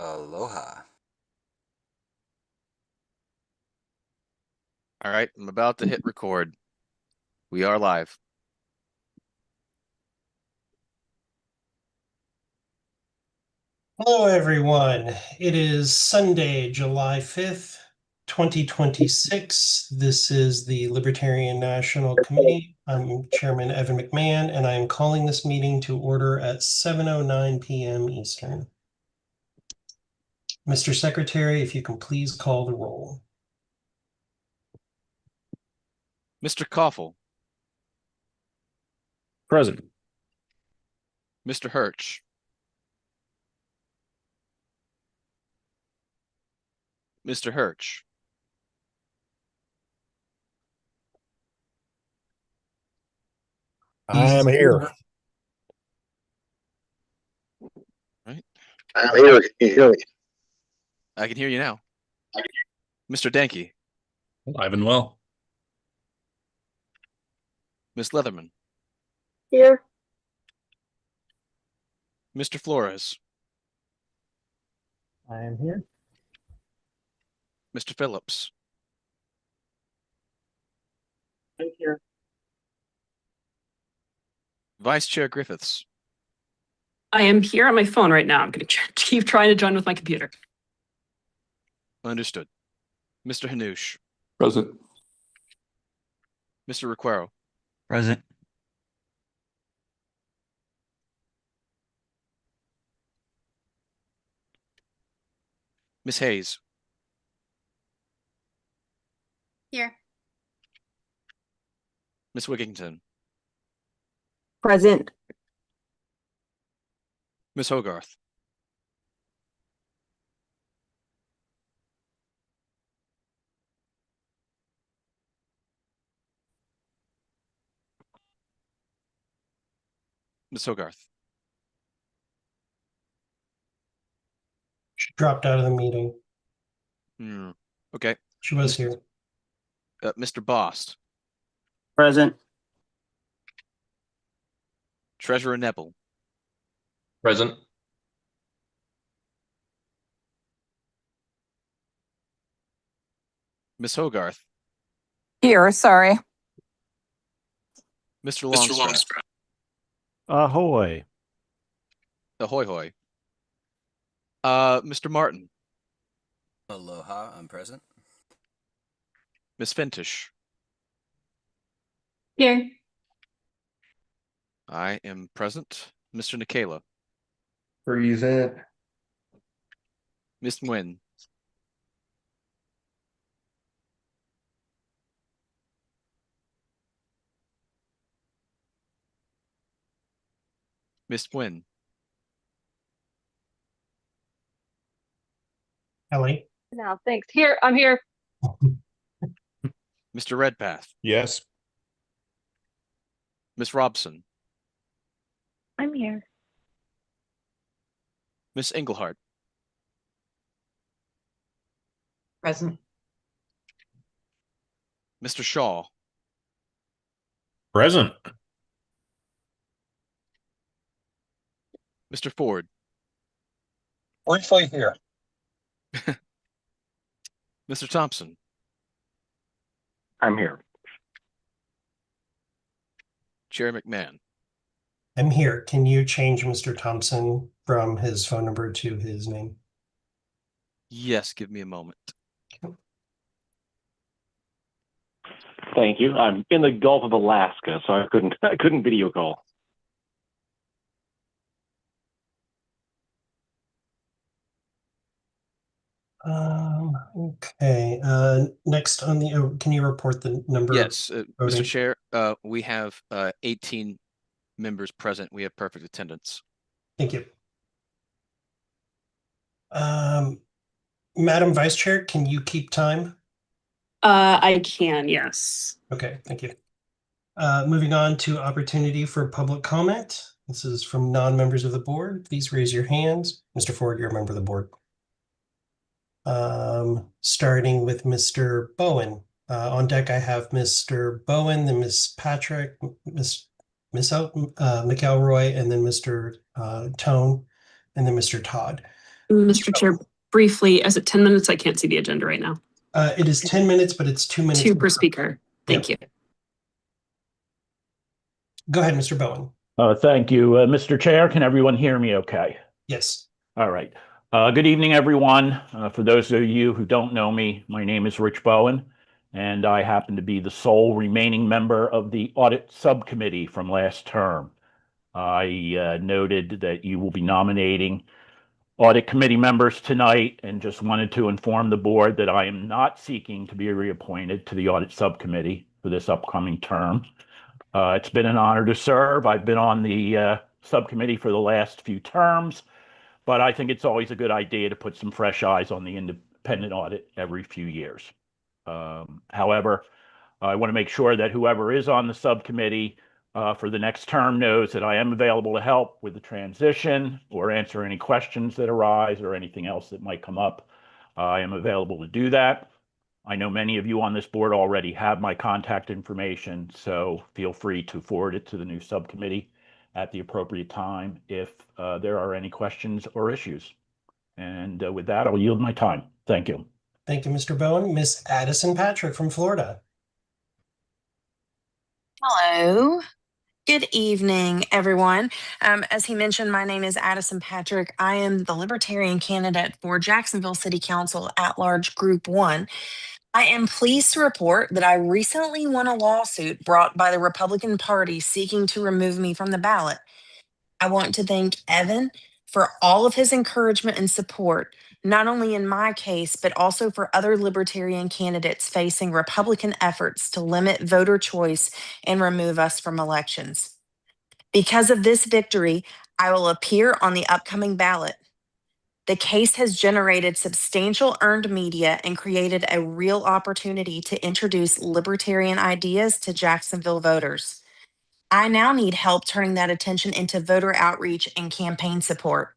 Aloha. All right, I'm about to hit record. We are live. Hello, everyone. It is Sunday, July 5th, 2026. This is the Libertarian National Committee. I'm Chairman Evan McMahon, and I'm calling this meeting to order at 7:09 p.m. Eastern. Mr. Secretary, if you can please call the roll. Mr. Koffel, Present. Mr. Hirsch, Mr. Hirsch, I am here. right? I'm here. Can you hear me? I can hear you now. Mr. Danke, Alive and well. Miss Leatherman, Here. Mr. Flores, I am here. Mr. Phillips, I'm here. Vice Chair Griffiths, I am here on my phone right now. I'm going to keep trying to join with my computer. understood. Mr. Hanush, Present. Mr. Requero, Present. Miss Hayes, Here. Miss Wigington, Present. Miss Hogarth, Miss Hogarth. She dropped out of the meeting. Okay. She was here. Mr. Bost, Present. Treasurer Nebel, Present. Miss Hogarth, Here, sorry. Mr. Longstrap, Ahoy. ahoy hoy. Mr. Martin, Aloha. I'm present. Miss Fintish. Here. I am present. Mr. Nikela, Present. Miss Nguyen, Miss Nguyen, Ellie. Now, thanks. Here, I'm here. Mr. Redpath, Yes. Miss Robson, I'm here. Miss Englehart, Present. Mr. Shaw, Present. Mr. Ford, Briefly here. Mr. Thompson, I'm here. Chair McMahon. I'm here. Can you change Mr. Thompson from his phone number to his name? Yes, give me a moment. Thank you. I'm in the Gulf of Alaska, so I couldn't video call. Okay. Next on the, can you report the number? Yes, voting? Mr. Chair, we have 18 members present. We have perfect attendance. Thank you. Madam Vice Chair, can you keep time? I can, yes. Okay, thank you. Moving on to opportunity for public comment. This is from non-members of the board. Please raise your hands. Mr. Ford, you're a member of the board. Starting with Mr. Bowen. On deck, I have Mr. Bowen, then Miss Patrick, Miss McElroy, and then Mr. Tone, and then Mr. Todd. Mr. Chair, briefly, as it 10 minutes? I can't see the agenda right now. It is 10 minutes, but it's 2 minutes. Two per speaker. Thank you. Go ahead, Mr. Bowen. Thank you, Mr. Chair. Can everyone hear me okay? Yes. All right. Good evening, everyone. For those of you who don't know me, my name is Rich Bowen, and I happen to be the sole remaining member of the Audit Subcommittee from last term. I noted that you will be nominating Audit Committee members tonight and just wanted to inform the board that I am not seeking to be reappointed to the Audit Subcommittee for this upcoming term. It's been an honor to serve. I've been on the subcommittee for the last few terms, but I think it's always a good idea to put some fresh eyes on the independent audit every few years. However, I want to make sure that whoever is on the subcommittee for the next term knows that I am available to help with the transition or answer any questions that arise or anything else that might come up. I am available to do that. I know many of you on this board already have my contact information, so feel free to forward it to the new subcommittee at the appropriate time if there are any questions or issues. And with that, I'll yield my time. Thank you. Thank you, Mr. Bowen. Miss Addison Patrick from Florida. Hello. Good evening, everyone. As he mentioned, my name is Addison Patrick. I am the Libertarian candidate for Jacksonville City Council at-large Group 1. I am pleased to report that I recently won a lawsuit brought by the Republican Party seeking to remove me from the ballot. I want to thank Evan for all of his encouragement and support, not only in my case, but also for other Libertarian candidates facing Republican efforts to limit voter choice and remove us from elections. Because of this victory, I will appear on the upcoming ballot. The case has generated substantial earned media and created a real opportunity to introduce libertarian ideas to Jacksonville voters. I now need help turning that attention into voter outreach and campaign support.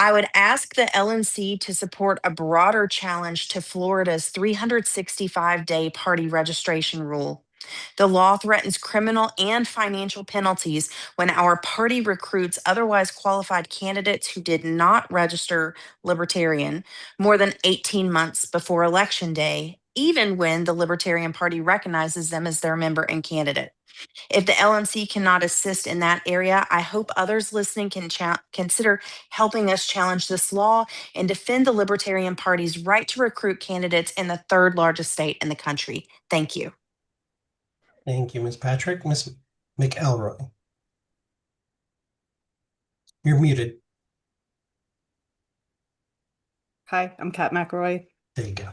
I would ask the LNC to support a broader challenge to Florida's 365-day party registration rule. The law threatens criminal and financial penalties when our party recruits otherwise qualified candidates who did not register Libertarian more than 18 months before Election Day, even when the Libertarian Party recognizes them as their member and candidate. If the LNC cannot assist in that area, I hope others listening can consider helping us challenge this law and defend the Libertarian Party's right to recruit candidates in the third largest state in the country. Thank you. Thank you, Ms. Patrick. Ms. McElroy. You're muted. Hi, I'm Kat McElroy. There you go.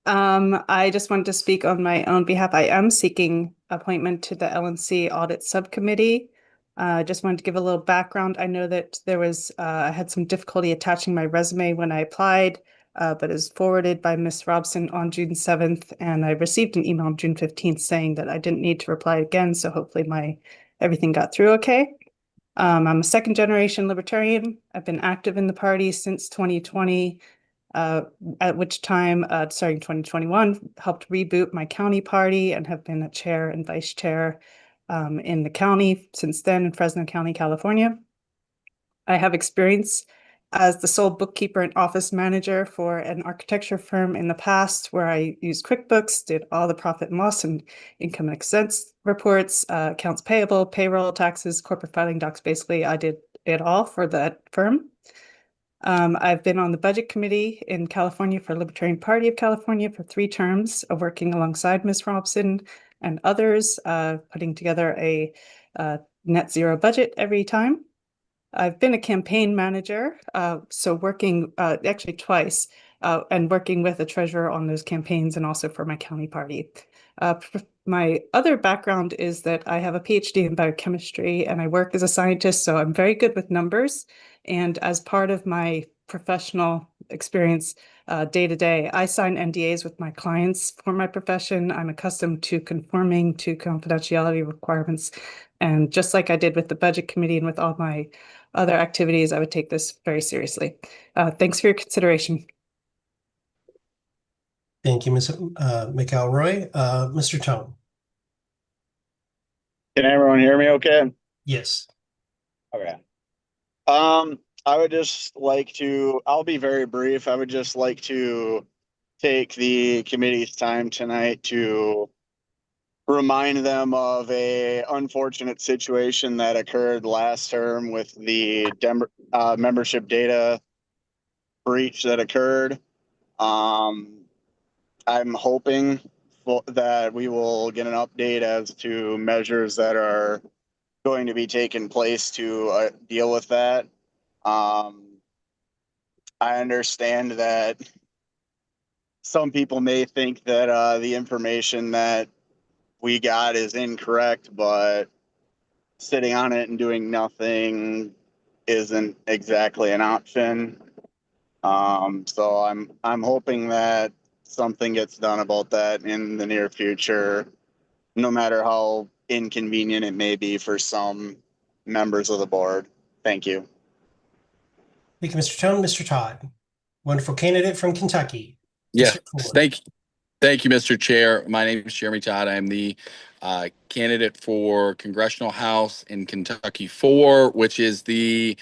I just wanted to speak on my own behalf. I am seeking appointment to the LNC Audit Subcommittee. I just wanted to give a little background. I know that there was, I had some difficulty attaching my resume when I applied, but it was forwarded by Ms. Robson on June 7th, and I received an email on June 15th saying that I didn't need to reply again, so hopefully everything got through okay. I'm a second generation libertarian. I've been active in the party since 2020. At which time, starting 2021, helped reboot my county party and have been a chair and vice chair in the county since then in Fresno County, California. I have experience as the sole bookkeeper and office manager for an architecture firm in the past where I used QuickBooks, did all the profit and loss and income and expense reports, accounts payable, payroll, taxes, corporate filing docs. Basically, I did it all for that firm. I've been on the budget committee in California for Libertarian Party of California for 3 terms, working alongside Ms. Robson and others, putting together a net zero budget every time. I've been a campaign manager, so working actually twice, and working with a treasurer on those campaigns and also for my county party. My other background is that I have a PhD in biochemistry and I work as a scientist, so I'm very good with numbers. And as part of my professional experience day to day, I sign NDAs with my clients for my profession. I'm accustomed to conforming to confidentiality requirements. And just like I did with the budget committee and with all my other activities, I would take this very seriously. Thanks for your consideration. Thank you, Ms. McElroy. Mr. Tone. Can everyone hear me okay? Yes. Okay. I would just like to, I'll be very brief. I would just like to take the committee's time tonight to remind them of a unfortunate situation that occurred last term with the membership data breach that occurred. I'm hoping that we will get an update as to measures that are going to be taken place to deal with that. I understand that some people may think that the information that we got is incorrect, but sitting on it and doing nothing isn't exactly an option. So I'm hoping that something gets done about that in the near future, no matter how inconvenient it may be for some members of the board. Thank you. Thank you, Mr. Tone. Mr. Todd, wonderful candidate from Kentucky. Yeah, District 4. thank you, Mr. Chair. My name is Jeremy Todd. I'm the candidate for Congressional House in Kentucky 4, which is the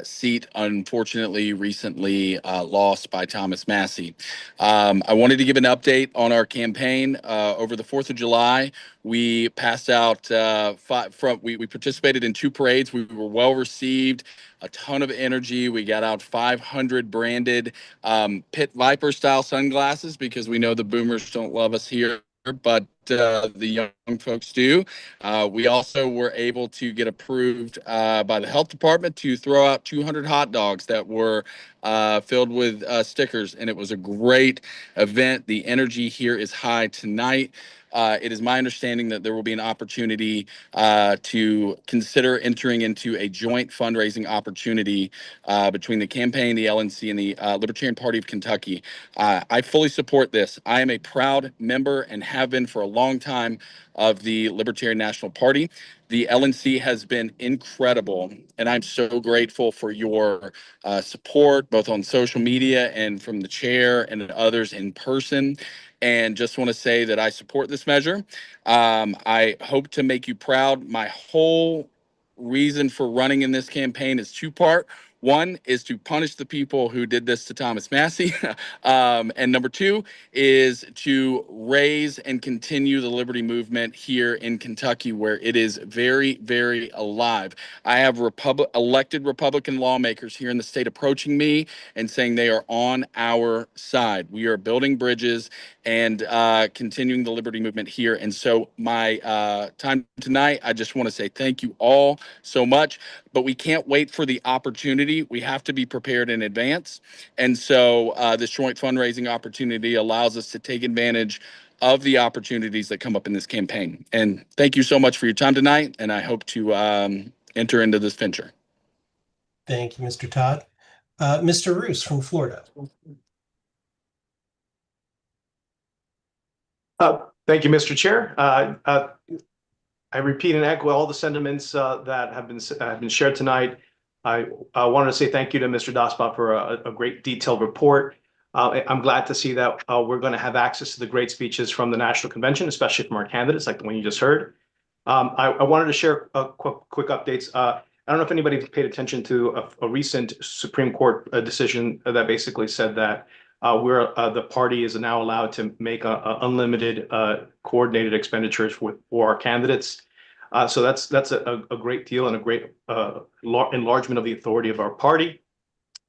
seat, unfortunately, recently lost by Thomas Massey. I wanted to give an update on our campaign. Over the 4th of July, we passed out we participated in 2 parades. We were well received, a ton of energy. We got out 500 branded Pit Viper style sunglasses because we know the boomers don't love us here, but the young folks do. We also were able to get approved by the health department to throw out 200 hot dogs that were filled with stickers, and it was a great event. The energy here is high tonight. It is my understanding that there will be an opportunity to consider entering into a joint fundraising opportunity between the campaign, the LNC, and the Libertarian Party of Kentucky. I fully support this. I am a proud member and have been for a long time of the Libertarian National Party. The LNC has been incredible, and I'm so grateful for your support, both on social media and from the chair and others in person. And just want to say that I support this measure. I hope to make you proud. My whole reason for running in this campaign is 2-part. One is to punish the people who did this to Thomas Massey. And number 2 is to raise and continue the liberty movement here in Kentucky, where it is very, very alive. I have elected Republican lawmakers here in the state approaching me and saying they are on our side. We are building bridges and continuing the liberty movement here. And so my time tonight, I just want to say thank you all so much, but we can't wait for the opportunity. We have to be prepared in advance. And so this joint fundraising opportunity allows us to take advantage of the opportunities that come up in this campaign. And thank you so much for your time tonight, and I hope to enter into this venture. Thank you, Mr. Todd. Mr. Roos from Florida. Thank you, Mr. Chair. I repeat and echo all the sentiments that have been shared tonight. I wanted to say thank you to Mr. Daspat for a great detailed report. I'm glad to see that we're going to have access to the great speeches from the National Convention, especially from our candidates, like the one you just heard. I wanted to share quick updates. I don't know if anybody paid attention to a recent Supreme Court decision that basically said that the party is now allowed to make unlimited coordinated expenditures for our candidates. So that's a great deal and a great enlargement of the authority of our party.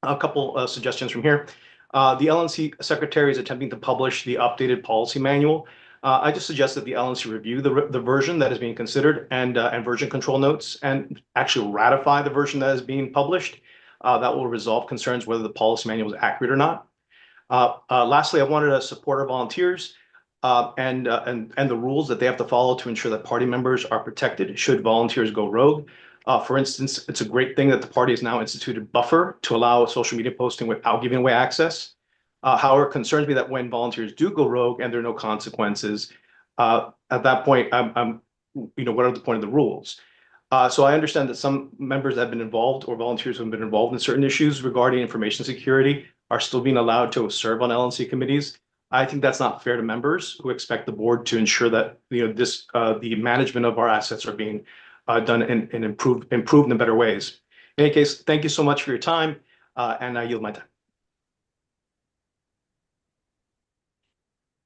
A couple suggestions from here. The LNC secretary is attempting to publish the updated policy manual. I just suggest that the LNC review the version that is being considered and version control notes and actually ratify the version that is being published. That will resolve concerns whether the policy manual is accurate or not. Lastly, I wanted to support our volunteers and the rules that they have to follow to ensure that party members are protected should volunteers go rogue. For instance, it's a great thing that the party has now instituted buffer to allow social media posting without giving away access. However, it concerns me that when volunteers do go rogue and there are no consequences, at that point, what are the point of the rules? So I understand that some members have been involved or volunteers who have been involved in certain issues regarding information security are still being allowed to serve on LNC committees. I think that's not fair to members who expect the board to ensure that the management of our assets are being done and improved in better ways. In any case, thank you so much for your time, and I yield my time.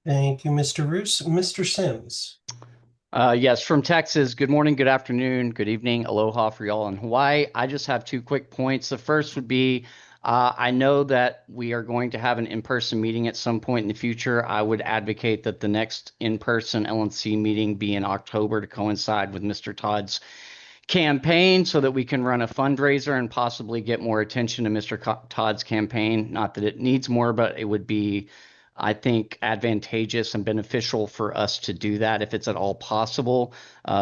Thank you, Mr. Roos. Mr. Sims. Yes, from Texas. Good morning, good afternoon, good evening. Aloha for y'all in Hawaii. I just have 2 quick points. The first would be, I know that we are going to have an in-person meeting at some point in the future. I would advocate that the next in-person LNC meeting be in October to coincide with Mr. Todd's campaign so that we can run a fundraiser and possibly get more attention to Mr. Todd's campaign. Not that it needs more, but it would be, I think, advantageous and beneficial for us to do that if it's at all possible.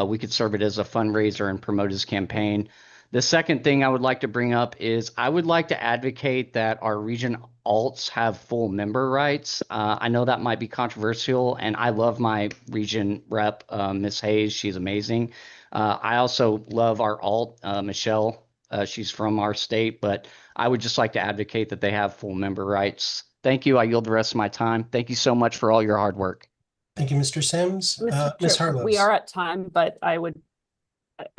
We could serve it as a fundraiser and promote his campaign. The second thing I would like to bring up is I would like to advocate that our region alts have full member rights. I know that might be controversial, and I love my region rep, Ms. Hayes. She's amazing. I also love our alt, Michelle. She's from our state, but I would just like to advocate that they have full member rights. Thank you. I yield the rest of my time. Thank you so much for all your hard work. Thank you, Mr. Sims. Mr. Ms. Chair, Harlow. we are at time, but I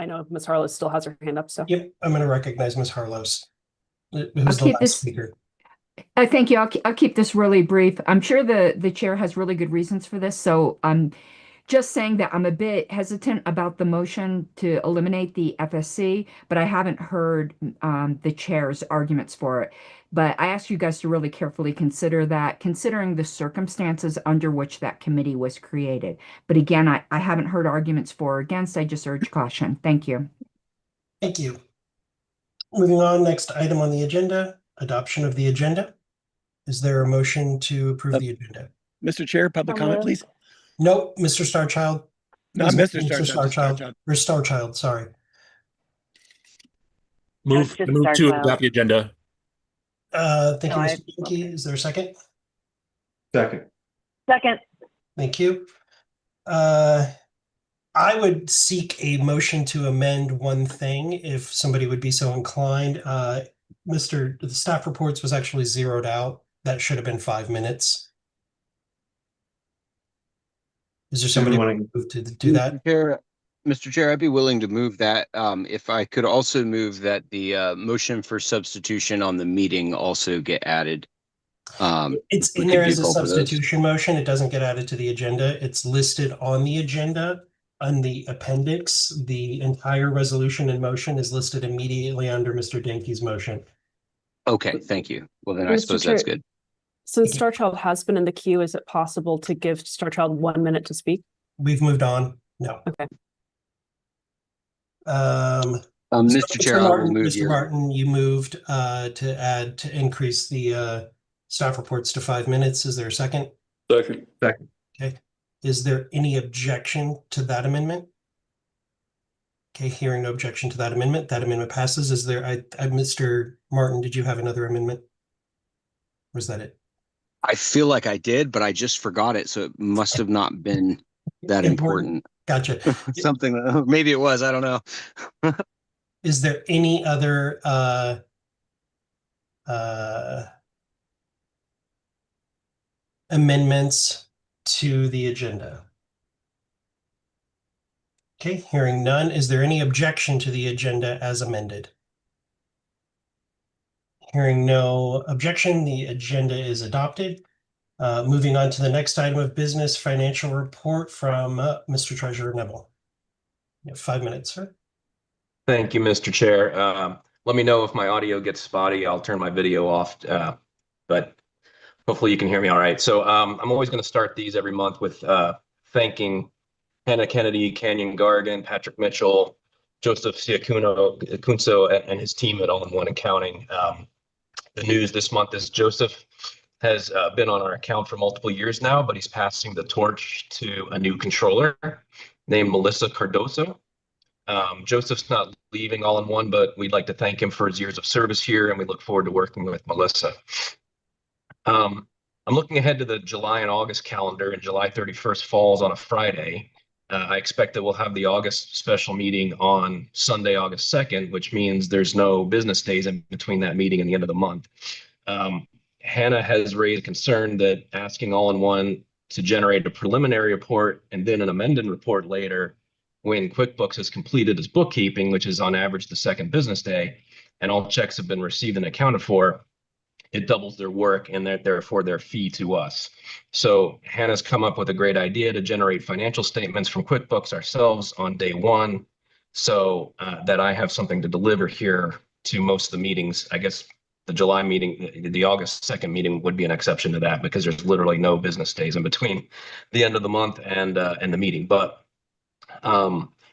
know Ms. Harlow still has her hand up, so. Yep, I'm going to recognize Ms. Harlow's. Who's I'll the keep last this. speaker? Thank you. I'll keep this really brief. I'm sure the chair has really good reasons for this. So I'm just saying that I'm a bit hesitant about the motion to eliminate the FSC, but I haven't heard the chair's arguments for it. But I ask you guys to really carefully consider that, considering the circumstances under which that committee was created. But again, I haven't heard arguments for or against. I just urge caution. Thank you. Thank you. Moving on, next item on the agenda, adoption of the agenda. Is there a motion to approve the agenda? Mr. Chair, public comment, please. Nope, Mr. Starchild. Not Mr. Starchild. Or Starchild, sorry. Move to adopt the agenda. Thank you, Mr. Dinky. Is there a second? Second. Second. Thank you. I would seek a motion to amend one thing if somebody would be so inclined. The staff reports was actually zeroed out. That should have been 5 minutes. Is there somebody who would move to do that? Mr. Chair, I'd be willing to move that. If I could also move that the motion for substitution on the meeting also get added. It's in there as a substitution motion. It doesn't get added to the agenda. It's listed on the agenda. On the appendix, the entire resolution in motion is listed immediately under Mr. Dinky's motion. Okay, thank you. Well, then I suppose that's good. Since Starchild has been in the queue, is it possible to give Starchild 1 minute to speak? We've moved on. No. Okay. Mr. Chair, I will move Mr. Martin, you moved to increase the staff reports to 5 minutes. Is there a second? Second. Second. Okay. Is there any objection to that amendment? Okay, hearing no objection to that amendment passes. Is there, Mr. Martin, did you have another amendment? Or was that it? I feel like I did, but I just forgot it, so it must have not been that important. Gotcha. Something, maybe it was, I don't know. Is there any other amendments to the agenda? Okay, hearing none. Is there any objection to the agenda as amended? Hearing no objection, the agenda is adopted. Moving on to the next item of business, financial report from Mr. Treasurer Neville. You have 5 minutes, sir. Thank you, Mr. Chair. Let me know if my audio gets spotty. I'll turn my video off, but hopefully you can hear me all right. So I'm always going to start these every month with thanking Hannah Kennedy, Canyon Gargan, Patrick Mitchell, Joseph Siacunso, and his team at All-in-One Accounting. The news this month is Joseph has been on our account for multiple years now, but he's passing the torch to a new controller named Melissa Cardoso. Joseph's not leaving All-in-One, but we'd like to thank him for his years of service here, and we look forward to working with Melissa. I'm looking ahead to the July and August calendar, and July 31st falls on a Friday. I expect that we'll have the August special meeting on Sunday, August 2nd, which means there's no business days in between that meeting and the end of the month. Hannah has raised concern that asking All-in-One to generate a preliminary report and then an amended report later when QuickBooks has completed its bookkeeping, which is on average the second business day, and all checks have been received and accounted for, it doubles their work and therefore their fee to us. So Hannah's come up with a great idea to generate financial statements from QuickBooks ourselves on day one, so that I have something to deliver here to most of the meetings. I guess the July meeting, the August 2nd meeting would be an exception to that because there's literally no business days in between the end of the month and the meeting. But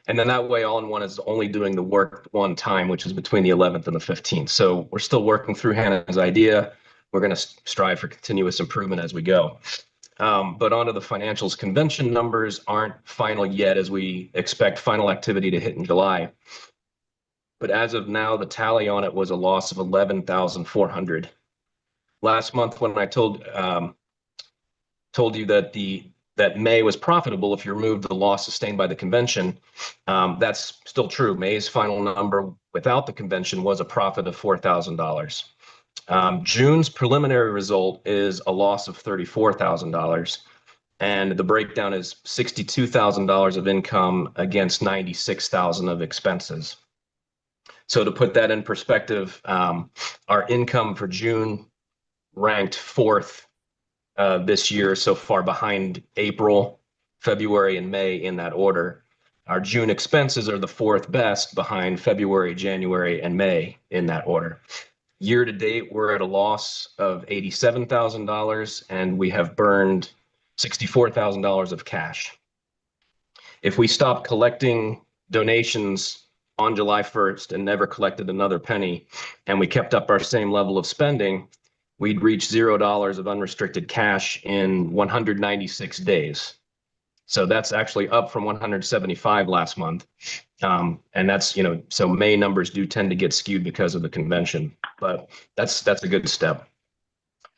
and then that way, All-in-One is only doing the work one time, which is between the 11th and the 15th. So we're still working through Hannah's idea. We're going to strive for continuous improvement as we go. But onto the financials, convention numbers aren't final yet, as we expect final activity to hit in July. But as of now, the tally on it was a loss of 11,400. Last month, when I told you that May was profitable if you remove the loss sustained by the convention, that's still true. May's final number without the convention was a profit of $4,000. June's preliminary result is a loss of $34,000, and the breakdown is $62,000 of income against $96,000 of expenses. So to put that in perspective, our income for June ranked 4th this year so far, behind April, February, and May in that order. Our June expenses are the 4th best, behind February, January, and May in that order. Year to date, we're at a loss of $87,000, and we have burned $64,000 of cash. If we stop collecting donations on July 1st and never collected another penny, and we kept up our same level of spending, we'd reach $0 of unrestricted cash in 196 days. So that's actually up from 175 last month. And that's, so May numbers do tend to get skewed because of the convention, but that's a good step.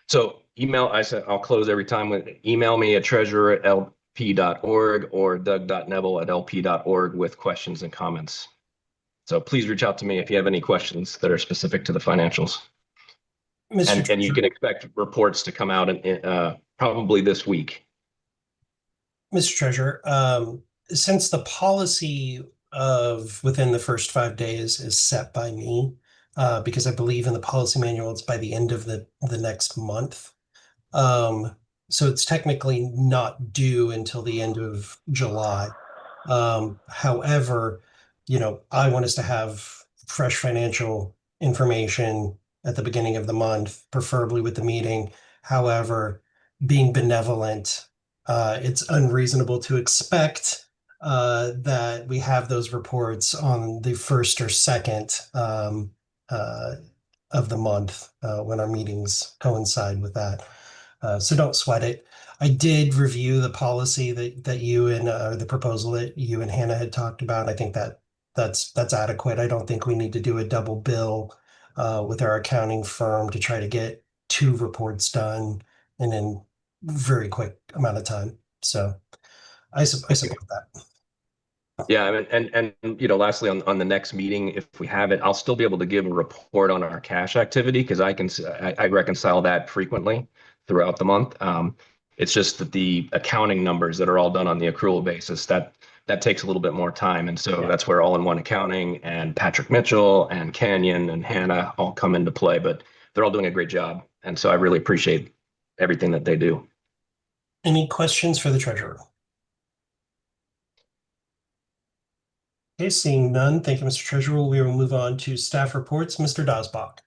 So I'll close every time with email me at treasurer@lp.org or doug.neville@lp.org with questions and comments. So please reach out to me if you have any questions that are specific to the financials. And you can expect reports to come out in probably this week. Mr. Treasurer, since the policy of within the first 5 days is set by me, because I believe in the policy manual, it's by the end of the next month. So it's technically not due until the end of July. However, I want us to have fresh financial information at the beginning of the month, preferably with the meeting. However, being benevolent, it's unreasonable to expect that we have those reports on the 1st or 2nd of the month when our meetings coincide with that. So don't sweat it. I did review the policy that you and the proposal that you and Hannah had talked about. I think that's adequate. I don't think we need to do a double bill with our accounting firm to try to get 2 reports done in a very quick amount of time. So I support that. Yeah, and lastly, on the next meeting, if we have it, I'll still be able to give a report on our cash activity because I reconcile that frequently throughout the month. It's just that the accounting numbers that are all done on the accrual basis, that takes a little bit more time. And so that's where All-in-One Accounting and Patrick Mitchell and Canyon and Hannah all come into play, but they're all doing a great job. And so I really appreciate everything that they do. Any questions for the treasurer? Okay, seeing none, thank you, Mr. Treasurer. We will move on to staff reports. Mr. Dosbach.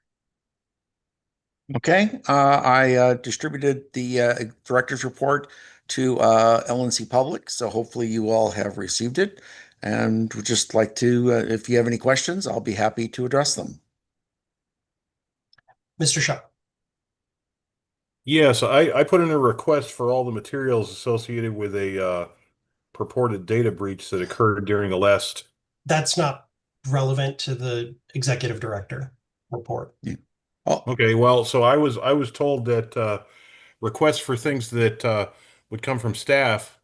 Okay, I distributed the director's report to LNC Public, so hopefully you all have received it. And would just like to, if you have any questions, I'll be happy to address them. Mr. Shaw. Yes, I put in a request for all the materials associated with a purported data breach that occurred during the last. That's not relevant to the executive director report. Yeah. Oh, okay. Well, so I was told that requests for things that would come from staff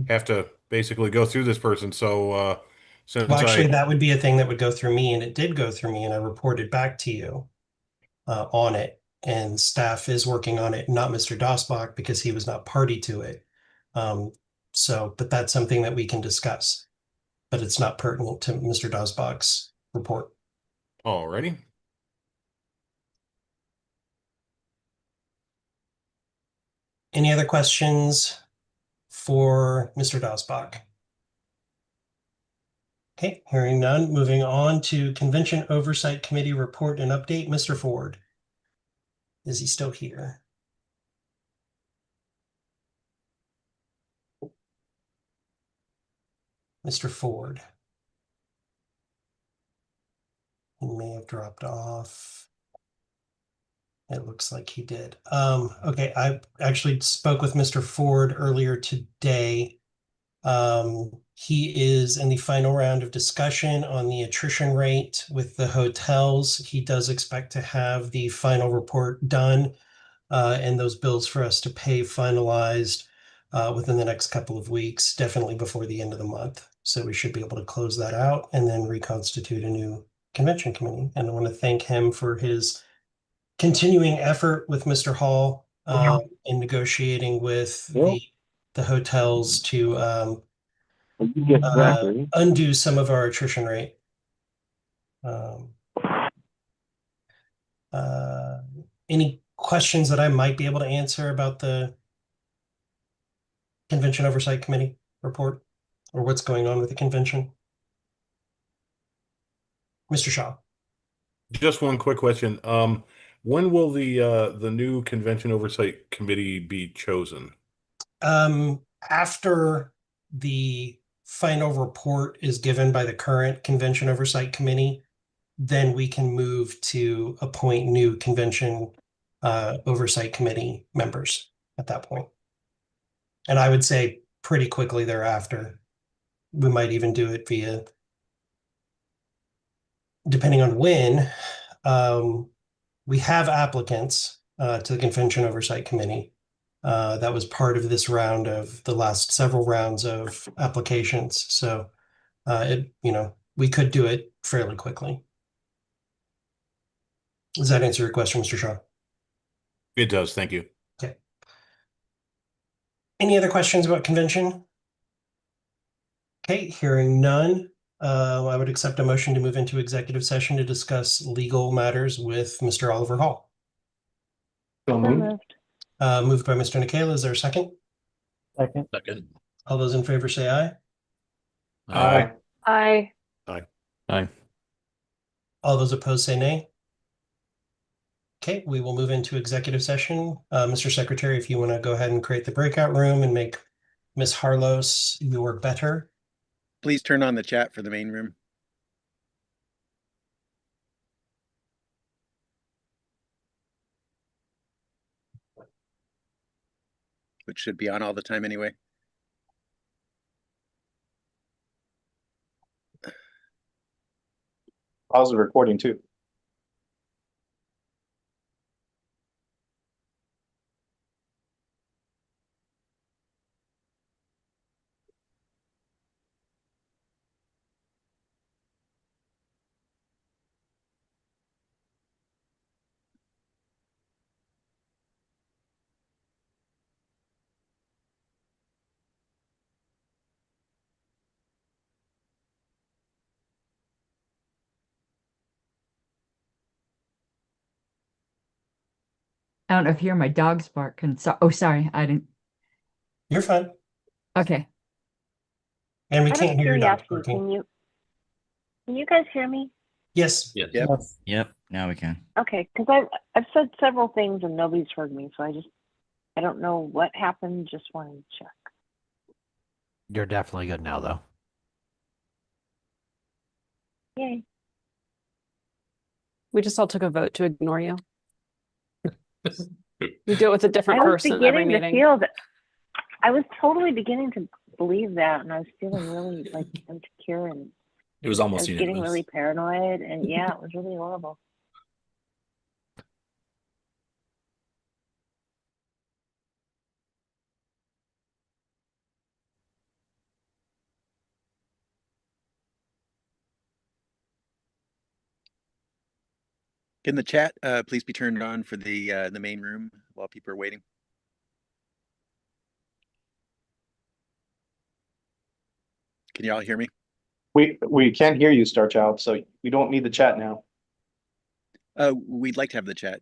have to basically go through this person. So since well, actually, that would be a thing that would go through me, and it did go through me, and I reported back to you on it. And staff is working on it, not Mr. Dosbach, because he was not party to it. But that's something that we can discuss, but it's not pertinent to Mr. Dosbach's report. Alrighty. Any other questions for Mr. Dosbach? Okay, hearing none, moving on to Convention Oversight Committee report and update. Mr. Ford. Is he still here? Mr. Ford. He may have dropped off. It looks like he did. Okay, I actually spoke with Mr. Ford earlier today. He is in the final round of discussion on the attrition rate with the hotels. He does expect to have the final report done and those bills for us to pay finalized within the next couple of weeks, definitely before the end of the month. So we should be able to close that out and then reconstitute a new convention committee. And I want to thank him for his continuing effort with Mr. Hall in negotiating with the hotels to undo some of our attrition rate. Any questions that I might be able to answer about the Convention Oversight Committee report or what's going on with the convention? Mr. Shaw. Just one quick question. When will the new Convention Oversight Committee be chosen? After the final report is given by the current Convention Oversight Committee, then we can move to appoint new Convention Oversight Committee members at that point. And I would say pretty quickly thereafter. We might even do it via, depending on when, we have applicants to the Convention Oversight Committee. That was part of this round of the last several rounds of applications. So we could do it fairly quickly. Does that answer your question, Mr. Shaw? It does. Thank you. Okay. Any other questions about convention? Okay, hearing none, I would accept a motion to move into executive session to discuss legal matters with Mr. Oliver Hall. So moved. Moved by Mr. Nicola. Is there a second? Second. All those in favor say aye. Aye. Aye. Aye. All those opposed say nay. Okay, we will move into executive session. Mr. Secretary, if you want to go ahead and create the breakout room and make Ms. Harlos your better. Please turn on the chat for the main room. Which should be on all the time anyway. Pause the recording too. I don't know if you hear my dogs bark. And oh, sorry, I didn't. You're fine. Okay. And we Out can't of hear your dogs curiosity, barking. can you guys hear me? Yes. Yep. Now we can. Okay, because I've said several things and nobody's heard me, so I don't know what happened. Just wanted to check. You're definitely good now, though. Yay. We just all took a vote to ignore you. We do it with a different person every beginning to meeting. feel that. I was totally beginning to believe that, and I was feeling really like insecure, and It was almost I was getting unanimous. really paranoid, and yeah, it was really horrible. Can the chat please be turned on for the main room while people are waiting? Can you all hear me? We can't hear you, Star Child, so you don't need the chat now. We'd like to have the chat.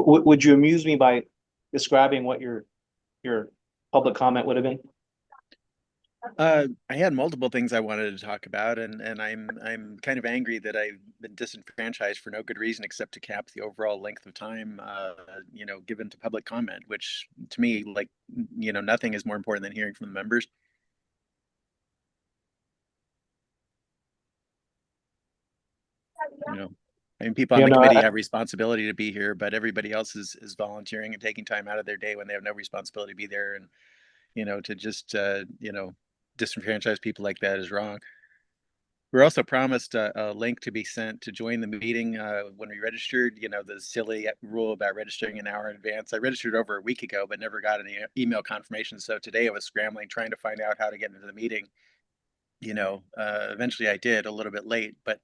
Would you amuse me by describing what your public comment would have been? I had multiple things I wanted to talk about, and I'm kind of angry that I've been disenfranchised for no good reason except to cap the overall length of time, given to public comment, which to me, like, nothing is more important than hearing from the members. I mean, people on the committee have responsibility to be here, but everybody else is volunteering and taking time out of their day when they have no responsibility to be there, and to just disenfranchise people like that is wrong. We're also promised a link to be sent to join the meeting when we registered. The silly rule about registering an hour in advance. I registered over a week ago, but never got any email confirmation. So today I was scrambling, trying to find out how to get into the meeting. Eventually I did, a little bit late, but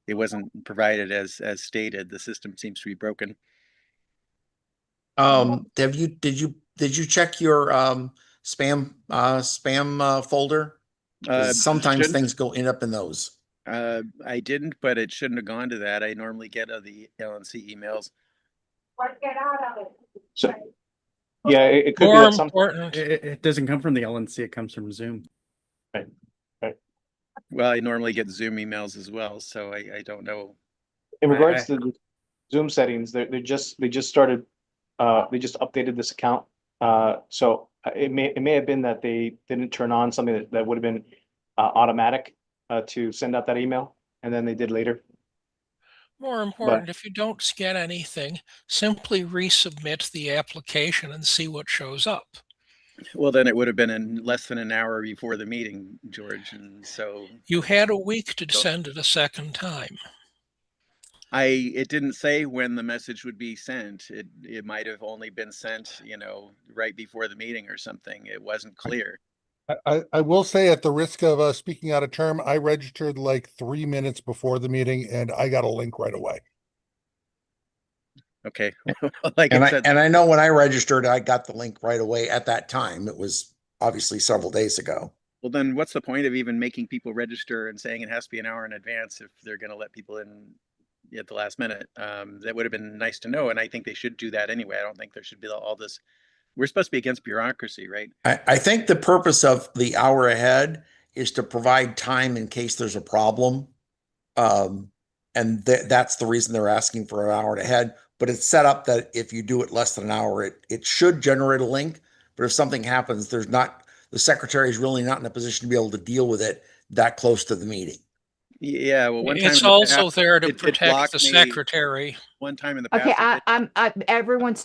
it wasn't provided as stated. The system seems to be broken. Did you check your spam folder? Sometimes things end up in those. I didn't, but it shouldn't have gone to that. I normally get the LNC emails. Get out of it. So, yeah, it could More be that important. It doesn't come from the LNC, it comes from Zoom. Right. Well, I normally get Zoom emails as well, so I don't know. In regards to the Zoom settings, they just started. They just updated this account. So it may have been that they didn't turn on something that would have been automatic to send out that email, and then they did later. More important, if you don't get anything, simply resubmit the application and see what shows up. Well, then it would have been in less than an hour before the meeting, George, and so you had a week to send it a second time. It didn't say when the message would be sent. It might have only been sent, right before the meeting or something. It wasn't clear. I will say, at the risk of speaking out of term, I registered like 3 minutes before the meeting and I got a link right away. Okay. And I know when I registered, I got the link right away at that time. It was obviously several days ago. Well, then what's the point of even making people register and saying it has to be an hour in advance if they're going to let people in at the last minute? That would have been nice to know. And I think they should do that anyway. I don't think there should be all this. We're supposed to be against bureaucracy, right? I think the purpose of the hour ahead is to provide time in case there's a problem. And that's the reason they're asking for an hour ahead. But it's set up that if you do it less than an hour, it should generate a link. But if something happens, the secretary is really not in a position to be able to deal with it that close to the meeting. Yeah, well, one time it's also there to protect the secretary. One time in the past. Okay, everyone's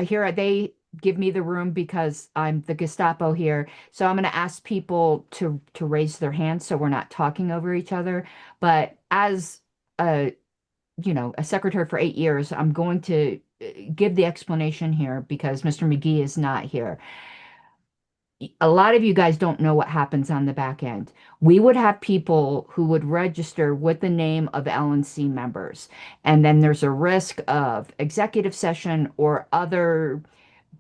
here. They give me the room because I'm the Gestapo here. So I'm going to ask people to raise their hands so we're not talking over each other. But as a secretary for 8 years, I'm going to give the explanation here because Mr. McGee is not here. A lot of you guys don't know what happens on the back end. We would have people who would register with the name of LNC members, and then there's a risk of executive session or other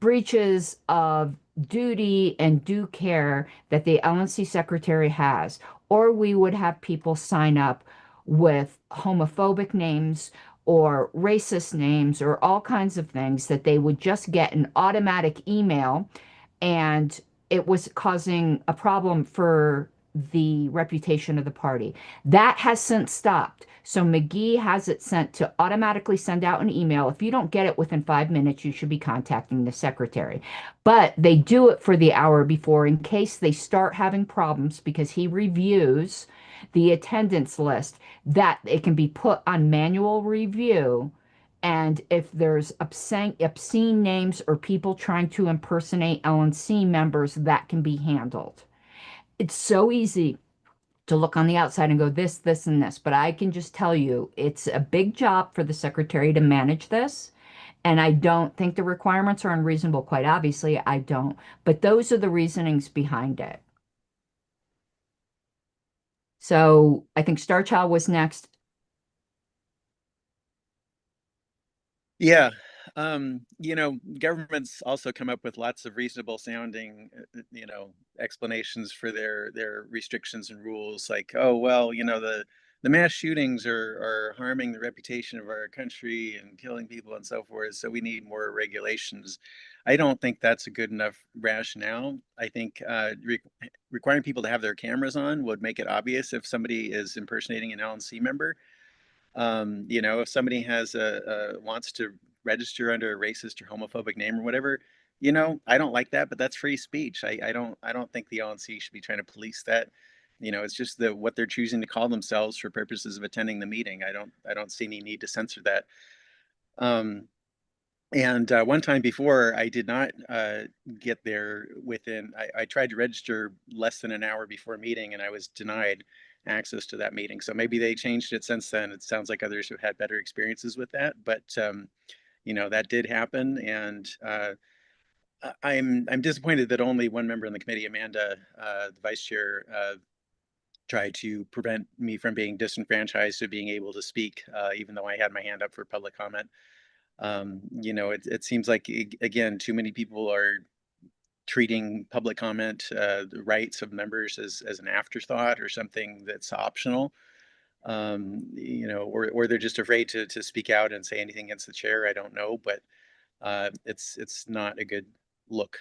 breaches of duty and due care that the LNC secretary has. Or we would have people sign up with homophobic names or racist names or all kinds of things that they would just get an automatic email, and it was causing a problem for the reputation of the party. That has since stopped. So McGee has it sent to automatically send out an email. If you don't get it within 5 minutes, you should be contacting the secretary. But they do it for the hour before in case they start having problems, because he reviews the attendance list, that it can be put on manual review. And if there's obscene names or people trying to impersonate LNC members, that can be handled. It's so easy to look on the outside and go this, this, and this. But I can just tell you, it's a big job for the secretary to manage this. And I don't think the requirements are unreasonable. Quite obviously, I don't. But those are the reasonings behind it. So I think Starchild was next. Yeah. Governments also come up with lots of reasonable sounding, explanations for their restrictions and rules. Like, oh, well, the the mass shootings are harming the reputation of our country and killing people and so forth. So we need more regulations. I don't think that's a good enough rationale. I think requiring people to have their cameras on would make it obvious if somebody is impersonating an LNC member. You know, if somebody has wants to register under a racist or homophobic name or whatever, you know, I don't like that, but that's free speech. I don't think the LNC should be trying to police that. You know, it's just what they're choosing to call themselves for purposes of attending the meeting. I don't see any need to censor that. And one time before, I did not get there within, I tried to register less than an hour before a meeting and I was denied access to that meeting. So maybe they changed it since then. It sounds like others have had better experiences with that, but you know, that did happen. And I'm disappointed that only one member in the committee, Amanda, the vice chair, tried to prevent me from being disenfranchised of being able to speak, even though I had my hand up for public comment. You know, it seems like, again, too many people are treating public comment, the rights of members as an afterthought or something that's optional. You know, or they're just afraid to speak out and say anything against the chair. I don't know, but it's not a good look.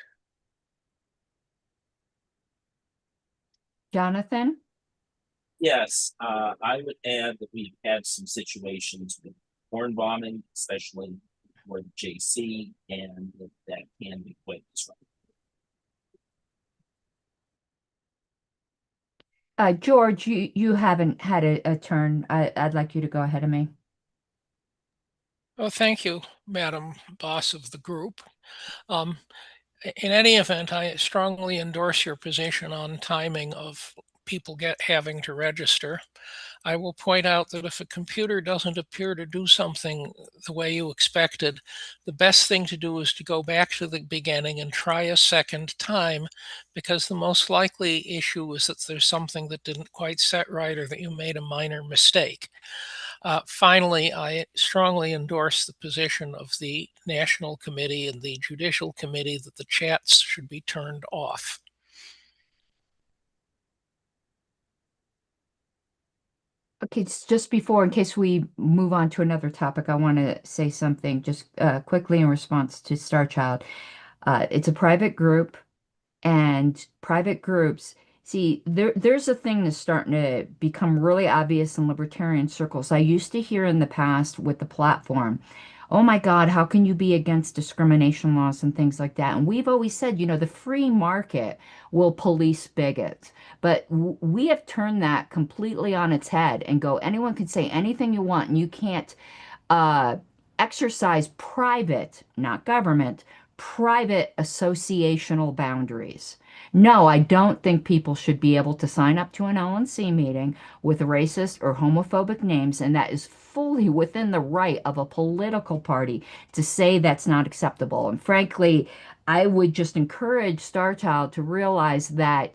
Jonathan? Yes, I would add that we've had some situations with corn bombing, especially with JC, and that can be quite disruptive. George, you haven't had a turn. I'd like you to go ahead of me. Oh, thank you, Madam Boss of the group. In any event, I strongly endorse your position on timing of people having to register. I will point out that if a computer doesn't appear to do something the way you expected, the best thing to do is to go back to the beginning and try a second time, because the most likely issue is that there's something that didn't quite set right or that you made a minor mistake. Finally, I strongly endorse the position of the National Committee and the Judicial Committee that the chats should be turned off. Okay, just before, in case we move on to another topic, I want to say something just quickly in response to Star Child. It's a private group, and private groups, see, there's a thing that's starting to become really obvious in libertarian circles. I used to hear in the past with the platform, oh my God, how can you be against discrimination laws and things like that? And we've always said, you know, the free market will police bigots. But we have turned that completely on its head and go, anyone can say anything you want, and you can't uh, exercise private, not government, private associational boundaries. No, I don't think people should be able to sign up to an LNC meeting with racist or homophobic names, and that is fully within the right of a political party to say that's not acceptable. And frankly, I would just encourage Starchild to realize that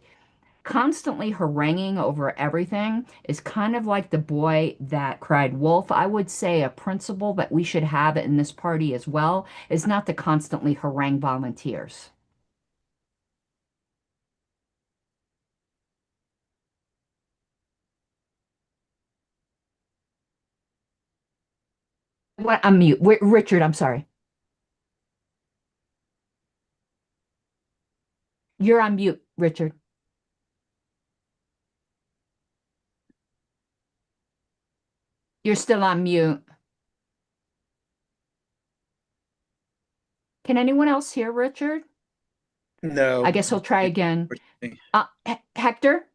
constantly haranguing over everything is kind of like the boy that cried wolf. I would say a principle that we should have in this party as well is not to constantly harangue volunteers. What? I'm mute. Richard, I'm sorry. You're on mute, Richard. You're still on mute. Can anyone else hear Richard? No. I guess he'll try again. Hector?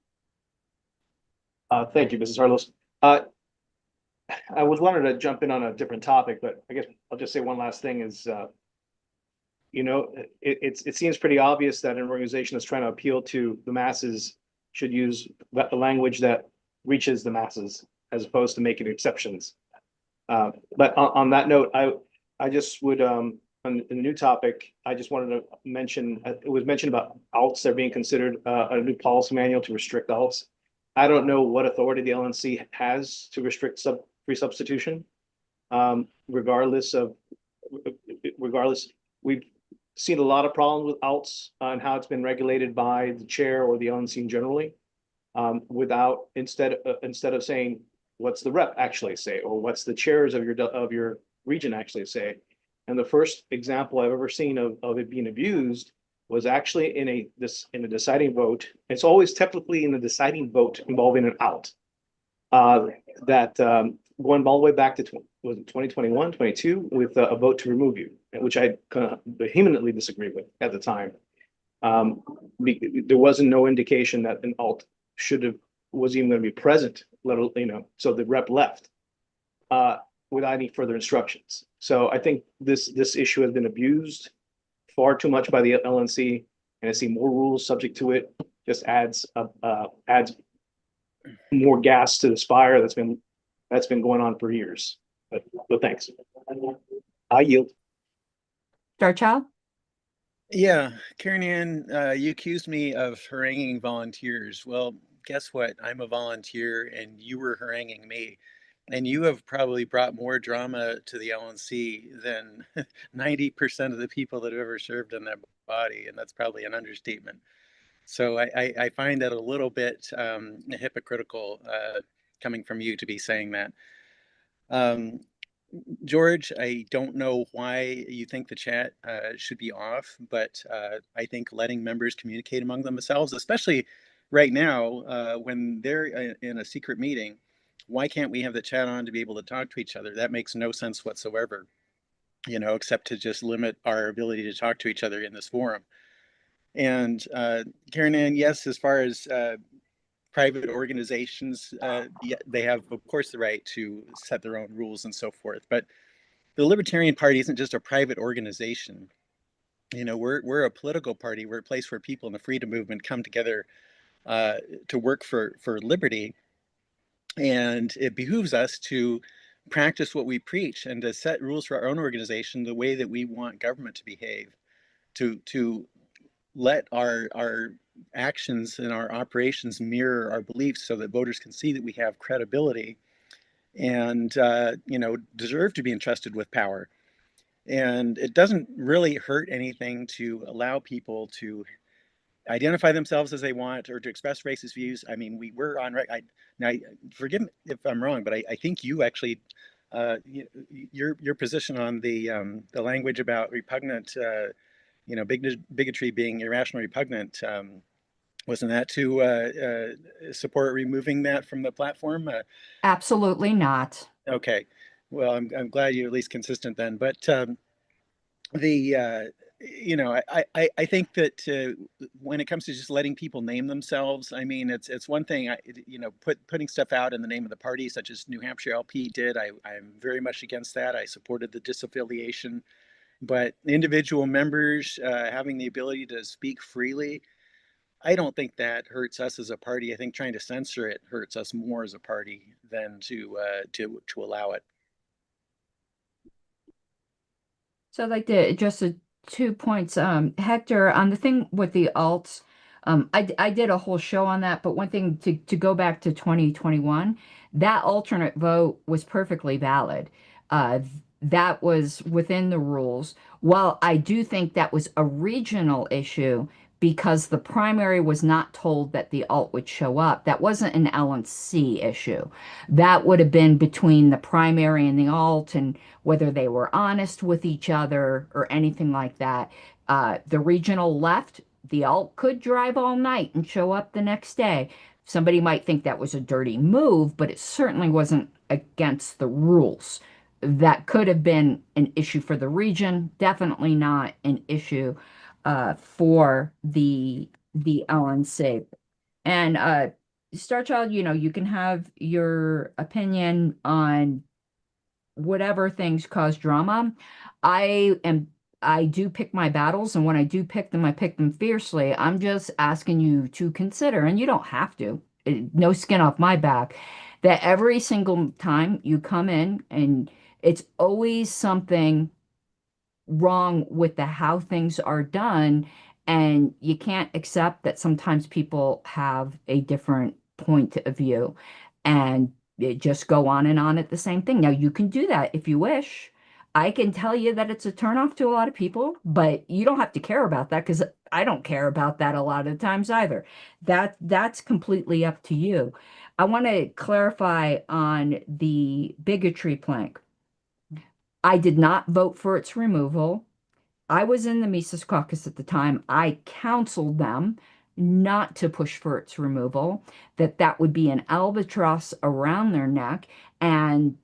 Thank you, Mrs. Harlos. I was wanting to jump in on a different topic, but I guess I'll just say one last thing is, you know, it seems pretty obvious that an organization that's trying to appeal to the masses should use the language that reaches the masses as opposed to making exceptions. But on that note, I just would, on the new topic, I just wanted to mention, it was mentioned about alts that are being considered a new policy manual to restrict alts. I don't know what authority the LNC has to restrict free substitution. Regardless, we've seen a lot of problems with alts and how it's been regulated by the chair or the LNC generally. Instead of saying what's the rep actually say, or what's the chairs of your region actually say. And the first example I've ever seen of it being abused was actually in a deciding vote. It's always typically in a deciding vote involving an out. That going all the way back to was it 2021, 22, with a vote to remove you, which I kind of vehemently disagreed with at the time. There wasn't no indication that an alt was even going to be present, so the rep left without any further instructions. So I think this issue has been abused far too much by the LNC, and I see more rules subject to it. Just adds more gas to this fire that's been going on for years. But thanks. I yield. Darchild? Yeah, Karen Ann, you accused me of haranguing volunteers. Well, guess what? I'm a volunteer and you were haranguing me. And you have probably brought more drama to the LNC than 90% of the people that have ever served in that body. And that's probably an understatement. So I find that a little bit hypocritical coming from you to be saying that. George, I don't know why you think the chat should be off, but I think letting members communicate among themselves, especially right now when they're in a secret meeting, why can't we have the chat on to be able to talk to each other? That makes no sense whatsoever, except to just limit our ability to talk to each other in this forum. And Karen Ann, yes, as far as private organizations, yeah, they have, of course, the right to set their own rules and so forth. But the Libertarian Party isn't just a private organization. We're a political party. We're a place where people in the freedom movement come together to work for liberty. And it behooves us to practice what we preach and to set rules for our own organization the way that we want government to behave, to let our actions and our operations mirror our beliefs so that voters can see that we have credibility and deserve to be entrusted with power. And it doesn't really hurt anything to allow people to identify themselves as they want or to express racist views. I mean, we were on now. Forgive me if I'm wrong, but I think you actually your position on the language about repugnant, bigotry being irrational, repugnant. Wasn't that to support removing that from the platform? Absolutely not. Okay, well, I'm glad you're at least consistent then. But I think that when it comes to just letting people name themselves, I mean, it's one thing, putting stuff out in the name of the party, such as New Hampshire LP did. I'm very much against that. I supported the disaffiliation, but individual members having the ability to speak freely, I don't think that hurts us as a party. I think trying to censor it hurts us more as a party than to allow it. So I'd like to just 2 points. Hector, on the thing with the alts, I did a whole show on that, but one thing to go back to 2021, that alternate vote was perfectly valid. That was within the rules. While I do think that was a regional issue because the primary was not told that the alt would show up, that wasn't an LNC issue. That would have been between the primary and the alt and whether they were honest with each other or anything like that. The regional left, the alt could drive all night and show up the next day. Somebody might think that was a dirty move, but it certainly wasn't against the rules. That could have been an issue for the region, definitely not an issue for the LNC. And Starchild, you can have your opinion on whatever things cause drama. I do pick my battles, and when I do pick them, I pick them fiercely. I'm just asking you to consider, and you don't have to, no skin off my back, that every single time you come in and it's always something wrong with the how things are done, and you can't accept that sometimes people have a different point of view and just go on and on at the same thing. Now, you can do that if you wish. I can tell you that it's a turnoff to a lot of people, but you don't have to care about that because I don't care about that a lot of times either. That's completely up to you. I want to clarify on the bigotry plank. I did not vote for its removal. I was in the Mises caucus at the time. I counseled them not to push for its removal, that would be an albatross around their neck. And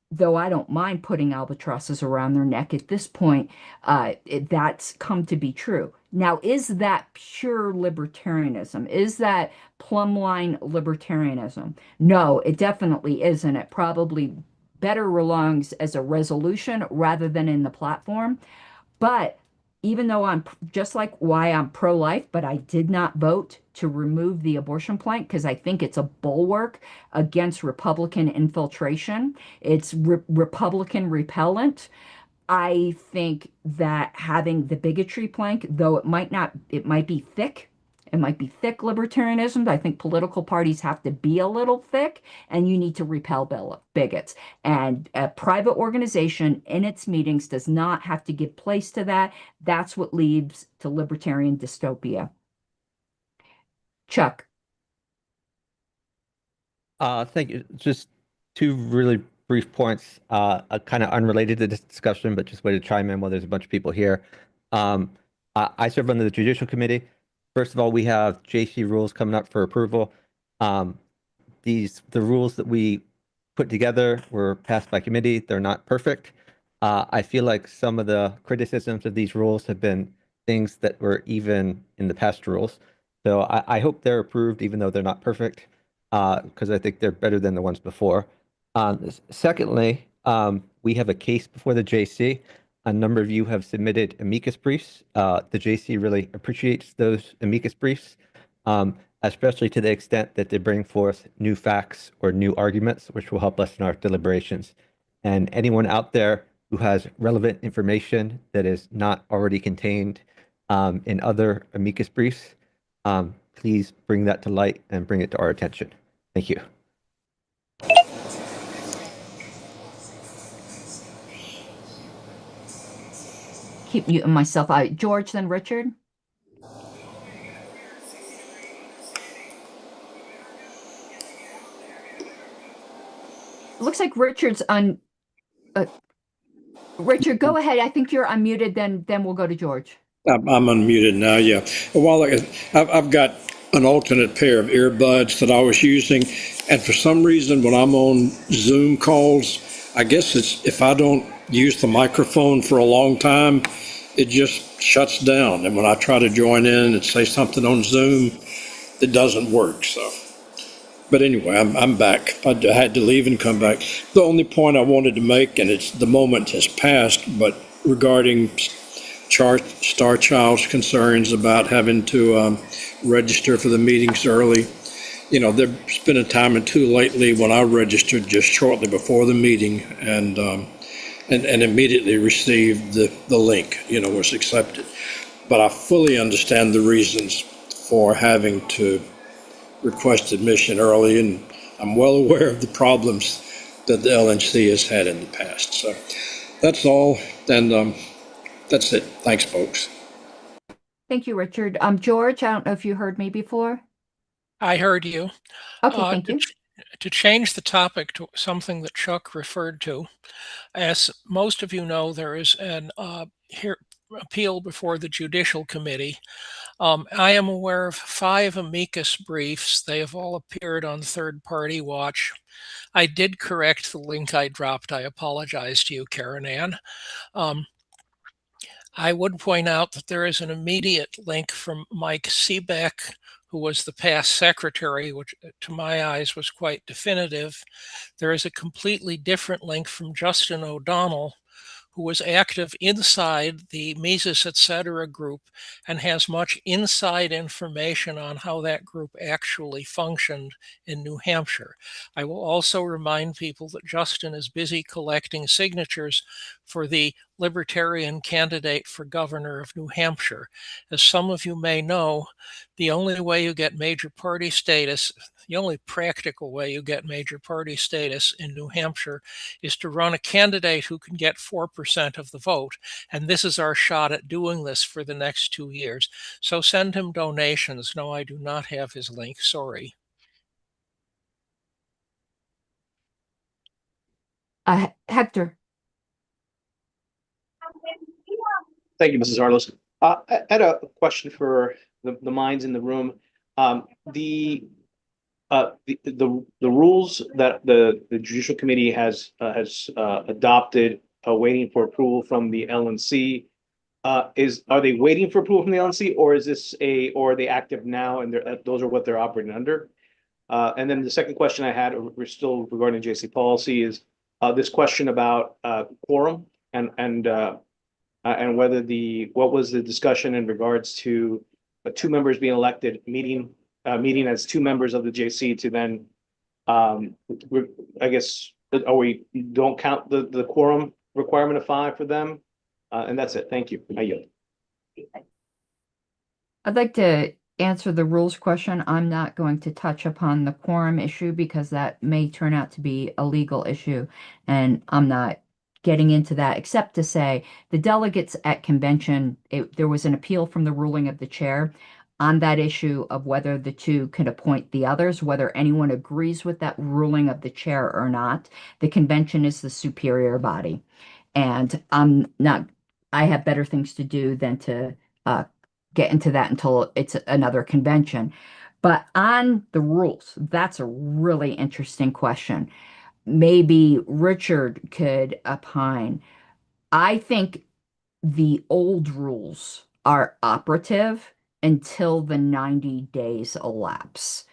though I don't mind putting albatrosses around their neck at this point, that's come to be true. Now, is that pure libertarianism? Is that plumb line libertarianism? No, it definitely isn't. It probably better belongs as a resolution rather than in the platform. But even though I'm just like why I'm pro-life, but I did not vote to remove the abortion plank because I think it's a bulwark against Republican infiltration. It's Republican repellent. I think that having the bigotry plank, though it might be thick. It might be thick libertarianism, but I think political parties have to be a little thick, and you need to repel bigots. And a private organization in its meetings does not have to give place to that. That's what leads to libertarian dystopia. Chuck. Thank you. Just two really brief points, kind of unrelated to this discussion, but just way to chime in while there's a bunch of people here. I serve on the Judicial Committee. First of all, we have JC rules coming up for approval. The rules that we put together were passed by committee. They're not perfect. I feel like some of the criticisms of these rules have been things that were even in the past rules. So I hope they're approved, even though they're not perfect, because I think they're better than the ones before. Secondly, we have a case before the JC. A number of you have submitted amicus briefs. The JC really appreciates those amicus briefs, especially to the extent that they bring forth new facts or new arguments, which will help us in our deliberations. And anyone out there who has relevant information that is not already contained in other amicus briefs, please bring that to light and bring it to our attention. Thank you. Keep muting myself out. George, then Richard. Looks like Richard's on. Richard, go ahead. I think you're unmuted. Then we'll go to George. I'm unmuted now. Yeah. A while ago, I've got an alternate pair of earbuds that I was using, and for some reason, when I'm on Zoom calls, I guess it's if I don't use the microphone for a long time, it just shuts down. And when I try to join in and say something on Zoom, it doesn't work. So. But anyway, I'm back. I had to leave and come back. The only point I wanted to make, and the moment has passed, but regarding Star Child's concerns about having to register for the meetings early, there's been a time or two lately when I registered just shortly before the meeting and immediately received the link, was accepted. But I fully understand the reasons for having to request admission early, and I'm well aware of the problems that the LNC has had in the past. So that's all, and that's it. Thanks, folks. Thank you, Richard. George, I don't know if you heard me before. I heard you. Okay, thank you. To change the topic to something that Chuck referred to, as most of you know, there is an appeal before the Judicial Committee. I am aware of 5 amicus briefs. They have all appeared on Third Party Watch. I did correct the link I dropped. I apologize to you, Karen Ann. I would point out that there is an immediate link from Mike Seebeck, who was the past secretary, which to my eyes was quite definitive. There is a completely different link from Justin O'Donnell, who was active inside the Mises Etc. group and has much inside information on how that group actually functioned in New Hampshire. I will also remind people that Justin is busy collecting signatures for the Libertarian candidate for governor of New Hampshire. As some of you may know, the only way you get major party status, the only practical way you get major party status in New Hampshire is to run a candidate who can get 4% of the vote. And this is our shot at doing this for the next 2 years. So send him donations. No, I do not have his link. Sorry. Hector. Thank you, Mrs. Harlos. I had a question for the minds in the room. The rules that the Judicial Committee has adopted, waiting for approval from the LNC. Are they waiting for approval from the LNC, or or are they active now and those are what they're operating under? And then the second question I had, we're still regarding JC policy, is this question about quorum and whether what was the discussion in regards to two members being elected, meeting as two members of the JC to then, I guess, we don't count the quorum requirement of 5 for them, and that's it. Thank you. I yield. I'd like to answer the rules question. I'm not going to touch upon the quorum issue because that may turn out to be a legal issue, and I'm not getting into that, except to say the delegates at convention, there was an appeal from the ruling of the chair on that issue of whether the two can appoint the others, whether anyone agrees with that ruling of the chair or not. The convention is the superior body, and I have better things to do than to get into that until it's another convention. But on the rules, that's a really interesting question. Maybe Richard could opine. I think the old rules are operative until the 90 days elapse.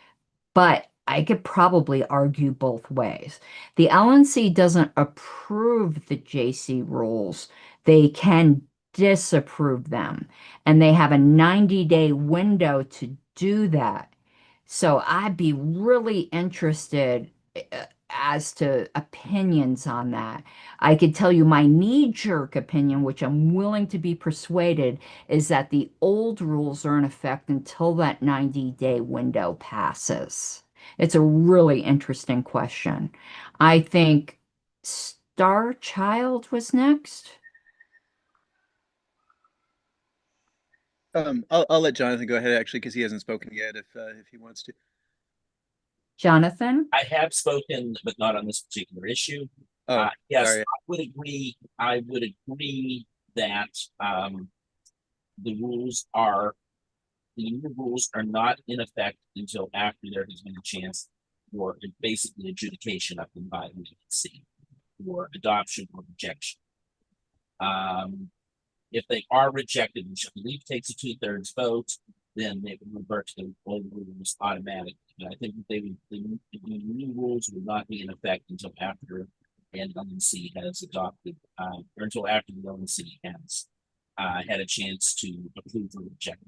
But I could probably argue both ways. The LNC doesn't approve the JC rules. They can disapprove them, and they have a 90-day window to do that. So I'd be really interested as to opinions on that. I could tell you my knee-jerk opinion, which I'm willing to be persuaded, is that the old rules are in effect until that 90-day window passes. It's a really interesting question. I think Star Child was next. I'll let Jonathan go ahead actually, because he hasn't spoken yet. If he wants to. Jonathan? I have spoken, but not on this particular issue. Oh, yes, sorry. I would agree that the new rules are not in effect until after there has been a chance for basically adjudication of them by the LNC for adoption or rejection. If they are rejected, which I believe takes a 2/3 vote, then they would revert to the old rules automatically. But I think the new rules will not be in effect until after the LNC has adopted, or until after the LNC has had a chance to approve or reject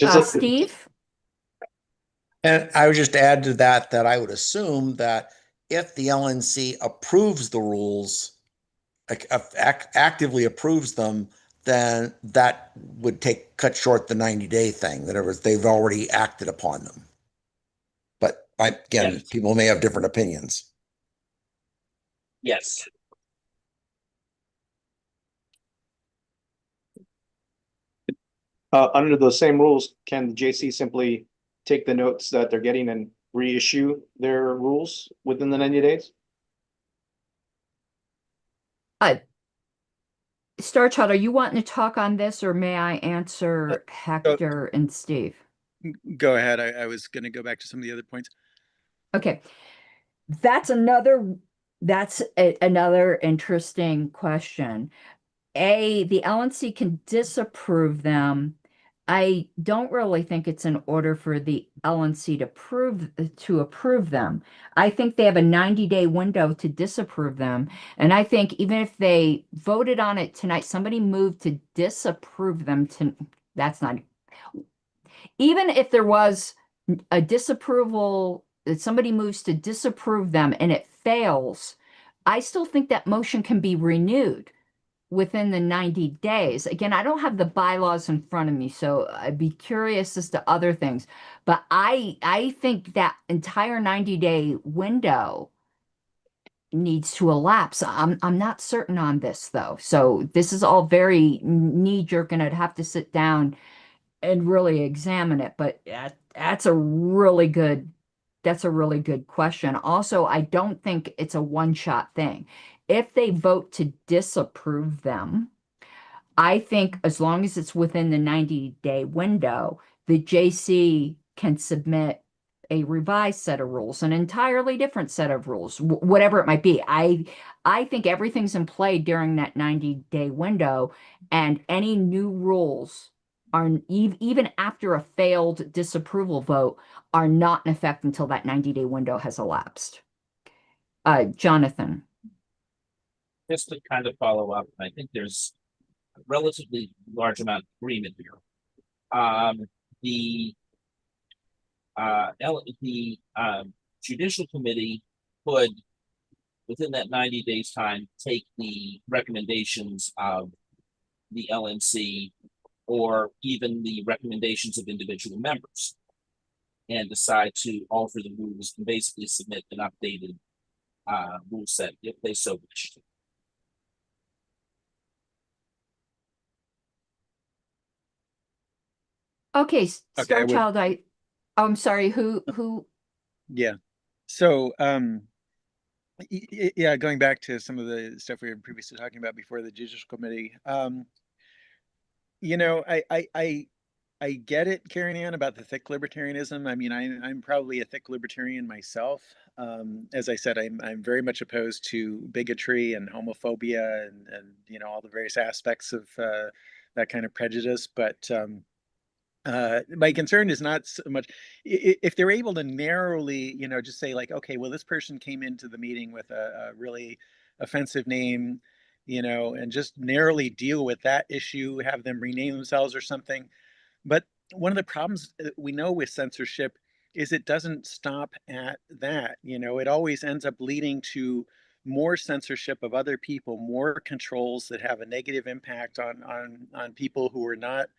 it. Steve? And I would just add to that I would assume that if the LNC approves the rules, actively approves them, then that would cut short the 90-day thing. In other words, they've already acted upon them. But again, yes, people may have different opinions. Yes. Under those same rules, can the JC simply take the notes that they're getting and reissue their rules within the 90 days? Star Child, are you wanting to talk on this, or may I answer Hector and Steve? Go ahead. I was going to go back to some of the other points. Okay. That's another interesting question. The LNC can disapprove them. I don't really think it's in order for the LNC to approve them. I think they have a 90-day window to disapprove them. And I think even if they voted on it tonight, somebody moved to disapprove them even if there was a disapproval that somebody moves to disapprove them and it fails, I still think that motion can be renewed within the 90 days. Again, I don't have the bylaws in front of me, so I'd be curious as to other things. But I think that entire 90-day window needs to elapse. I'm not certain on this though. So this is all very knee-jerk, and I'd have to sit down and really examine it. But that's a really good question. Also, I don't think it's a one-shot thing. If they vote to disapprove them, I think as long as it's within the 90-day window, the JC can submit a revised set of rules, an entirely different set of rules, whatever it might be. I think everything's in play during that 90-day window, and any new rules are even after a failed disapproval vote are not in effect until that 90-day window has elapsed. Jonathan. Just to kind of follow up, I think there's a relatively large amount of agreement here. The Judicial Committee could, within that 90 days time, take the recommendations of the LNC or even the recommendations of individual members and decide to alter the rules and basically submit an updated rule set if they so wish. Okay, Okay, Starchild, I'm sorry, who? Yeah. So, yeah, going back to some of the stuff we were previously talking about before the Judicial Committee, you know, I get it, Karen Ann, about the thick libertarianism. I mean, I'm probably a thick libertarian myself. As I said, I'm very much opposed to bigotry and homophobia and you know all the various aspects of that kind of prejudice. But my concern is not so much if they're able to narrowly, you know, just say like, okay, well, this person came into the meeting with a really offensive name, you know, and just narrowly deal with that issue, have them rename themselves or something. But one of the problems we know with censorship is it doesn't stop at that. You know, it always ends up leading to more censorship of other people, more controls that have a negative impact on people who are not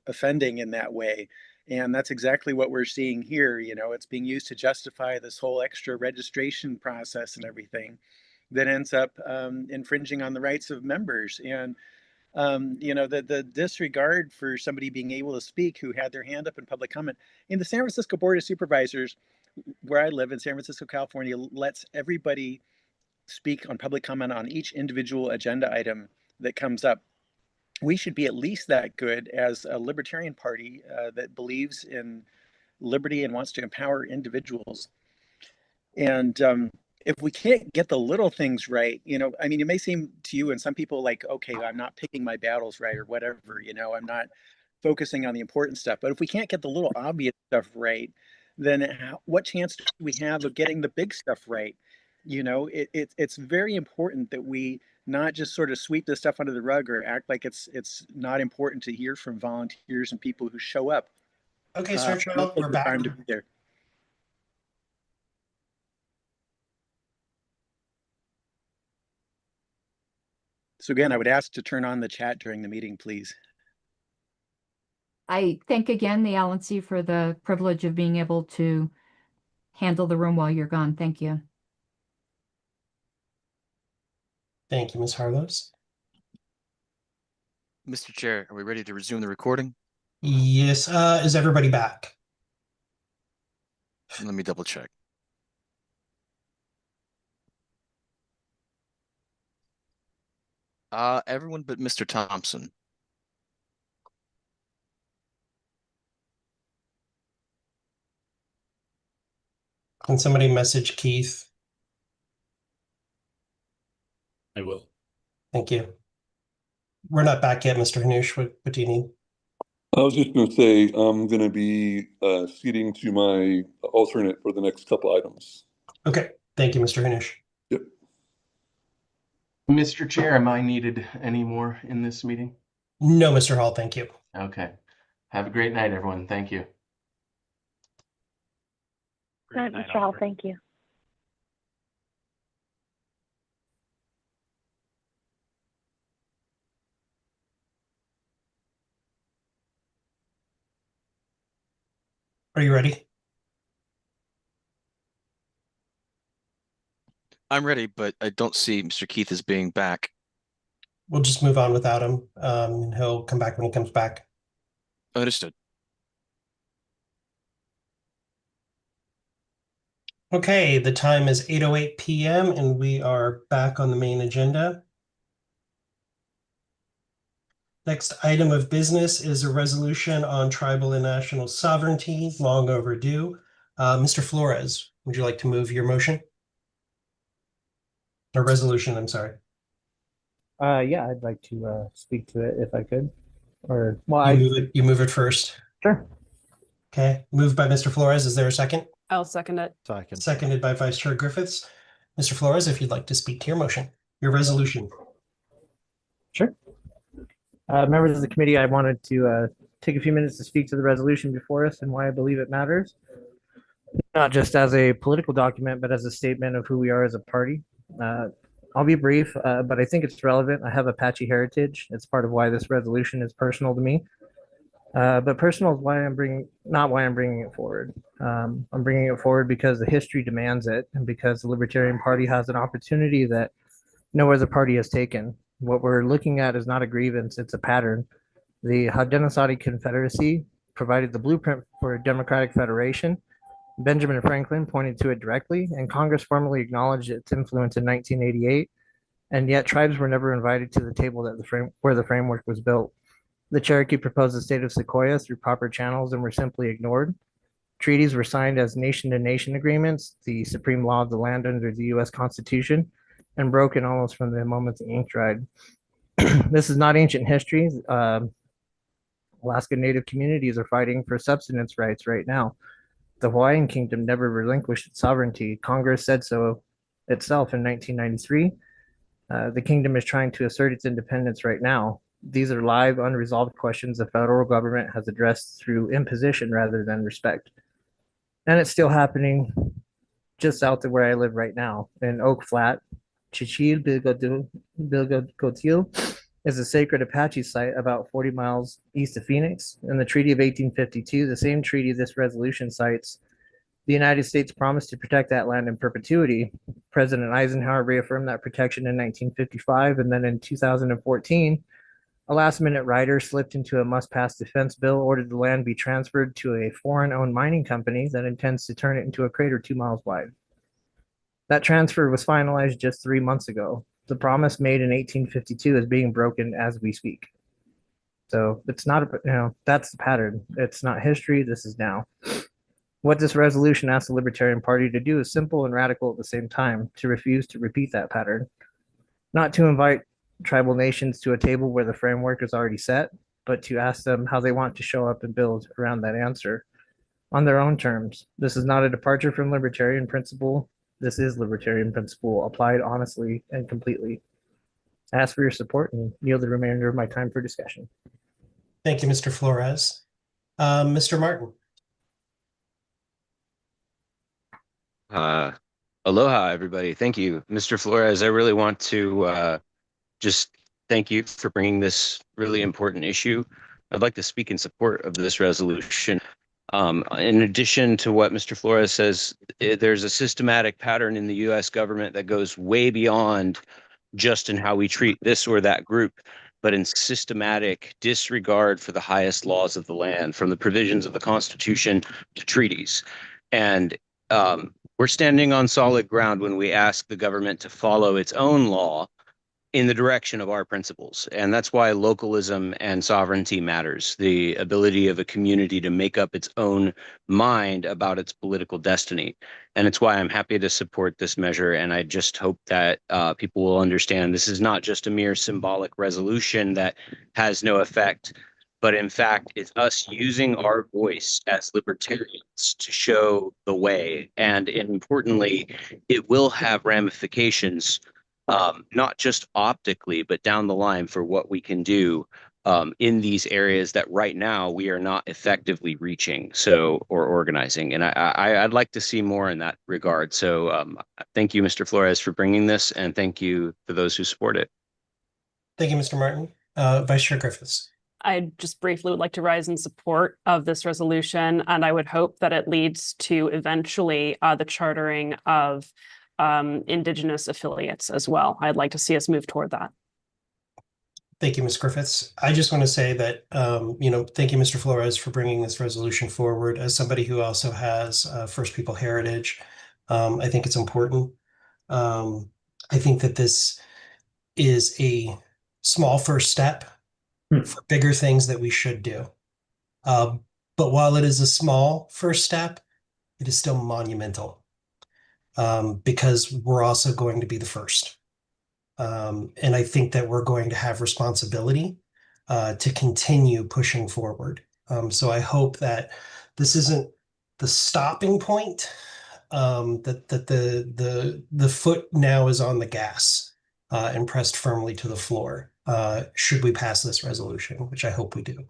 offending in that way. And that's exactly what we're seeing here. You know, it's being used to justify this whole extra registration process and everything that ends up infringing on the rights of members. And you know, the disregard for somebody being able to speak who had their hand up in public comment. In the San Francisco Board of Supervisors, where I live in San Francisco, California, lets everybody speak on public comment on each individual agenda item that comes up. We should be at least that good as a libertarian party that believes in liberty and wants to empower individuals. And if we can't get the little things right, you know, I mean, it may seem to you and some people like, okay, I'm not picking my battles right or whatever, you know, I'm not focusing on the important stuff. But if we can't get the little obvious stuff right, then what chance do we have of getting the big stuff right? You know, it's very important that we not just sort of sweep this stuff under the rug or act like it's not important to hear from volunteers and people who show up. Okay, Sir Child, we're back. Time to be there. So again, I would ask to turn on the chat during the meeting, please. I thank again the LNC for the privilege of being able to handle the room while you're gone. Thank you. Thank you, Ms. Harlos. Mr. Chair, are we ready to resume the recording? Yes, is everybody back? Let me double check. Everyone but Mr. Thompson. Can somebody message Keith? I will. Thank you. We're not back yet, Mr. Hanush. What do you need? I was just going to say I'm going to be ceding to my alternate for the next couple items. Okay. Thank you, Mr. Hanush. Yep. Mr. Chair, am I needed any more in this meeting? No, Mr. Hall, thank you. Okay. Have a great night, everyone. Thank you. All right, Mr. Hall, thank you. Are you ready? I'm ready, but I don't see Mr. Keith as being back. We'll just move on without him. He'll come back when he comes back. Understood. Okay, the time is 8:08 p.m. and we are back on the main agenda. Next item of business is a resolution on tribal and national sovereignty, long overdue. Mr. Flores, would you like to move your motion? Or resolution, I'm sorry. Yeah, I'd like to speak to it if I could. Or well, You move it first. Sure. Okay, moved by Mr. Flores. Is there a second? I'll second it. Seconded by Vice Chair Griffiths. Mr. Flores, if you'd like to speak to your motion, your resolution. Sure. Members of the committee, I wanted to take a few minutes to speak to the resolution before us and why I believe it matters. Not just as a political document, but as a statement of who we are as a party. I'll be brief, but I think it's relevant. I have Apache heritage. It's part of why this resolution is personal to me. But personal is why not why I'm bringing it forward. I'm bringing it forward because the history demands it, and because the Libertarian Party has an opportunity that no other party has taken. What we're looking at is not a grievance; it's a pattern. The Haudenosaunee Confederacy provided the blueprint for a democratic federation. Benjamin Franklin pointed to it directly, and Congress formally acknowledged its influence in 1988. And yet, tribes were never invited to the table where the framework was built. The Cherokee proposed the state of Sequoia through proper channels and were simply ignored. Treaties were signed as nation-to-nation agreements, the supreme law of the land under the U.S. Constitution, and broken almost from the moment the ink dried. This is not ancient history. Alaska Native communities are fighting for subsistence rights right now. The Hawaiian Kingdom never relinquished its sovereignty. Congress said so itself in 1993. The kingdom is trying to assert its independence right now. These are live, unresolved questions the federal government has addressed through imposition rather than respect. And it's still happening just south of where I live right now in Oak Flat. Chichil Bilgotil is a sacred Apache site about 40 miles east of Phoenix. In the Treaty of 1852, the same treaty this resolution cites, the United States promised to protect that land in perpetuity. President Eisenhower reaffirmed that protection in 1955, and then in 2014, a last-minute rider slipped into a must-pass defense bill, ordered the land be transferred to a foreign-owned mining company that intends to turn it into a crater 2 miles wide. That transfer was finalized just 3 months ago. The promise made in 1852 is being broken as we speak. So it's not, that's the pattern. It's not history. This is now. What this resolution asks the Libertarian Party to do is simple and radical at the same time, to refuse to repeat that pattern. Not to invite tribal nations to a table where the framework is already set, but to ask them how they want to show up and build around that answer on their own terms. This is not a departure from libertarian principle. This is libertarian principle applied honestly and completely. I ask for your support and yield the remainder of my time for discussion. Thank you, Mr. Flores. Mr. Martin. Aloha, everybody. Thank you, Mr. Flores. I really want to just thank you for bringing this really important issue. I'd like to speak in support of this resolution. In addition to what Mr. Flores says, there's a systematic pattern in the U.S. government that goes way beyond just in how we treat this or that group, but in systematic disregard for the highest laws of the land, from the provisions of the Constitution to treaties. And we're standing on solid ground when we ask the government to follow its own law in the direction of our principles. And that's why localism and sovereignty matters, the ability of a community to make up its own mind about its political destiny. And it's why I'm happy to support this measure. And I just hope that people will understand this is not just a mere symbolic resolution that has no effect, but in fact, it's us using our voice as libertarians to show the way. And importantly, it will have ramifications not just optically, but down the line for what we can do in these areas that right now we are not effectively reaching or organizing. And I'd like to see more in that regard. So thank you, Mr. Flores, for bringing this, and thank you for those who support it. Thank you, Mr. Martin. Vice Chair Griffiths. I just briefly would like to rise in support of this resolution, and I would hope that it leads to eventually the chartering of Indigenous affiliates as well. I'd like to see us move toward that. Thank you, Ms. Griffiths. I just want to say that, thank you, Mr. Flores, for bringing this resolution forward. As somebody who also has First People heritage, I think it's important. I think that this is a small first step for bigger things that we should do. But while it is a small first step, it is still monumental because we're also going to be the first. And I think that we're going to have responsibility to continue pushing forward. So I hope that this isn't the stopping point, that the foot now is on the gas and pressed firmly to the floor should we pass this resolution, which I hope we do.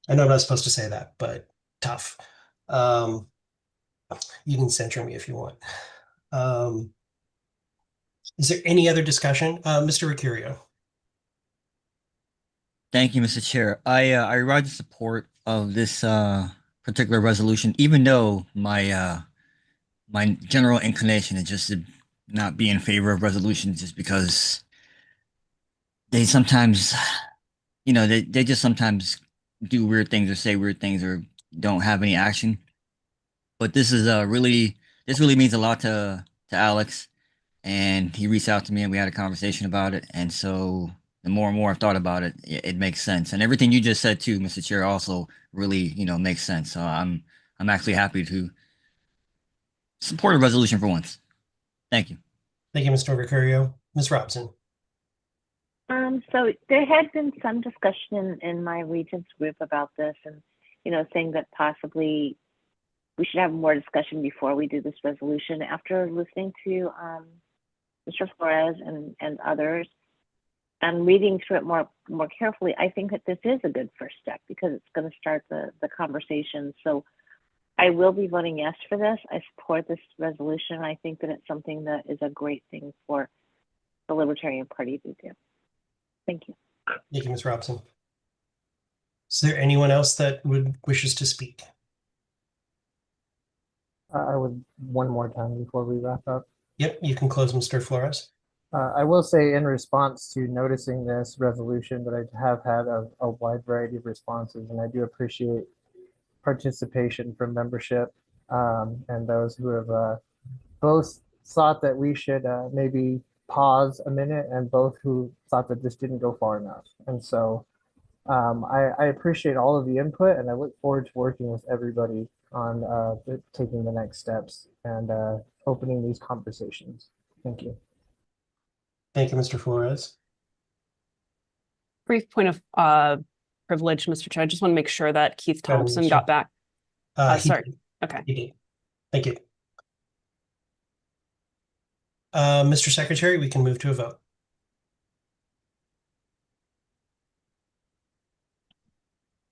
I know I'm not supposed to say that, but tough. You can censure me if you want. Is there any other discussion? Mr. Ricciuto. Thank you, Mr. Chair. I rise in support of this particular resolution, even though my my general inclination is just to not be in favor of resolutions, just because they sometimes, they just sometimes do weird things or say weird things or don't have any action. But this is this really means a lot to Alex, and he reached out to me and we had a conversation about it. And so the more and more I've thought about it, it makes sense. And everything you just said too, Mr. Chair, also really, makes sense. So I'm actually happy to support a resolution for once. Thank you. Thank you, Mr. Ricciuto. Ms. Robson. So there had been some discussion in my regents group about this, and saying that possibly we should have more discussion before we do this resolution. After listening to Mr. Flores and others and reading through it more carefully, I think that this is a good first step because it's going to start the conversation. So I will be voting yes for this. I support this resolution. I think that it's something that is a great thing for the Libertarian Party to do. Thank you. Thank you, Ms. Robson. Is there anyone else that wishes to speak? I would one more time before we wrap up. Yep, you can close, Mr. Flores. I will say in response to noticing this resolution that I have had a wide variety of responses, and I do appreciate participation from membership and those who have both thought that we should maybe pause a minute and both who thought that this didn't go far enough. And so I appreciate all of the input, and I look forward to working with everybody on taking the next steps and opening these conversations. Thank you. Thank you, Mr. Flores. Brief point of privilege, Mr. Chair. I just want to make sure that Keith Thompson got back. Sorry. Okay. He did. Thank you. Mr. Secretary, we can move to a vote.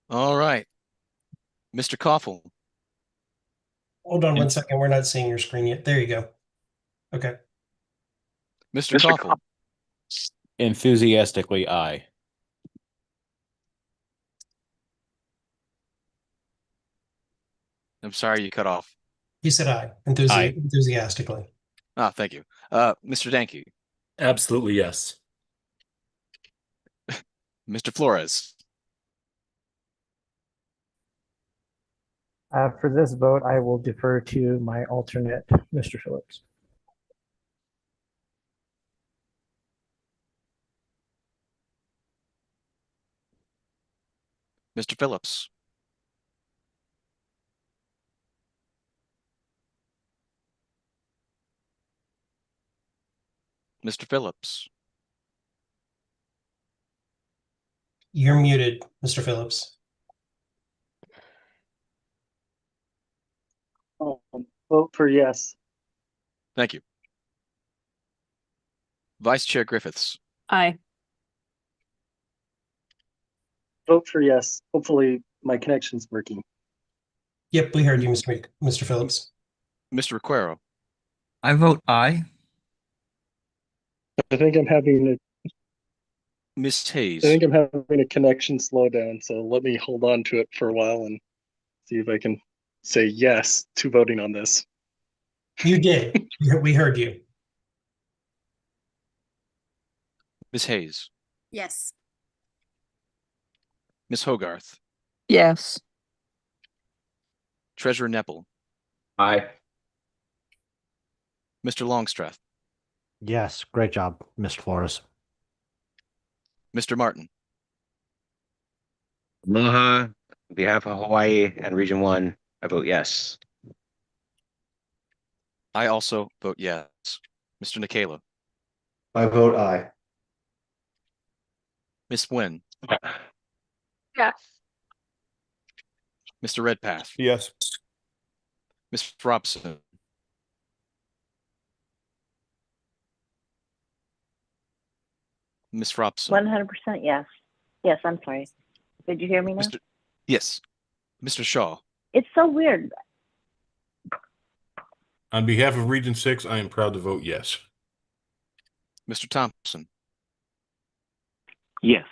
All right. Mr. Koffel. Hold on one second. We're not seeing your screen yet. There you go. Okay. Mr. Koffel. Enthusiastically, aye. I'm sorry you cut off. He said aye. Enthusiastically. Ah, thank you. Mr. Danke. Absolutely, yes. Mr. Flores. For this vote, I will defer to my alternate, Mr. Phillips. Mr. Phillips. Mr. Phillips. You're muted, Mr. Phillips. Vote for yes. Thank you. Vice Chair Griffiths. Aye. vote for yes. Hopefully my connection's working. Yep, we heard you, Mr. Phillips. Mr. Requero. I vote aye. I think I'm having Ms. Hayes. I think I'm having a connection slowdown, so let me hold on to it for a while and see if I can say yes to voting on this. You did. We heard you. Ms. Hayes. Yes. Ms. Hogarth. Yes. Treasurer Nepple. Aye. Mr. Longstreth. Yes, great job, Mr. Flores. Mr. Martin. Aloha. On behalf of Hawaii and Region 1, I vote yes. I also vote yes. Mr. Nikela. I vote aye. Ms. Nguyen. Yes. Mr. Redpath. Yes. Ms. Robson. Ms. Robson. 100% yes. Yes, I'm sorry. Did you hear me now? Yes. Mr. Shaw. It's so weird. On behalf of Region 6, I am proud to vote yes. Mr. Thompson. Yes.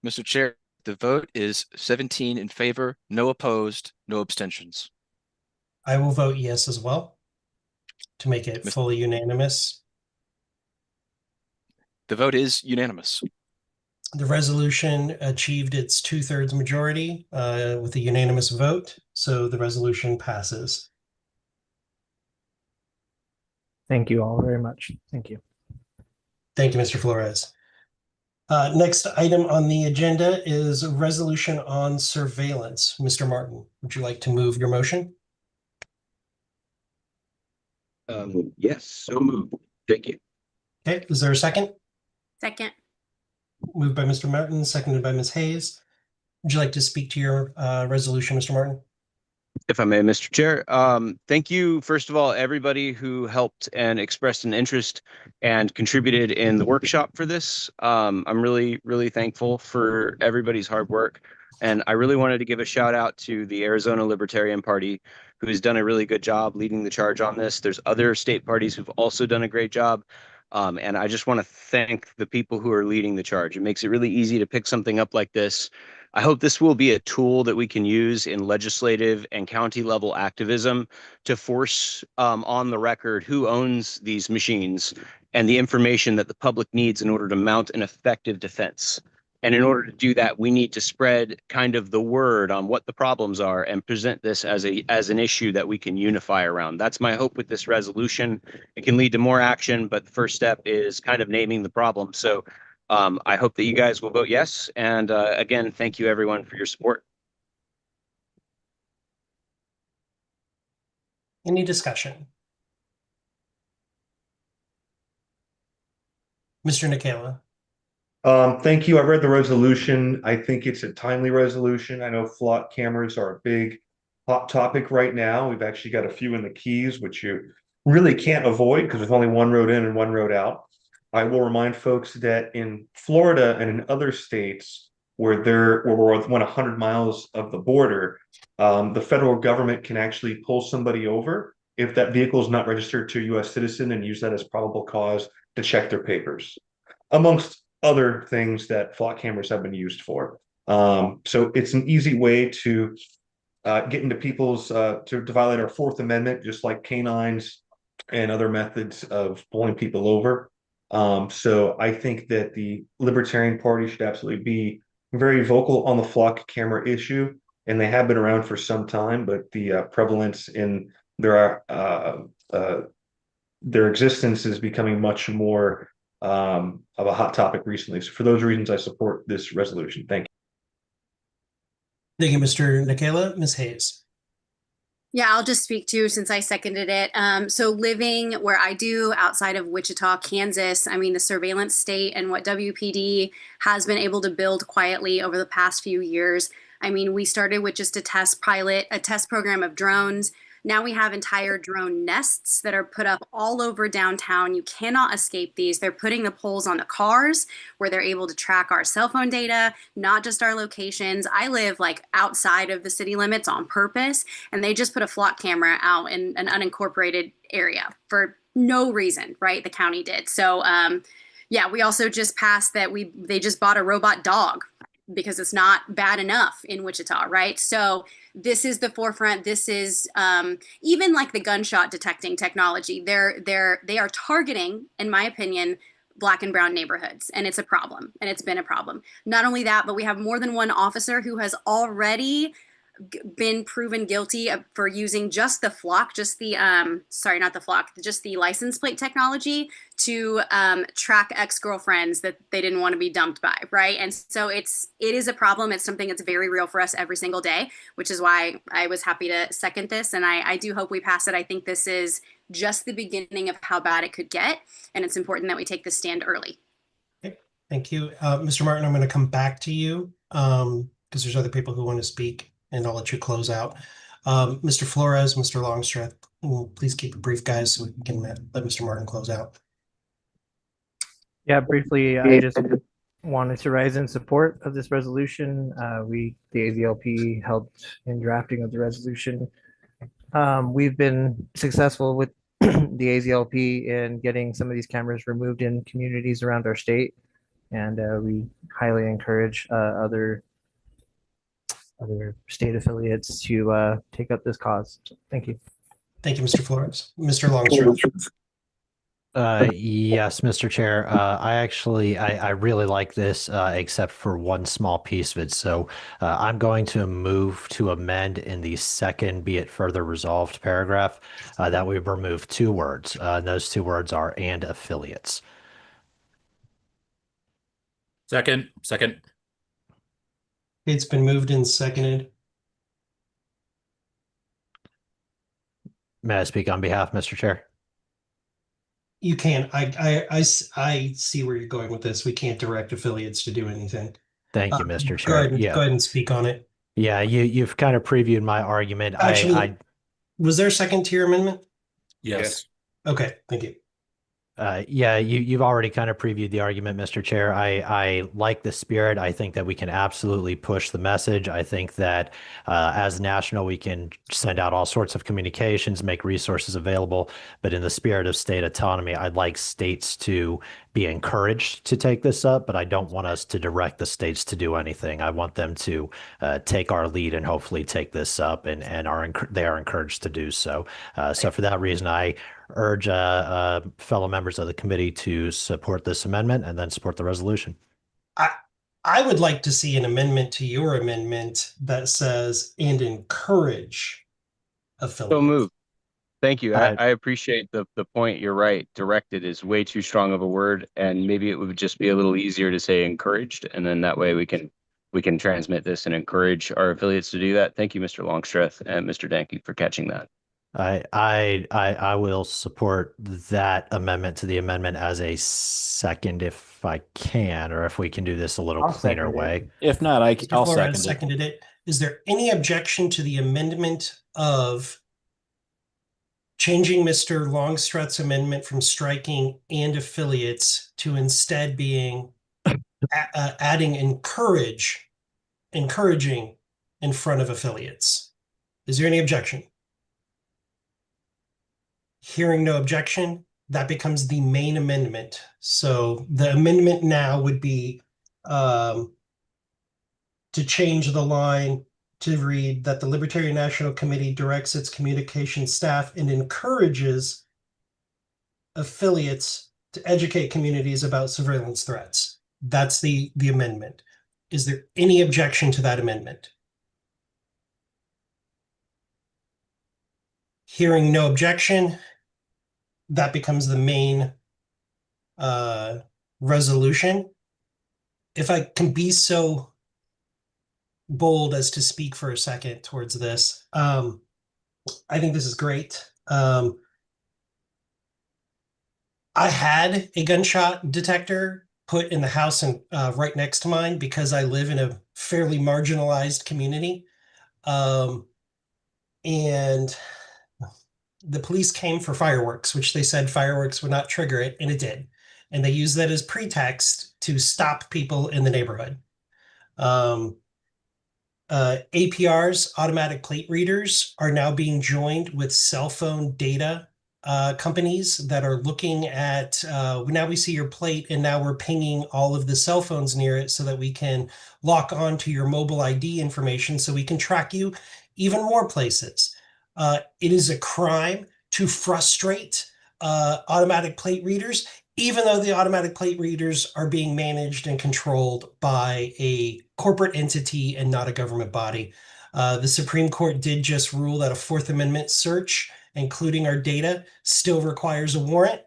Mr. Chair, the vote is 17 in favor, no opposed, no abstentions. I will vote yes as well to make it fully unanimous. The vote is unanimous. The resolution achieved its 2/3 majority with a unanimous vote, so the resolution passes. Thank you all very much. Thank you. Thank you, Mr. Flores. Next item on the agenda is a resolution on surveillance. Mr. Martin, would you like to move your motion? Yes, so moved. Thank you. Okay, is there a second? Second. Moved by Mr. Martin, seconded by Ms. Hayes. Would you like to speak to your resolution, Mr. Martin? If I may, Mr. Chair, thank you, first of all, everybody who helped and expressed an interest and contributed in the workshop for this. I'm really, really thankful for everybody's hard work. And I really wanted to give a shout out to the Arizona Libertarian Party, who has done a really good job leading the charge on this. There's other state parties who've also done a great job. And I just want to thank the people who are leading the charge. It makes it really easy to pick something up like this. I hope this will be a tool that we can use in legislative and county level activism to force on the record who owns these machines and the information that the public needs in order to mount an effective defense. And in order to do that, we need to spread kind of the word on what the problems are and present this as an issue that we can unify around. That's my hope with this resolution. It can lead to more action, but the first step is kind of naming the problem. So I hope that you guys will vote yes. And again, thank you everyone for your support. Any discussion? Mr. Nikela. Thank you. I read the resolution. I think it's a timely resolution. I know flock cameras are a big hot topic right now. We've actually got a few in the Keys, which you really can't avoid because there's only one road in and one road out. I will remind folks that in Florida and in other states where we're within 100 miles of the border, the federal government can actually pull somebody over if that vehicle is not registered to a U.S. citizen and use that as probable cause to check their papers, amongst other things that flock cameras have been used for. So it's an easy way to get into people's to violate our Fourth Amendment, just like canines and other methods of pulling people over. So I think that the Libertarian Party should absolutely be very vocal on the flock camera issue, and they have been around for some time, but the prevalence in their existence is becoming much more of a hot topic recently. So for those reasons, I support this resolution. Thank you. Thank you, Mr. Nikela. Ms. Hayes. Yeah, I'll just speak to since I seconded it. So living where I do outside of Wichita, Kansas, I mean, the surveillance state and what WPD has been able to build quietly over the past few years. I mean, we started with just a test program of drones. Now we have entire drone nests that are put up all over downtown. You cannot escape these. They're putting the poles on the cars where they're able to track our cell phone data, not just our locations. I live like outside of the city limits on purpose, and they just put a flock camera out in an unincorporated area for no reason, right? The county did. So, yeah, we also just passed that they just bought a robot dog because it's not bad enough in Wichita, right? So this is the forefront. This is even like the gunshot detecting technology. They are targeting, in my opinion, Black and brown neighborhoods, and it's a problem, and it's been a problem. Not only that, but we have more than one officer who has already been proven guilty for using just the flock, just the sorry, not the flock, just the license plate technology to track ex-girlfriends that they didn't want to be dumped by, right? And so it is a problem. It's something that's very real for us every single day, which is why I was happy to second this, and I do hope we pass it. I think this is just the beginning of how bad it could get, and it's important that we take this stand early. Okay. Thank you. Mr. Martin, I'm going to come back to you because there's other people who want to speak, and I'll let you close out. Mr. Flores, Mr. Longstreth, please keep it brief, guys, so we can let Mr. Martin close out. Yeah, briefly, I just wanted to rise in support of this resolution. The AZLP helped in drafting of the resolution. We've been successful with the AZLP in getting some of these cameras removed in communities around our state, and we highly encourage other state affiliates to take up this cause. Thank you. Thank you, Mr. Flores. Mr. Longstreth. Yes, Mr. Chair. I really like this, except for one small piece of it. So I'm going to move to amend in the second "be it further resolved" paragraph that we remove two words. Those two words are "and affiliates." Second. It's been moved and seconded. May I speak on behalf, Mr. Chair? You can. I see where you're going with this. We can't direct affiliates to do anything. Thank you, Mr. Go Chair. ahead, Yeah. go ahead and speak on it. Yeah, you've kind of previewed my argument. Actually, was there a second to your amendment? Yes. Okay, thank you. Yeah, you've already kind of previewed the argument, Mr. Chair. I like the spirit. I think that we can absolutely push the message. I think that as national, we can send out all sorts of communications, make resources available. But in the spirit of state autonomy, I'd like states to be encouraged to take this up, but I don't want us to direct the states to do anything. I want them to take our lead and hopefully take this up, and they are encouraged to do so. So for that reason, I urge fellow members of the committee to support this amendment and then support the resolution. I would like to see an amendment to your amendment that says "and encourage affiliates." So moved. Thank you. I appreciate the point. You're right. Directed is way too strong of a word, and maybe it would just be a little easier to say encouraged, and then that way we can transmit this and encourage our affiliates to do that. Thank you, Mr. Longstreth and Mr. Danke, for catching that. I will support that amendment to the amendment as a second if I can, or if we can do this a little cleaner way. If not, I'll second it. Seconded it. Is there any objection to the amendment of changing Mr. Longstreth's amendment from striking "and affiliates" to instead being adding encouraging in front of affiliates? Is there any objection? Hearing no objection, that becomes the main amendment. So the amendment now would be to change the line to read that the Libertarian National Committee directs its communication staff and encourages affiliates to educate communities about surveillance threats. That's the amendment. Is there any objection to that amendment? Hearing no objection, that becomes the main resolution. If I can be so bold as to speak for a second towards this, I think this is great. I had a gunshot detector put in the house and right next to mine because I live in a fairly marginalized community. And the police came for fireworks, which they said fireworks would not trigger it, and it did. And they used that as pretext to stop people in the neighborhood. APRs, automatic plate readers, are now being joined with cell phone data companies that are looking at, now we see your plate and now we're pinging all of the cell phones near it so that we can lock on to your mobile ID information so we can track you even more places. It is a crime to frustrate automatic plate readers, even though the automatic plate readers are being managed and controlled by a corporate entity and not a government body. The Supreme Court did just rule that a Fourth Amendment search, including our data, still requires a warrant.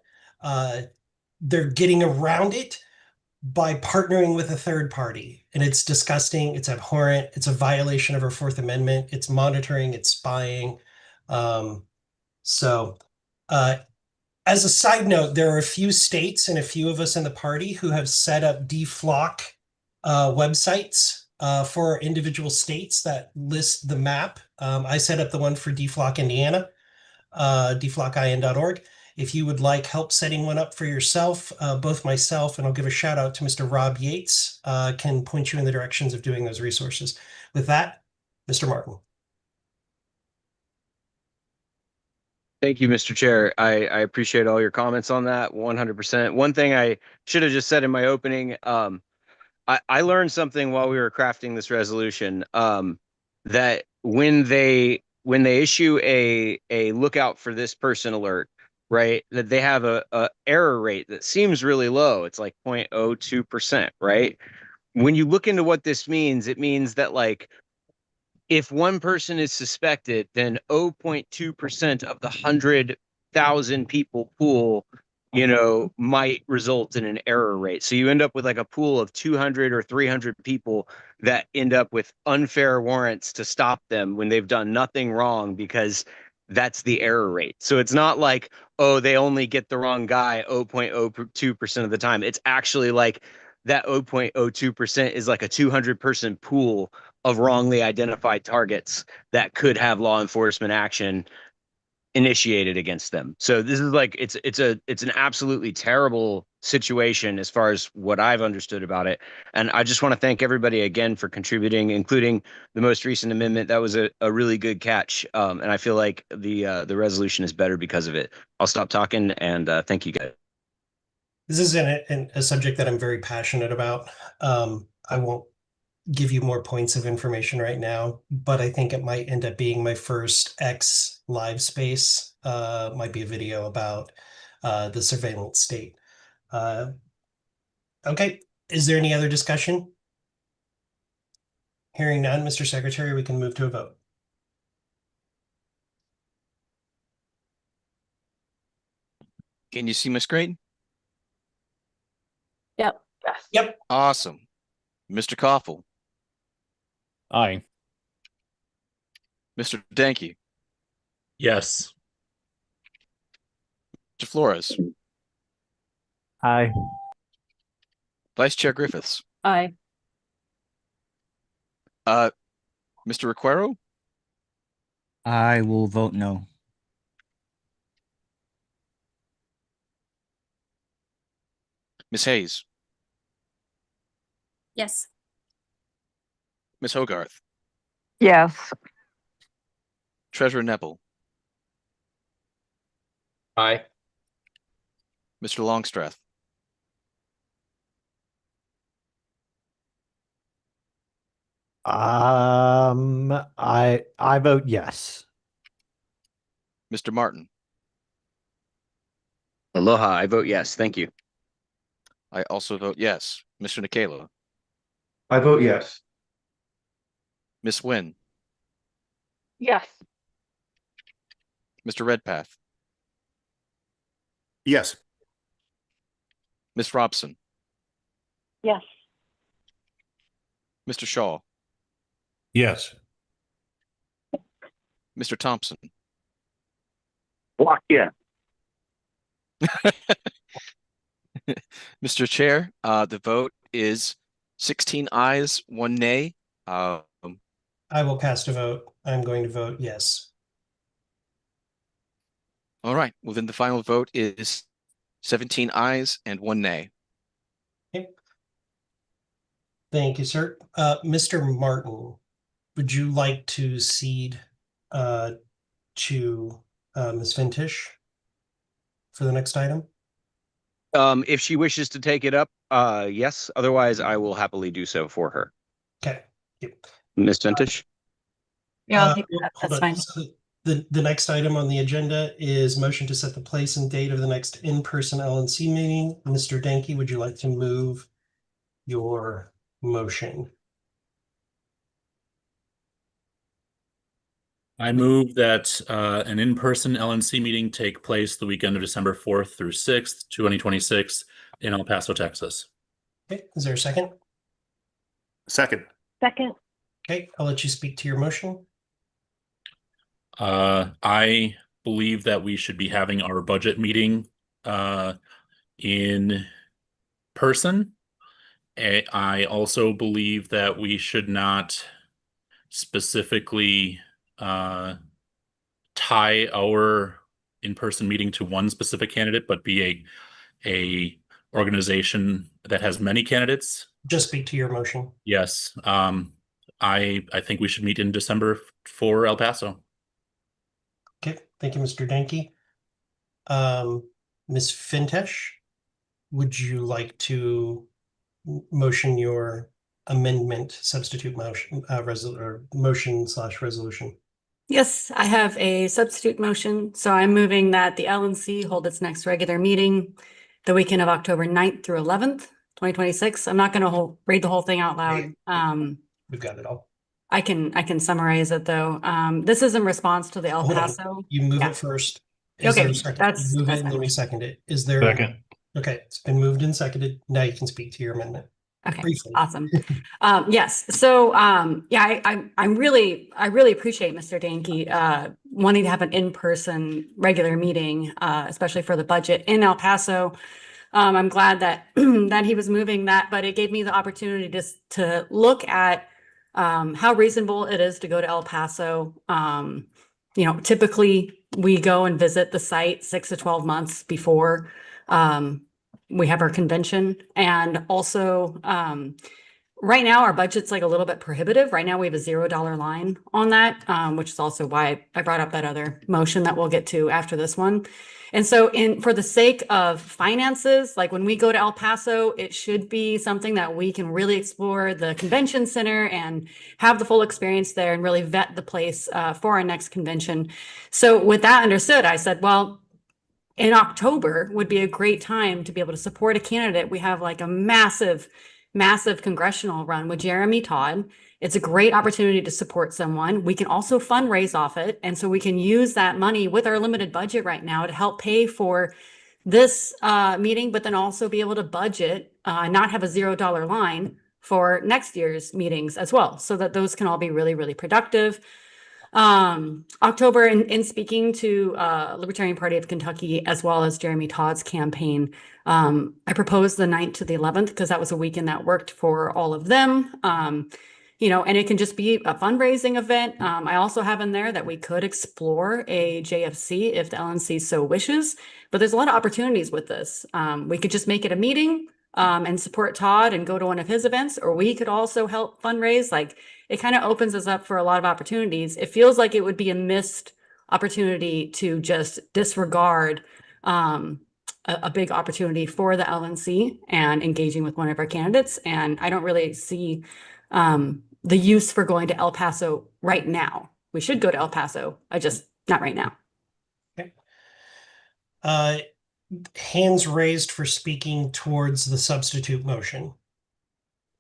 They're getting around it by partnering with a third party. And it's disgusting. It's abhorrent. It's a violation of our Fourth Amendment. It's monitoring. It's spying. As a side note, there are a few states and a few of us in the party who have set up deflock websites for individual states that list the map. I set up the one for deflock Indiana, deflockin.org. If you would like help setting one up for yourself, both myself and I'll give a shout out to Mr. Rob Yates, can point you in the directions of doing those resources. With that, Mr. Martin. Thank you, Mr. Chair. I appreciate all your comments on that 100%. One thing I should have just said in my opening, I learned something while we were crafting this resolution, that when they issue a lookout for this person alert, right, that they have a error rate that seems really low. It's like 0.02%, right? When you look into what this means, it means that like if one person is suspected, then 0.2% of the 100,000 people pool, might result in an error rate. So you end up with like a pool of 200 or 300 people that end up with unfair warrants to stop them when they've done nothing wrong, because that's the error rate. So it's not like, oh, they only get the wrong guy 0.02% of the time. It's actually like that 0.02% is like a 200-person pool of wrongly identified targets that could have law enforcement action initiated against them. So this is like it's an absolutely terrible situation as far as what I've understood about it. And I just want to thank everybody again for contributing, including the most recent amendment. That was a really good catch. And I feel like the resolution is better because of it. I'll stop talking and thank you guys. This is a subject that I'm very passionate about. I won't give you more points of information right now, but I think it might end up being my first X live space. Might be a video about the surveillance state. Okay, is there any other discussion? Hearing none, Mr. Secretary, we can move to a vote. Can you see my screen? Yep. Yes. Yep. Awesome. Mr. Koffel. Aye. Mr. Danke. Yes. Mr. Flores. Aye. Vice Chair Griffiths. Aye. Mr. Requero. I will vote no. Ms. Hayes. Yes. Ms. Hogarth. Yes. Treasurer Nepple. Aye. Mr. Longstreth. I vote yes. Mr. Martin. Aloha, I vote yes. Thank you. I also vote yes. Mr. Nikela. I vote yes. Ms. Nguyen. Yes. Mr. Redpath. Yes. Ms. Robson. Yes. Mr. Shaw. Yes. Mr. Thompson. Block yeah. Mr. Chair, the vote is 16 ayes, 1 nay. I will cast a vote. I'm going to vote yes. All right, well then the final vote is 17 ayes and 1 nay. Okay. Thank you, sir. Mr. Martin, would you like to cede to Ms. Fintish for the next item? If she wishes to take it up, yes. Otherwise, I will happily do so for her. Okay. Yep. Ms. Fintish? Yeah, I'll take that. Hold That's on. fine. So the next item on the agenda is motion to set the place and date of the next in-person LNC meeting. Mr. Danke, would you like to move your motion? I move that an in-person LNC meeting take place the weekend of December 4th through 6th, 2026 in El Paso, Texas. Okay, is there a second? Second. Second. Okay, I'll let you speak to your motion. I believe that we should be having our budget meeting in person. I also believe that we should not specifically tie our in-person meeting to one specific candidate, but be a organization that has many candidates. Just speak to your motion. Yes. I think we should meet in December for El Paso. Okay, thank you, Mr. Danke. Ms. Fintesh, would you like to motion your amendment, substitute motion, motion/resolution? Yes, I have a substitute motion. So I'm moving that the LNC hold its next regular meeting the weekend of October 9th through 11th, 2026. I'm not going to read the whole thing out loud. We've got it all. I can summarize it though. This is in response to the El Hold on. Paso. You move Yeah. it first. Is Okay, there a second? that's- You move it that's and then fine. we second it. Is there? Second. Okay, it's been moved and seconded. Now you can speak to your amendment. Okay, Briefly. awesome. Yes, so yeah, I really appreciate Mr. Danke wanting to have an in-person regular meeting, especially for the budget in El Paso. I'm glad that that he was moving that, but it gave me the opportunity to look at how reasonable it is to go to El Paso. You know, typically we go and visit the site 6 to 12 months before we have our convention. And also, right now our budget's like a little bit prohibitive. Right now we have a $0 line on that, which is also why I brought up that other motion that we'll get to after this one. And so for the sake of finances, like when we go to El Paso, it should be something that we can really explore the convention center and have the full experience there and really vet the place for our next convention. So with that understood, I said, well, in October would be a great time to be able to support a candidate. We have like a massive congressional run with Jeremy Todd. It's a great opportunity to support someone. We can also fundraise off it. And so we can use that money with our limited budget right now to help pay for this meeting, but then also be able to budget, not have a $0 line for next year's meetings as well, so that those can all be really, really productive. October, in speaking to Libertarian Party of Kentucky, as well as Jeremy Todd's campaign, I proposed the 9th to the 11th because that was a weekend that worked for all of them. You know, and it can just be a fundraising event. I also have in there that we could explore a JFC if the LNC so wishes, but there's a lot of opportunities with this. We could just make it a meeting and support Todd and go to one of his events, or we could also help fundraise. Like, it kind of opens us up for a lot of opportunities. It feels like it would be a missed opportunity to just disregard a big opportunity for the LNC and engaging with one of our candidates. And I don't really see the use for going to El Paso right now. We should go to El Paso, not right now. Okay. Hands raised for speaking towards the substitute motion.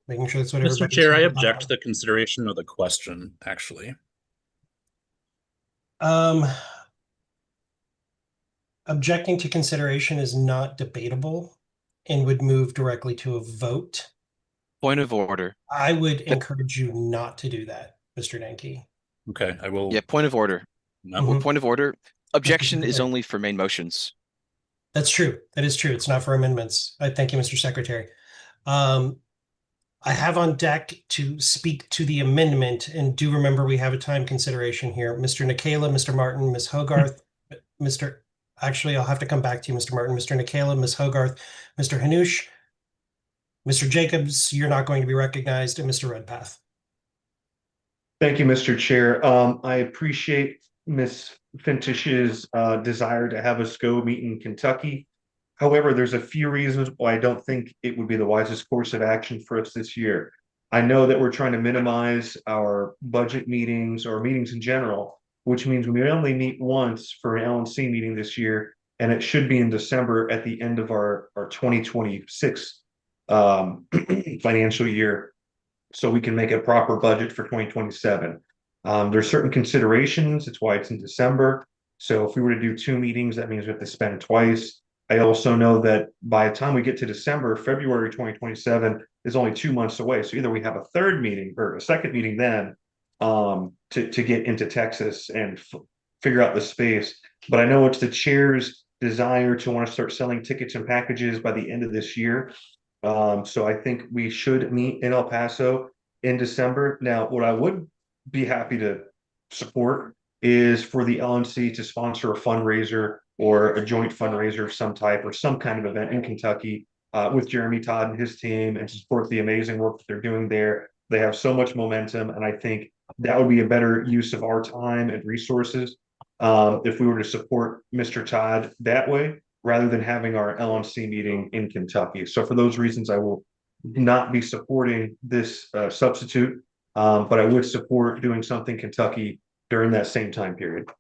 Making sure that's what Mr. everybody's Chair, I talking object about. to the consideration of the question, actually. Objecting to consideration is not debatable and would move directly to a vote. Point of order. I would encourage you not to do that, Mr. Danke. Okay, I will. Yeah, point of order. No. Well, point of order. Objection is only for main motions. That's true. That is true. It's not for amendments. I thank you, Mr. Secretary. I have on deck to speak to the amendment, and do remember we have a time consideration here. Mr. Nikela, Mr. Martin, Ms. Hogarth, Mr. Actually, I'll have to come back to you, Mr. Martin, Mr. Nicola, Ms. Hogarth, Mr. Hanush. Mr. Jacobs, you're not going to be recognized, and Mr. Redpath. Thank you, Mr. Chair. I appreciate Ms. Fintish's desire to have us go meet in Kentucky. However, there's a few reasons why I don't think it would be the wisest course of action for us this year. I know that we're trying to minimize our budget meetings or meetings in general, which means we only meet once for an LNC meeting this year, and it should be in December at the end of our 2026 financial year, so we can make a proper budget for 2027. There's certain considerations. It's why it's in December. So if we were to do 2 meetings, that means we have to spend twice. I also know that by the time we get to December, February 2027 is only 2 months away. So either we have a third meeting or a second meeting then to get into Texas and figure out the space. But I know it's the chair's desire to want to start selling tickets and packages by the end of this year. So I think we should meet in El Paso in December. Now, what I would be happy to support is for the LNC to sponsor a fundraiser or a joint fundraiser of some type or some kind of event in Kentucky with Jeremy Todd and his team, and to support the amazing work that they're doing there. They have so much momentum, and I think that would be a better use of our time and resources if we were to support Mr. Todd that way, rather than having our LNC meeting in Kentucky. So for those reasons, I will not be supporting this substitute, but I would support doing something Kentucky during that same time period.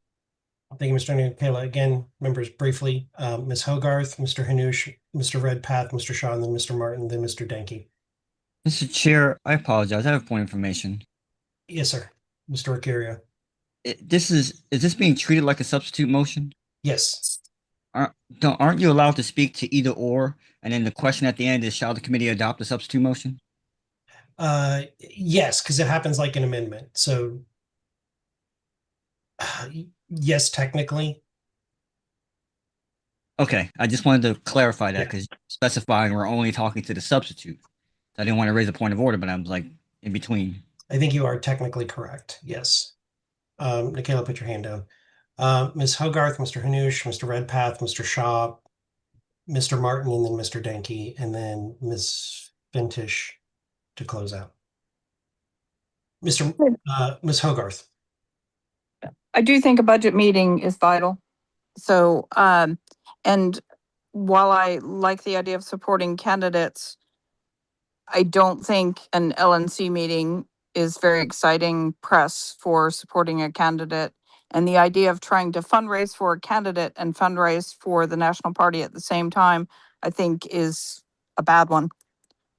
Thank you, Mr. Nicola. Again, members, briefly, Ms. Hogarth, Mr. Hanush, Mr. Redpath, Mr. Shaw, and then Mr. Martin, then Mr. Denke. Mr. Chair, I apologize. I have a point of information. Yes, sir. Mr. Arcaria. Is this being treated like a substitute motion? Yes. Aren't you allowed to speak to either or? And then the question at the end is, shall the committee adopt a substitute motion? Yes, because it happens like an amendment. So yes, technically. Okay, I just wanted to clarify that because specifying we're only talking to the substitute. I didn't want to raise a point of order, but I was like in between. I think you are technically correct. Yes. Nicola, put your hand down. Ms. Hogarth, Mr. Hanush, Mr. Redpath, Mr. Shaw, Mr. Martin, and then Mr. Denke, and then Ms. Fintish to close out. Ms. Hogarth. I do think a budget meeting is vital. So, and while I like the idea of supporting candidates, I don't think an LNC meeting is very exciting press for supporting a candidate. And the idea of trying to fundraise for a candidate and fundraise for the national party at the same time, I think is a bad one.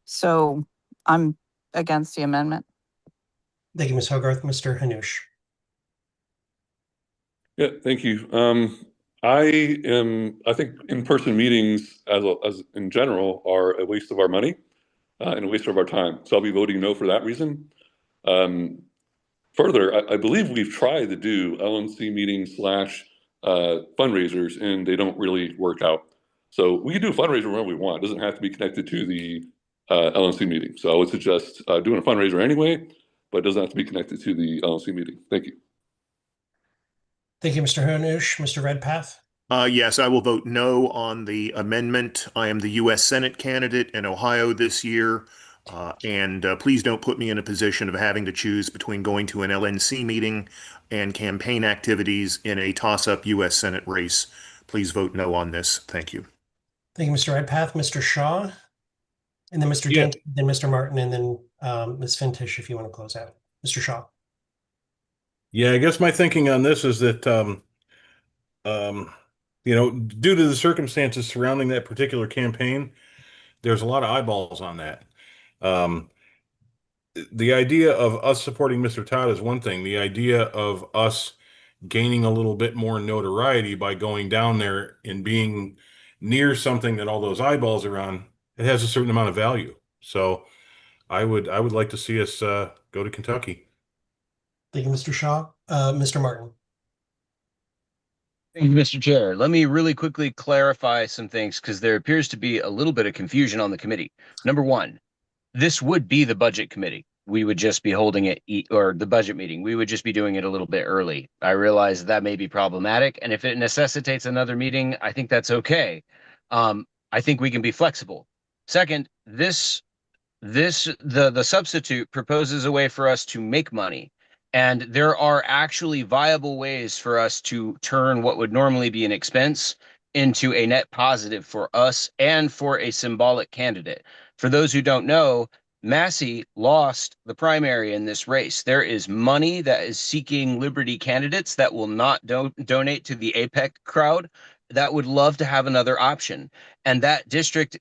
So I'm against the amendment. Thank you, Ms. Hogarth. Mr. Hanush. Yeah, thank you. I think in-person meetings as in general are a waste of our money and a waste of our time. So I'll be voting no for that reason. Further, I believe we've tried to do LNC meetings / fundraisers, and they don't really work out. So we can do a fundraiser whenever we want. It doesn't have to be connected to the LNC meeting. So I would suggest doing a fundraiser anyway, but it doesn't have to be connected to the LNC meeting. Thank you. Thank you, Mr. Hanush. Mr. Redpath. Yes, I will vote no on the amendment. I am the U.S. Senate candidate in Ohio this year. And please don't put me in a position of having to choose between going to an LNC meeting and campaign activities in a toss-up U.S. Senate race. Please vote no on this. Thank you. Thank you, Mr. Redpath. Mr. Shaw, and then Mr. Denke, then Mr. Martin, and then Ms. Fintish, if you want to close out. Mr. Shaw. Yeah, I guess my thinking on this is that, due to the circumstances surrounding that particular campaign, there's a lot of eyeballs on that. The idea of us supporting Mr. Todd is one thing. The idea of us gaining a little bit more notoriety by going down there and being near something that all those eyeballs are on, it has a certain amount of value. So I would like to see us go to Kentucky. Thank you, Mr. Shaw. Mr. Martin. Thank you, Mr. Chair. Let me really quickly clarify some things because there appears to be a little bit of confusion on the committee. Number one, this would be the budget committee. we would just be holding it, or the budget meeting, we would just be doing it a little bit early. I realize that may be problematic, and if it necessitates another meeting, I think that's okay. I think we can be flexible. Second, the substitute proposes a way for us to make money. And there are actually viable ways for us to turn what would normally be an expense into a net positive for us and for a symbolic candidate. For those who don't know, Massey lost the primary in this race. There is money that is seeking Liberty candidates that will not donate to the APEC crowd that would love to have another option. And that district,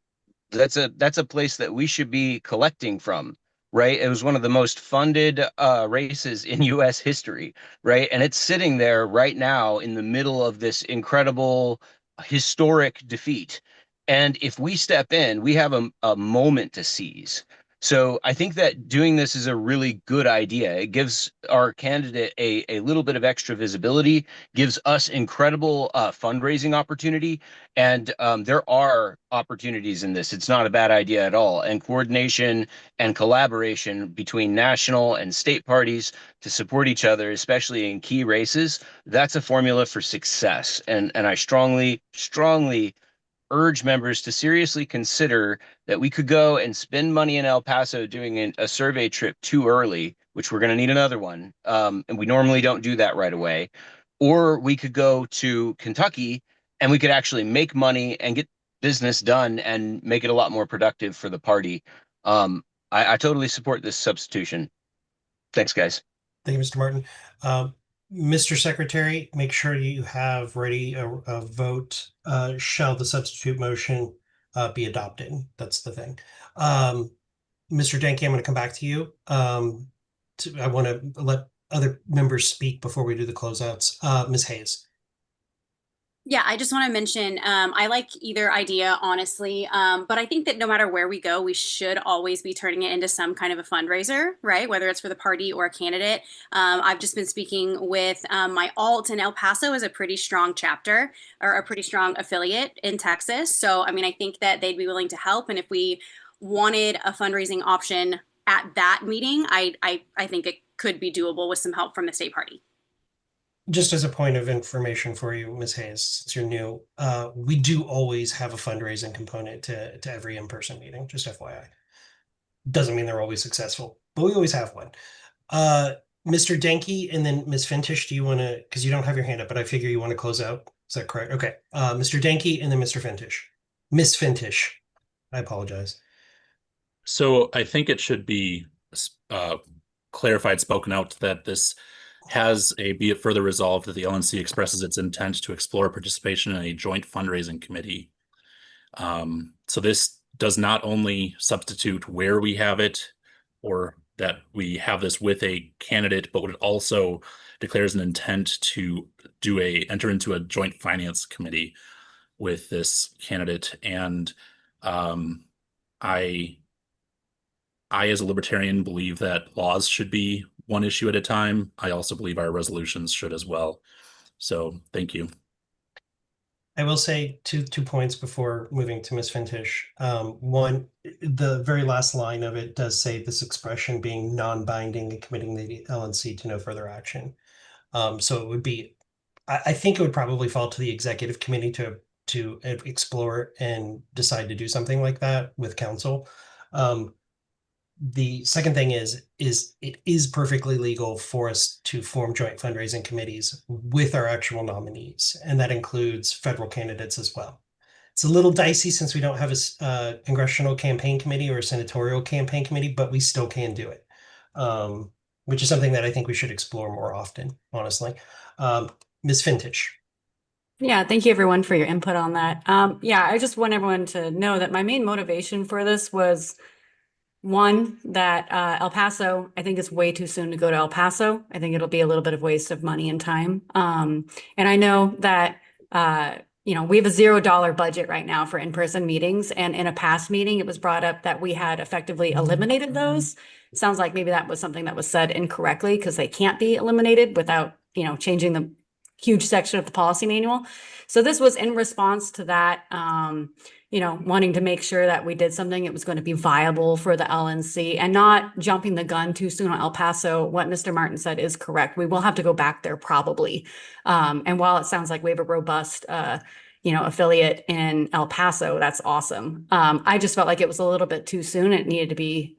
that's a place that we should be collecting from, right? It was one of the most funded races in US history, right? And it's sitting there right now in the middle of this incredible historic defeat. And if we step in, we have a moment to seize. So I think that doing this is a really good idea. It gives our candidate a little bit of extra visibility, gives us incredible fundraising opportunity. And there are opportunities in this. It's not a bad idea at all. And coordination and collaboration between national and state parties to support each other, especially in key races, that's a formula for success. And I strongly, strongly urge members to seriously consider that we could go and spend money in El Paso doing a survey trip too early, which we're going to need another one. And we normally don't do that right away. Or we could go to Kentucky and we could actually make money and get business done and make it a lot more productive for the party. I totally support this substitution. Thanks, guys. Thank you, Mr. Martin. Mr. Secretary, make sure you have ready a vote. Shall the substitute motion be adopted? That's the thing. Mr. Danke, I'm going to come back to you. I want to let other members speak before we do the closeouts. Ms. Hayes. Yeah, I just want to mention, I like either idea, honestly, but I think that no matter where we go, we should always be turning it into some kind of a fundraiser, right? Whether it's for the party or a candidate. I've just been speaking with my alt, and El Paso is a pretty strong chapter or a pretty strong affiliate in Texas. So, I mean, I think that they'd be willing to help. And if we wanted a fundraising option at that meeting, I think it could be doable with some help from the state party. Just as a point of information for you, Ms. Hayes, since you're new, we do always have a fundraising component to every in-person meeting, just FYI. Doesn't mean they're always successful, but we always have one. Mr. Danke and then Ms. Fintish, do you want to, because you don't have your hand up, but I figure you want to close out. Is that correct? Okay. Mr. Danke and then Mr. Fintish. Ms. Fintish, I apologize. So I think it should be clarified, spoken out that this has be it further resolved that the LNC expresses its intent to explore participation in a joint fundraising committee. So this does not only substitute where we have it or that we have this with a candidate, but it also declares an intent to enter into a joint finance committee with this candidate. And I, as a libertarian, believe that laws should be one issue at a time. I also believe our resolutions should as well. So thank you. I will say two points before moving to Ms. Fintish. One, the very last line of it does say this expression being non-binding and committing the LNC to no further action. So it would be, I think it would probably fall to the executive committee to explore and decide to do something like that with council. The second thing is it is perfectly legal for us to form joint fundraising committees with our actual nominees, and that includes federal candidates as well. It's a little dicey since we don't have a congressional campaign committee or a senatorial campaign committee, but we still can do it, which is something that I think we should explore more often, honestly. Ms. Fintish. Yeah, thank you everyone for your input on that. Yeah, I just want everyone to know that my main motivation for this was one, that El Paso, I think it's way too soon to go to El Paso. I think it'll be a little bit of waste of money and time. And I know that, we have a $0 budget right now for in-person meetings. And in a past meeting, it was brought up that we had effectively eliminated those. It sounds like maybe that was something that was said incorrectly because they can't be eliminated without, changing the huge section of the policy manual. So this was in response to that, wanting to make sure that we did something that was going to be viable for the LNC and not jumping the gun too soon on El Paso. What Mr. Martin said is correct. We will have to go back there probably. And while it sounds like we have a robust, affiliate in El Paso, that's awesome. I just felt like it was a little bit too soon. It needed to be,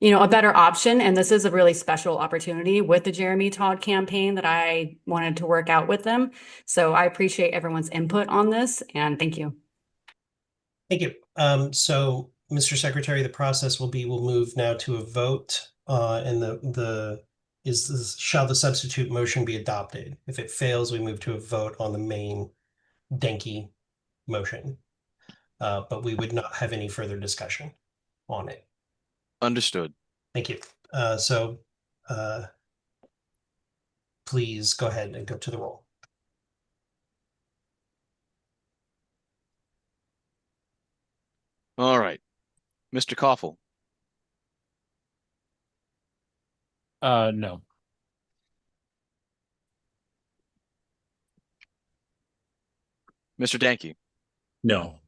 a better option. And this is a really special opportunity with the Jeremy Todd campaign that I wanted to work out with them. So I appreciate everyone's input on this, and thank you. Thank you. So Mr. Secretary, the process will be, we'll move now to a vote, and shall the substitute motion be adopted? If it fails, we move to a vote on the main Denki motion. But we would not have any further discussion on it. Understood. Thank you. So please go ahead and go to the roll. All right. Mr. Koffel. No. Mr. Danke. No.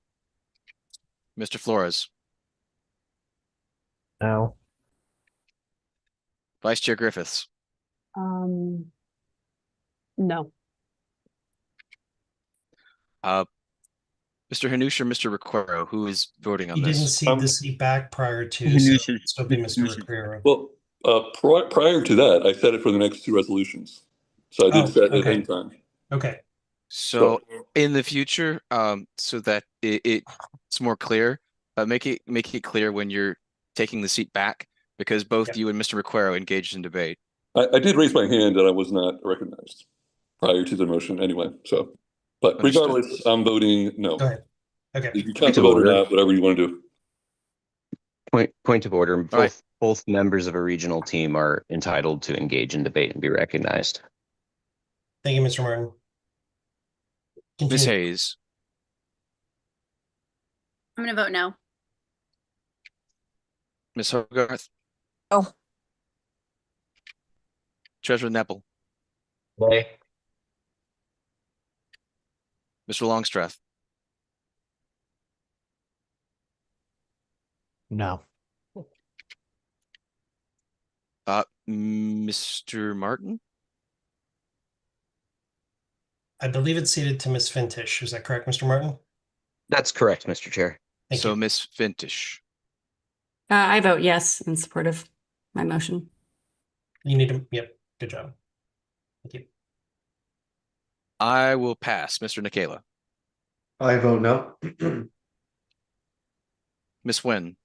Mr. Flores. No. Vice Chair Griffiths. No. Mr. Hanush or Mr. Requero, who is voting on He this? didn't see the seat back prior to, so still be Mr. Requero. Well, prior to that, I set it for the next two resolutions. So I did set it in time. Okay. So in the future, so that it's more clear, make it clear when you're taking the seat back, because both you and Mr. Requero engaged in debate. I did raise my hand and I was not recognized prior to the motion anyway. So, but regardless, I'm voting no. Go ahead. Okay. If you count the vote or not, whatever you want to do. Point of order. Both members of a regional team are entitled to engage in debate and be recognized. Thank you, Mr. Martin. Ms. Hayes. I'm going to vote no. Ms. Hogarth. Oh. Treasurer Nepple. Nay. Mr. Longstreth. No. Mr. Martin. I believe it's ceded to Ms. Fintish. Is that correct, Mr. Martin? That's correct, Mr. Chair. Thank so you. Ms. Fintish. I vote yes in support of my motion. You need to, yep, good job. Thank you. I will pass. Mr. Nikela. I vote no. Ms. Nguyen.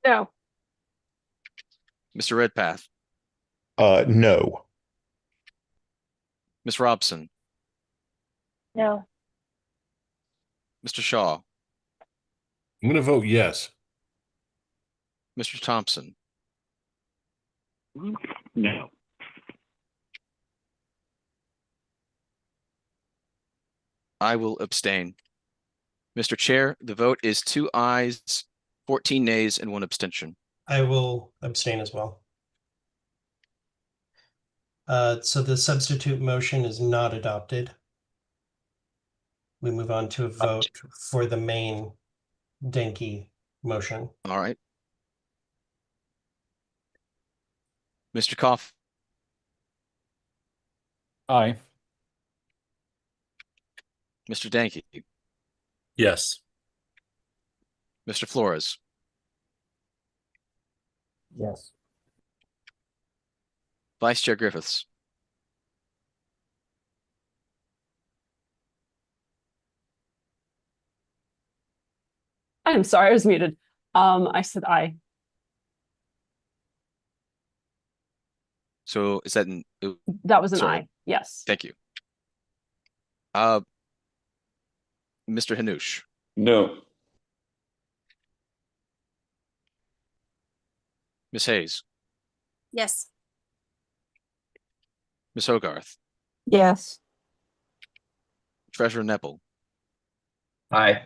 No. Mr. Redpath. No. Ms. Robson. No. Mr. Shaw. I'm going to vote yes. Mr. Thompson. No. I will abstain. Mr. Chair, the vote is 2 ayes, 14 nays, and 1 abstention. I will abstain as well. So the substitute motion is not adopted. We move on to a vote for the main Denki motion. All right. Mr. Koff. Aye. Mr. Danke. Yes. Mr. Flores. Yes. Vice Chair Griffiths. I'm sorry, I was muted. I said aye. So is that that was an sorry. aye? Yes. Thank you. Mr. Hanush. No. Ms. Hayes. Yes. Ms. Hogarth. Yes. Treasurer Nepple. Aye.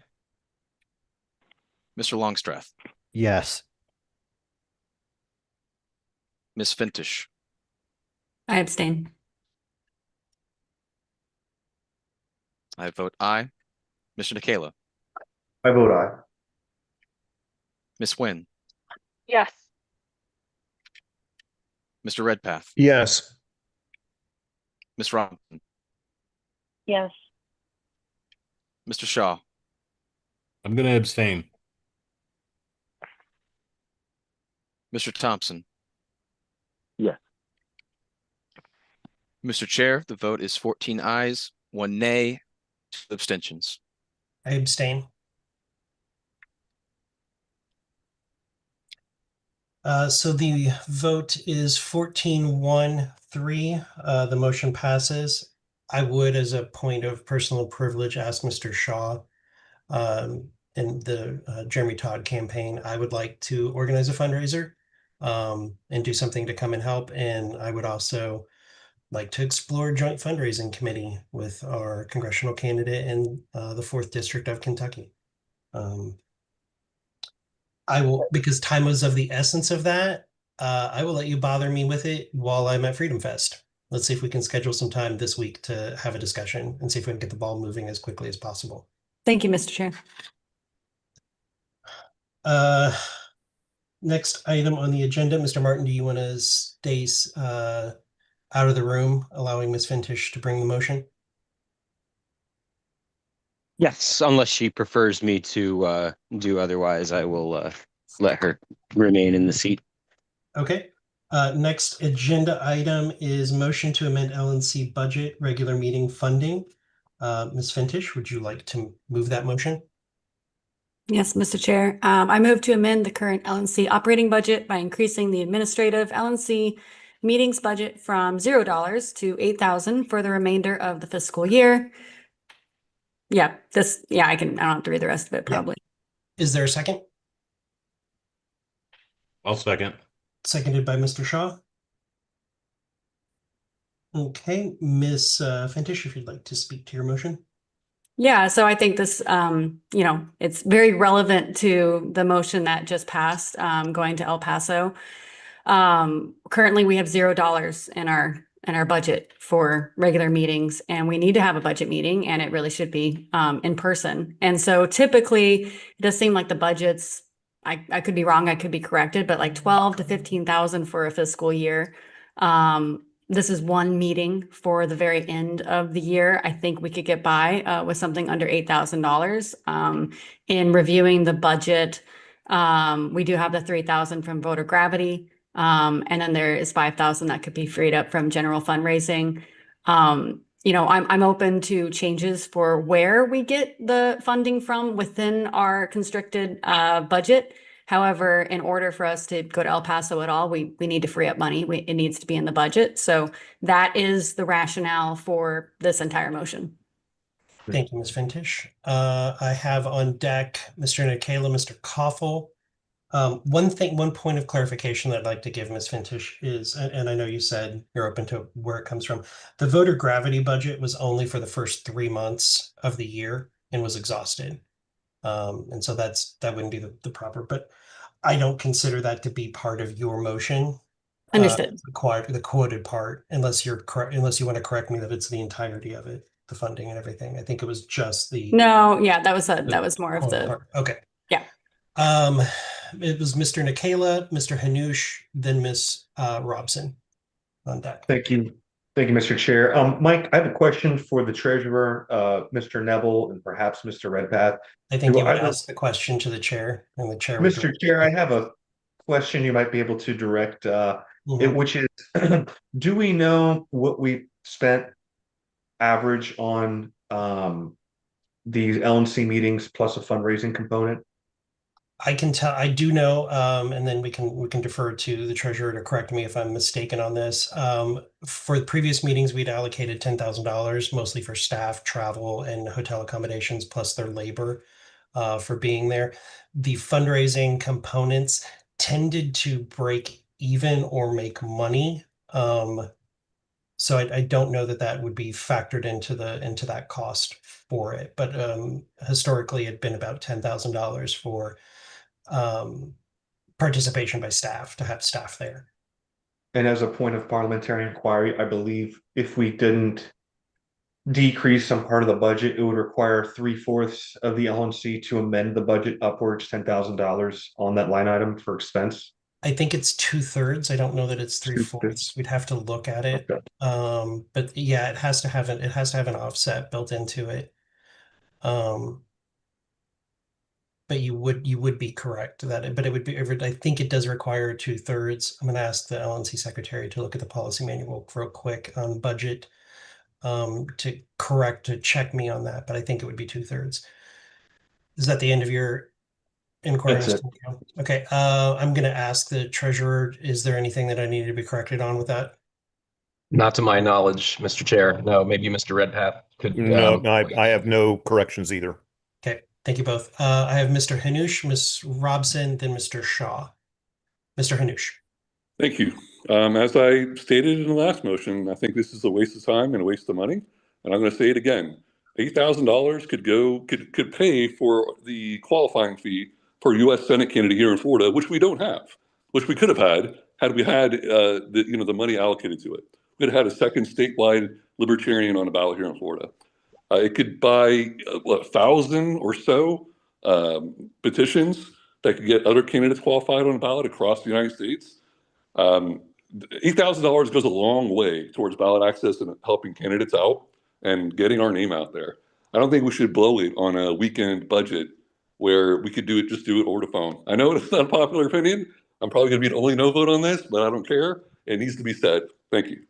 Mr. Longstreth. Yes. Ms. Fintish. I abstain. I vote aye. Mr. Nikela, I vote aye. Miss Wynn, Yes. Mr. Redpath, Yes. Miss Robinson, Yes. Mr. Shaw, I'm going to abstain. Mr. Thompson. Yes. Mr. Chair, the vote is 14 ayes, 1 nay, 2 abstentions. I abstain. So the vote is 14-1-3. The motion passes. I would, as a point of personal privilege, ask Mr. Shaw in the Jeremy Todd campaign, I would like to organize a fundraiser and do something to come and help. And I would also like to explore joint fundraising committee with our congressional candidate in the 4th District of Kentucky. I will, because time was of the essence of that, I will let you bother me with it while I'm at Freedom Fest. Let's see if we can schedule some time this week to have a discussion and see if we can get the ball moving as quickly as possible. Thank you, Mr. Chair. Next item on the agenda, Mr. Martin, do you want to stay out of the room, allowing Ms. Fintish to bring the motion? Yes, unless she prefers me to do otherwise, I will let her remain in the seat. Okay. Next agenda item is motion to amend LNC budget regular meeting funding. Ms. Fintish, would you like to move that motion? Yes, Mr. Chair. I move to amend the current LNC operating budget by increasing the administrative LNC meetings budget from $0 to $8,000 for the remainder of the fiscal year. I don't have to read the rest of it probably. Is there a second? I'll second. Seconded by Mr. Shaw. Okay, Ms. Fintish, if you'd like to speak to your motion. Yeah, so I think this, it's very relevant to the motion that just passed, going to El Paso. Currently, we have $0 in our budget for regular meetings, and we need to have a budget meeting, and it really should be in person. And so typically, it does seem like the budgets, I could be wrong, I could be corrected, but like 12 to 15,000 for a fiscal year. This is one meeting for the very end of the year. I think we could get by with something under $8,000. In reviewing the budget, we do have the 3,000 from voter gravity. And then there is 5,000 that could be freed up from general fundraising. I'm open to changes for where we get the funding from within our constricted budget. However, in order for us to go to El Paso at all, we need to free up money. It needs to be in the budget. So that is the rationale for this entire motion. Thank you, Ms. Fintish. I have on deck Mr. Nikela, Mr. Koffel. One point of clarification that I'd like to give Ms. Fintish is, and I know you said you're open to where it comes from. The voter gravity budget was only for the first 3 months of the year and was exhausted. And so that wouldn't be the proper, but I don't consider that to be part of your motion. Understood. The quoted part, unless you want to correct me that it's the entirety of it, the funding and everything. I think it was just the. No, yeah, that was more of the part. Okay. Yeah. It was Mr. Nikela, Mr. Hanush, then Ms. Robson on deck. Thank you. Thank you, Mr. Chair. Mike, I have a question for the treasurer, Mr. Neville, and perhaps Mr. Redpath. I think you would ask the question to the chair, and the chair. Mr. Chair, I have a question you might be able to direct, which is, do we know what we spent average on these LNC meetings plus a fundraising component? I can tell, I do know, and then we can defer to the treasurer to correct me if I'm mistaken on this. For the previous meetings, we'd allocated $10,000, mostly for staff, travel, and hotel accommodations, plus their labor for being there. The fundraising components tended to break even or make money. So I don't know that would be factored into that cost for it, but historically it'd been about $10,000 for participation by staff, to have staff there. And as a point of parliamentary inquiry, I believe if we didn't decrease some part of the budget, it would require 3/4 of the LNC to amend the budget upwards $10,000 on that line item for expense. I think it's 2/3. I don't know that it's 3/4. We'd have to look at it. Okay. But yeah, it has to have an offset built into it. But you would be correct that it would be, I think it does require 2/3. I'm going to ask the LNC secretary to look at the policy manual real quick on budget to check me on that, but I think it would be 2/3. Is that the end of your inquiry? That's it. Okay, I'm going to ask the treasurer, is there anything that I needed to be corrected on with that? Not to my knowledge, Mr. Chair. No, maybe Mr. Redpath could. No, I have no corrections either. Okay, thank you both. I have Mr. Hanush, Ms. Robson, then Mr. Shaw. Mr. Hanush. Thank you. As I stated in the last motion, I think this is a waste of time and a waste of money. And I'm going to say it again. $8,000 could pay for the qualifying fee for a U.S. Senate candidate here in Florida, which we don't have, which we could have had we had the money allocated to it. We could have had a second statewide libertarian on the ballot here in Florida. It could buy 1,000 or so petitions that could get other candidates qualified on the ballot across the United States. $8,000 goes a long way towards ballot access and helping candidates out and getting our name out there. I don't think we should blow it on a weekend budget where we could just do it over the phone. I know it's not a popular opinion. I'm probably going to be the only no vote on this, but I don't care. It needs to be said. Thank you.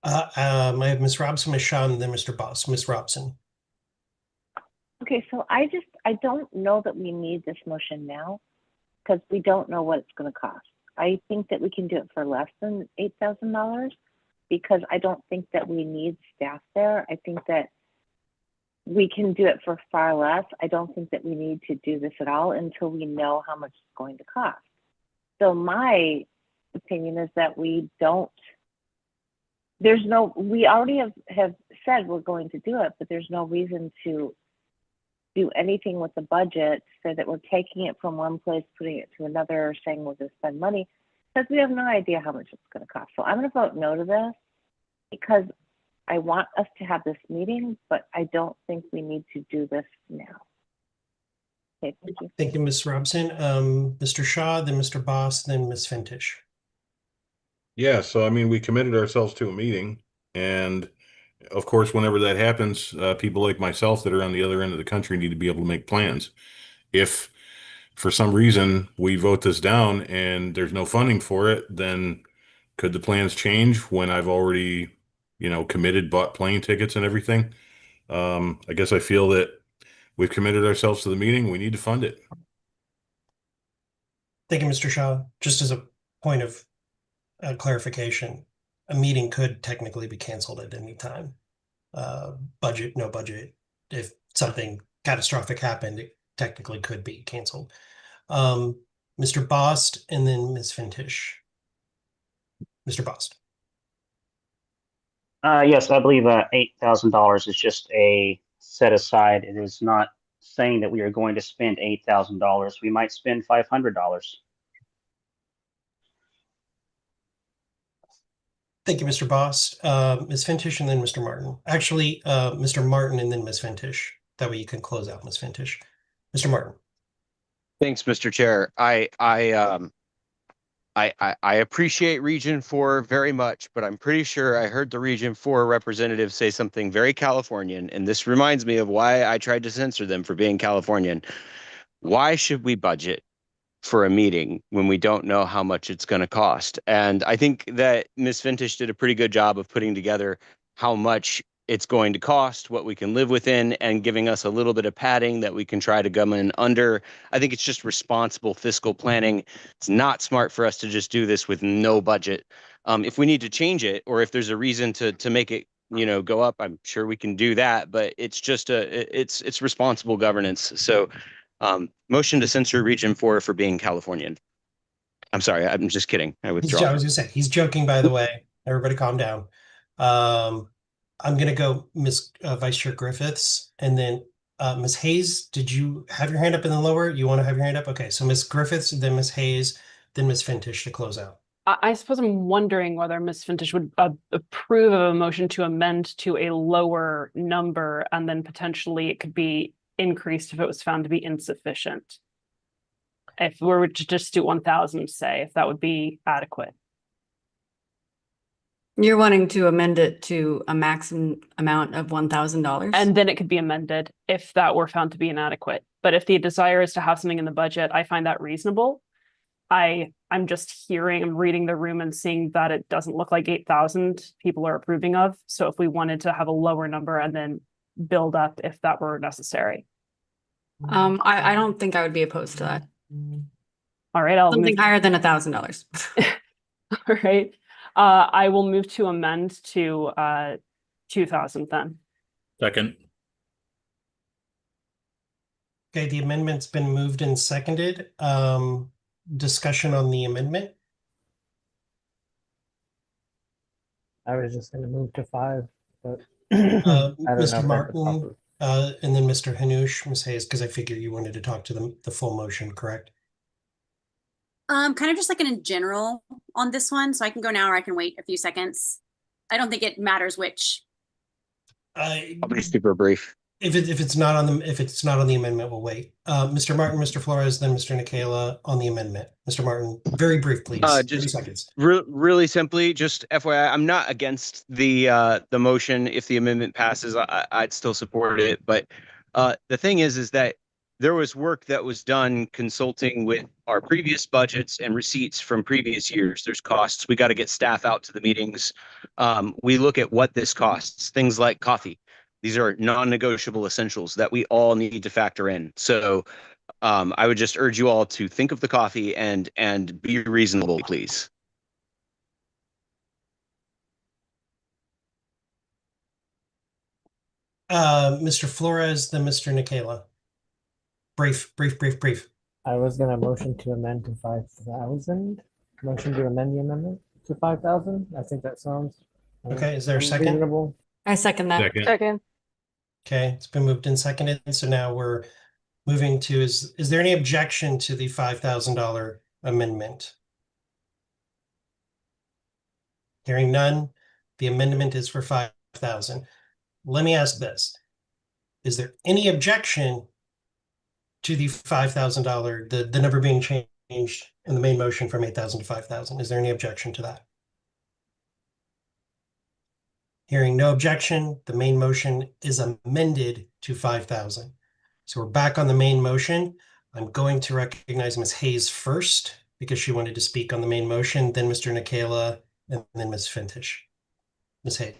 I have Ms. Robson, Ms. Shaw, and then Mr. Boss. Ms. Robson. Okay, so I don't know that we need this motion now because we don't know what it's going to cost. I think that we can do it for less than $8,000 because I don't think that we need staff there. I think that we can do it for far less. I don't think that we need to do this at all until we know how much it's going to cost. So my opinion is that we already have said we're going to do it, but there's no reason to do anything with the budget so that we're taking it from one place, putting it to another, saying we're going to spend money because we have no idea how much it's going to cost. So I'm going to vote no to this because I want us to have this meeting, but I don't think we need to do this now. Okay, thank you. Thank you, Ms. Robson. Mr. Shaw, then Mr. Boss, then Ms. Fintish. Yeah, so I mean, we committed ourselves to a meeting, and of course, whenever that happens, people like myself that are on the other end of the country need to be able to make plans. If for some reason we vote this down and there's no funding for it, then could the plans change when I've already, committed, bought plane tickets and everything? I guess I feel that we've committed ourselves to the meeting. We need to fund it. Thank you, Mr. Shaw. Just as a point of clarification, a meeting could technically be canceled at any time. Budget, no budget. If something catastrophic happened, it technically could be canceled. Mr. Bost and then Ms. Fintish. Mr. Bost. Yes, I believe $8,000 is just a set aside. It is not saying that we are going to spend $8,000. We might spend $500. Thank you, Mr. Boss. Ms. Fintish and then Mr. Martin. Actually, Mr. Martin and then Ms. Fintish. That way you can close out Ms. Fintish. Mr. Martin. Thanks, Mr. Chair. I appreciate Region 4 very much, but I'm pretty sure I heard the Region 4 representative say something very Californian, and this reminds me of why I tried to censor them for being Californian. Why should we budget for a meeting when we don't know how much it's going to cost? And I think that Ms. Fintish did a pretty good job of putting together how much it's going to cost, what we can live within, and giving us a little bit of padding that we can try to come in under. I think it's just responsible fiscal planning. It's not smart for us to just do this with no budget. If we need to change it, or if there's a reason to make it, go up, I'm sure we can do that. But it's just it's responsible governance. So motion to censor Region 4 for being Californian. I'm sorry, I'm just kidding. I withdraw. I was going to say, he's joking, by the way. Everybody calm down. I'm going to go Ms. Vice Chair Griffiths, and then Ms. Hayes, did you have your hand up in the lower? You want to have your hand up? Okay, so Ms. Griffiths, then Ms. Hayes, then Ms. Fintish to close out. I suppose I'm wondering whether Ms. Fintish would approve of a motion to amend to a lower number, and then potentially it could be increased if it was found to be insufficient. If we were to just do 1,000, say, if that would be adequate. You're wanting to amend it to a maximum amount of $1,000? And then it could be amended if that were found to be inadequate. But if the desire is to have something in the budget, I find that reasonable. I'm just I'm reading the room and seeing that it doesn't look like 8,000 people are approving of. So if we wanted to have a lower number and then build up if that were necessary. I don't think I would be opposed to that. All right, I'll something higher than $1,000. All right. I will move to amend to 2,000 then. Second. Okay, the amendment's been moved and seconded. Discussion on the amendment. I was just going to move to 5, but I don't know Mr. if Martin, and then Mr. Hanush, Ms. Hayes, because I figure you wanted to talk to the full motion, correct? Kind of just like in general on this one, so I can go now or I can wait a few seconds. I don't think it matters which. I'll be super brief. If it's not on the amendment, we'll wait. Mr. Martin, Mr. Flores, then Mr. Nicola on the amendment. Mr. Martin, very brief, please. 30 seconds. Really simply, just FYI, I'm not against the motion. If the amendment passes, I'd still support it. But the thing is that there was work that was done consulting with our previous budgets and receipts from previous years. There's costs. We got to get staff out to the meetings. We look at what this costs. Things like coffee. These are non-negotiable essentials that we all need to factor in. So I would just urge you all to think of the coffee and be reasonable, please. Mr. Flores, then Mr. Nicola. Brief. I was going to motion to amend to 5,000. Motion to amend the amendment to 5,000. I think that sounds okay. Is there a second? Reasonable. I second that. Second. Okay, it's been moved and seconded. So now we're moving to is there any objection to the $5,000 amendment? Hearing none, the amendment is for 5,000. Let me ask this. Is there any objection to the $5,000, the number being changed in the main motion from 8,000 to 5,000? Is there any objection to that? Hearing no objection, the main motion is amended to 5,000. So we're back on the main motion. I'm going to recognize Ms. Hayes first because she wanted to speak on the main motion, then Mr. Nicola, and then Ms. Fintish. Ms. Hayes.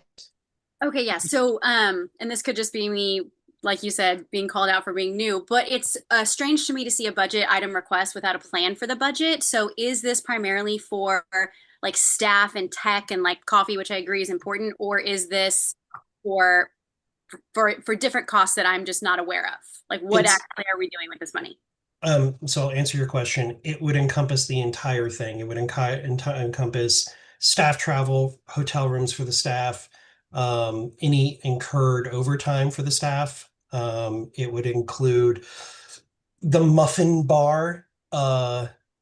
Okay, yeah. So, and this could just be me, like you said, being called out for being new, but it's strange to me to see a budget item request without a plan for the budget. So is this primarily for like staff and tech and like coffee, which I agree is important, or is this for different costs that I'm just not aware of? Like what actually are we doing with this money? So I'll answer your question. It would encompass the entire thing. It would encompass staff travel, hotel rooms for the staff, any incurred overtime for the staff. It would include the muffin bar,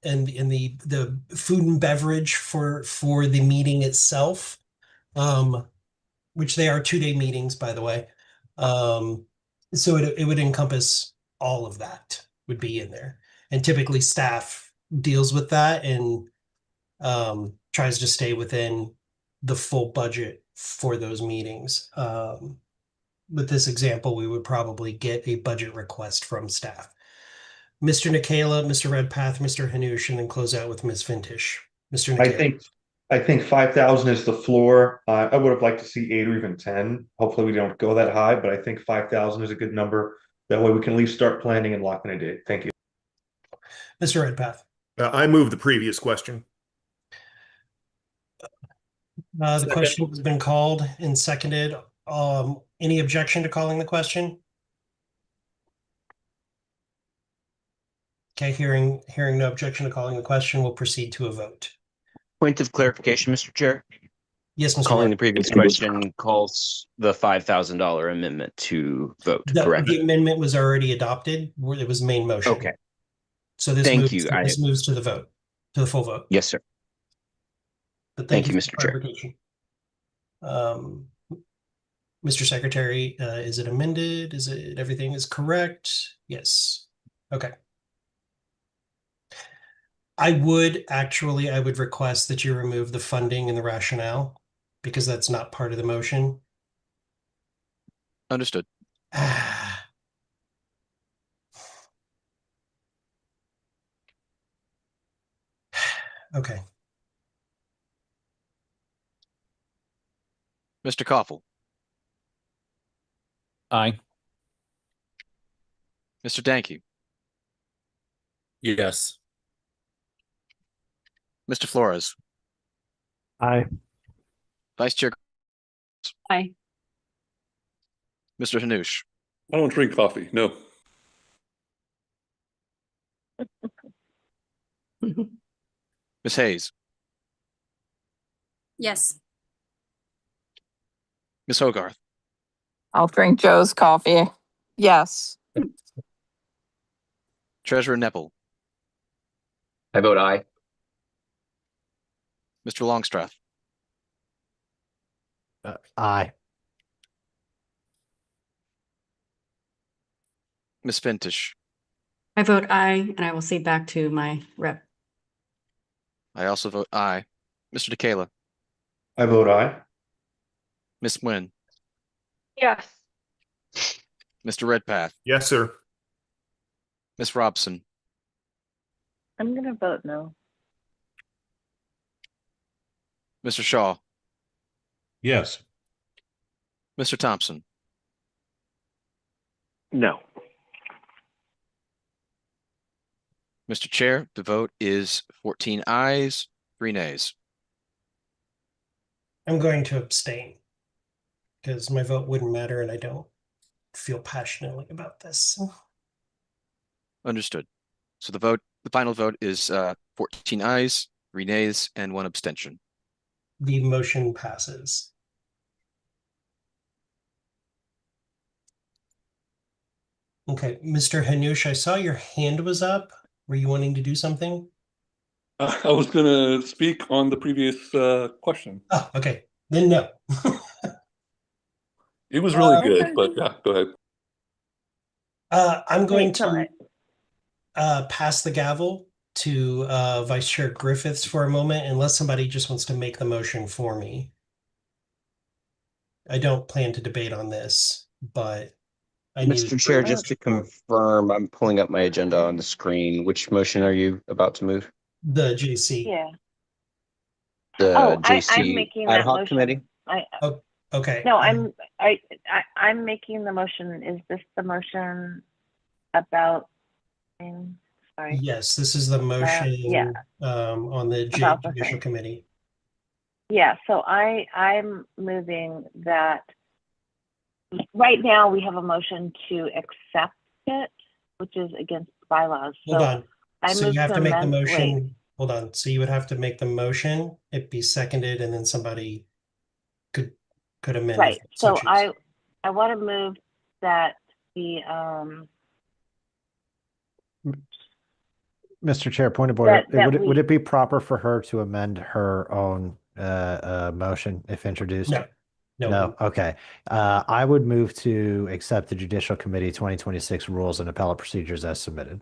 and the food and beverage for the meeting itself, which they are 2-day meetings, by the way. So it would encompass all of that would be in there. And typically staff deals with that and tries to stay within the full budget for those meetings. With this example, we would probably get a budget request from staff. Mr. Nicola, Mr. Redpath, Mr. Hanush, and then close out with Ms. Fintish. Mr. Nicola. I think 5,000 is the floor. I would have liked to see 8 or even 10. Hopefully we don't go that high, but I think 5,000 is a good number. That way we can at least start planning and locking a date. Thank you. Mr. Redpath. I move the previous question. The question has been called and seconded. Any objection to calling the question? Okay, hearing no objection to calling the question, we'll proceed to a vote. Point of clarification, Mr. Chair. Yes, Mr. Calling Martin. the previous question calls the $5,000 amendment to vote, correct? The amendment was already adopted. It was main motion. Okay. So this Thank moves, you. this moves to the vote, to the full vote. Yes, sir. But Thank thank you, for the Mr. Chair. clarification. Mr. Secretary, is it amended? Is it everything is correct? Yes. Okay. I would request that you remove the funding and the rationale because that's not part of the motion. Understood. Okay. Mr. Koffel. Aye. Mr. Danke. Yes. Mr. Flores. Aye. Vice Chair. Aye. Mr. Hanush. I don't drink coffee. No. Ms. Hayes. Yes. Ms. Hogarth. I'll drink Joe's coffee. Yes. Treasurer Nepple. I vote aye. Mr. Longstreth. Aye. Ms. Fintish. I vote aye, and I will cede back to my rep. I also vote aye. Mr. DeCala. I vote aye. Ms. Nguyen. Yes. Mr. Redpath. Yes, sir. Ms. Robson. I'm going to vote no. Mr. Shaw. Yes. Mr. Thompson. No. Mr. Chair, the vote is 14 ayes, 3 nays. I'm going to abstain because my vote wouldn't matter and I don't feel passionately about this. Understood. So the final vote is 14 ayes, 3 nays, and 1 abstention. The motion passes. Okay, Mr. Hanush, I saw your hand was up. Were you wanting to do something? I was going to speak on the previous question. Oh, okay. Then no. It was really good, but yeah, go ahead. I'm going Wait, so to pass the gavel to Vice Chair Griffiths for a moment, unless somebody just wants to make the motion for me. I don't plan to debate on this, but I need Mr. Chair, just to confirm, I'm pulling up my agenda on the screen. Which motion are you about to move? The JC. Yeah. The I'm JC making ad that hoc motion. committee? Oh, okay. No, I'm making the motion. Is this the motion about? Sorry. Yes, this is the motion yeah. On the About the Judicial thing. Committee. Yeah, so I'm moving that right now we have a motion to accept it, which is against bylaws. Hold So on. I So move you have to make the amend- motion. wait. Hold on. So you would have to make the motion, it be seconded, and then somebody could amend. Right. if they so So choose. I want to move that the Mr. Chair, point of order. that Would it be proper for her to amend her own motion if introduced? No. No. Okay. I would move to accept the Judicial Committee 2026 rules and appellate procedures as submitted.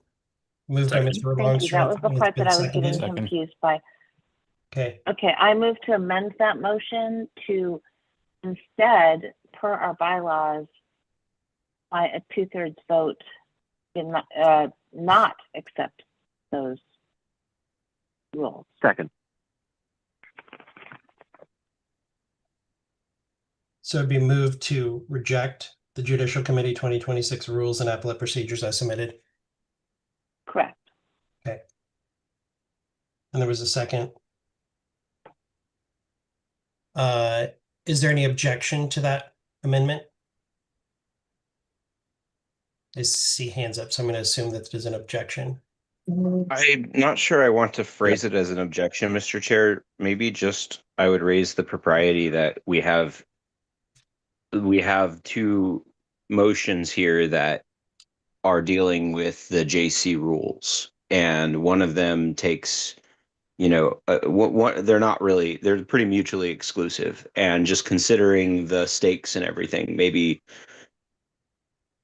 Moved by Mr. Thank you. That was the Longstreth. part It's been that I was getting seconded. confused by. Okay. Okay, I move to amend that motion to instead, per our bylaws, by a 2/3 vote, in not accept those rules. Second. So it'd be moved to reject the Judicial Committee 2026 rules and appellate procedures as submitted. Correct. Okay. And there was a second. Is there any objection to that amendment? I see hands up, so I'm going to assume that there's an objection. I'm not sure I want to phrase it as an objection, Mr. Chair. Maybe just I would raise the propriety that we have two motions here that are dealing with the JC rules, and one of them takes they're not really, they're pretty mutually exclusive. And just considering the stakes and everything, maybe,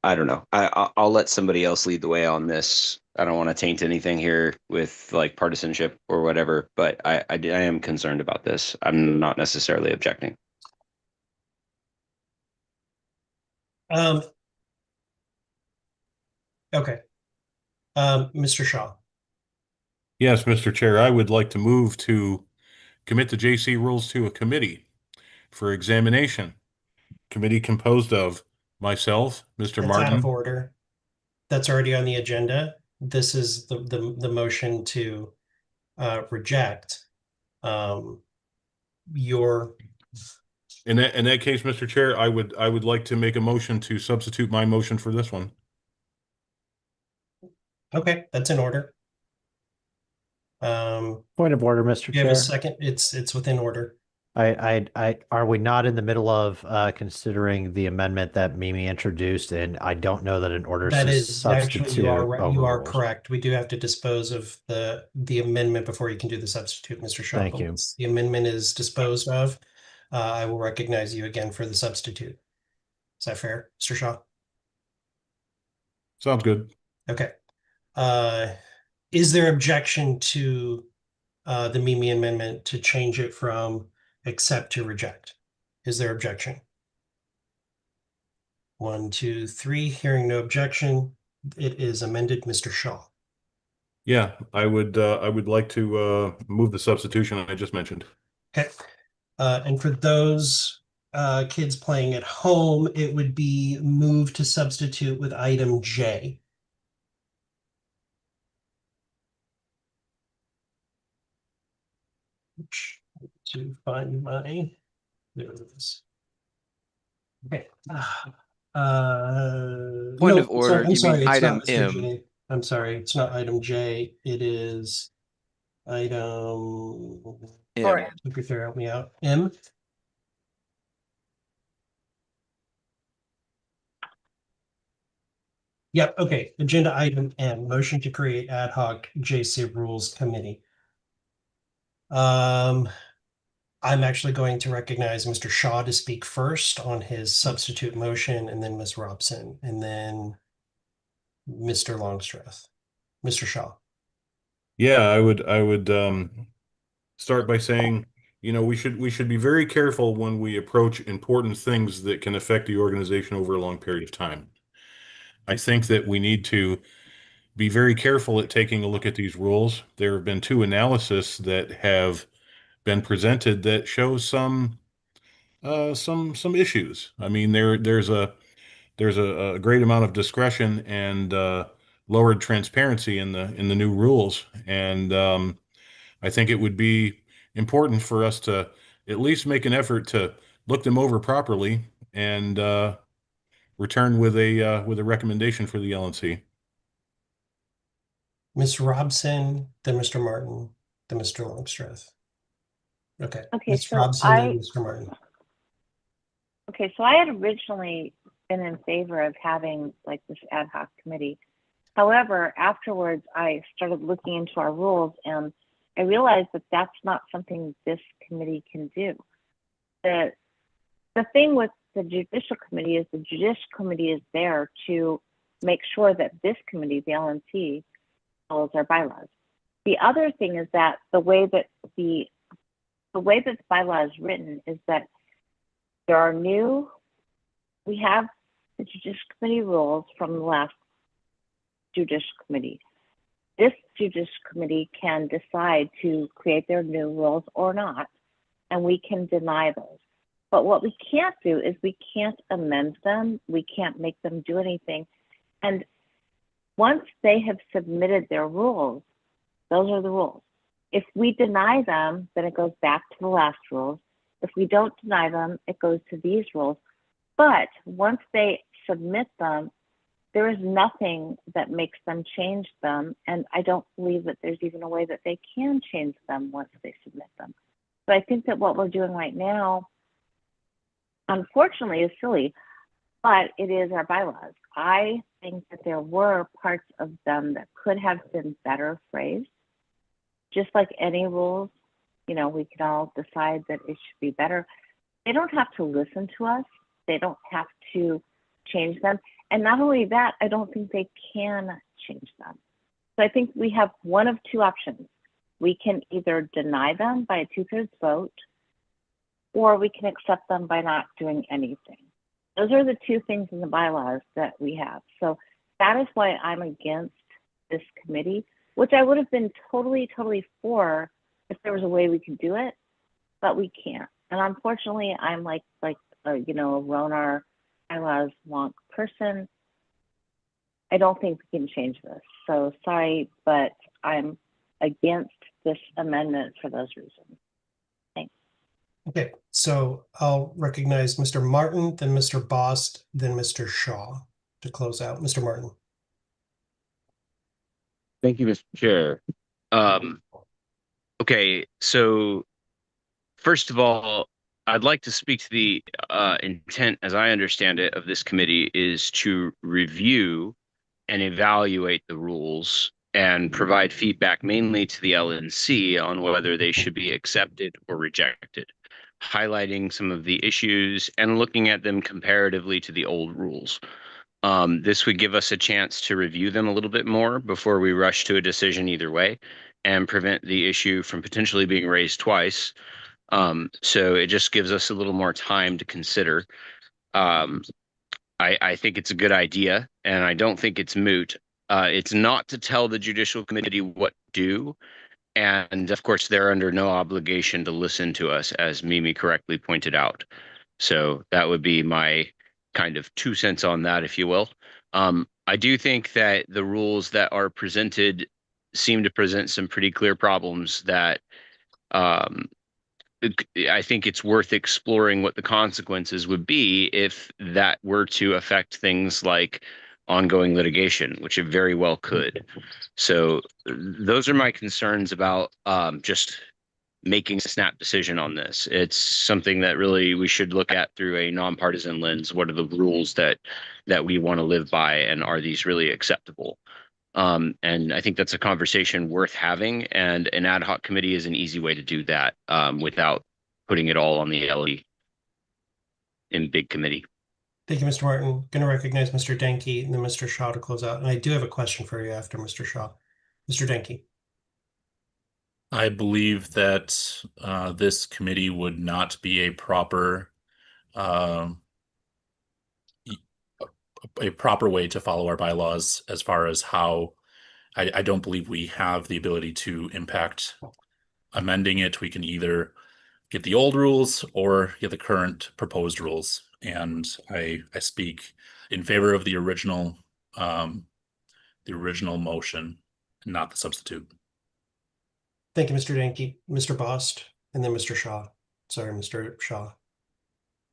I don't know. I'll let somebody else lead the way on this. I don't want to taint anything here with like partisanship or whatever, but I am concerned about this. I'm not necessarily objecting. Okay. Mr. Shaw. Yes, Mr. Chair, I would like to move to commit the JC rules to a committee for examination. Committee composed of myself, Mr. That's out of Martin. order. That's already on the agenda. This is the motion to reject your. In that case, Mr. Chair, I would like to make a motion to substitute my motion for this one. Okay, that's in order. Point of order, Mr. You have a Chair. second? It's within order. Are we not in the middle of considering the amendment that Mimi introduced? And I don't know that in order That to is actually, substitute you are right. You are overrules. correct. We do have to dispose of the amendment before you can do the substitute, Mr. Shaw. Thank But you. once the amendment is disposed of, I will recognize you again for the substitute. Is that fair, Mr. Shaw? Sounds good. Okay. Is there objection to the Mimi amendment to change it from accept to reject? Is there objection? 1, 2, 3. Hearing no objection, it is amended. Mr. Shaw. Yeah, I would like to move the substitution I just mentioned. Okay. And for those kids playing at home, it would be moved to substitute with item J. To find my, there it is. Okay. Point No, of order, I'm you mean sorry, it's item not Mr. M. J. I'm sorry, it's not item J. It is item M. Secretary, help me out. M. Yep, okay. Agenda item M, motion to create ad hoc JC rules committee. I'm actually going to recognize Mr. Shaw to speak first on his substitute motion, and then Ms. Robson, and then Mr. Longstreth. Mr. Shaw. Yeah, I would start by saying, we should be very careful when we approach important things that can affect the organization over a long period of time. I think that we need to be very careful at taking a look at these rules. There have been 2 analyses that have been presented that shows some issues. I mean, there's a great amount of discretion and lowered transparency in the new rules, and I think it would be important for us to at least make an effort to look them over properly and return with a recommendation for the LNC. Ms. Robson, then Mr. Martin, then Mr. Longstreth. Okay. Okay, Ms. so Robson, then Mr. Martin. Okay, so I had originally been in favor of having like this ad hoc committee. However, afterwards, I started looking into our rules and I realized that that's not something this committee can do. The thing with the judicial committee is the judicial committee is there to make sure that this committee, the LNC, follows our bylaws. The other thing is that the way that the bylaw is written is that we have the judicial committee rules from the last judicial committee. This judicial committee can decide to create their new rules or not, and we can deny those. But what we can't do is we can't amend them. We can't make them do anything. And once they have submitted their rules, those are the rules. If we deny them, then it goes back to the last rules. If we don't deny them, it goes to these rules. But once they submit them, there is nothing that makes them change them. And I don't believe that there's even a way that they can change them once they submit them. So I think that what we're doing right now, unfortunately, is silly, but it is our bylaws. I think that there were parts of them that could have been better phrased. just like any rules, you know, we can all decide that it should be better. They don't have to listen to us. They don't have to change them. And not only that, I don't think they can change them. So I think we have one of two options. We can either deny them by a 2/3 vote, or we can accept them by not doing anything. Those are the two things in the bylaws that we have. So that is why I'm against this committee, which I would have been totally for if there was a way we could do it, but we can't. And unfortunately, I'm like you know, a Ronar bylaws wonk person. I don't think we can change this. So sorry, but I'm against this amendment for those reasons. Thanks. Okay, so I'll recognize Mr. Martin, then Mr. Bost, then Mr. Shaw to close out. Mr. Martin. Thank you, Mr. Chair. Okay, so first of all, I'd like to speak to the intent, as I understand it, of this committee is to review and evaluate the rules and provide feedback mainly to the LNC on whether they should be accepted or rejected, highlighting some of the issues and looking at them comparatively to the old rules. This would give us a chance to review them a little bit more before we rush to a decision either way and prevent the issue from potentially being raised twice. So it just gives us a little more time to consider. I think it's a good idea, and I don't think it's moot. It's not to tell the Judicial Committee what to do, and of course, they're under no obligation to listen to us, as Mimi correctly pointed out. So that would be my kind of 2 cents on that, if you will. I do think that the rules that are presented seem to present some pretty clear problems that I think it's worth exploring what the consequences would be if that were to affect things like ongoing litigation, which it very well could. So those are my concerns about just making a snap decision on this. It's something that really we should look at through a nonpartisan lens. What are the rules that we want to live by, and are these really acceptable? And I think that's a conversation worth having, and an ad hoc committee is an easy way to do that without putting it all on the LE in big committee. Thank you, Mr. Martin. Going to recognize Mr. Denke and then Mr. Shaw to close out. And I do have a question for you after Mr. Shaw. Mr. Denke. I believe that this committee would not be a proper way to follow our bylaws as far as how I don't believe we have the ability to impact amending it. We can either get the old rules or get the current proposed rules. And I speak in favor of the original motion, not the substitute. Thank you, Mr. Denke. Mr. Bost, and then Mr. Shaw. Sorry, Mr. Shaw.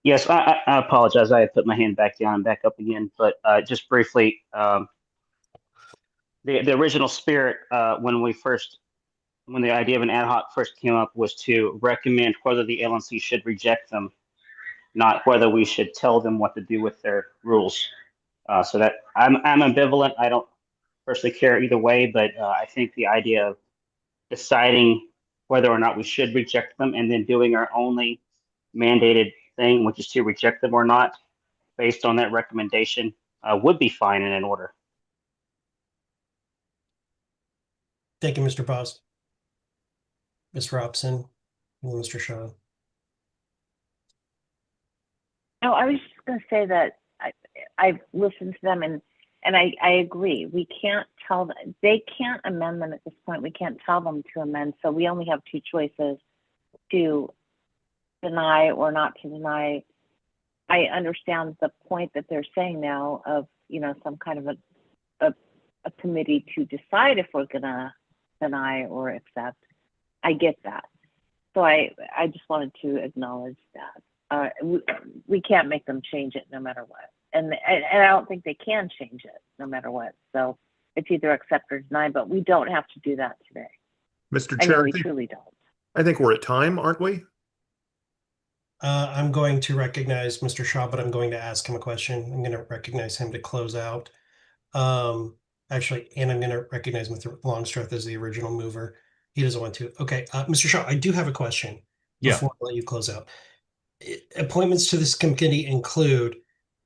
Yes, I apologize. I had put my hand back down and back up again, but just briefly, the original spirit when the idea of an ad hoc first came up was to recommend whether the LNC should reject them, not whether we should tell them what to do with their rules. So that I'm ambivalent. I don't personally care either way, but I think the idea of deciding whether or not we should reject them and then doing our only mandated thing, which is to reject them or not, based on that recommendation, would be fine and in order. Thank you, Mr. Bost. Ms. Robson and Mr. Shaw. No, I was just going to say that I've listened to them and I agree. We can't tell them, they can't amend them at this point. We can't tell them to amend. So we only have two choices: to deny or not to deny. I understand the point that they're saying now of, you know, some kind of a committee to decide if we're going to deny or accept. I get that. So I just wanted to acknowledge that. We can't make them change it no matter what. And I don't think they can change it no matter what. So it's either accept or deny, but we don't have to do that today. Mr. Chair, we truly don't. I think we're at time, aren't we? I'm going to recognize Mr. Shaw, but I'm going to ask him a question. I'm going to recognize him to close out. Actually, and I'm going to recognize Mr. Longstreth as the original mover. He doesn't want to. Okay, Mr. Shaw, I do have a question Yeah. before I let you close out. Appointments to this committee include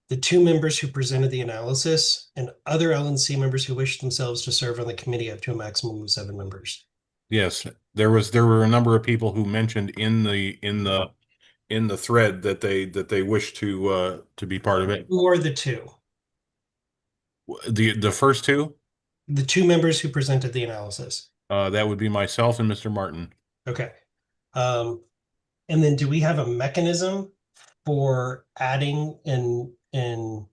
the two members who presented the analysis and other LNC members who wish themselves to serve on the committee up to a maximum of 7 members. Yes, there were a number of people who mentioned in the thread that they wish to be part of it. Who are the two? The first two? The two members who presented the analysis. That would be myself and Mr. Martin. Okay. And then do we have a mechanism for adding in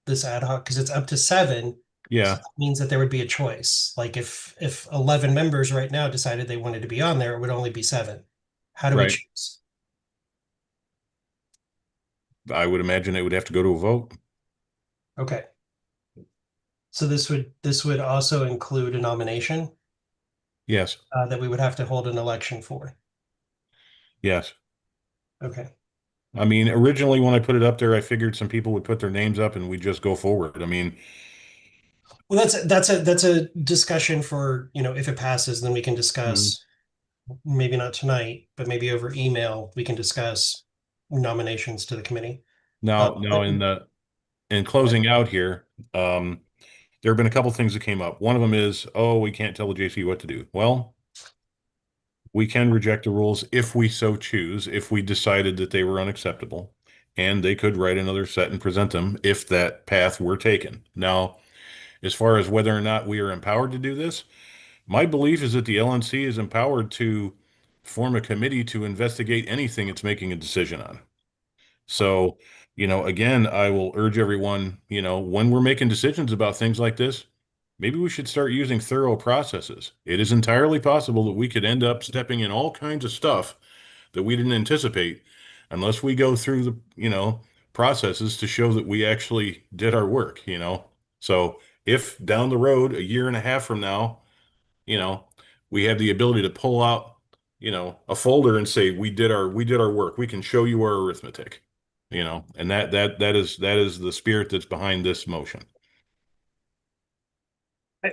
this ad hoc? Because it's up to 7. Yeah. So that means that there would be a choice. Like if 11 members right now decided they wanted to be on there, it would only be 7. How do we Right. choose? I would imagine it would have to go to a vote. Okay. So this would also include a nomination Yes. that we would have to hold an election for. Yes. Okay. I mean, originally when I put it up there, I figured some people would put their names up and we'd just go forward. I mean, Well, that's a discussion for, if it passes, then we can discuss, maybe not tonight, but maybe over email, we can discuss nominations to the committee. now in closing out here, there have been a couple things that came up. One of them is, oh, we can't tell the JC what to do. Well, we can reject the rules if we so choose, if we decided that they were unacceptable, and they could write another set and present them if that path were taken. Now, as far as whether or not we are empowered to do this, my belief is that the LNC is empowered to form a committee to investigate anything it's making a decision on. So, again, I will urge everyone, when we're making decisions about things like this, maybe we should start using thorough processes. It is entirely possible that we could end up stepping in all kinds of stuff that we didn't anticipate unless we go through the, processes to show that we actually did our work. So if down the road, a year and a half from now, we have the ability to pull out, a folder and say, we did our work. We can show you our arithmetic, and that is the spirit that's behind this motion.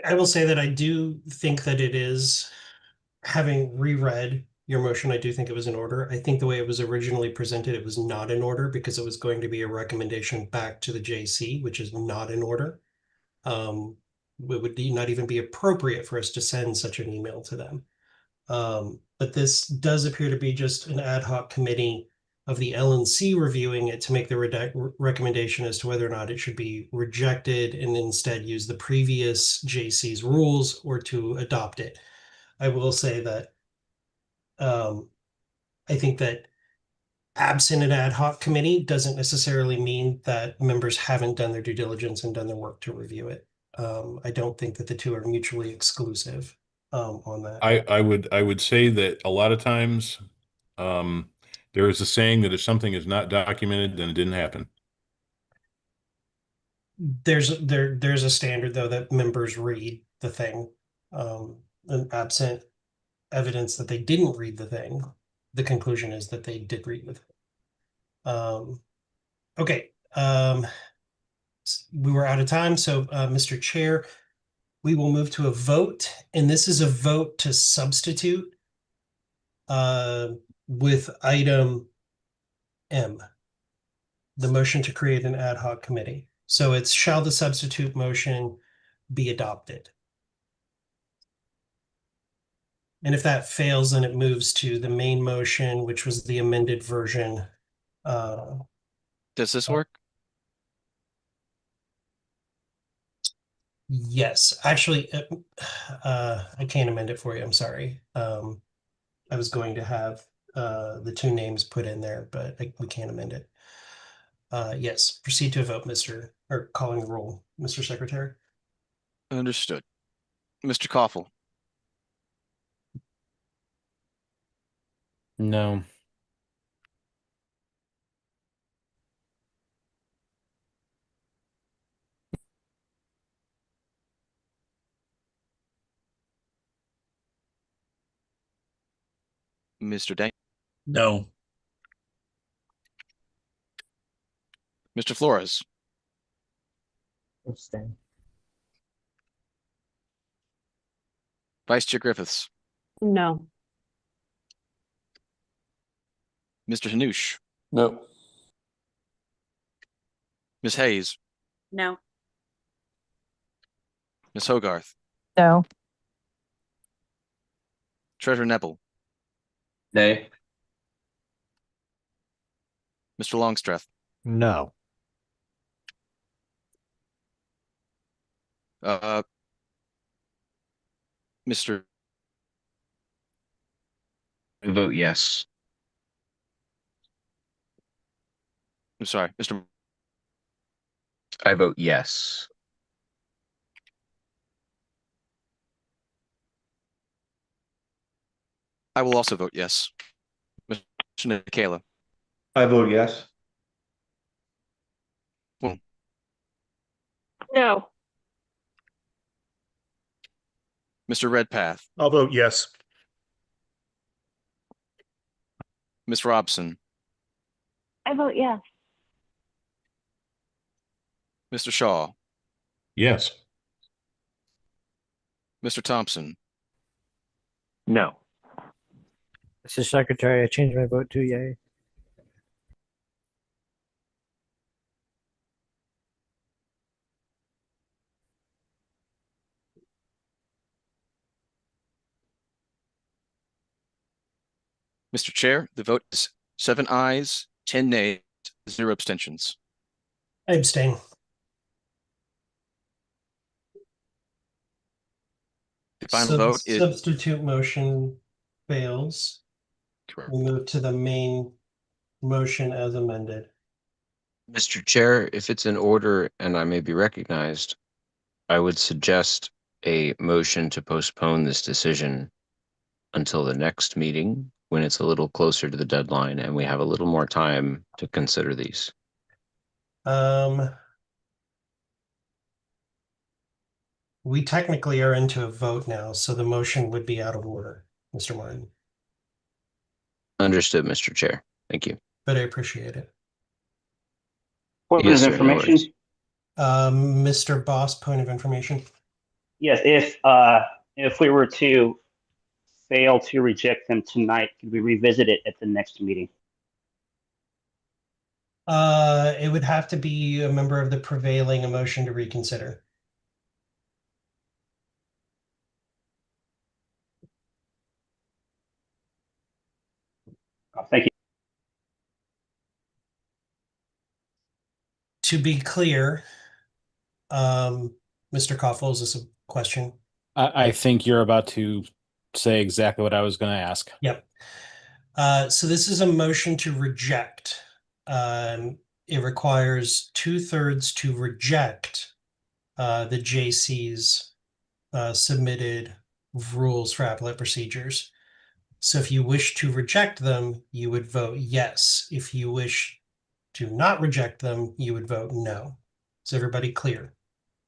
I will say that I do think that it is, having reread your motion, I do think it was in order. I think the way it was originally presented, it was not in order because it was going to be a recommendation back to the JC, which is not in order. It would not even be appropriate for us to send such an email to them. But this does appear to be just an ad hoc committee of the LNC reviewing it to make the recommendation as to whether or not it should be rejected and instead use the previous JC's rules or to adopt it. I will say that I think that absent an ad hoc committee doesn't necessarily mean that members haven't done their due diligence and done their work to review it. I don't think that the two are mutually exclusive on that. I would say that a lot of times there is a saying that if something is not documented, then it didn't happen. There's a standard though that members read the thing, and absent evidence that they didn't read the thing, the conclusion is that they did read the thing. Okay, we were out of time, so Mr. Chair, we will move to a vote, and this is a vote to substitute with item M, the motion to create an ad hoc committee. So it's shall the substitute motion be adopted? And if that fails, then it moves to the main motion, which was the amended version. Does this work? Yes, actually, I can't amend it for you. I'm sorry. I was going to have the two names put in there, but we can't amend it. Yes, proceed to a vote, calling the roll, Mr. Secretary. Understood. Mr. Koffel. No. Mr. Day. No. Mr. Flores. Abstain. Vice Chair Griffiths. No. Mr. Hanush, No. Ms. Hayes, No. Ms. Hogarth, No. Treasurer Neville, Nay. Mr. Longstreth, No. Mr. I vote yes. I'm sorry, Mr. I vote yes. I will also vote yes. Mr. Nikela, I vote yes. No. Mr. Redpath, I'll vote yes. Ms. Robson, I vote yes. Mr. Shaw, Yes. Mr. Thompson, No. Mr. Secretary, I changed my vote to yay. Mr. Chair, the vote is 7 ayes, 10 nays, 0 abstentions. I abstain. The final So the vote is substitute motion fails. correct. We move to the main motion as amended. Mr. Chair, if it's in order and I may be recognized, I would suggest a motion to postpone this decision until the next meeting when it's a little closer to the deadline and we have a little more time to consider these. We technically are into a vote now, so the motion would be out of order, Mr. Martin, Understood, Mr. Chair. Thank you. but I appreciate it. Point Yes, of sir, no information. Mr. Boss, point of information. Yes, if we were to fail to reject them tonight, could we revisit it at the next meeting? It would have to be a member of the prevailing a motion to reconsider. Thank you. To be clear, Mr. Koffel, is this a question? I think you're about to say exactly what I was going to ask. Yep. So this is a motion to reject. It requires 2/3 to reject the JC's submitted rules for appellate procedures. So if you wish to reject them, you would vote yes. If you wish to not reject them, you would vote no. Is everybody clear?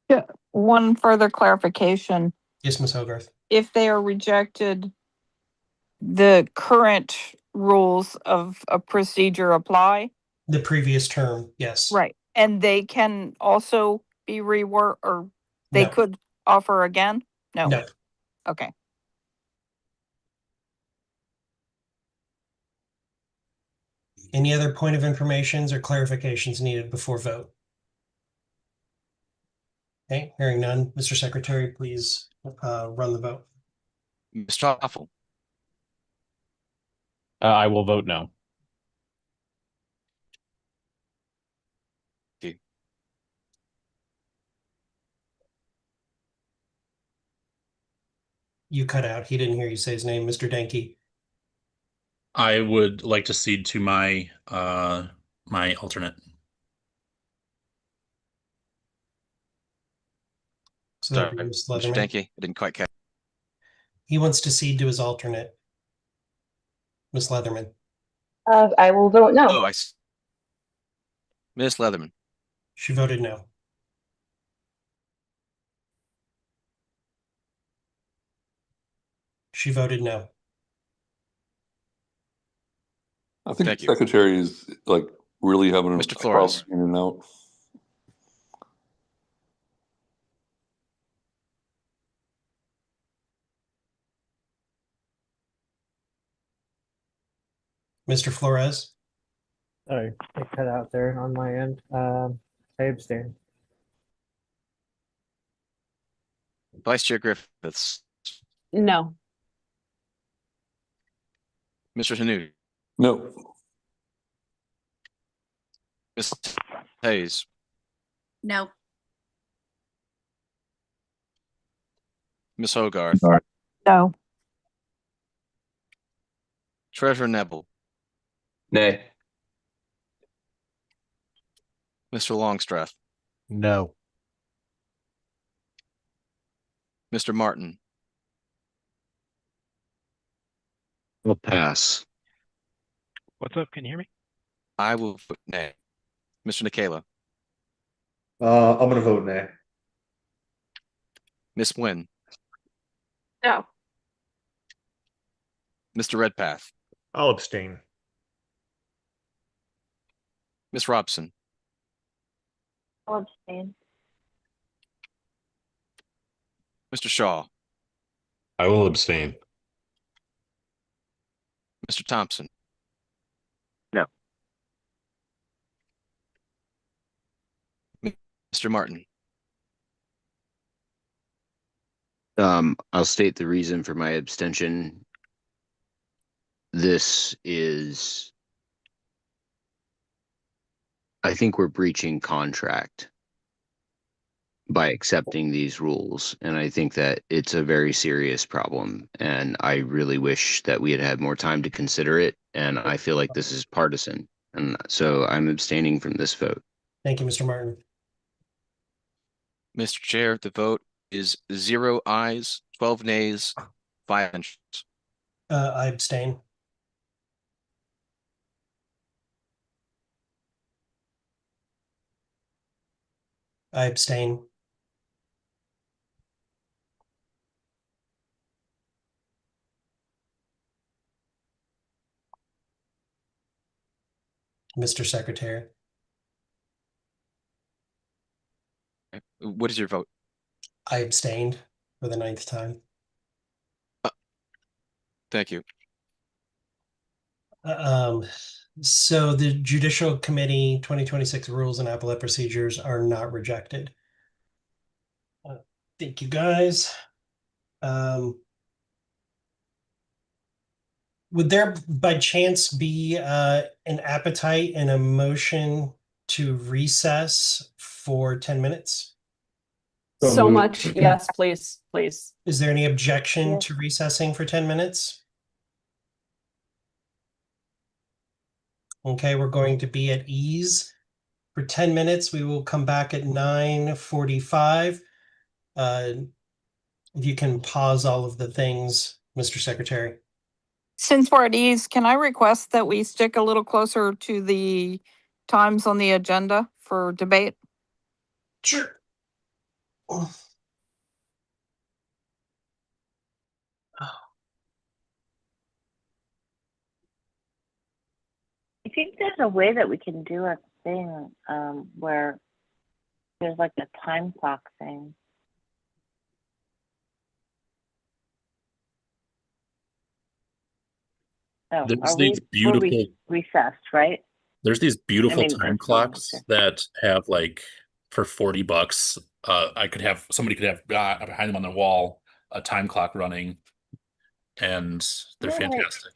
Yeah. One further clarification. Yes, Ms. Hogarth. If they are rejected, the current rules of a procedure apply? The previous term, yes. Right. And they can also be reworked, or they No. could offer again? No. No. Okay. Any other point of informations or clarifications needed before vote? Okay, hearing none. Mr. Secretary, please run the vote. Mr. Toffel, I will vote no. Okay. You cut out. He didn't hear you say his name, Mr. Denke. I would like to cede to my my alternate. So that'd be Ms. Mr. Leatherman. Danke, I didn't quite catch. He wants to cede to his alternate, Ms. Leatherman. I will vote no. Oh, Ms. Leatherman. She voted no. She voted no. I think Thank the you. secretary is like really having Mr. a problem Flores. in and out. Mr. Flores? Sorry, it cut out there on my end. I abstain. Vice Chair Griffiths, No. Mr. Hanu, No. Ms. Hayes, No. Ms. Hogarth, No. Treasurer Nebel, Nay. Mr. Longstreth, No. Mr. Martin, I'll pass. What's up? Can you hear me? I will vote nay. Mr. Nikela, I'm gonna vote nay. Ms. Nguyen, No. Mr. Redpath, I'll abstain. Ms. Robson, I'll abstain. Mr. Shaw, I will abstain. Mr. Thompson. No. Mr. Martin, I'll state the reason for my abstention. This is, I think we're breaching contract by accepting these rules. And I think that it's a very serious problem. And I really wish that we had had more time to consider it. And I feel like this is partisan. And so I'm abstaining from this vote. Thank you, Mr. Martin. Mr. Chair, the vote is 0 ayes, 12 nays, 5 abstentions. I abstain. I abstain. Mr. Secretary. What is your vote? I abstained for the 9th time. Thank you. So the Judicial Committee 2026 rules and appellate procedures are not rejected. Thank you, guys. Would there by chance be an appetite and a motion to recess for 10 minutes? So much. Yes, please, please. Is there any objection Yes. to recessing for 10 minutes? Okay, we're going to be at ease for 10 minutes. We will come back at 9:45. If you can pause all of the things, Mr. Secretary. Since we're at ease, can I request that we stick a little closer to the times on the agenda for debate? Sure. I think there's a way that we can do a thing where there's like a time clock thing. Oh, There's are these we we're beautiful recessed, right? There's these beautiful time that's clocks okay. that have like for $40. Somebody could have behind them on the wall a time clock running, and they're Yeah, fantastic.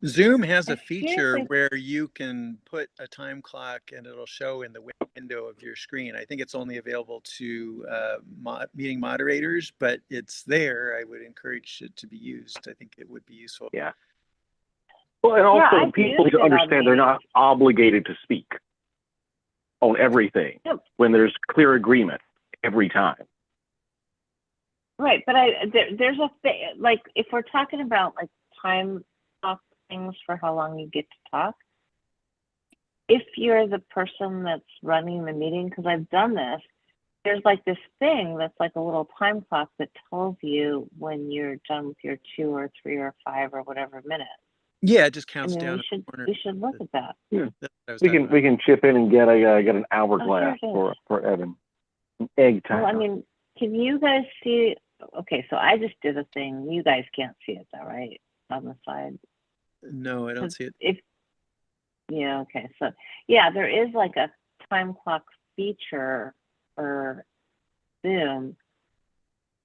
Zoom has a I feature seriously- where you can put a time clock and it'll show in the window of your screen. I think it's only available to meeting moderators, but it's there. I would encourage it to be used. I think it would be useful. Yeah. Well, and also I've people used need to it on understand they're not obligated to speak on everything Yep. when there's clear agreement every time. Right, but there's a thing, like if we're talking about like time clock things for how long you get to talk, if you're the person that's running the meeting, because I've done this, there's like this thing that's like a little time clock that tells you when you're done with your 2 or 3 or 5 or whatever minutes. Yeah, it just I counts mean, down. we should look at that. Yeah. That's what I was We talking can about. we can chip in and get an Oh, hourglass here it is. for Evan. Egg time. Well, I mean, can you guys see? Okay, so I just did a thing. You guys can't see it though, right? On the side. No, I don't see it. Yeah, okay. So yeah, there is like a time clock feature for Zoom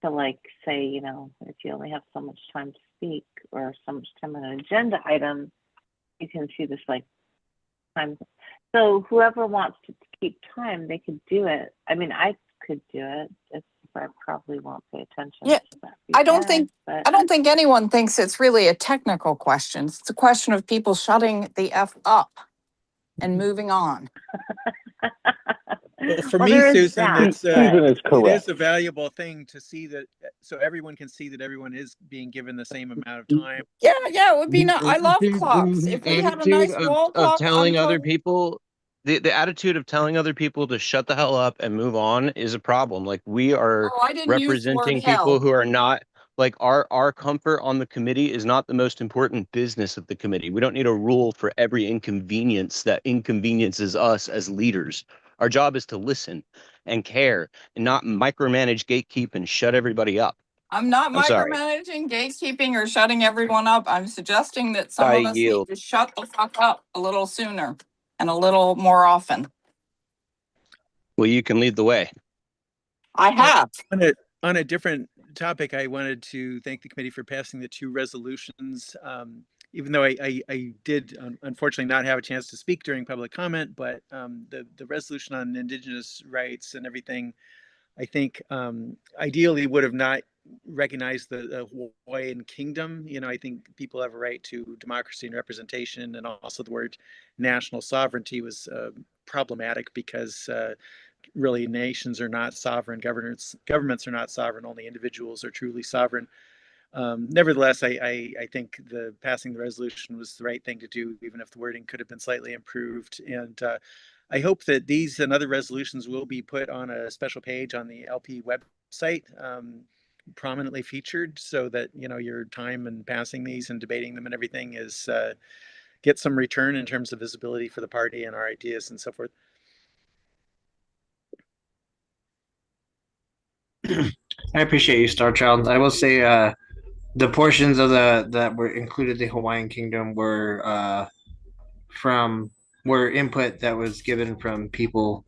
to like say, you know, if you only have so much time to speak or so much time on an agenda item, you can see this like time. So whoever wants to keep time, they could do it. I mean, I could do it. It's, I probably won't pay attention Yeah, to that. I don't think but I don't think anyone thinks it's really a technical question. It's a question of people shutting the F up and moving on. Well, for Well, me, there is Susan, that, it's Susan is it correct. is a valuable thing to see that, so everyone can see that everyone is being given the same amount of time. Yeah, it would be I love clocks. The If we had a attitude nice wall of clock, I'm telling other totally. people, the attitude of telling other people to shut the hell up and move on is a problem. Like, we are Oh, I didn't use the word representing people hell. who are not, like, our comfort on the committee is not the most important business of the committee. We don't need a rule for every inconvenience that inconveniences us as leaders. Our job is to listen and care and not micromanage, gatekeep, and shut everybody up. I'm not I'm sorry. micromanaging, gatekeeping, or shutting everyone up. I'm suggesting that some I of us need yield. to shut the fuck up a little sooner and a little more often. Well, you can lead the way. I have. On a different topic, I wanted to thank the committee for passing the 2 resolutions. Even though I did unfortunately not have a chance to speak during public comment, but the resolution on Indigenous rights and everything, I think ideally would have not recognized the Hawaiian Kingdom. You know, I think people have a right to democracy and representation, and also the word national sovereignty was problematic because really nations are not sovereign, governments are not sovereign, only individuals are truly sovereign. Nevertheless, I think the passing the resolution was the right thing to do, even if the wording could have been slightly improved. And I hope that these and other resolutions will be put on a special page on the LP website, prominently featured, so that, you know, your time and passing these and debating them and everything is get some return in terms of visibility for the party and our ideas and so forth. I appreciate you, Star Child. I will say the portions of the that were included the Hawaiian Kingdom were input that was given from people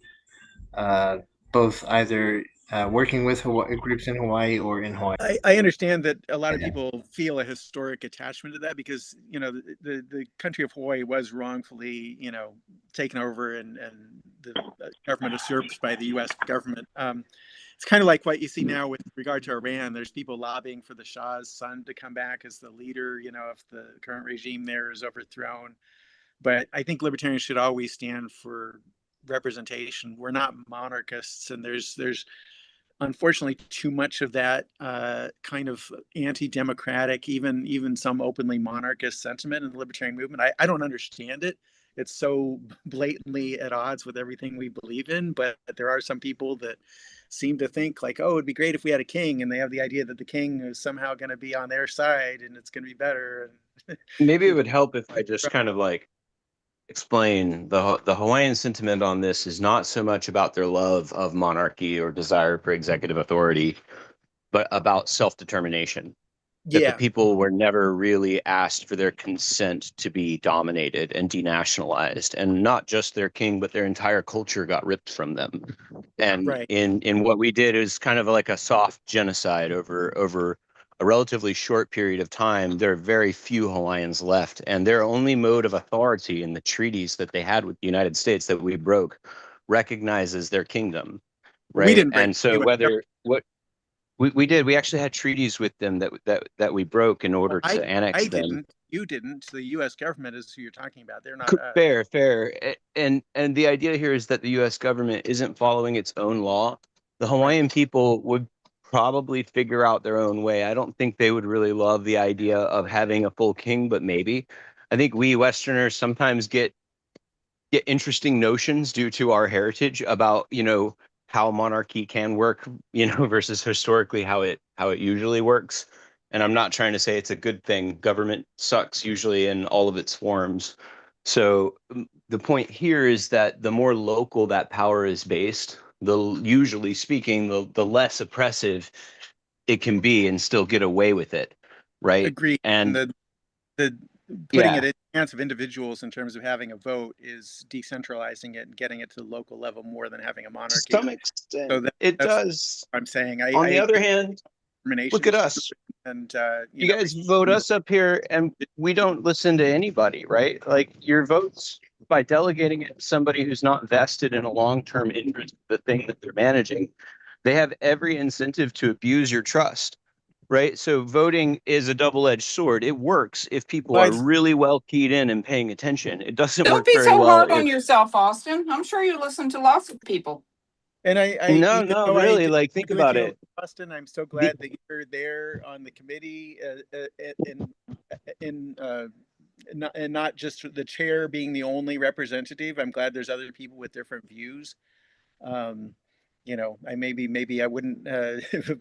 both either working with groups in Hawaii or in Hawaii. I understand that a lot of people feel a historic attachment to that because, you know, the country of Hawaii was wrongfully, you know, taken over and the government usurped by the U.S. government. It's kind of like what you see now with regard to Iran. There's people lobbying for the Shah's son to come back as the leader, you know, if the current regime there is overthrown. But I think libertarians should always stand for representation. We're not monarchists, and there's unfortunately too much of that kind of anti-democratic, even some openly monarchist sentiment in the libertarian movement. I don't understand it. It's so blatantly at odds with everything we believe in, but there are some people that seem to think like, oh, it'd be great if we had a king, and they have the idea that the king is somehow going to be on their side and it's going to be better. Maybe it would help if I just kind of like explain the Hawaiian sentiment on this is not so much about their love of monarchy or desire for executive authority, but about self-determination. That the people were never really asked for their consent to be dominated and denationalized, and not just their king, but their entire culture got ripped from them. And Right. in what we did is kind of like a soft genocide over a relatively short period of time. There are very few Hawaiians left, and their only mode of authority in the treaties that they had with the United States that we broke recognizes their kingdom, right? We didn't break And so we did. We actually had treaties with them that we broke in order to annex I them. didn't. You didn't. The U.S. government is who you're talking about. They're not. Fair. And the idea here is that the U.S. government isn't following its own law. The Hawaiian people would probably figure out their own way. I don't think they would really love the idea of having a full king, but maybe. I think we Westerners sometimes get interesting notions due to our heritage about, you know, how monarchy can work, you know, versus historically how it usually works. And I'm not trying to say it's a good thing. Government sucks usually in all of its forms. So the point here is that the more local that power is based, usually speaking, the less oppressive it can be and still get away with it, right? Agreed. And the putting it in stance of individuals in terms of having a vote is decentralizing it and getting it to the local level more than having a monarchy. To some extent, So it that's does. what I'm saying. On the other agree hand, look determination at us. and You guys vote us up here and we don't listen to anybody, right? Like your votes by delegating it to somebody who's not vested in a long-term interest in the thing that they're managing, they have every incentive to abuse your trust, right? So voting is a double-edged sword. It works if people are really well keyed in and paying attention. It doesn't Don't work be very so well hard on if yourself, Austin. I'm sure you listen to lots of people. And no, even no, though I really, like think agree with about you, it. Austin, I'm so glad that you're there on the committee and not just the chair being the only representative. I'm glad there's other people with different views. You know, maybe I wouldn't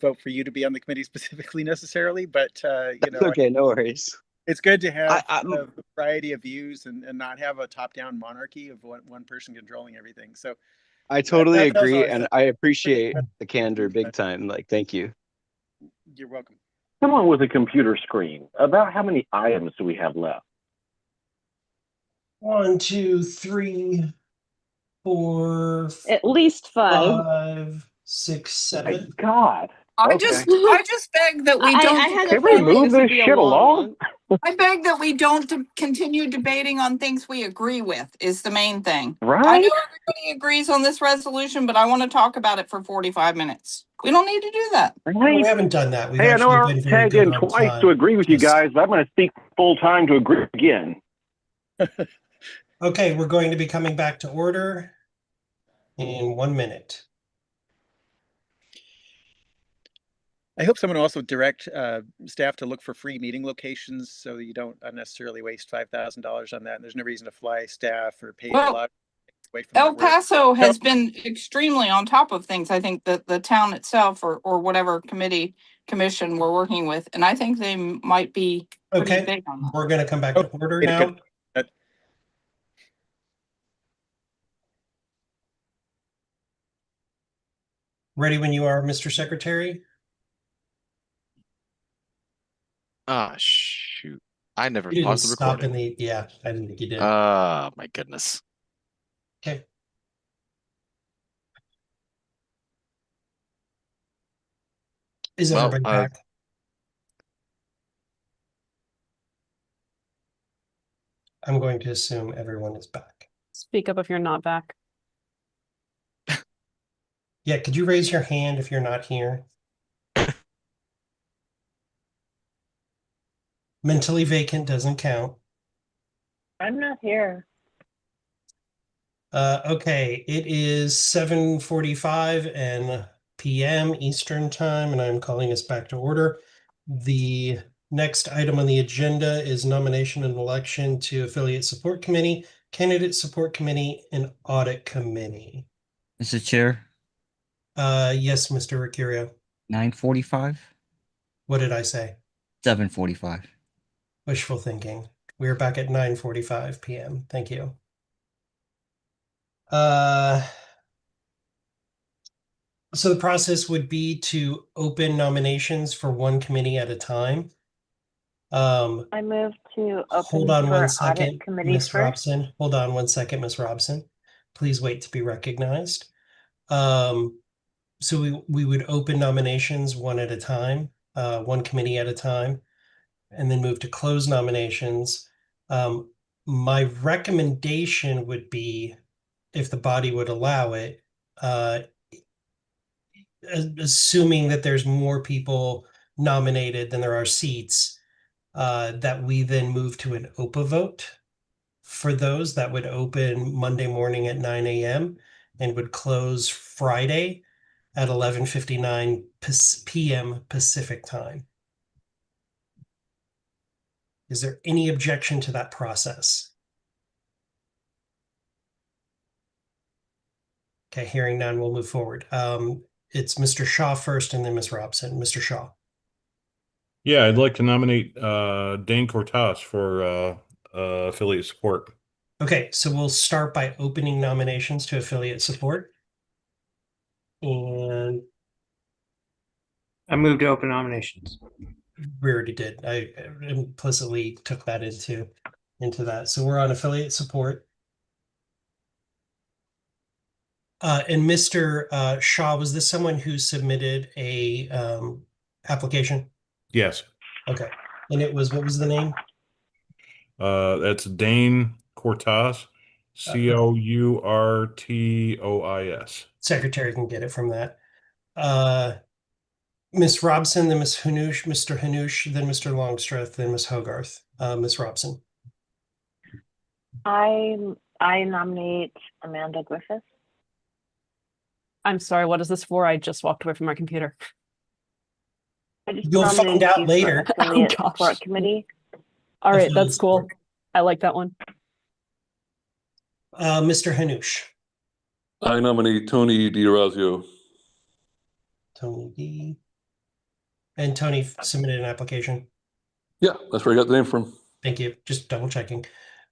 vote for you to be on the committee specifically necessarily, but you know, Okay, no worries. it's good to have a variety of views and not have a top-down monarchy of one person controlling everything. So I totally that's all agree, and I appreciate the candor big time. Like, thank you. You're welcome. Someone with a computer screen. About how many items do we have left? 1, 2, 3, 4, At least 5. 5, 6, 7. God. I just beg that we don't. I had Can a we feeling move this would this be a shit long along? one. I beg that we don't continue debating on things we agree with is the main thing. I Right? know everybody agrees on this resolution, but I want to talk about it for 45 minutes. We don't need to do that. Well, we haven't done that. We've Hey, I know actually I'll been very tag good in on twice time. to agree with you guys, but I'm going to speak full time to agree again. Okay, we're going to be coming back to order in 1 minute. I hope someone also direct staff to look for free meeting locations so you don't unnecessarily waste $5,000 on that. And there's no reason to fly staff or pay a lot away from El their work. Paso has been extremely on top of things. I think that the town itself or whatever commission we're working with, and I think they might be pretty Okay, big on that. we're going to come back to order now. Ready when you are, Mr. Secretary? Ah, shoot. I never You didn't paused the stop recording. in the, yeah, I didn't think you did. Ah, my goodness. Okay. Is everybody back? I'm going to assume everyone is back. Speak up if you're not back. Yeah, could you raise your hand if you're not here? Mentally vacant doesn't count. I'm not here. Okay, it is 7:45 p.m. Eastern time, and I'm calling us back to order. The next item on the agenda is nomination and election to Affiliate Support Committee, Candidate Support Committee, and Audit Committee. Mr. Chair, Yes, Mr. Ricurio. 9:45, What did I say? 7:45. Wishful thinking. We are back at 9:45 p.m. Thank you. So the process would be to open nominations for one committee at a time. I move to open Hold on for one audit second, committee Miss first. Robson. Hold on one second, Miss Robson. Please wait to be recognized. So we would open nominations one at a time, one committee at a time, and then move to close nominations. My recommendation would be, if the body would allow it, assuming that there's more people nominated than there are seats, that we then move to an OPA vote for those. That would open Monday morning at 9 a.m. and would close Friday at 11:59 p.m. Pacific time. Is there any objection to that process? Okay, hearing none, we'll move forward. It's Mr. Shaw first and then Ms. Robson. Mr. Shaw. Yeah, I'd like to nominate Dane Cortas for affiliate support. Okay, so we'll start by opening nominations to affiliate support. And I move to open nominations. we already did. I implicitly took that into. into that. So we're on affiliate support. And Mr. Shaw, was this someone who submitted a application? Yes. Okay. And it was, what was the name? That's Dane Cortaz, Courtois. Secretary can get it from that. Miss Robson, then Miss Hanoush, Mr. Hanoush, then Mr. Longstreth, then Miss Hogarth. Miss Robson. I nominate Amanda Griffiths. I'm sorry, what is this for? I just walked away from my computer. You'll find out later. Oh, gosh. Support committee. All right, that's cool. I like that one. Mr. Hanoush. I nominate Tony DiRazio. Tony D. And Tony submitted an application. Yeah, that's where I got the name from. Thank you. Just double checking.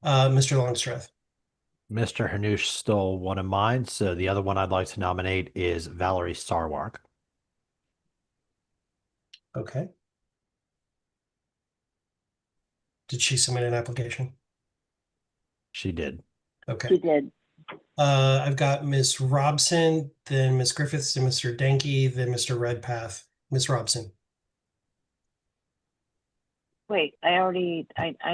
Mr. Longstreth. Mr. Hanoush stole one of mine, so the other one I'd like to nominate is Valerie Sarwark. Okay. Did she submit an application? She did. Okay. She did. I've got Miss Robson, then Miss Griffiths, then Mr. Denke, then Mr. Redpath. Miss Robson. Wait, I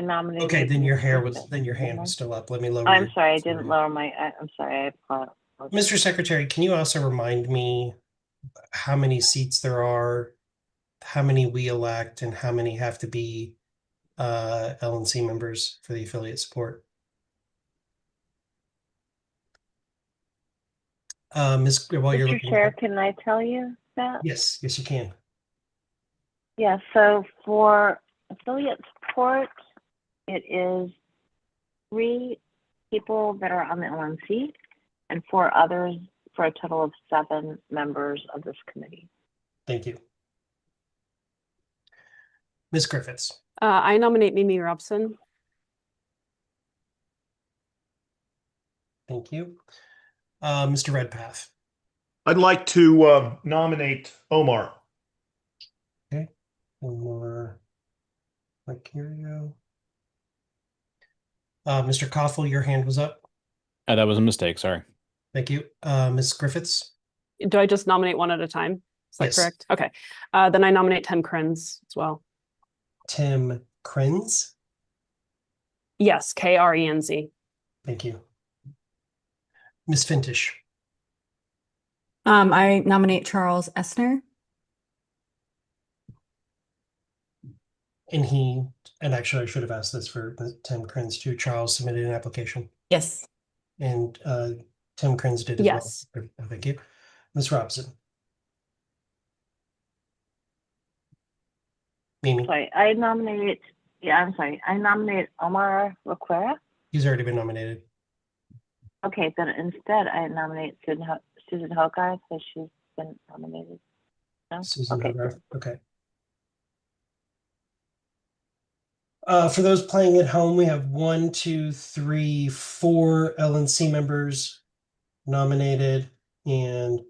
nominated. Okay, then your hand was Griffiths. still up. Let me lower. I'm your- sorry, I didn't lower my. I'm sorry. I apologize. Mr. Secretary, can you also remind me how many seats there are, how many we elect, and how many have to be LNC members for the affiliate support? Ms. While you're Mr. looking. Chair, can I tell you that? Yes, you can. Yeah, so for affiliate support, it is 3 people that are on the LNC and 4 others for a total of 7 members of this committee. Thank you. Ms. Griffiths. I nominate Mimi Robson. Thank you. Mr. Redpath. I'd like to nominate Omar. Okay. Omar Mercurio. Mr. Koffel, your hand was up. That was a mistake. Sorry. Thank you. Ms. Griffiths. Do I just nominate one at a time? Is that Yes. correct? Okay. Then I nominate Tim Krenz as well. Tim Krenz. Yes, Krenz. Thank you. Ms. Fintish. I nominate Charles Essner. And actually I should have asked this for Tim Krenz too. Charles submitted an application. Yes. And Tim Krenz did as Yes. well. Thank you. Ms. Robson. Mimi. Sorry, I nominate. Yeah, I'm sorry. I nominate Omar Requera. He's already been nominated. Okay, then instead I nominate Susan Hogarth because she's been nominated. No? Susan Okay. Hogarth. Okay. For those playing at home, we have 1, 2, 3, 4 LNC members nominated, and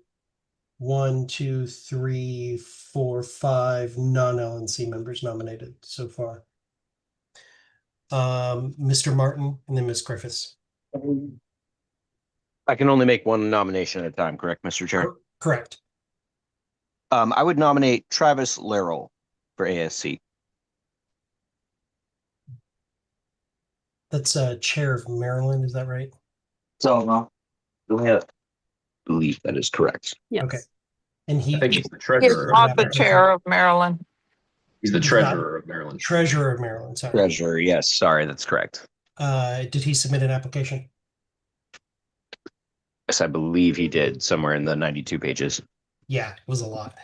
1, 2, 3, 4, 5 non-LNC members nominated so far. Mr. Martin and then Ms. Griffiths. I can only make one nomination at a time, correct, Mr. Chair? Correct. I would nominate Travis Laurel for ASC. That's chair of Maryland, is that right? So, I believe that is correct. Yes. Okay. And I think he's the He's treasurer. not the chair of Maryland. He's the treasurer of Maryland. Treasurer of Maryland, sorry. Treasurer, yes, sorry, that's correct. Did he submit an application? Yes, I believe he did, somewhere in the 92 pages. Yeah, it was a lot.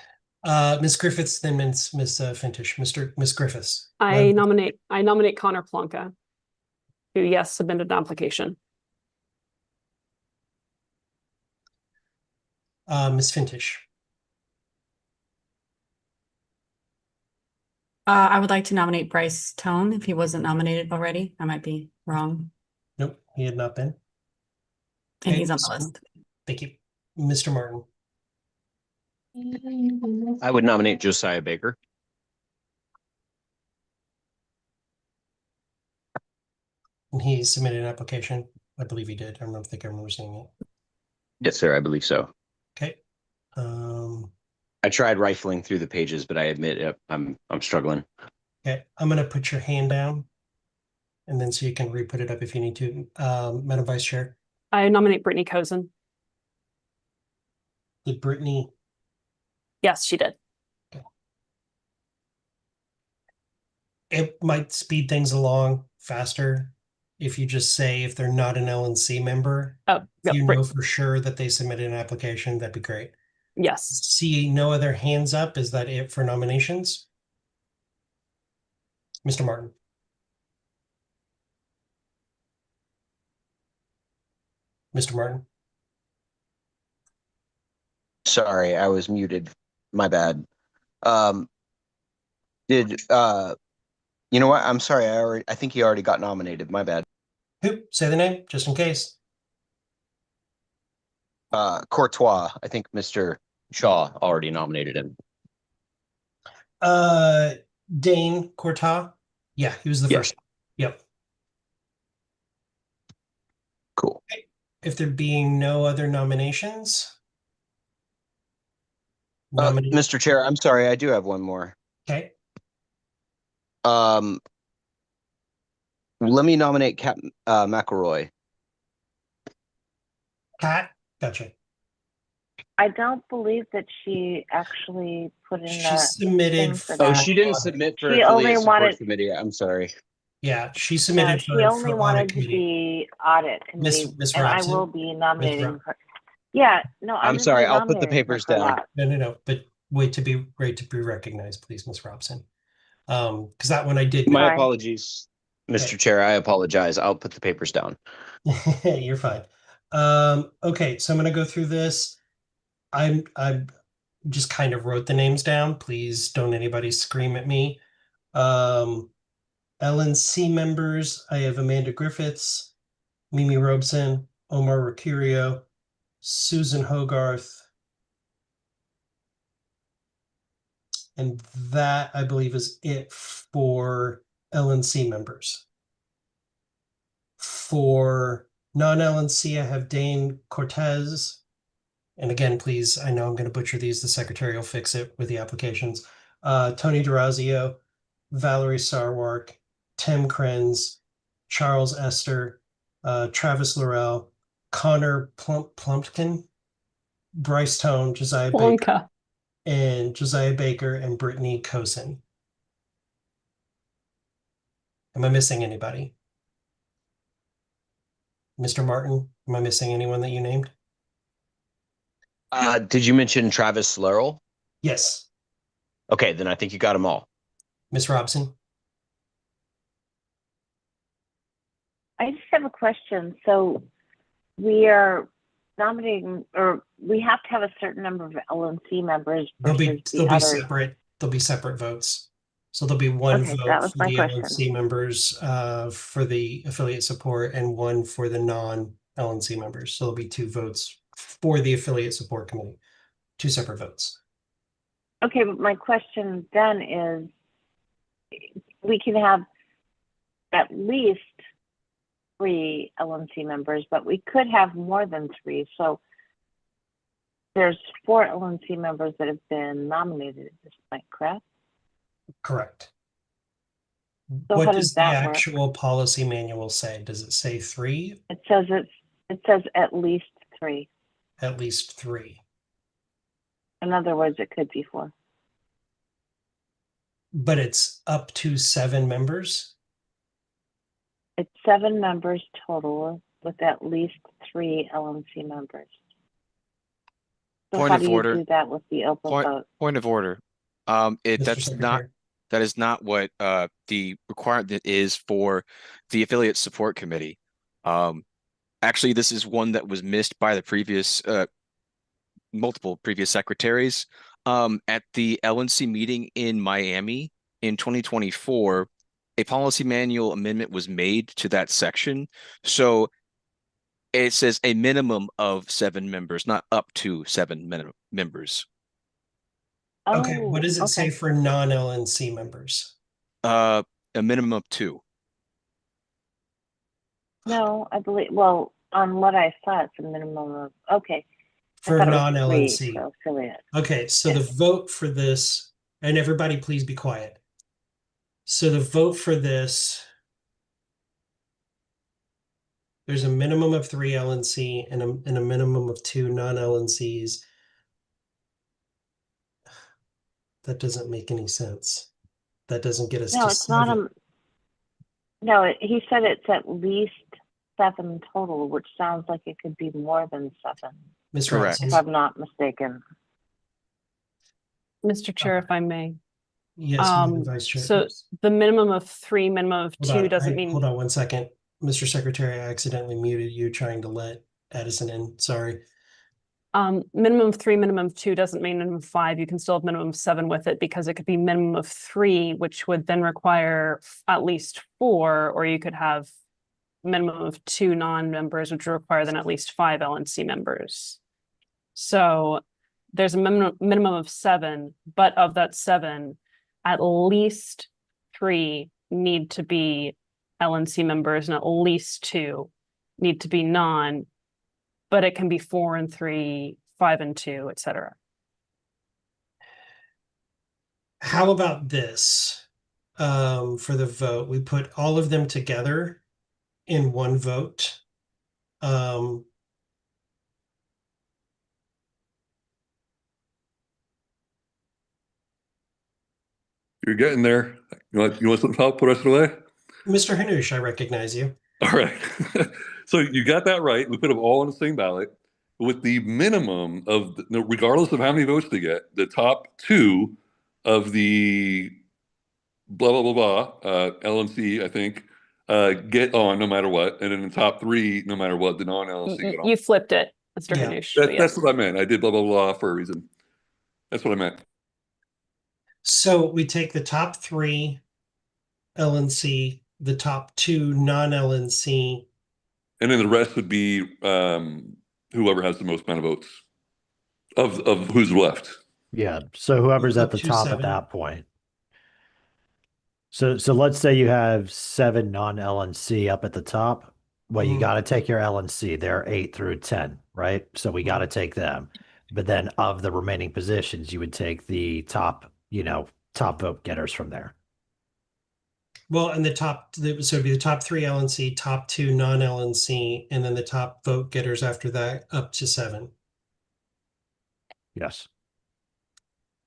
Ms. Griffiths, then Ms. Fintish. Ms. Griffiths. I nominate Connor Plonka, who, yes, submitted an application. Ms. Fintish. I would like to nominate Bryce Tone if he wasn't nominated already. I might be wrong. Nope, he had not been. And Okay, he's on the list. Thank you. Mr. Martin. I would nominate Josiah Baker. And he submitted an application. I believe he did. I remember seeing it. Yes, sir. I believe so. Okay. I tried rifling through the pages, but I admit I'm struggling. Okay. I'm gonna put your hand down, and then so you can re-put it up if you need to. Madam Vice Chair, I nominate Brittany Cozen. did Brittany? Yes, she did. It might speed things along faster if you just say if they're not an LNC member. Oh, If you know for sure that they submitted an application, that'd be great. Yes. See no other hands up. Is that it for nominations? Mr. Martin. Mr. Martin. Sorry, I was muted. My bad. Did you know what? I'm sorry. I think he already got nominated. My bad. Who? Say the name, just in case. Courtois. I think Mr. Shaw already nominated him. Dane Courtois. Yeah, he was the first. Yep. Cool. Okay. If there being no other nominations. Mr. Chair, I'm sorry. I do have one more. Okay. Let me nominate Kat McElroy. Kat, gotcha. I don't believe that she actually put in She submitted thing for Oh, that. she didn't submit for She only affiliate support wanted. committee. I'm sorry. Yeah, she No, submitted she only for wanted audit to committee. be audit committee, Miss and I Robson? will be nominating Rob- her. Yeah, no, I'm just sorry. be I'll put the nominating her papers for down. that. No. But wait to be recognized, please, Miss Robson. Because that one I did. My Sorry. apologies, Mr. Okay. Chair. I apologize. I'll put the papers down. You're fine. Okay, so I'm gonna go through this. I'm just kind of wrote the names down. Please don't anybody scream at me. LNC members, I have Amanda Griffiths, Mimi Robeson, Omar Mercurio, Susan Hogarth. And that I believe is it for LNC members. For non-LNC, I have Dane Cortez. And again, please, I know I'm going to butcher these. The secretary will fix it with the applications. Tony DeRazio, Valerie Sarwark, Tim Krenz, Charles Esther, Travis Laurel, Connor Plumpkin, Bryce Tone, Josiah Baker, and Josiah Baker and Brittany Cosin. Am I missing anybody? Mr. Martin, am I missing anyone that you named? Did you mention Travis Laurel? Yes. Okay, then I think you got them all. Miss Robson? I just have a question. So we are nominating, or we have to have a certain number of LNC members They'll versus be separate. There'll be separate votes. So there'll be one Okay, vote that was for my the question. LNC members for the affiliate support and one for the non-LNC members. So there'll be two votes for the affiliate support committee, two separate votes. Okay, but my question then is, we can have at least 3 LNC members, but we could have more than 3. So there's 4 LNC members that have been nominated at this point, correct? Correct. So What how does does the that work? actual policy manual say? Does it say 3? It says at least 3. At least 3. In other words, it could be 4. But it's up to 7 members? It's 7 members total with at least 3 LNC members. So Point how of do you order. do that with the open vote? Point of order. That is not what the requirement is for the affiliate support committee. Actually, this is one that was missed by the previous multiple previous secretaries. At the LNC meeting in Miami in 2024, a policy manual amendment was made to that section. So it says a minimum of 7 members, not up to 7 members. Okay, what does it okay. say for non-LNC members? A minimum of 2. No, I believe, well, on what I saw, it's a minimum of, okay. I For thought it was three non-LNC. for affiliate. Okay, so the vote for this, and everybody please be quiet. So the vote for this, there's a minimum of 3 LNC and a minimum of 2 non-LNCs. That doesn't make any sense. That doesn't get us No, to it's not 7. no, he said it's at least 7 total, which sounds like it could be more than 7. Ms. Correct. If I'm not mistaken. Mr. Chair, if I may. Yes, Madam Vice Chair. So the minimum of 3, minimum of 2 doesn't mean. Hold on 1 second. Mr. Secretary, I accidentally muted you trying to let Addison in. Sorry. Minimum of 3, minimum of 2 doesn't mean minimum of 5. You can still have minimum of 7 with it because it could be minimum of 3, which would then require at least 4, or you could have minimum of 2 non-members, which would require then at least 5 LNC members. So there's a minimum of 7, but of that 7, at least 3 need to be LNC members and at least 2 need to be non, but it can be 4 and 3, 5 and 2, etc. How about this? For the vote, we put all of them together in one vote. You're getting there. You want some help the rest of the way? Mr. Hanush, I recognize you. All right. So you got that right. We put them all on the same ballot with the minimum of, regardless of how many votes they get, the top 2 of the blah, blah, blah, blah, LNC, I think, get on no matter what. And then the top 3, no matter what, the non-LNC get on. You flipped it, Mr. Hanush. That's what I meant. I did blah, blah, blah for a reason. That's what I meant. So we take the top 3 LNC, the top 2 non-LNC. And then the rest would be whoever has the most amount of votes of who's left. Yeah. So whoever's at the top at that point. So let's say you have 7 non-LNC up at the top. Well, you got to take your LNC. They're 8 through 10, right? So we got to take them. But then of the remaining positions, you would take the top, top vote getters from there. Well, and so it'd be the top 3 LNC, top 2 non-LNC, and then the top vote getters after that up to 7. Yes.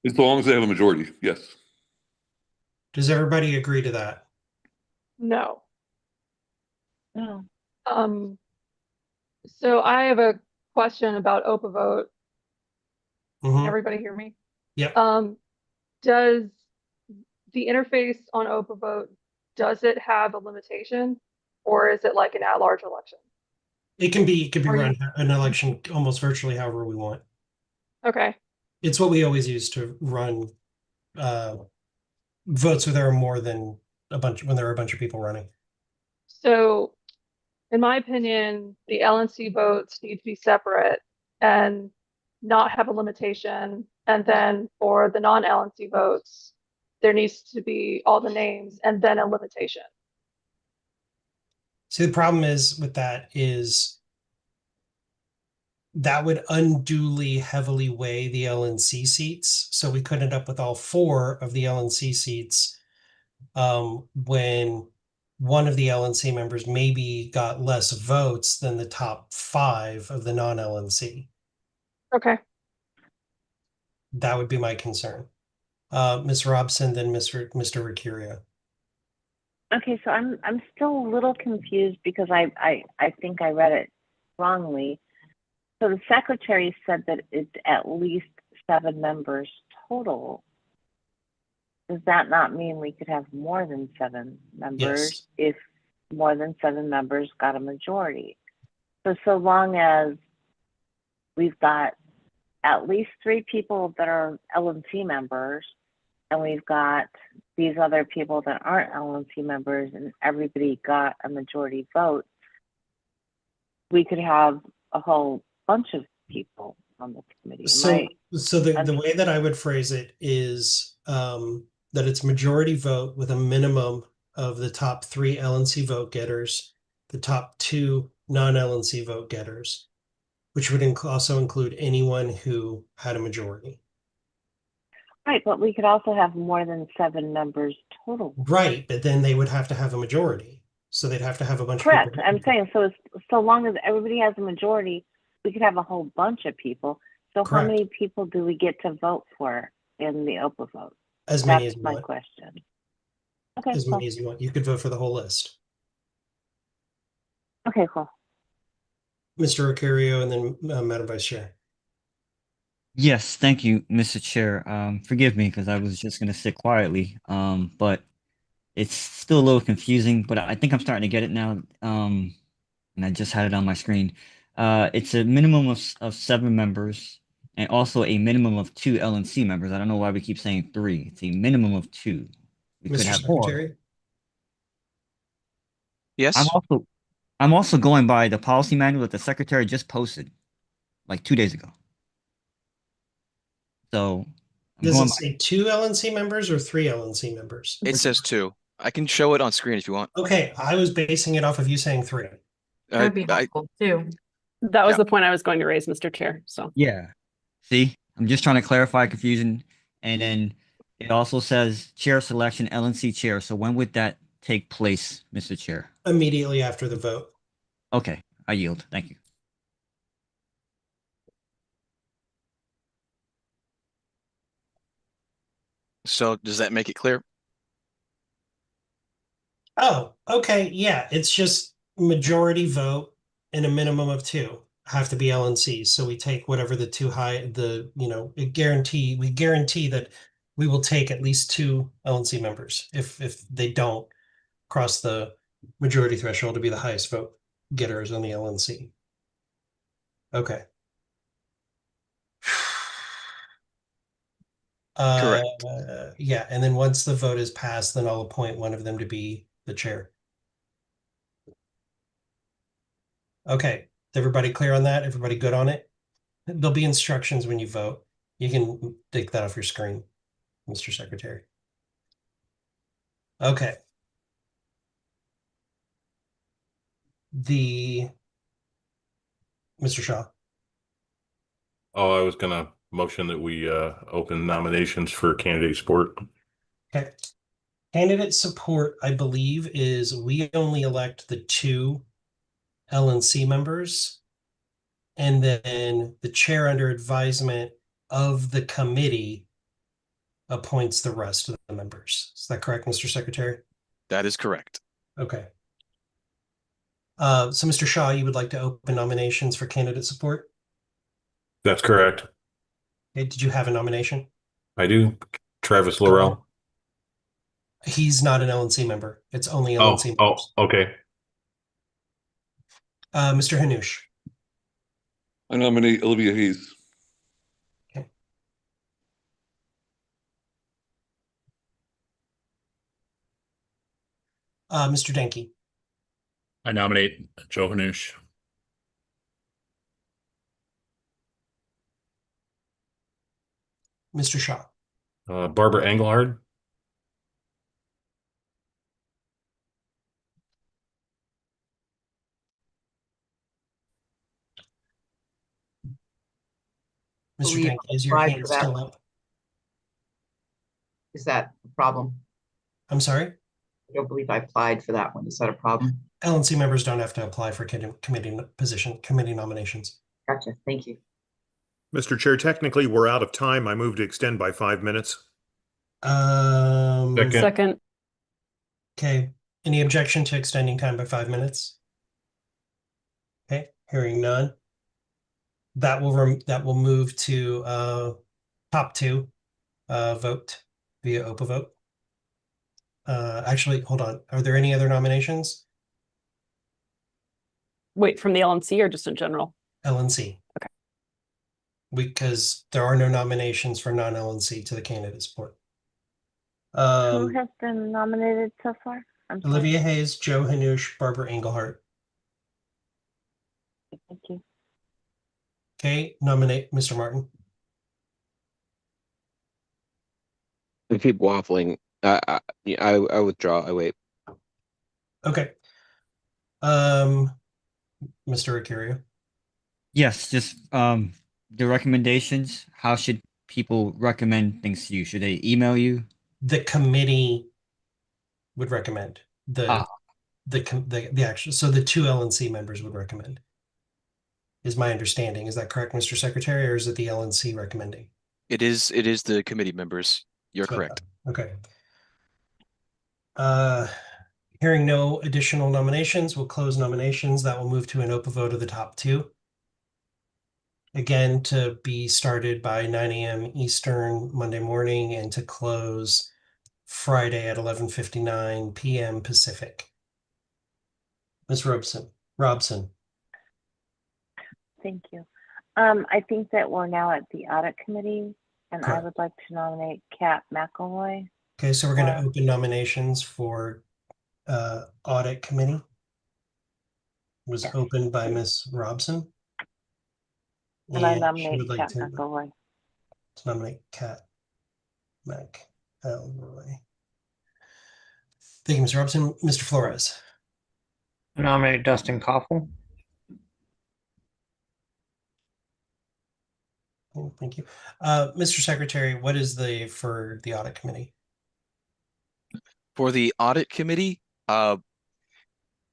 As long as they have a majority, yes. Does everybody agree to that? No. No. So I have a question about OPA vote. Can everybody hear me? Yep. Does the interface on OPA vote, does it have a limitation, or is it like an at-large election? It can be run an election almost virtually however we want. Okay. It's what we always use to run votes where there are more than when there are a bunch of people running. So in my opinion, the LNC votes need to be separate and not have a limitation. And then for the non-LNC votes, there needs to be all the names and then a limitation. See, the problem is with that is that would unduly heavily weigh the LNC seats. So we could end up with all 4 of the LNC seats when one of the LNC members maybe got less votes than the top 5 of the non-LNC. Okay. That would be my concern. Ms. Robson, then Mr. Ricurio. Okay, so I'm still a little confused because I think I read it wrongly. So the secretary said that it's at least 7 members total. Does that not mean we could have more than 7 members if more than 7 members got a majority? So long as we've got at least 3 people that are LNC members, and we've got these other people that aren't LNC members, and everybody got a majority vote, we could have a whole bunch of people on the committee. So the way that I would phrase it is that it's majority vote with a minimum of the top 3 LNC vote getters the top two non-LNC vote getters, which would also include anyone who had a majority. Right, but we could also have more than 7 members total. Right, but then they would have to have a majority. So they'd have to have a bunch Correct. of people. I'm saying so long as everybody has a majority, we could have a whole bunch of people. So Correct. how many people do we get to vote for in the Oprah vote? As many That's as you my want. question. Okay, As cool. many as you want. You could vote for the whole list. Okay, cool. Mr. Rocario and then Madam Vice Chair. Yes, thank you, Mr. Chair. Forgive me because I was just gonna sit quietly. But it's still a little confusing, but I think I'm starting to get it now. And I just had it on my screen. It's a minimum of 7 members and also a minimum of 2 LNC members. I don't know why we keep saying 3. It's a minimum of 2. We could Mr. have more. Secretary. Yes. I'm also going by the policy manual that the secretary just posted like 2 days ago. So Does it say 2 LNC members or 3 LNC members? It says 2. I can show it on screen if you want. Okay, I was basing it off of you saying 3. That would be helpful too. That was Yeah. the point I was going to raise, Mr. Chair. So Yeah. See, I'm just trying to clarify confusion. And then it also says chair selection, LNC chair. So when would that take place, Mr. Chair? Immediately after the vote. Okay, I yield. Thank you. So does that make it clear? Oh, okay. Yeah, it's just majority vote and a minimum of 2 have to be LNCs. So we take whatever the we guarantee that we will take at least 2 LNC members. If they don't cross the majority threshold to be the highest vote getters on the LNC. Okay. Correct. Yeah, and then once the vote is passed, then I'll appoint one of them to be the chair. Okay, everybody clear on that? Everybody good on it? There'll be instructions when you vote. You can take that off your screen, Mr. Secretary. Okay. Mr. Shaw. Oh, I was gonna motion that we open nominations for candidate support. Okay. Candidate support, I believe, is we only elect the 2 LNC members. And then the chair under advisement of the committee appoints the rest of the members. Is that correct, Mr. Secretary? That is correct. Okay. So Mr. Shaw, you would like to open nominations for candidate support? That's correct. Okay, did you have a nomination? I do. Travis Laurel. He's not an LNC member. It's only Oh, LNC members. okay. Mr. Hanush. I nominate Olivia Hayes. Okay. Mr. Denke. I nominate Joe Hanush. Mr. Shaw. Barbara Engelhard. Mr. Denke, is your applied hand for that. still up? Is that a problem? I'm sorry? I don't believe I applied for that one. Is that a problem? LNC members don't have to apply for committee nominations. Gotcha. Thank you. Mr. Chair, technically, we're out of time. I move to extend by 5 minutes. Second. Okay. Any objection to extending time by 5 minutes? Okay, hearing none. That will move to top 2 vote via OPA vote. Actually, hold on. Are there any other nominations? Wait, from the LNC or just in general? LNC. Okay. Because there are no nominations for non-LNC to the candidate support. Who has been nominated so far? I'm sorry. Olivia Hayes, Joe Hanush, Barbara Engelhart. Thank you. Okay, nominate Mr. Martin. We keep waffling. I withdraw. I wait. Okay. Mr. Acurio. Yes, just the recommendations. How should people recommend things to you? Should they email you? The committee would recommend Ah, the action. So the two LNC members would recommend, is my understanding. Is that correct, Mr. Secretary, or is it the LNC recommending? It is the committee members. You're That's what I correct. thought. Okay. Hearing no additional nominations, we'll close nominations. That will move to an open vote of the top two. Again, to be started by 9 a.m. Eastern Monday morning and to close Friday at 11:59 p.m. Pacific. Ms. Robson. Thank you. I think that we're now at the audit committee, and I Correct. would like to nominate Kat McElroy. Okay, so we're going to open nominations for audit committee. It was opened by Ms. Robson. And I she nominate would like Kat to McElroy. nominate Kat McElroy. Thank you, Ms. Robson. Mr. Flores. I nominate Dustin Koffel. Thank you. Mr. Secretary, what is for the audit committee? For the audit committee,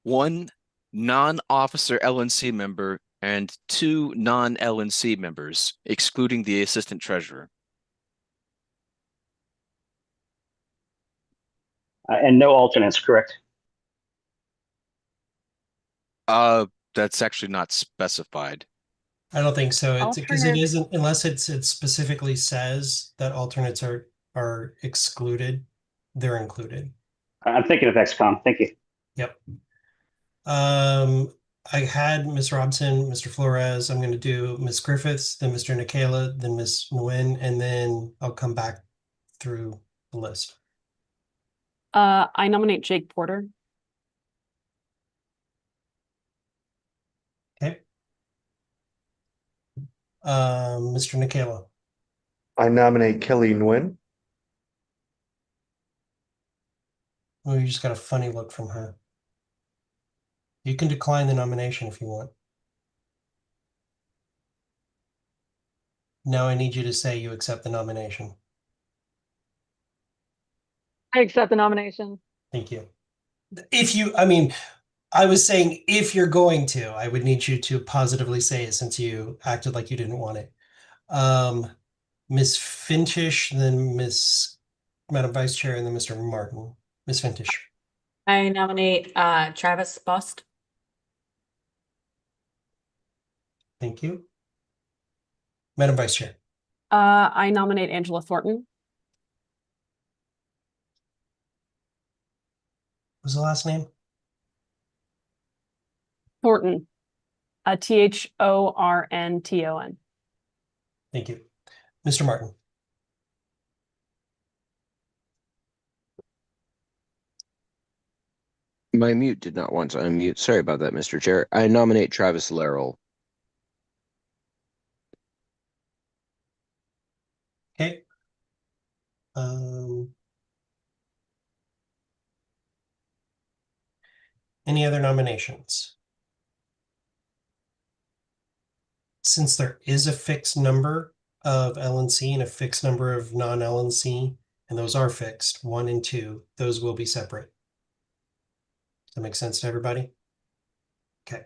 one non-officer LNC member and two non-LNC members, excluding the assistant treasurer. And no alternates, correct? That's actually not specified. I don't think so. It's because it Alternates. isn't, unless it specifically says that alternates are excluded, they're included. I'm thinking of XCOM. Thank you. Yep. I had Ms. Robson, Mr. Flores. I'm going to do Ms. Griffiths, then Mr. Nicola, then Ms. Nguyen, and then I'll come back through the list. I nominate Jake Porter. Okay. Mr. Nicola. I nominate Kelly Nguyen. Oh, you just got a funny look from her. You can decline the nomination if you want. Now I need you to say you accept the nomination. I accept the nomination. Thank you. I was saying if you're going to, I would need you to positively say it since you acted like you didn't want it. Ms. Fintish, then Madam Vice Chair, and then Mr. Martin. Ms. Fintish. I nominate Travis Bust. Thank you. Madam Vice Chair. I nominate Angela Thornton. What was the last name? Thornton. Thornton. Thank you. Mr. Martin. My mute did not want to unmute. Sorry about that, Mr. Chair. I nominate Travis Larrell. Okay. Any other nominations? Since there is a fixed number of LNC and a fixed number of non-LNC, and those are fixed, 1 and 2, those will be separate. Does that make sense to everybody? Okay.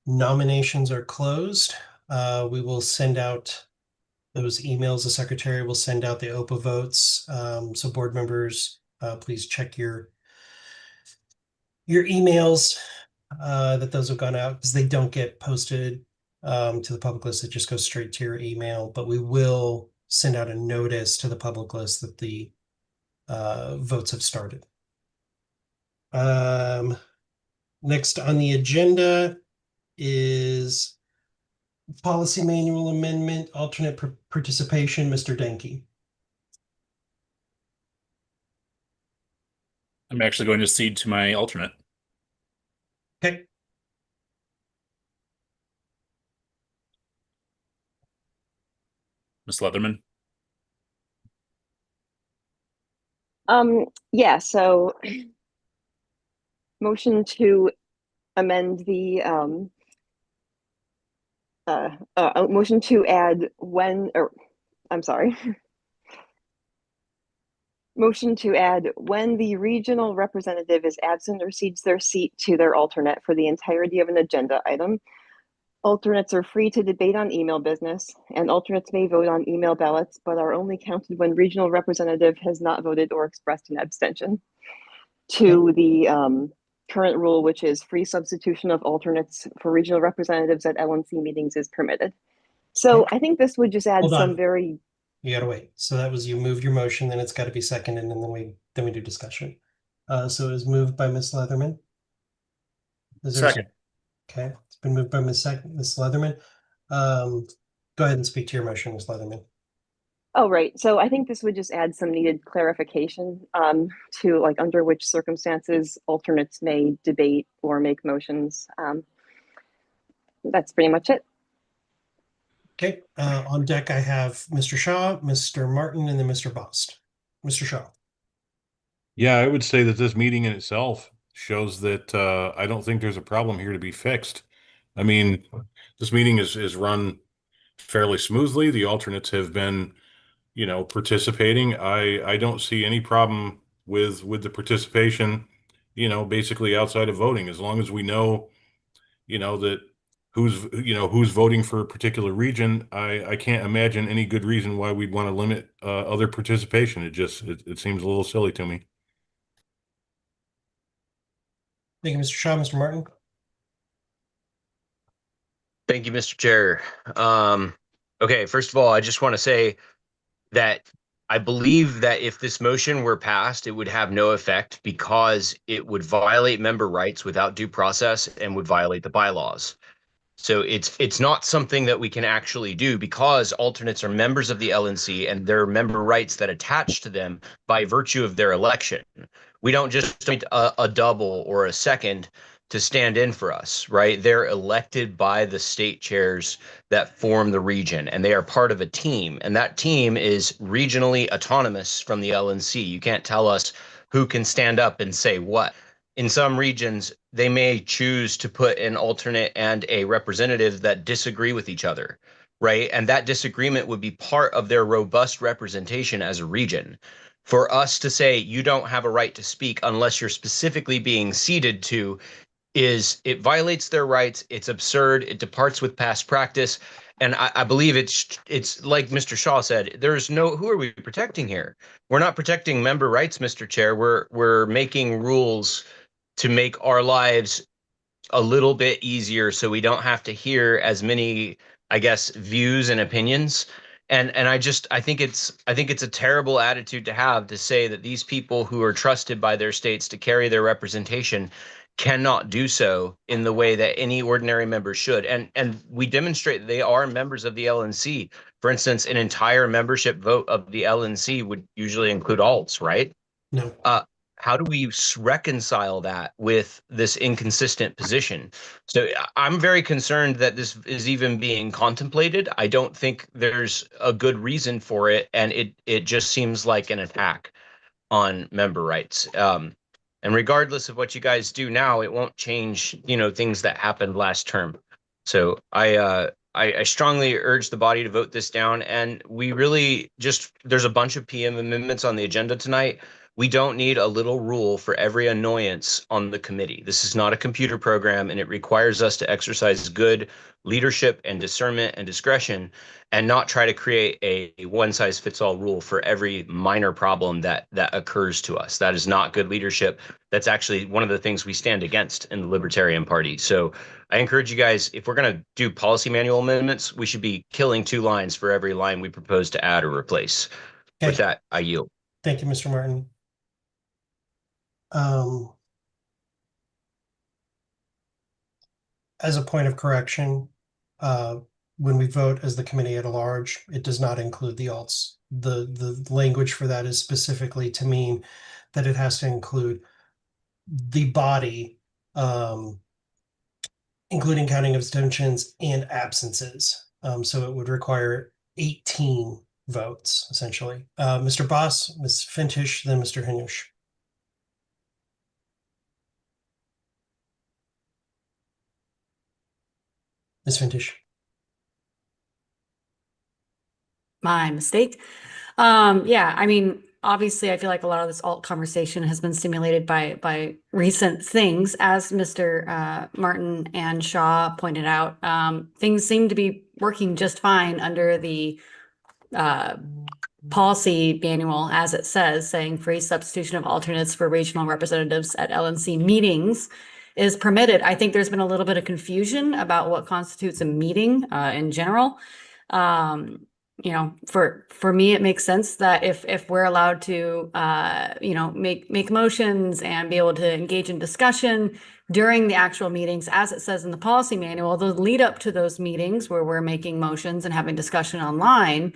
Nominations are closed. We will send out those emails. The secretary will send out the OPA votes. So board members, please check your emails that those have gone out, because they don't get posted to the public list. It just goes straight to your email, but we will send out a notice to the public list that the votes have started. Next on the agenda is policy manual amendment, alternate participation, Mr. Denke. I'm actually going to cede to my alternate. Okay. Ms. Leatherman. Yeah, so motion to amend the motion to add when, or I'm sorry. Motion to add when the regional representative is absent or cedes their seat to their alternate for the entirety of an agenda item. Alternates are free to debate on email business, and alternates may vote on email ballots, but are only counted when regional representative has not voted or expressed an abstention. To the current rule, which is free substitution of alternates for regional representatives at LNC meetings is permitted. So I think this would just add some very. You gotta wait. So that was, you moved your motion, then it's got to be seconded, and then we do discussion. So it was moved by Ms. Leatherman. Is there Second. Okay, it's been moved by Ms. Leatherman. Go ahead and speak to your motion, Ms. Leatherman. Oh, right. So I think this would just add some needed clarification to like under which circumstances alternates may debate or make motions. That's pretty much it. Okay, on deck I have Mr. Shaw, Mr. Martin, and then Mr. Bost. Mr. Shaw. Yeah, I would say that this meeting in itself shows that I don't think there's a problem here to be fixed. I mean, this meeting is run fairly smoothly. The alternates have been, participating. I don't see any problem with the participation, basically outside of voting, as long as we know, that who's voting for a particular region. I can't imagine any good reason why we'd want to limit other participation. It seems a little silly to me. Thank you, Mr. Shaw. Mr. Martin. Thank you, Mr. Chair. Okay, first of all, I just want to say that I believe that if this motion were passed, it would have no effect because it would violate member rights without due process and would violate the bylaws. So it's not something that we can actually do because alternates are members of the LNC and there are member rights that attach to them by virtue of their election. We don't just need a double or a second to stand in for us, right? They're elected by the state chairs that form the region, and they are part of a team. And that team is regionally autonomous from the LNC. You can't tell us who can stand up and say what. In some regions, they may choose to put an alternate and a representative that disagree with each other, right? And that disagreement would be part of their robust representation as a region. For us to say you don't have a right to speak unless you're specifically being ceded to it violates their rights. It's absurd. It departs with past practice. And I believe it's like Mr. Shaw said, who are we protecting here? We're not protecting member rights, Mr. Chair. We're making rules to make our lives a little bit easier so we don't have to hear as many, I guess, views and opinions. And I think it's a terrible attitude to have, to say that these people who are trusted by their states to carry their representation cannot do so in the way that any ordinary member should. And we demonstrate that they are members of the LNC. For instance, an entire membership vote of the LNC would usually include alts, right? No. How do we reconcile that with this inconsistent position? So I'm very concerned that this is even being contemplated. I don't think there's a good reason for it, and it just seems like an attack on member rights. And regardless of what you guys do now, it won't change, things that happened last term. So I strongly urge the body to vote this down. And we really there's a bunch of PM amendments on the agenda tonight. We don't need a little rule for every annoyance on the committee. This is not a computer program, and it requires us to exercise good leadership and discernment and discretion and not try to create a one-size-fits-all rule for every minor problem that occurs to us. That is not good leadership. That's actually one of the things we stand against in the Libertarian Party. So I encourage you guys, if we're going to do policy manual amendments, we should be killing 2 lines for every line we propose to add or replace. Okay. With that, I yield. Thank you, Mr. Martin. As a point of correction, when we vote as the committee at large, it does not include the alts. The language for that is specifically to mean that it has to include the body, including counting abstentions and absences. So it would require 18 votes, essentially. Mr. Boss, Ms. Fintish, then Mr. Hanush. Ms. Fintish. My mistake. Yeah, I mean, obviously, I feel like a lot of this alt conversation has been stimulated by recent things, as Mr. Martin and Shaw pointed out. Things seem to be working just fine under the policy manual, as it says, saying free substitution of alternates for regional representatives at LNC meetings is permitted. I think there's been a little bit of confusion about what constitutes a meeting in general. You know, for me, it makes sense that if we're allowed to, you know, make motions and be able to engage in discussion during the actual meetings, as it says in the policy manual, the lead up to those meetings where we're making motions and having discussion online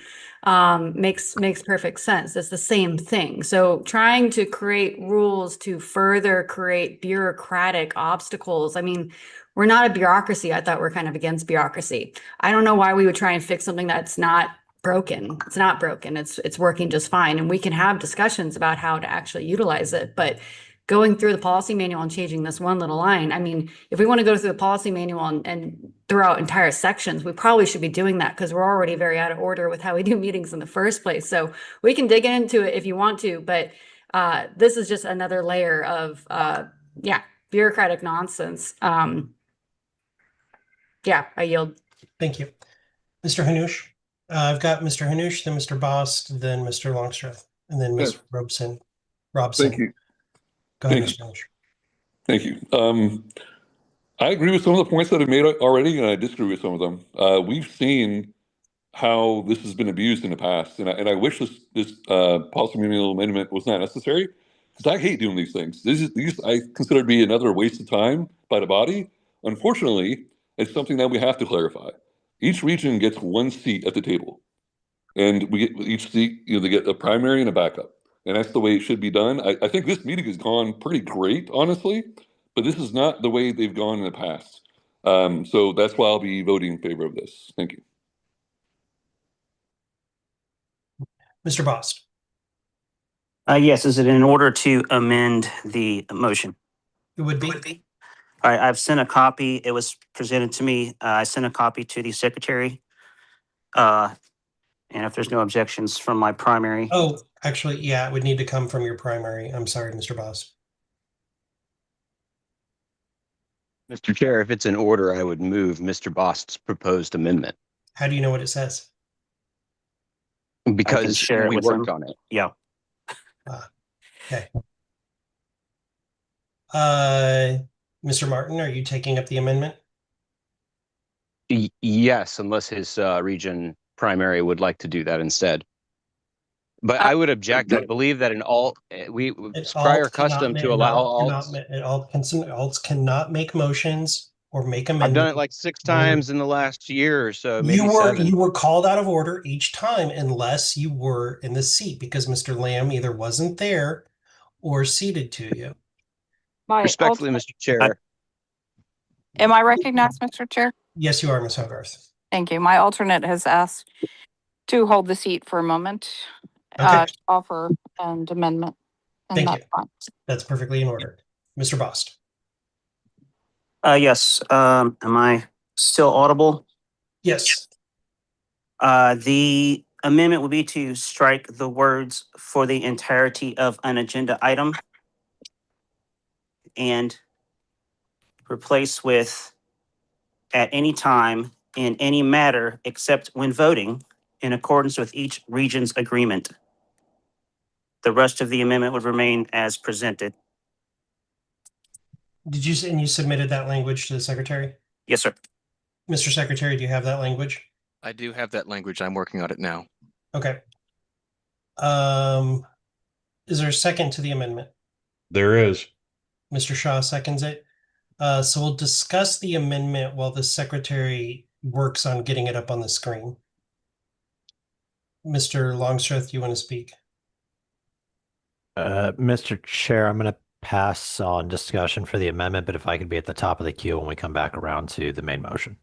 makes perfect sense. It's the same thing. So trying to create rules to further create bureaucratic obstacles. I mean, we're not a bureaucracy. I thought we're kind of against bureaucracy. I don't know why we would try and fix something that's not broken. It's not broken. It's working just fine. And we can have discussions about how to actually utilize it. But going through the policy manual and changing this one little line, I mean, if we want to go through the policy manual and throw out entire sections, we probably should be doing that because we're already very out of order with how we do meetings in the first place. So we can dig into it if you want to, but this is just another layer of, yeah, bureaucratic nonsense. Yeah, I yield. Thank you. Mr. Hanush. I've got Mr. Hanush, then Mr. Bost, then Mr. Longstreth, and then Ms. Robson. Thank you. Go ahead, Thank Mr. Hanush. Thank you. I agree with some of the points that I've made already, and I disagree with some of them. We've seen how this has been abused in the past, and I wish this policy manual amendment was not necessary, because I hate doing these things. These I consider to be another waste of time by the body. Unfortunately, it's something that we have to clarify. Each region gets one seat at the table, and we get each seat. You know, they get a primary and a backup, and that's the way it should be done. I think this meeting has gone pretty great, honestly, but this is not the way they've gone in the past. So that's why I'll be voting in favor of this. Thank you. Mr. Bost. Yes, is it in order to amend the motion? It would be. All right, I've sent a copy. It was presented to me. I sent a copy to the secretary. And if there's no objections from my primary. Oh, actually, yeah, it would need to come from your primary. I'm sorry, Mr. Bost. Mr. Chair, if it's in order, I would move Mr. Bost's proposed amendment. How do you know what it says? Because share it we with worked him. on it. Yeah. Okay. Mr. Martin, are you taking up the amendment? Yes, unless his region primary would like to do that instead. But I would object. I believe that in all it's prior custom to allow alts. Alts cannot make motions or make amendments. I've done it like 6 times in the last year or so, maybe 7. You were called out of order each time unless you were in the seat because Mr. Lamb either wasn't there or seated to you. Respectfully, Mr. Chair. Am I recognized, Mr. Chair? Yes, you are, Ms. Hogarth. Thank you. My alternate has asked to hold the seat for a moment. Okay. Offer and amendment. And Thank that's you. fine. That's perfectly in order. Mr. Bost. Yes. Am I still audible? Yes. The amendment would be to strike the words "for the entirety of an agenda item" and replace with "at any time in any matter except when voting in accordance with each region's agreement." The rest of the amendment would remain as presented. Did you and you submitted that language to the secretary? Yes, sir. Mr. Secretary, do you have that language? I do have that language. I'm working on it now. Okay. Is there a second to the amendment? There is. Mr. Shaw seconds it. So we'll discuss the amendment while the secretary works on getting it up on the screen. Mr. Longstreth, you want to speak? Mr. Chair, I'm going to pass on discussion for the amendment, but if I could be at the top of the queue when we come back around to the main motion.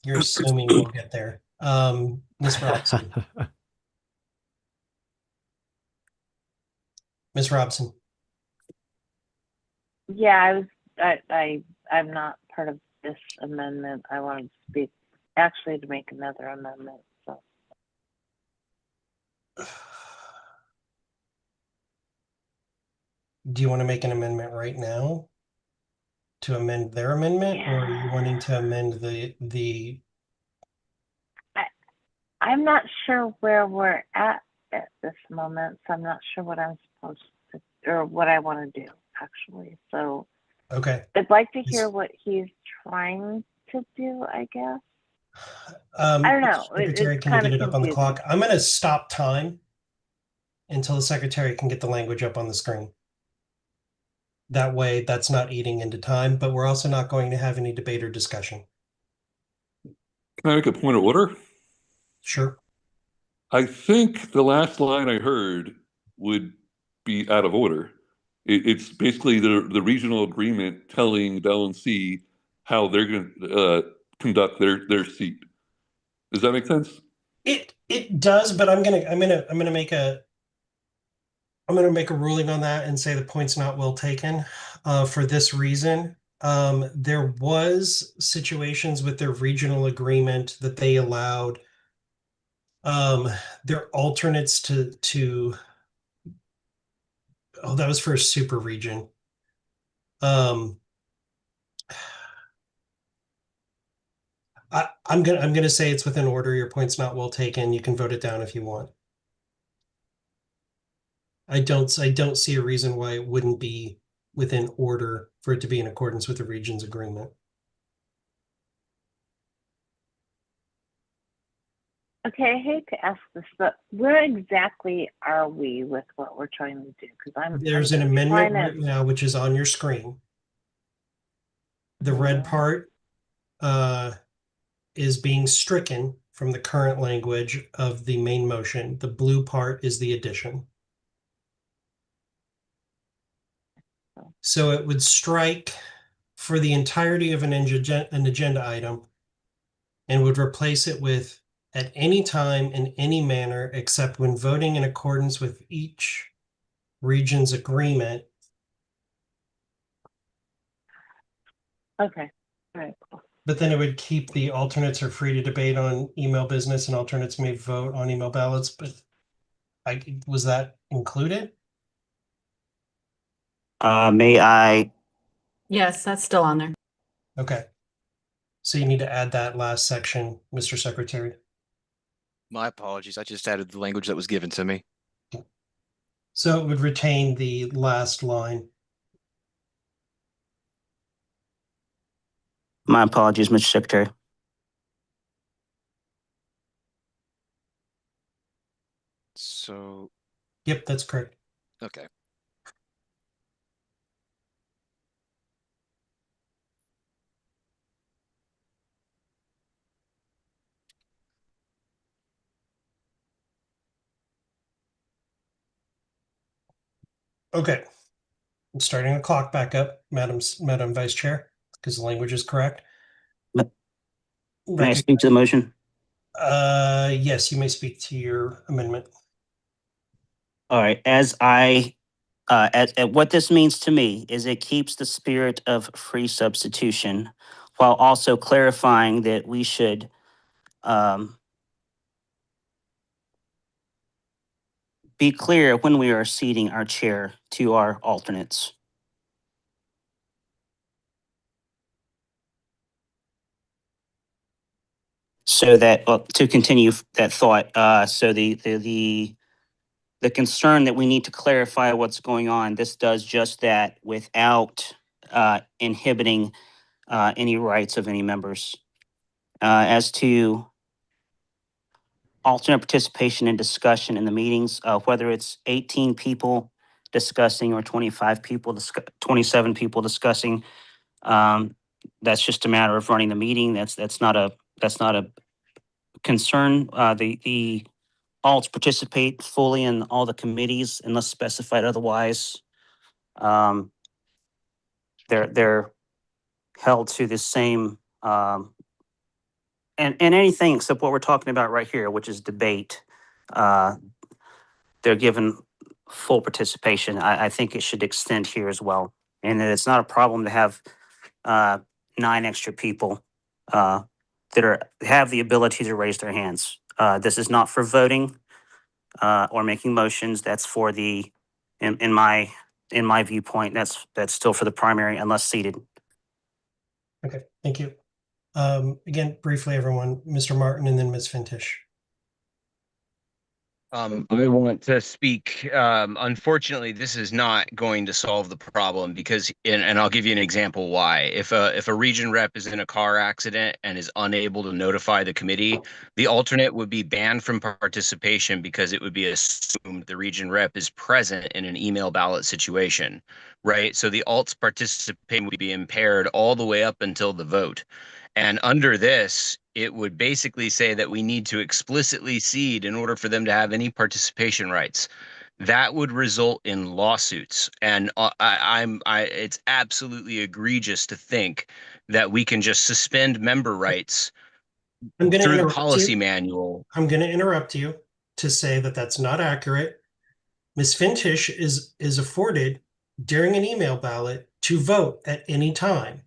You're assuming we'll get there. Ms. Robson. Ms. Robson. Yeah, I'm not part of this amendment. I wanted to speak, actually, to make another amendment, so. Do you want to make an amendment right now to amend their amendment, or are you wanting to amend the? I'm not sure where we're at this moment, so I'm not sure what I'm supposed to, or what I want to do, actually. So Okay. I'd like to hear what he's trying to do, I guess. I don't know. Secretary, can you get it up on the clock? I'm going to stop time until the secretary can get the language up on the screen. That way, that's not eating into time, but we're also not going to have any debate or discussion. Can I make a point of order? Sure. I think the last line I heard would be out of order. It's basically the regional agreement telling the LNC how they're going to conduct their seat. Does that make sense? It does, but I'm gonna make a ruling on that and say the point's not well taken for this reason. There was situations with their regional agreement that they allowed their alternates to oh, that was for a super region. I'm gonna say it's within order. Your point's not well taken. You can vote it down if you want. I don't see a reason why it wouldn't be within order for it to be in accordance with the region's agreement. Okay, I hate to ask this, but where exactly are we with what we're trying to do? Because There's an amendment right now, which is on your screen. The red part is being stricken from the current language of the main motion. The blue part is the addition. So it would strike for the entirety of an agenda item and would replace it with at any time in any manner except when voting in accordance with each region's agreement. Okay, all right. But then it would keep the alternates are free to debate on email business and alternates may vote on email ballots. But was that included? May I? Yes, that's still on there. Okay. So you need to add that last section, Mr. Secretary. My apologies. I just added the language that was given to me. So it would retain the last line. My apologies, Mr. Secretary. So. Yep, that's correct. Okay. Okay. I'm starting the clock back up, Madam Vice Chair, because the language is correct. May I speak to the motion? Yes, you may speak to your amendment. All right. What this means to me is it keeps the spirit of free substitution while also clarifying that we should be clear when we are seating our chair to our alternates. So that, to continue that thought, so the concern that we need to clarify what's going on, this does just that without inhibiting any rights of any members. As to alternate participation and discussion in the meetings, whether it's 18 people discussing or 25 people, 27 people discussing, that's just a matter of running the meeting. That's not a concern. The alts participate fully in all the committees unless specified otherwise. They're held to the same and anything except what we're talking about right here, which is debate. They're given full participation. I think it should extend here as well. And that it's not a problem to have 9 extra people that have the ability to raise their hands. This is not for voting or making motions. That's for in my viewpoint, that's still for the primary unless seated. Okay, thank you. Again, briefly, everyone, Mr. Martin and then Ms. Fintish. I want to speak. Unfortunately, this is not going to solve the problem because, and I'll give you an example why. If a region rep is in a car accident and is unable to notify the committee, the alternate would be banned from participation because it would be assumed the region rep is present in an email ballot situation, right? So the alt's participation would be impaired all the way up until the vote. And under this, it would basically say that we need to explicitly cede in order for them to have any participation rights. That would result in lawsuits. And it's absolutely egregious to think that we can just suspend member rights I'm going to through the interrupt policy you. manual. I'm going to interrupt you to say that that's not accurate. Ms. Fintish is afforded during an email ballot to vote at any time.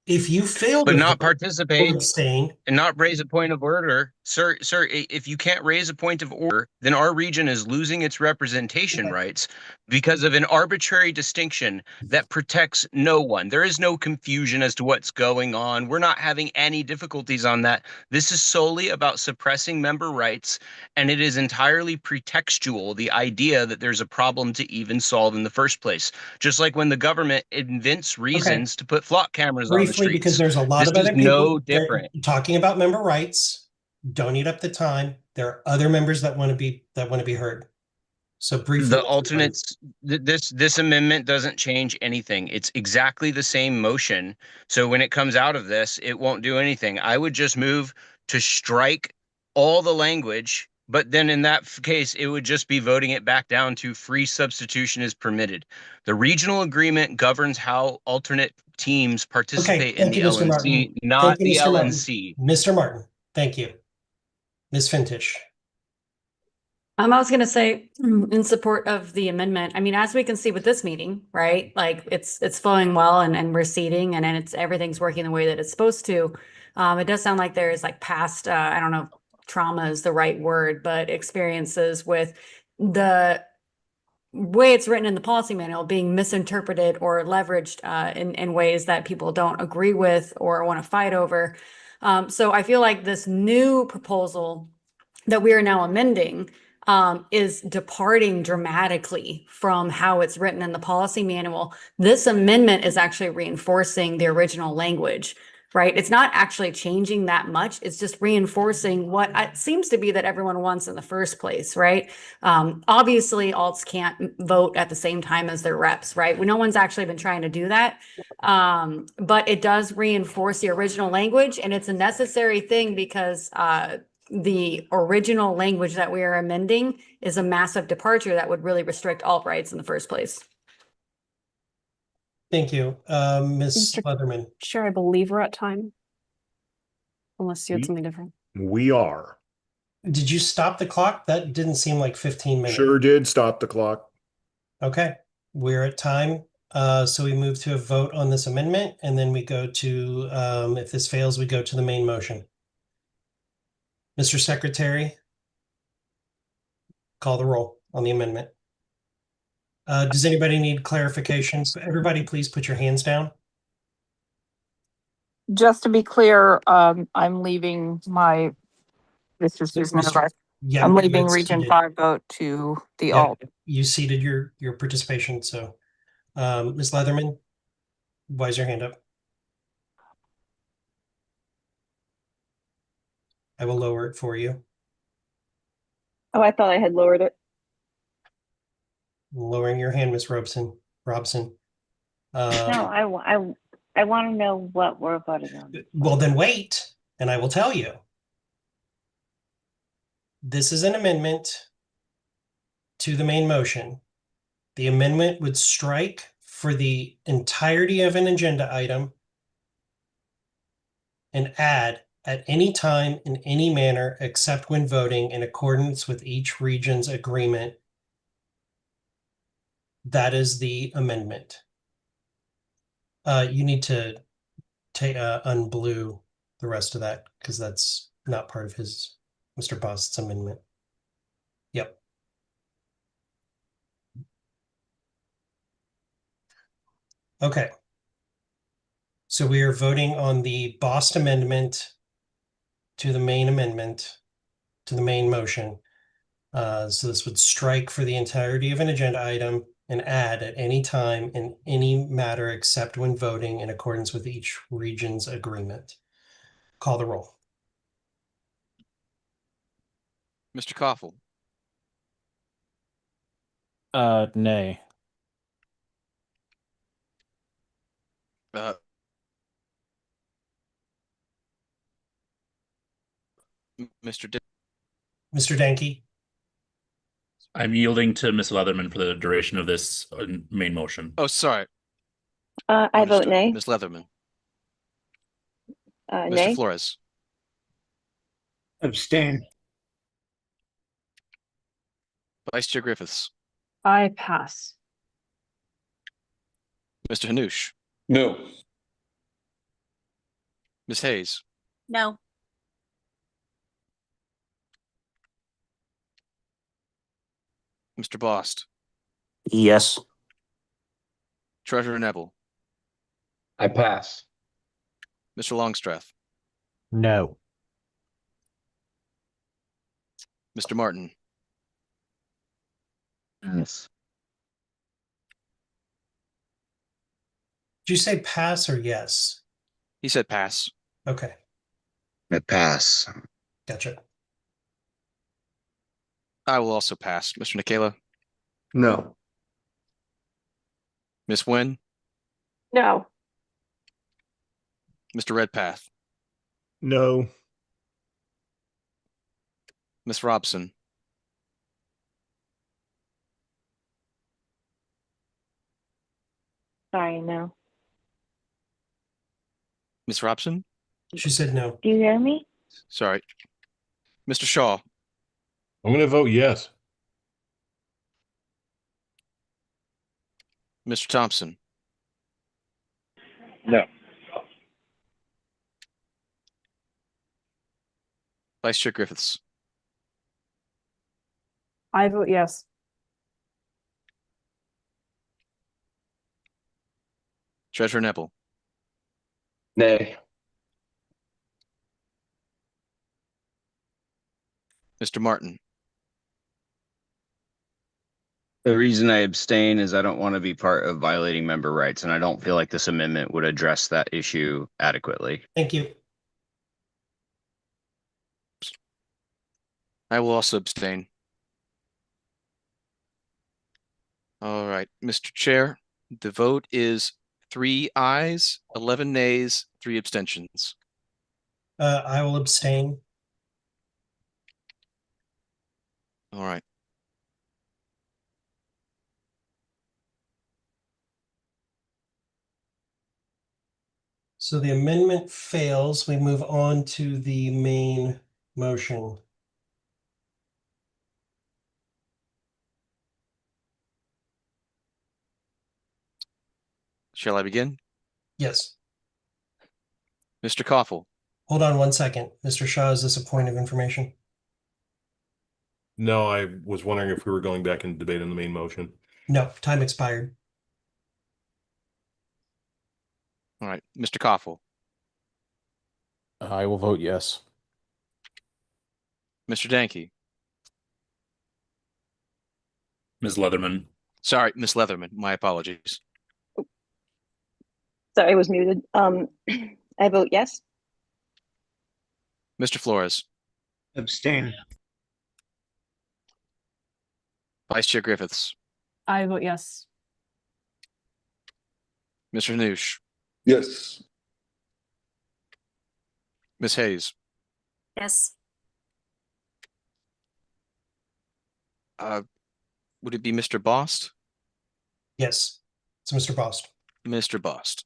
If you fail But to not vote or participate abstain, and not raise a point of order. Sir, if you can't raise a point of order, then our region is losing its representation rights because of an arbitrary distinction that protects no one. There is no confusion as to what's going on. We're not having any difficulties on that. This is solely about suppressing member rights, and it is entirely pretextual, the idea that there's a problem to even solve in the first place. Just like when the government invents reasons to put flock cameras on the briefly, streets. because there's a lot This of is other no people different. talking about member rights. Don't eat up the time. There are other members that want to be heard. So briefly, The alternates, this amendment doesn't change anything. It's exactly the same motion. So when it comes out of this, it won't do anything. I would just move to strike all the language, but then in that case, it would just be voting it back down to free substitution is permitted. The regional agreement governs how alternate teams participate in thank the you, Mr. LNC, Martin. not Thank you, the Mr. Martin. LNC. Mr. Martin, thank you. Ms. Fintish. I was going to say in support of the amendment. I mean, as we can see with this meeting, right? Like it's flowing well and we're seating and everything's working the way that it's supposed to. It does sound like there's like past, I don't know, trauma is the right word, but experiences with the way it's written in the policy manual being misinterpreted or leveraged in ways that people don't agree with or want to fight over. So I feel like this new proposal that we are now amending is departing dramatically from how it's written in the policy manual. This amendment is actually reinforcing the original language, right? It's not actually changing that much. It's just reinforcing what it seems to be that everyone wants in the first place, right? Obviously, alts can't vote at the same time as their reps, right? No one's actually been trying to do that. But it does reinforce the original language, and it's a necessary thing because the original language that we are amending is a massive departure that would really restrict alt rights in the first place. Thank you. Ms. Leatherman. Sure, I believe we're at time. Unless you had something different. We are. Did you stop the clock? That didn't seem like 15 minutes. Sure did stop the clock. Okay, we're at time. So we move to a vote on this amendment, and then we go to, if this fails, we go to the main motion. Mr. Secretary, call the roll on the amendment. Does anybody need clarification? Everybody, please put your hands down. Just to be clear, I'm leaving my, this is just Yeah, I'm leaving it's Region seated. 5 vote to the Yeah, alt. you ceded your participation. So, Ms. Leatherman, why is your hand up? I will lower it for you. Oh, I thought I had lowered it. Lowering your hand, Ms. Robson. No, I want to know what we're voting on. Well, then wait, and I will tell you. This is an amendment to the main motion. The amendment would strike for the entirety of an agenda item and add at any time in any manner except when voting in accordance with each region's agreement That is the amendment. You need to take unblue the rest of that because that's not part of his Mr. Bost's amendment. Yep. Okay. So we are voting on the Bost amendment to the main amendment to the main motion. So this would strike for the entirety of an agenda item and add at any time in any matter except when voting in accordance with each region's agreement. Call the roll. Mr. Koffel, Nay. uh, Mr. Mr. Danke, I'm yielding to Ms. Leatherman for the duration of this main motion. Oh, sorry. I vote nay. Ms. Leatherman. Mr. Nay. Flores. Abstain. Vice Chair Griffiths. I pass. Mr. Hanush. No. Ms. Hayes. No. Mr. Bost. Yes. Treasurer Neville. I pass. Mr. Longstreth. No. Mr. Martin. Yes. did you say pass or yes? He said pass. Okay, I pass. gotcha. I will also pass. Mr. Nikela. No. Ms. Nguyen. No. Mr. Redpath. No. Ms. Robson. Sorry, no. Ms. Robson. She said no. Do you hear me? Sorry. Mr. Shaw. I'm going to vote yes. Mr. Thompson. No. Vice Chair Griffiths. I vote yes. Treasurer Neville. Nay. Mr. Martin. The reason I abstain is I don't want to be part of violating member rights, and I don't feel like this amendment would address that issue adequately. Thank you. I will also abstain. All right, Mr. Chair, the vote is 3 ayes, 11 nays, 3 abstentions. I will abstain. All right. So the amendment fails. We move on to the main motion. Shall I begin? Yes. Mr. Koffel. Hold on one second. Mr. Shaw, is this a point of information? No, I was wondering if we were going back and debate on the main motion. No, time expired. All right, Mr. Koffel. I will vote yes. Mr. Danke. Ms. Leatherman. Sorry, Ms. Leatherman. My apologies. Sorry, I was muted. I vote yes. Mr. Flores. Abstain. Vice Chair Griffiths. I vote yes. Mr. Hanush. Yes. Ms. Hayes. Yes. Would it be Mr. Bost? Yes, it's Mr. Bost. Mr. Bost.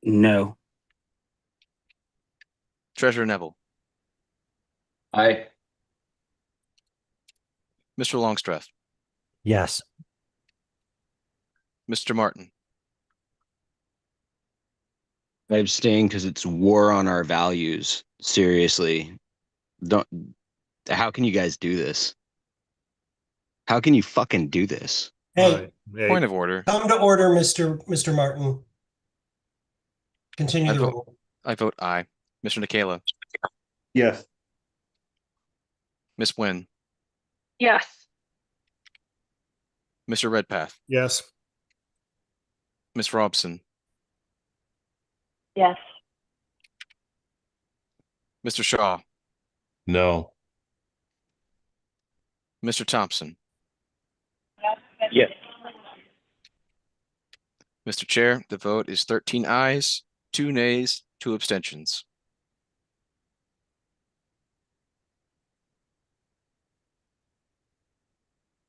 No. Treasurer Neville. Aye. Mr. Longstreth. Yes. Mr. Martin. I abstain because it's war on our values. Seriously. Don't, how can you guys do this? How can you fucking do this? Hey, Point of order. come to order, Mr. Martin. Continue the roll. I vote aye. Mr. Nikela. Yes. Miss Wynn. Yes. Mr. Redpath. Yes. Miss Robson. Yes. Mr. Shaw. No. Mr. Thompson. Yes. Mr. Chair, the vote is 13 ayes, 2 nays, 2 abstentions.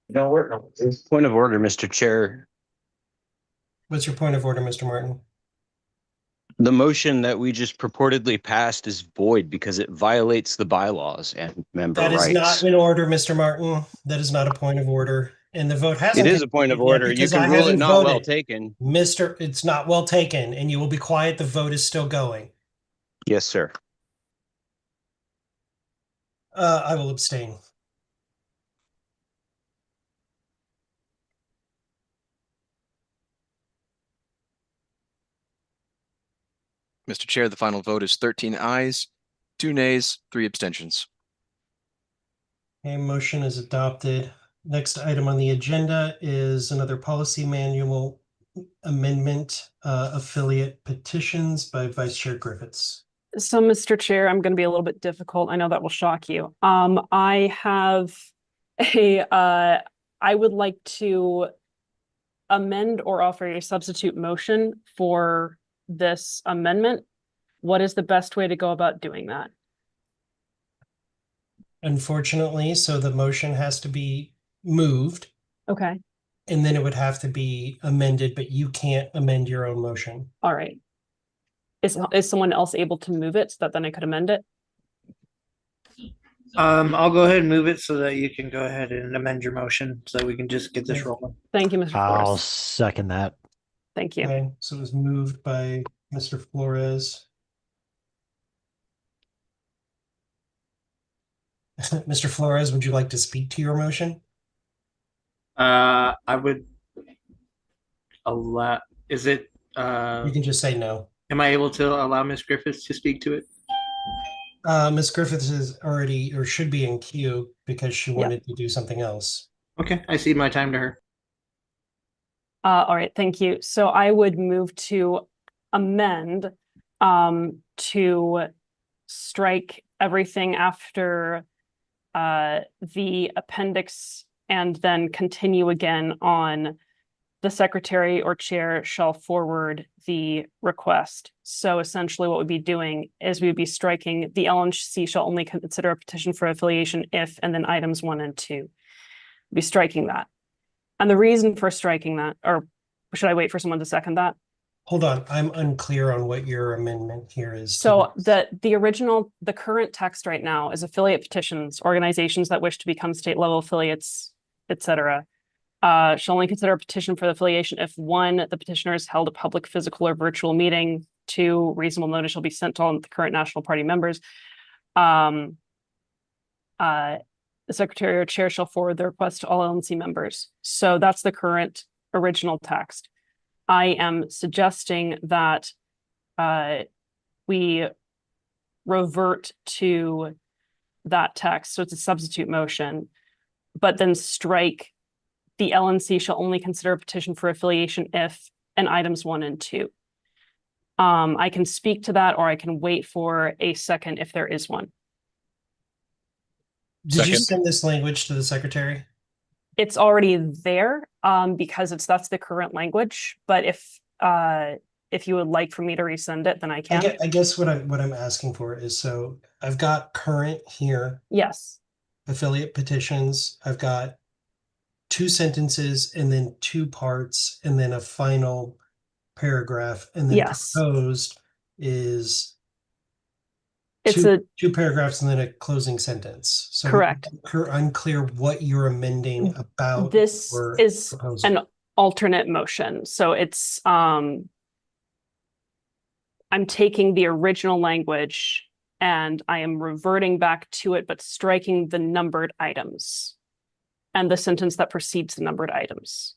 No, point of order, Mr. Chair. What's your point of order, Mr. Martin? The motion that we just purportedly passed is void because it violates the bylaws and member That is rights. not in order, Mr. Martin. That is not a point of order. And the vote hasn't. It is a point of order. You can rule it not well taken. It's not well taken, and you will be quiet. The vote is still going. Yes, sir. I will abstain. Mr. Chair, the final vote is 13 ayes, 2 nays, 3 abstentions. Okay, motion is adopted. Next item on the agenda is another policy manual amendment, affiliate petitions by Vice Chair Griffiths. So, Mr. Chair, I'm going to be a little bit difficult. I know that will shock you. I have I would like to amend or offer a substitute motion for this amendment. What is the best way to go about doing that? Unfortunately, so the motion has to be moved. Okay. And then it would have to be amended, but you can't amend your own motion. All right. Is someone else able to move it so that then I could amend it? I'll go ahead and move it so that you can go ahead and amend your motion so that we can just get this rolling. Thank you, Mr. I'll Flores. second that. Thank you. Okay, so it was moved by Mr. Flores. Mr. Flores, would you like to speak to your motion? I would allow, is it, You can just say no. am I able to allow Ms. Griffiths to speak to it? Ms. Griffiths is already, or should be in queue because she wanted to do something else. Okay, I cede my time to her. All right, thank you. So I would move to amend to strike everything after the appendix and then continue again on the secretary or chair shall forward the request. So essentially what we'd be doing is we would be striking the LNC shall only consider a petition for affiliation if, and then items 1 and 2. Be striking that. And the reason for striking that, or should I wait for someone to second that? Hold on, I'm unclear on what your amendment here is. So the current text right now is affiliate petitions, organizations that wish to become state level affiliates, etc. Shall only consider a petition for the affiliation if 1, the petitioner has held a public, physical, or virtual meeting. 2, reasonable notice shall be sent to all the current National Party members. The secretary or chair shall forward the request to all LNC members. So that's the current original text. I am suggesting that we revert to that text. So it's a substitute motion, but then strike the LNC shall only consider a petition for affiliation if, and items 1 and 2. I can speak to that, or I can wait for a second if there is one. Did you send this language to the secretary? It's already there because that's the current language. But if you would like for me to resend it, then I can. I guess what I'm asking for is, so I've got current here. Yes. Affiliate petitions. I've got 2 sentences and then 2 parts and then a final paragraph, and then proposed is it's 2 paragraphs and then a closing sentence. So correct. Unclear what you're amending about this is proposal. an alternate motion. So it's I'm taking the original language and I am reverting back to it, but striking the numbered items and the sentence that precedes the numbered items.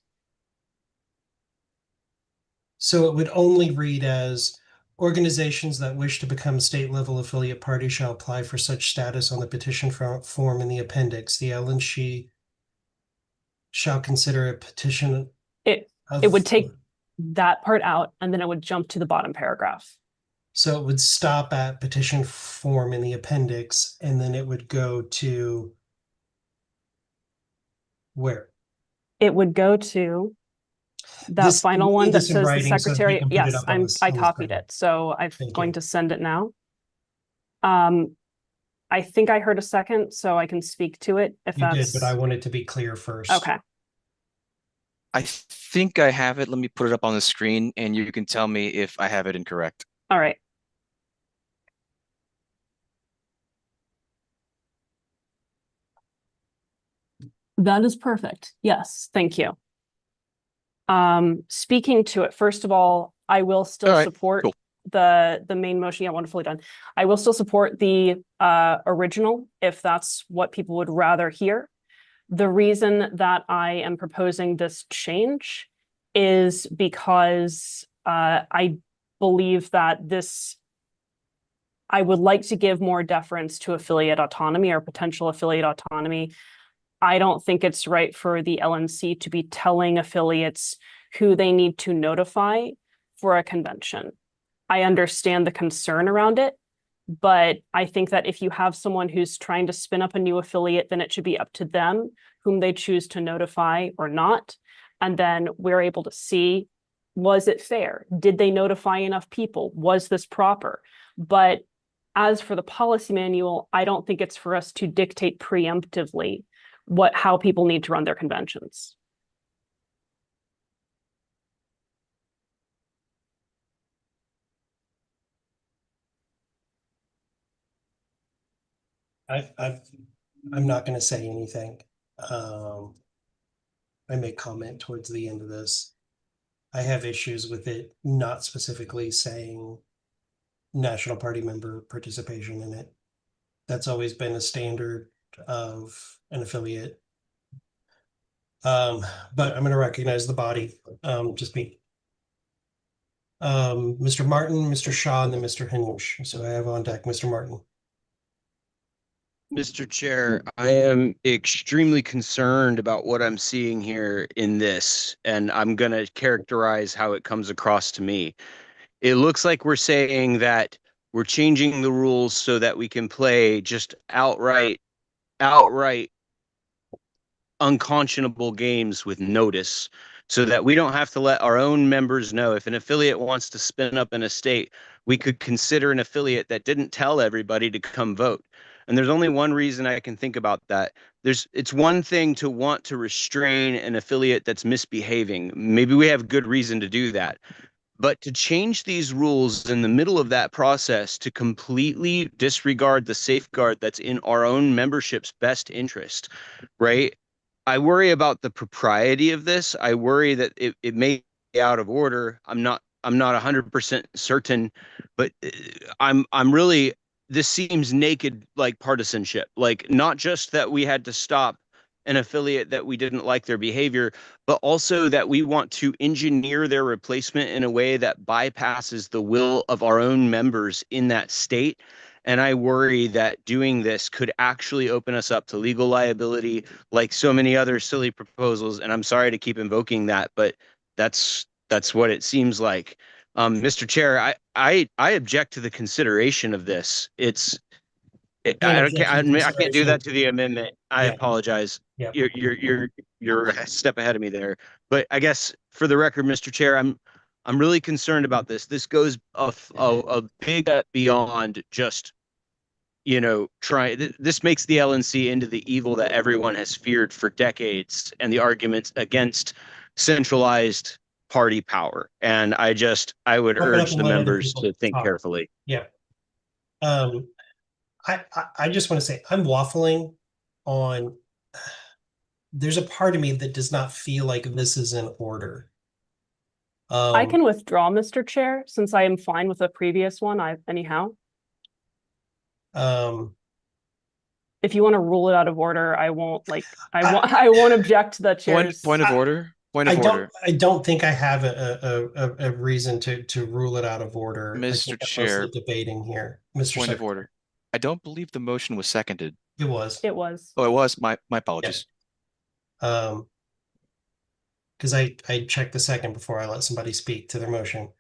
So it would only read as organizations that wish to become state level affiliate party shall apply for such status on the petition form in the appendix. The LNC shall consider a petition. It would take that part out and then it would jump to the bottom paragraph. So it would stop at petition form in the appendix and then it would go to where? It would go to that final one that says the secretary. Yes, I copied it. So I'm going to send it now. I think I heard a second, so I can speak to it if You that's. did, but I wanted to be clear first. Okay. I think I have it. Let me put it up on the screen and you can tell me if I have it incorrect. All right. That is perfect. Yes, thank you. Speaking to it, first of all, I will still support the main motion. Yeah, wonderfully done. I will still support the original if that's what people would rather hear. The reason that I am proposing this change is because I believe that I would like to give more deference to affiliate autonomy or potential affiliate autonomy. I don't think it's right for the LNC to be telling affiliates who they need to notify for a convention. I understand the concern around it, but I think that if you have someone who's trying to spin up a new affiliate, then it should be up to them whom they choose to notify or not. And then we're able to see, was it fair? Did they notify enough people? Was this proper? But as for the policy manual, I don't think it's for us to dictate preemptively how people need to run their conventions. I'm not going to say anything. I may comment towards the end of this. I have issues with it not specifically saying national party member participation in it. That's always been a standard of an affiliate. But I'm going to recognize the body. Just me. Mr. Martin, Mr. Shaw, and then Mr. Hinch. So I have on deck Mr. Martin. Mr. Chair, I am extremely concerned about what I'm seeing here in this, and I'm going to characterize how it comes across to me. It looks like we're saying that we're changing the rules so that we can play just outright unconscionable games with notice, so that we don't have to let our own members know. If an affiliate wants to spin up an estate, we could consider an affiliate that didn't tell everybody to come vote. And there's only one reason I can think about that. It's one thing to want to restrain an affiliate that's misbehaving. Maybe we have good reason to do that. But to change these rules in the middle of that process to completely disregard the safeguard that's in our own membership's best interest, right? I worry about the propriety of this. I worry that it may be out of order. I'm not 100% certain, but I'm really, this seems naked like partisanship. Like, not just that we had to stop an affiliate that we didn't like their behavior, but also that we want to engineer their replacement in a way that bypasses the will of our own members in that state. And I worry that doing this could actually open us up to legal liability, like so many other silly proposals. And I'm sorry to keep invoking that, but that's what it seems like. Mr. Chair, I object to the consideration of this. I can't do that to the amendment. I apologize. Yeah. You're a step ahead of me there. But I guess for the record, Mr. Chair, I'm really concerned about this. This goes a big step beyond just, this makes the LNC into the evil that everyone has feared for decades, and the arguments against centralized party power. And I would urge the members to think carefully. Yeah. I just want to say I'm waffling on there's a part of me that does not feel like this is in order. I can withdraw, Mr. Chair, since I am fine with the previous one. Anyhow. If you want to rule it out of order, I won't I won't object to the chair's Point of order. Point of order. I don't think I have a reason to rule it out of order. I Mr. think I'm Chair. mostly debating here, Mr. Point of Secretary. order. I don't believe the motion was seconded. It was. It was. Oh, it was. My apologies. Because I checked the second before I let somebody speak to their motion.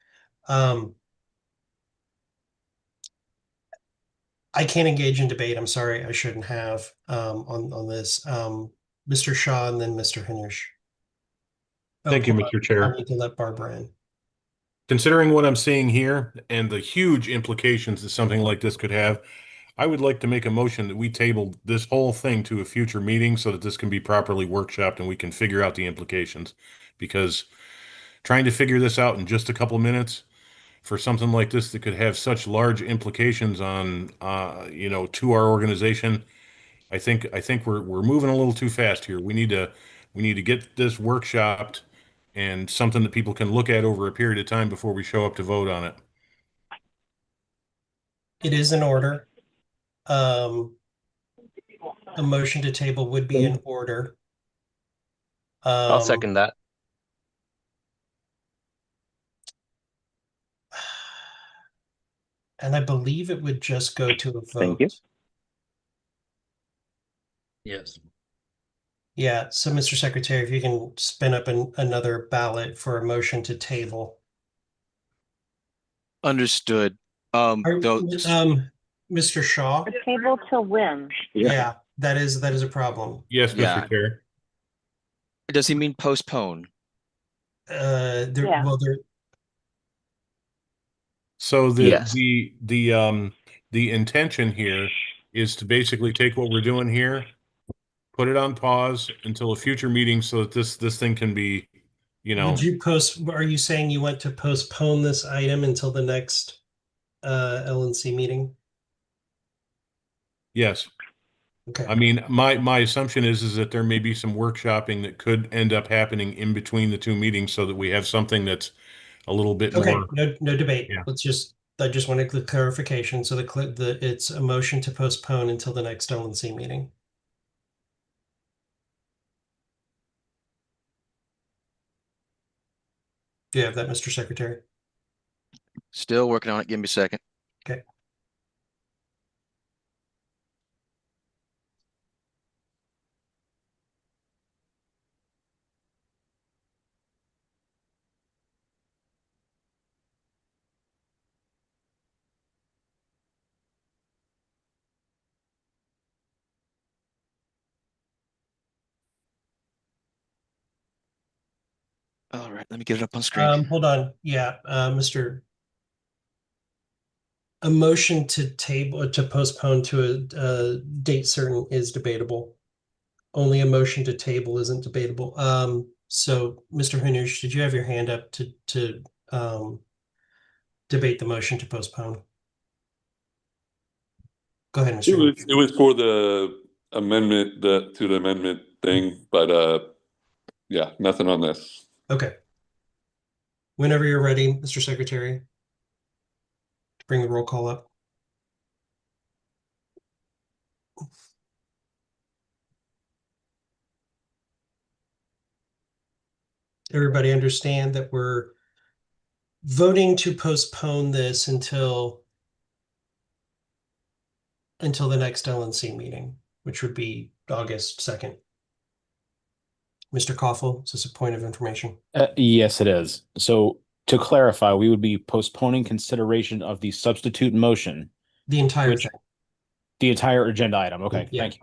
I can't engage in debate. I'm sorry, I shouldn't have on this. Mr. Shaw and then Mr. Hinish. Thank you, Mr. Chair. I need to let Barbara in. Considering what I'm seeing here and the huge implications that something like this could have, I would like to make a motion that we table this whole thing to a future meeting so that this can be properly workshopped and we can figure out the implications. Because trying to figure this out in just a couple minutes for something like this that could have such large implications on, to our organization, I think we're moving a little too fast here. We need to get this workshopped and something that people can look at over a period of time before we show up to vote on it. It is in order. A motion to table would be in order. I'll second that. And I believe it would just go to a vote. Thank you. Yes. Yeah, so Mr. Secretary, if you can spin up another ballot for a motion to table. Understood. Mr. Shaw? A table to win. Yeah, that is a problem. Yes, Mr. Yeah. Chair. Does he mean postpone? Yeah. So Yes. the intention here is to basically take what we're doing here, put it on pause until a future meeting so that this thing can be, Are you saying you want to postpone this item until the next LNC meeting? Yes. Okay. I mean, my assumption is that there may be some workshopping that could end up happening in between the two meetings so that we have something that's a little bit Okay, more. no debate. Yeah. I just wanted the clarification. So it's a motion to postpone until the next LNC meeting. Do you have that, Mr. Secretary? Still working on it. Give me a second. Okay. All right, let me get it up on screen. Hold on. Yeah, Mr. A motion to postpone to a date certain is debatable. Only a motion to table isn't debatable. So Mr. Hanush, did you have your hand up to debate the motion to postpone? Go ahead, Mr. Hanush. It was for the amendment to the amendment thing, but yeah, nothing on this. Okay. Whenever you're ready, Mr. Secretary, to bring the roll call up. Everybody understand that we're voting to postpone this until the next LNC meeting, which would be August 2nd. Mr. Koffel, is this a point of information? Yes, it is. So to clarify, we would be postponing consideration of the substitute motion. The entire thing. The entire agenda item. Okay, Yeah. thank you.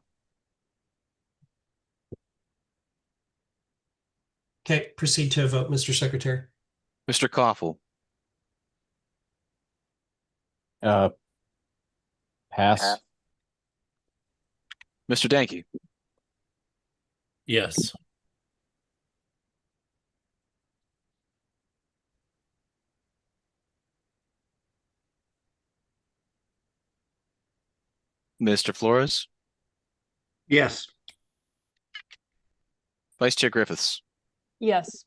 Okay, proceed to a vote, Mr. Secretary. Mr. Koffel. Pass. Mr. Danke. Yes. Mr. Flores. Yes. Vice Chair Griffiths, Yes.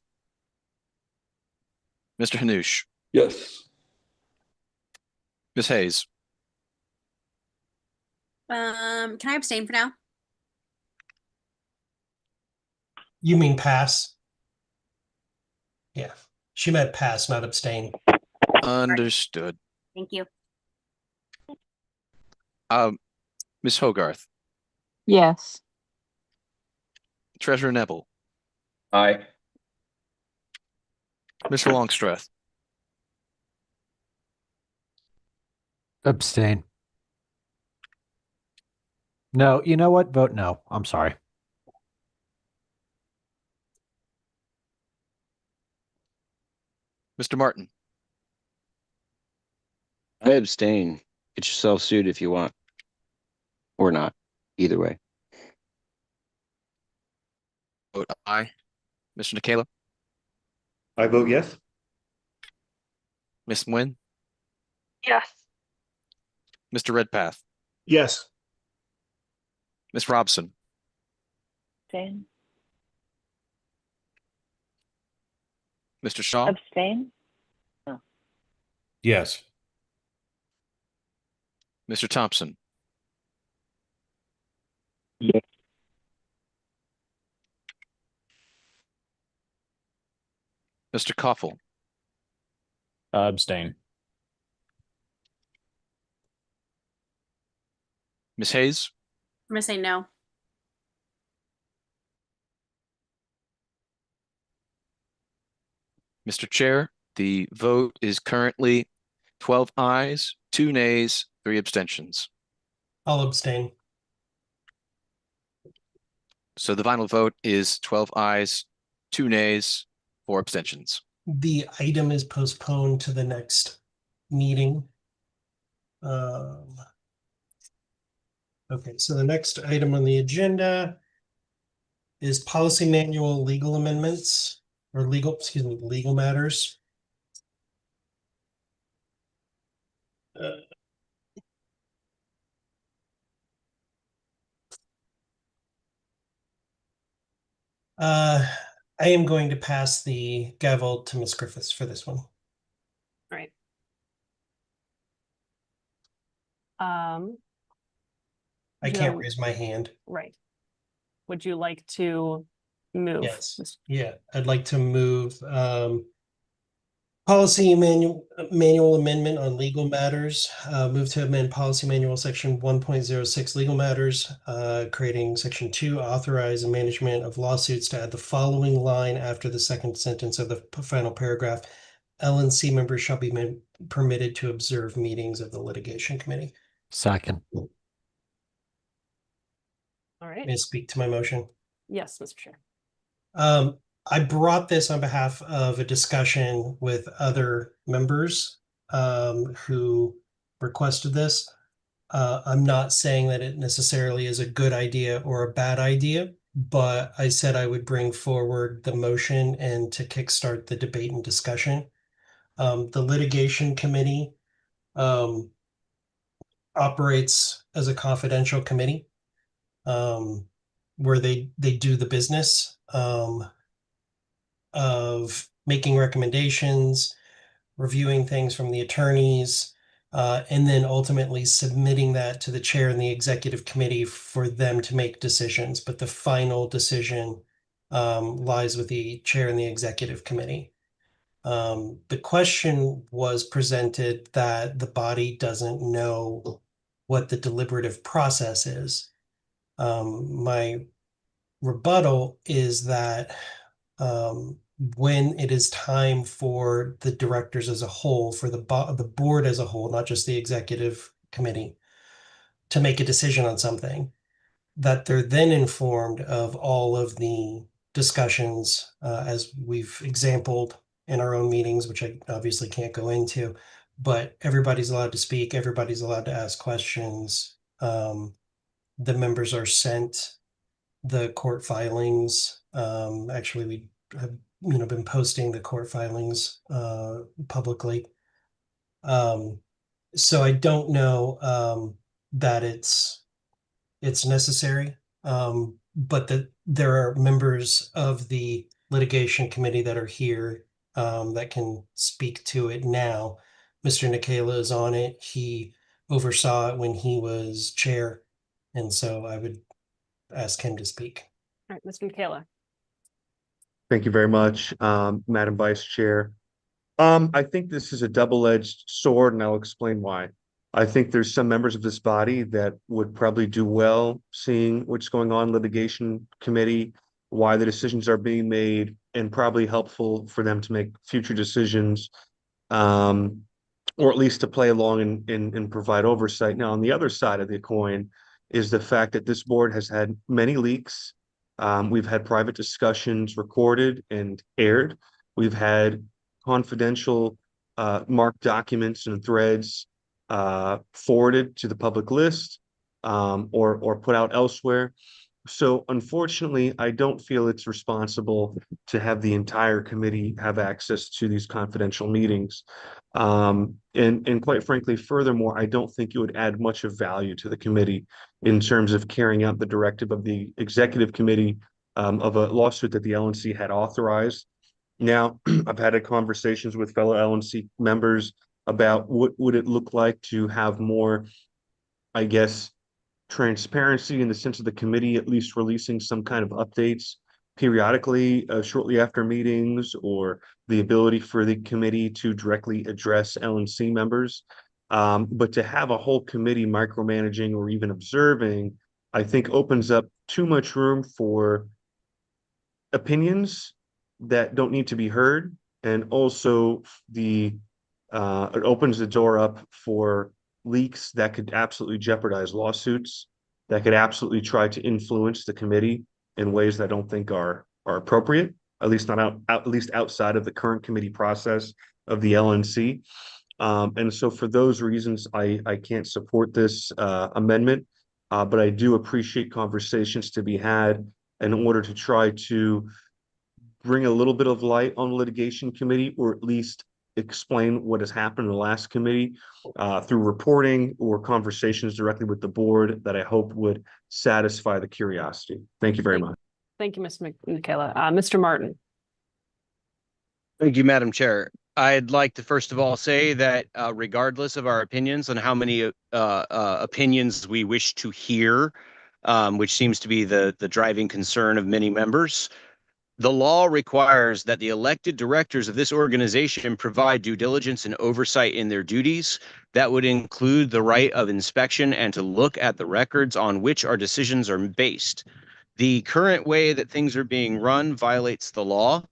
Mr. Hanush, Yes. Ms. Hayes, Can I abstain for now? You mean pass? Yeah, she meant pass, not abstain. understood. Thank you. Ms. Hogarth, Yes. Treasurer Neville, Aye. Mr. Longstreth, Abstain. No, you know what? Vote no. I'm sorry. Mr. Martin, I abstain. Get yourself sued if you want. Or not. Either way. vote aye. Mr. Nikela, I vote yes. Ms. Nguyen, Yes. Mr. Redpath, Yes. Ms. Robson, Abstain. Mr. Shaw, Abstain. Yes. Mr. Thompson, Yes. Mr. Koffel, Abstain. Ms. Hayes, I'm gonna say no. Mr. Chair, the vote is currently 12 ayes, 2 nays, 3 abstentions. I'll abstain. So the final vote is 12 ayes, 2 nays, 4 abstentions. The item is postponed to the next meeting. Okay, so the next item on the agenda is policy manual legal amendments or legal matters. I am going to pass the gavel to Ms. Griffiths for this one. Right. Um, I can't raise my hand. Right. Would you like to move? Yes. Yeah, I'd like to move policy manual amendment on legal matters. Move to amend policy manual section 1.06 legal matters, creating section 2, authorize the management of lawsuits, to add the following line after the second sentence of the final paragraph. LNC members shall be permitted to observe meetings of the litigation committee. Second. All right. May I speak to my motion? Yes, Mr. Chair. I brought this on behalf of a discussion with other members who requested this. I'm not saying that it necessarily is a good idea or a bad idea, but I said I would bring forward the motion and to kickstart the debate and discussion. The litigation committee operates as a confidential committee where they do the business of making recommendations, reviewing things from the attorneys, and then ultimately submitting that to the chair and the executive committee for them to make decisions. But the final decision lies with the chair and the executive committee. The question was presented that the body doesn't know what the deliberative process is. My rebuttal is that when it is time for the directors as a whole, for the board as a whole, not just the executive committee, to make a decision on something, that they're then informed of all of the discussions as we've exampled in our own meetings, which I obviously can't go into, but everybody's allowed to speak, everybody's allowed to ask questions. The members are sent the court filings. Actually, we have been posting the court filings publicly. So I don't know that it's necessary. but that there are members of the litigation committee that are here that can speak to it now. Mr. Nikela is on it. He oversaw it when he was chair, and so I would ask him to speak. All right, Mr. Michaela. Thank you very much, Madam Vice Chair. I think this is a double-edged sword, and I'll explain why. I think there's some members of this body that would probably do well seeing what's going on in litigation committee, why the decisions are being made, and probably helpful for them to make future decisions, or at least to play along and provide oversight. Now, on the other side of the coin is the fact that this board has had many leaks. We've had private discussions recorded and aired. We've had confidential marked documents and threads forwarded to the public list or put out elsewhere. So unfortunately, I don't feel it's responsible to have the entire committee have access to these confidential meetings. And quite frankly, furthermore, I don't think it would add much of value to the committee in terms of carrying out the directive of the executive committee of a lawsuit that the LNC had authorized. Now, I've had conversations with fellow LNC members about what would it look like to have more, I guess, transparency in the sense of the committee at least releasing some kind of updates periodically, shortly after meetings, or the ability for the committee to directly address LNC members. But to have a whole committee micromanaging or even observing, I think opens up too much room for opinions that don't need to be heard, and also it opens the door up for leaks that could absolutely jeopardize lawsuits, that could absolutely try to influence the committee in ways that I don't think are appropriate, at least not at least outside of the current committee process of the LNC. And so for those reasons, I can't support this amendment, but I do appreciate conversations to be had in order to try to bring a little bit of light on the litigation committee, or at least explain what has happened in the last committee through reporting or conversations directly with the board that I hope would satisfy the curiosity. Thank you very much. Thank you, Mr. Michaela. Mr. Martin. Thank you, Madam Chair. I'd like to first of all say that regardless of our opinions on how many opinions we wish to hear, which seems to be the driving concern of many members, the law requires that the elected directors of this organization provide due diligence and oversight in their duties. That would include the right of inspection and to look at the records on which our decisions are based. The current way that things are being run violates the law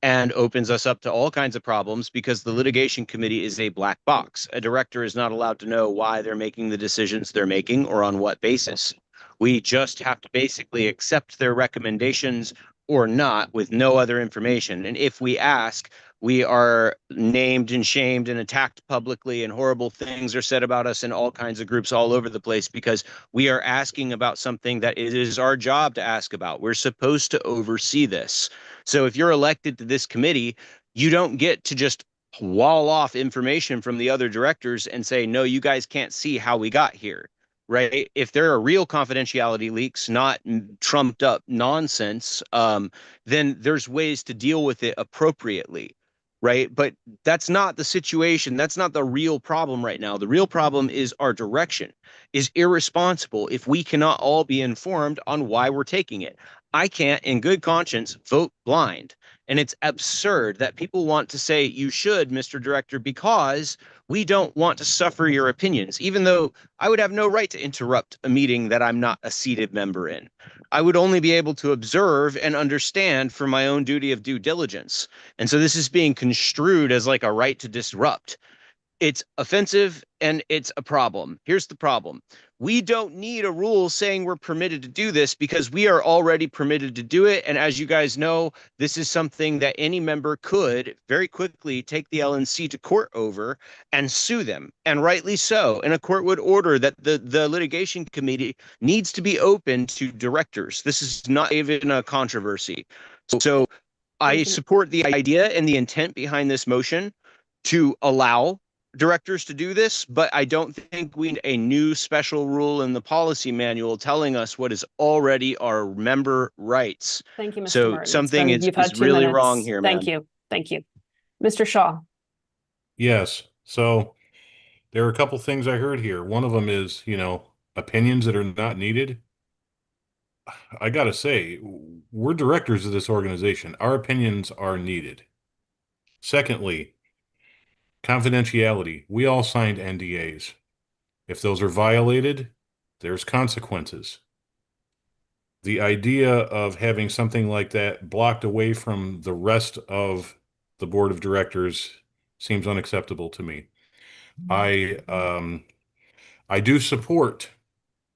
and opens us up to all kinds of problems because the litigation committee is a black box. A director is not allowed to know why they're making the decisions they're making or on what basis. We just have to basically accept their recommendations or not with no other information. And if we ask, we are named and shamed and attacked publicly, and horrible things are said about us in all kinds of groups all over the place because we are asking about something that it is our job to ask about. We're supposed to oversee this. So if you're elected to this committee, you don't get to just wall off information from the other directors and say, no, you guys can't see how we got here. Right? If there are real confidentiality leaks, not trumped up nonsense, then there's ways to deal with it appropriately. Right? But that's not the situation. That's not the real problem right now. The real problem is our direction is irresponsible if we cannot all be informed on why we're taking it. I can't, in good conscience, vote blind. And it's absurd that people want to say you should, Mr. Director, because we don't want to suffer your opinions, even though I would have no right to interrupt a meeting that I'm not a seated member in. I would only be able to observe and understand for my own duty of due diligence. And so this is being construed as like a right to disrupt. It's offensive and it's a problem. Here's the problem. We don't need a rule saying we're permitted to do this because we are already permitted to do it. And as you guys know, this is something that any member could very quickly take the LNC to court over and sue them, and rightly so. And a court would order that the litigation committee needs to be open to directors. This is not even a controversy. So I support the idea and the intent behind this motion to allow directors to do this, but I don't think we need a new special rule in the policy manual telling us what is already our member rights. Thank you, Mr. So Martin. It's something been- you've had is 2 really minutes. wrong here, Thank ma'am. you. Thank you. Mr. Shaw. Yes. So there are a couple things I heard here. One of them is, opinions that are not needed. I gotta say, we're directors of this organization. Our opinions are needed. Secondly, confidentiality. We all signed NDAs. If those are violated, there's consequences. The idea of having something like that blocked away from the rest of the board of directors seems unacceptable to me. I do support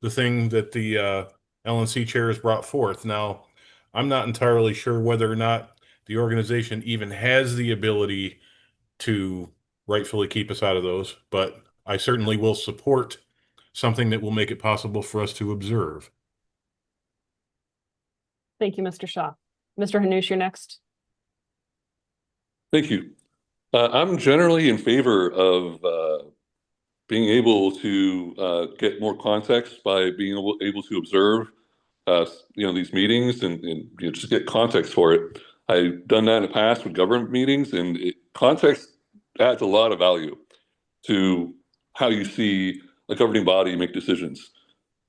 the thing that the LNC chair has brought forth. Now, I'm not entirely sure whether or not the organization even has the ability to rightfully keep us out of those, but I certainly will support something that will make it possible for us to observe. Thank you, Mr. Shaw. Mr. Hanush, you're next. Thank you. I'm generally in favor of being able to get more context by being able to observe, these meetings and just get context for it. I've done that in the past with government meetings, and context adds a lot of value to how you see a governing body make decisions.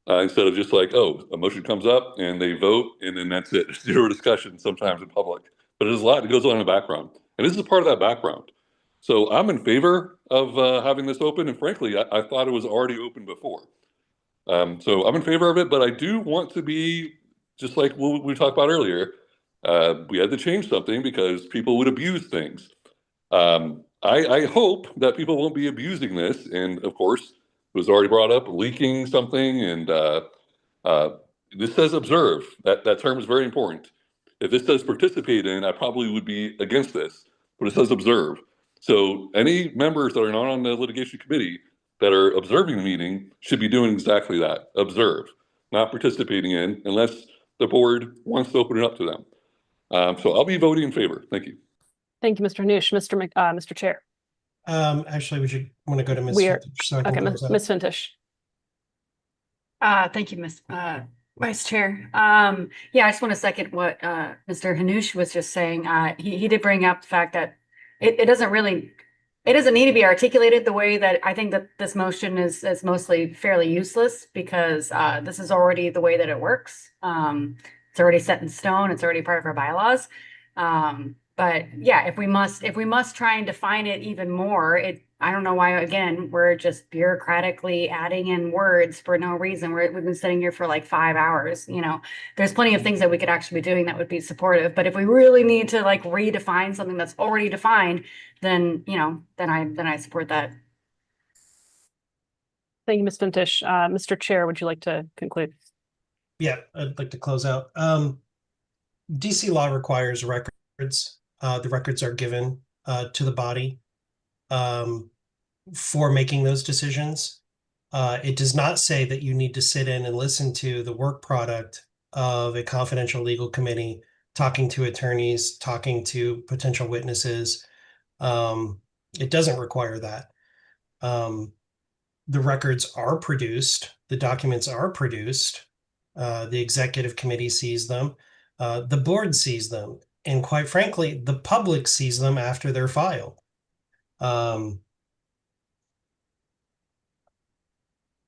Instead of just like, oh, a motion comes up and they vote and then that's it. Zero discussion sometimes in public. But there's a lot that goes on in the background. And this is part of that background. So I'm in favor of having this open. And frankly, I thought it was already open before. So I'm in favor of it, but I do want to be, just like what we talked about earlier, we had to change something because people would abuse things. I hope that people won't be abusing this. And of course, it was already brought up, leaking something. And this says observe. That term is very important. If this says participate in, I probably would be against this, but it says observe. So any members that are not on the litigation committee that are observing the meeting should be doing exactly that, observe, not participating in unless the board wants to open it up to them. So I'll be voting in favor. Thank you. Thank you, Mr. Hanush. Mr. Chair. Actually, we should want to go to Ms. We are Finch so I can okay, close out. Ms. Fintish. Thank you, Vice Chair. Yeah, I just want to second what Mr. Hanush was just saying. He did bring up the fact that it doesn't need to be articulated the way that I think that this motion is mostly fairly useless because this is already the way that it works. It's already set in stone. It's already part of our bylaws. But yeah, if we must try and define it even more, I don't know why, again, we're just bureaucratically adding in words for no reason. We've been sitting here for like 5 hours, there's plenty of things that we could actually be doing that would be supportive. But if we really need to like redefine something that's already defined, then, then I support that. Thank you, Ms. Fintish. Mr. Chair, would you like to conclude? Yeah, I'd like to close out. DC law requires records. The records are given to the body for making those decisions. It does not say that you need to sit in and listen to the work product of a confidential legal committee, talking to attorneys, talking to potential witnesses. It doesn't require that. The records are produced, the documents are produced, the executive committee sees them, the board sees them, and quite frankly, the public sees them after they're filed.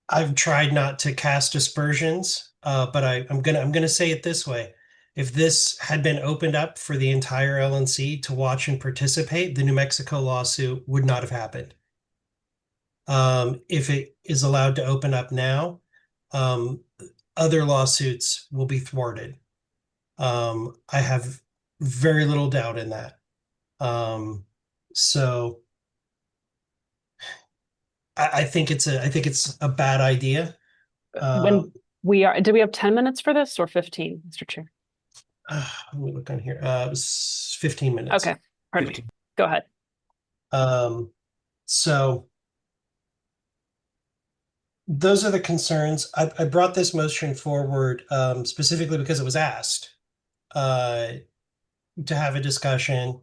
I've tried not to cast aspersions, but I'm gonna say it this way. If this had been opened up for the entire LNC to watch and participate, the New Mexico lawsuit would not have happened. If it is allowed to open up now, other lawsuits will be thwarted. I have very little doubt in that. So I think it's a bad idea. Do we have 10 minutes for this or 15, Mr. Chair? Let me look on here. It was 15 minutes. Okay, pardon me. Go ahead. So those are the concerns. I brought this motion forward specifically because it was asked to have a discussion.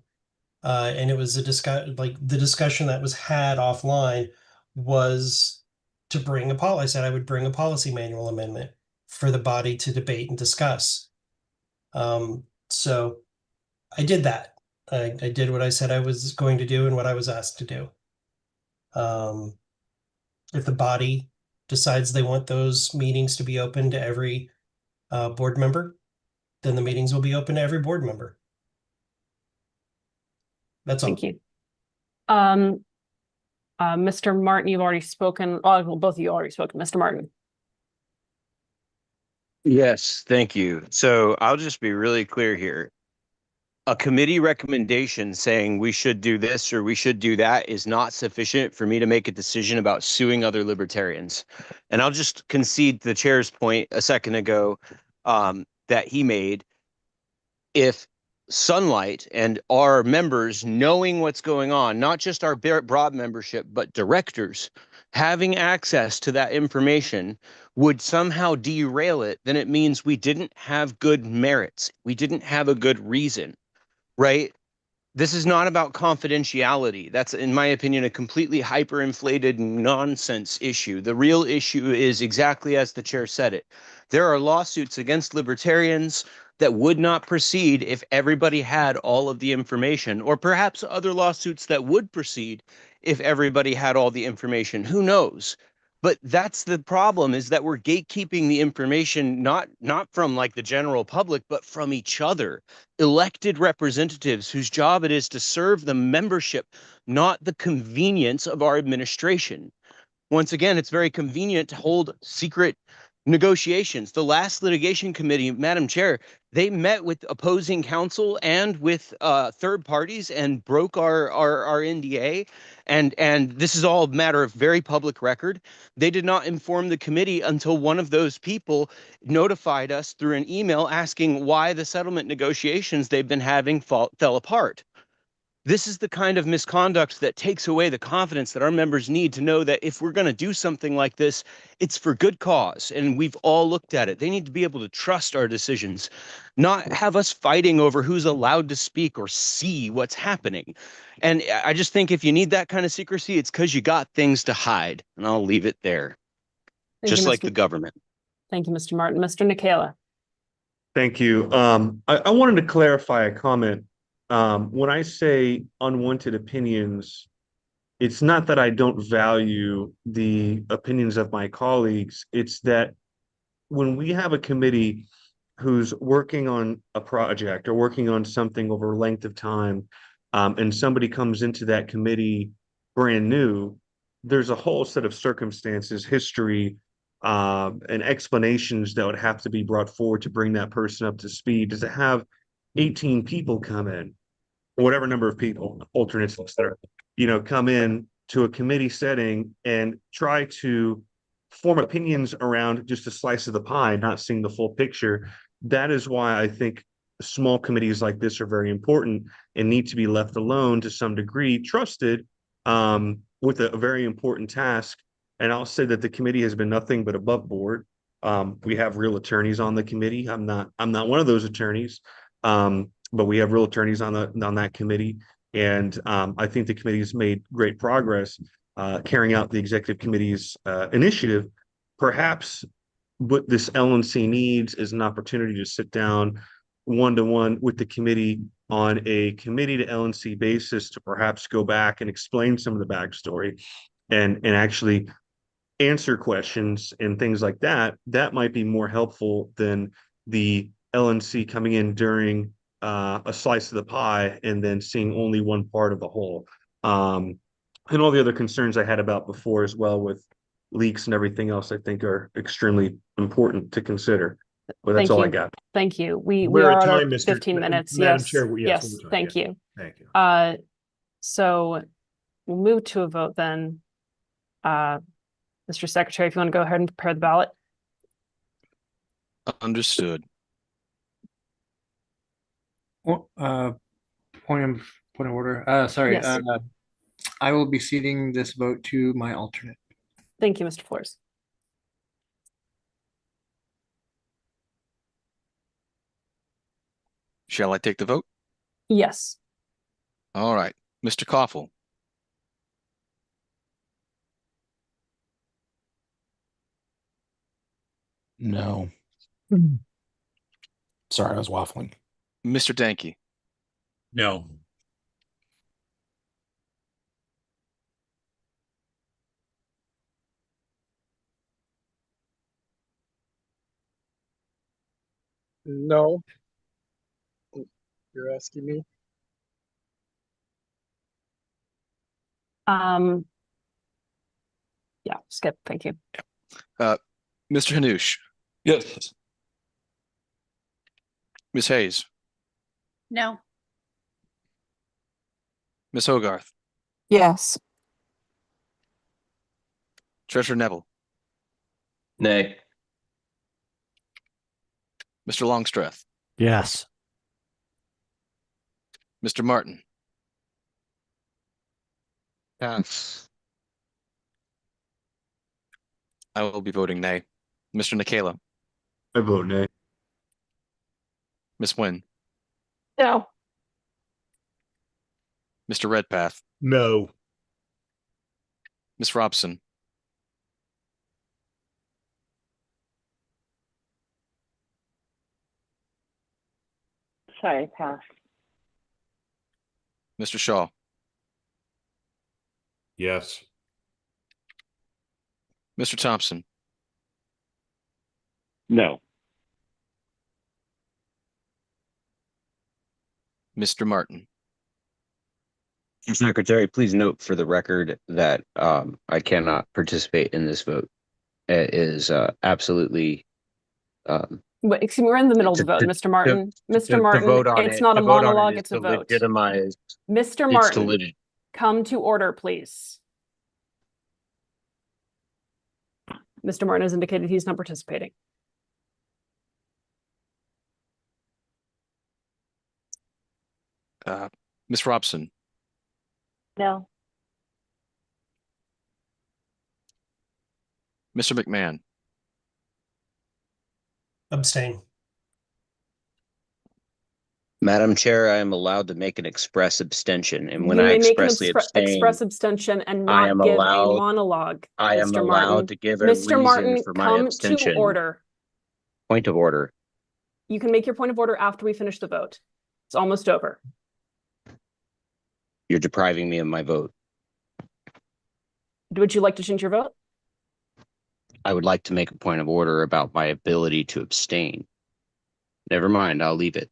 And it was a like the discussion that was had offline was to bring a policy. I said I would bring a policy manual amendment for the body to debate and discuss. So I did that. I did what I said I was going to do and what I was asked to do. If the body decides they want those meetings to be open to every board member, then the meetings will be open to every board member. That's all. Thank you. Mr. Martin, you've already spoken. Oh, well, both of you already spoken. Mr. Martin. Yes, thank you. So I'll just be really clear here. A committee recommendation saying we should do this or we should do that is not sufficient for me to make a decision about suing other libertarians. And I'll just concede the chair's point a second ago that he made. If Sunlight and our members knowing what's going on, not just our broad membership, but directors having access to that information would somehow derail it, then it means we didn't have good merits. We didn't have a good reason, right? This is not about confidentiality. That's, in my opinion, a completely hyperinflated nonsense issue. The real issue is exactly as the chair said it. There are lawsuits against libertarians that would not proceed if everybody had all of the information, or perhaps other lawsuits that would proceed if everybody had all the information. Who knows? But that's the problem, is that we're gatekeeping the information, not from like the general public, but from each other. Elected representatives whose job it is to serve the membership, not the convenience of our administration. Once again, it's very convenient to hold secret negotiations. The last litigation committee, Madam Chair, they met with opposing counsel and with third parties and broke our NDA. And this is all a matter of very public record. They did not inform the committee until one of those people notified us through an email asking why the settlement negotiations they've been having fell apart. This is the kind of misconduct that takes away the confidence that our members need to know that if we're going to do something like this, it's for good cause. And we've all looked at it. They need to be able to trust our decisions, not have us fighting over who's allowed to speak or see what's happening. And I just think if you need that kind of secrecy, it's because you got things to hide. And I'll leave it there, just like the government. Thank you, Mr. Martin. Mr. Nikela. Thank you. I wanted to clarify a comment. When I say unwanted opinions, it's not that I don't value the opinions of my colleagues. It's that when we have a committee who's working on a project or working on something over a length of time, and somebody comes into that committee brand new, there's a whole set of circumstances, history, and explanations that would have to be brought forward to bring that person up to speed. To have 18 people come in, whatever number of people, alternates, etc., come in to a committee setting and try to form opinions around just a slice of the pie, not seeing the full picture. That is why I think small committees like this are very important and need to be left alone to some degree, trusted with a very important task. And I'll say that the committee has been nothing but above board. We have real attorneys on the committee. I'm not one of those attorneys. But we have real attorneys on that committee, and I think the committee has made great progress carrying out the executive committee's initiative. Perhaps what this LNC needs is an opportunity to sit down one-to-one with the committee on a committee to LNC basis to perhaps go back and explain some of the backstory and actually answer questions and things like that. That might be more helpful than the LNC coming in during a slice of the pie and then seeing only one part of the whole. And all the other concerns I had about before as well with leaks and everything else, I think are extremely important to consider. But that's all I got. Thank you. We We're are at at time, our Mr. 15 minutes. Madam Yes. Chair, yes, Yes. we're at time, Thank yeah. you. Thank you. So we'll move to a vote then. Mr. Secretary, if you want to go ahead and prepare the ballot. Understood. Point of order. Sorry. Yes. I will be ceding this vote to my alternate. Thank you, Mr. Flores. Shall I take the vote? Yes. All right, Mr. Koffel. No. Sorry, I was waffling. Mr. Danke. No. No. You're asking me? Yeah, skip. Thank you. Mr. Hanush. Yes. Ms. Hayes. No. Ms. Hogarth. Yes. Treasurer Neville. Nay. Mr. Longstreth. Yes. Mr. Martin. Pass. I will be voting nay. Mr. Nikela. I vote nay. Ms. Nguyen. No. Mr. Redpath. No. Ms. Robson. Sorry, pass. Mr. Shaw. Yes. Mr. Thompson. No. Mr. Martin. Mr. Secretary, please note for the record that I cannot participate in this vote. It is absolutely But excuse me, we're in the middle of the vote, Mr. Martin. Mr. Martin, vote on it's it. not a To vote on it monologue, is it's a to vote. legitimize. Mr. It's to Martin, come to order, please. Mr. Martin has indicated he's not participating. Ms. Robson. No. Mr. McMahon. Abstain. Madam Chair, I am allowed to make an express abstention, and when You I may make an expressly abstain, express abstention and I not am give a allowed. monologue, I am Mr. allowed Martin. to give a Mr. reason Martin, for my come to abstention. order. Point of order. You can make your point of order after we finish the vote. It's almost over. You're depriving me of my vote. Would you like to change your vote? I would like to make a point of order about my ability to abstain. Never mind, I'll leave it.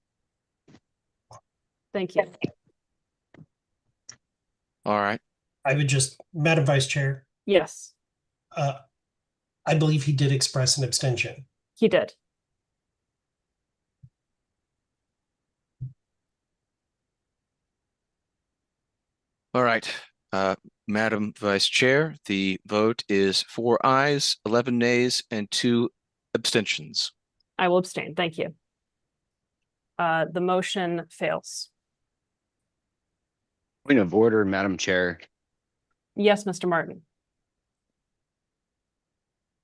Thank you. All right. I would just, Madam Vice Chair, Yes, I believe he did express an abstention. he did. All right. Madam Vice Chair, the vote is 4 ayes, 11 nays, and 2 abstentions. I will abstain. Thank you. The motion fails. Point of order, Madam Chair. Yes, Mr. Martin.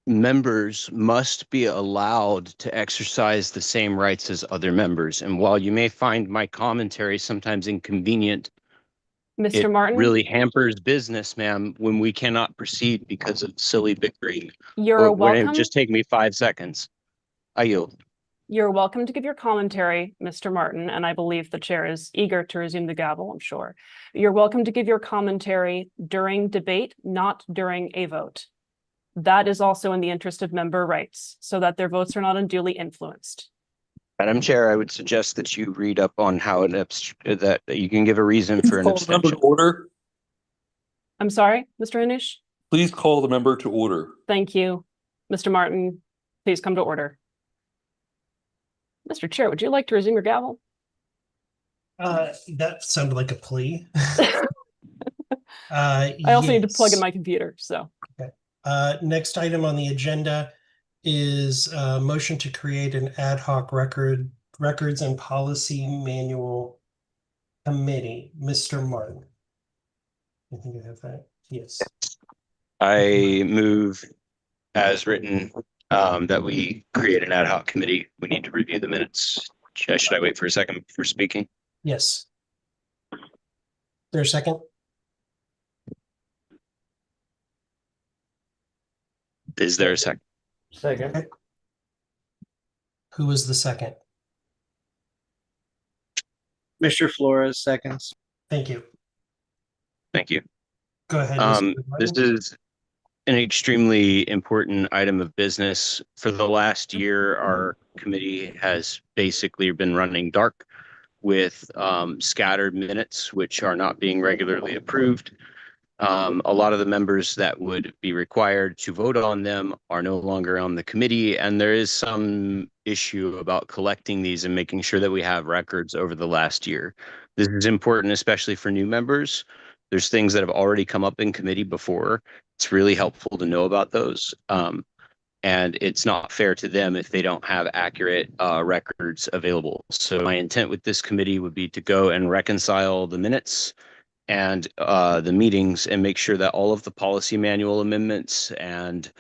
Members must be allowed to exercise the same rights as other members. And while you may find my commentary sometimes inconvenient, Mr. it Martin, really hampers business, ma'am, when we cannot proceed because of silly bickering. you're When it welcome. just take me 5 seconds. I yield. You're welcome to give your commentary, Mr. Martin, and I believe the chair is eager to resume the gavel, I'm sure. You're welcome to give your commentary during debate, not during a vote. That is also in the interest of member rights, so that their votes are not unduly influenced. Madam Chair, I would suggest that you read up on how that you can give a reason for an Call the member abstention. to order. I'm sorry, Mr. Anish? Please call the member to order. Thank you. Mr. Martin, please come to order. Mr. Chair, would you like to resume your gavel? That sounded like a plea. I also need to plug in yes. my computer, so. Okay. Next item on the agenda is a motion to create an ad hoc records and policy manual committee. Mr. Martin. I think I have that. Yes. I move as written that we create an ad hoc committee. We need to review the minutes. Should I wait for a second before speaking? Yes. There's a second? Is there a second? Second. Okay. Who was the second? Mr. Flores seconds. Thank you. Thank you. Go ahead, Mr. This Martin. is an extremely important item of business. For the last year, our committee has basically been running dark with scattered minutes, which are not being regularly approved. A lot of the members that would be required to vote on them are no longer on the committee, and there is some issue about collecting these and making sure that we have records over the last year. This is important, especially for new members. There's things that have already come up in committee before. It's really helpful to know about those. And it's not fair to them if they don't have accurate records available. So my intent with this committee would be to go and reconcile the minutes and the meetings and make sure that all of the policy manual amendments and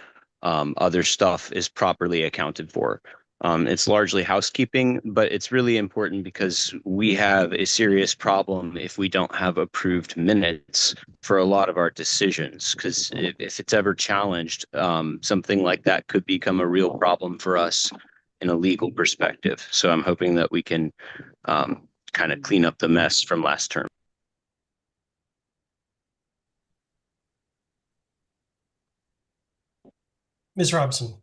other stuff is properly accounted for. It's largely housekeeping, but it's really important because we have a serious problem if we don't have approved minutes for a lot of our decisions. Because if it's ever challenged, something like that could become a real problem for us in a legal perspective. So I'm hoping that we can kind of clean up the mess from last term. Ms. Robson.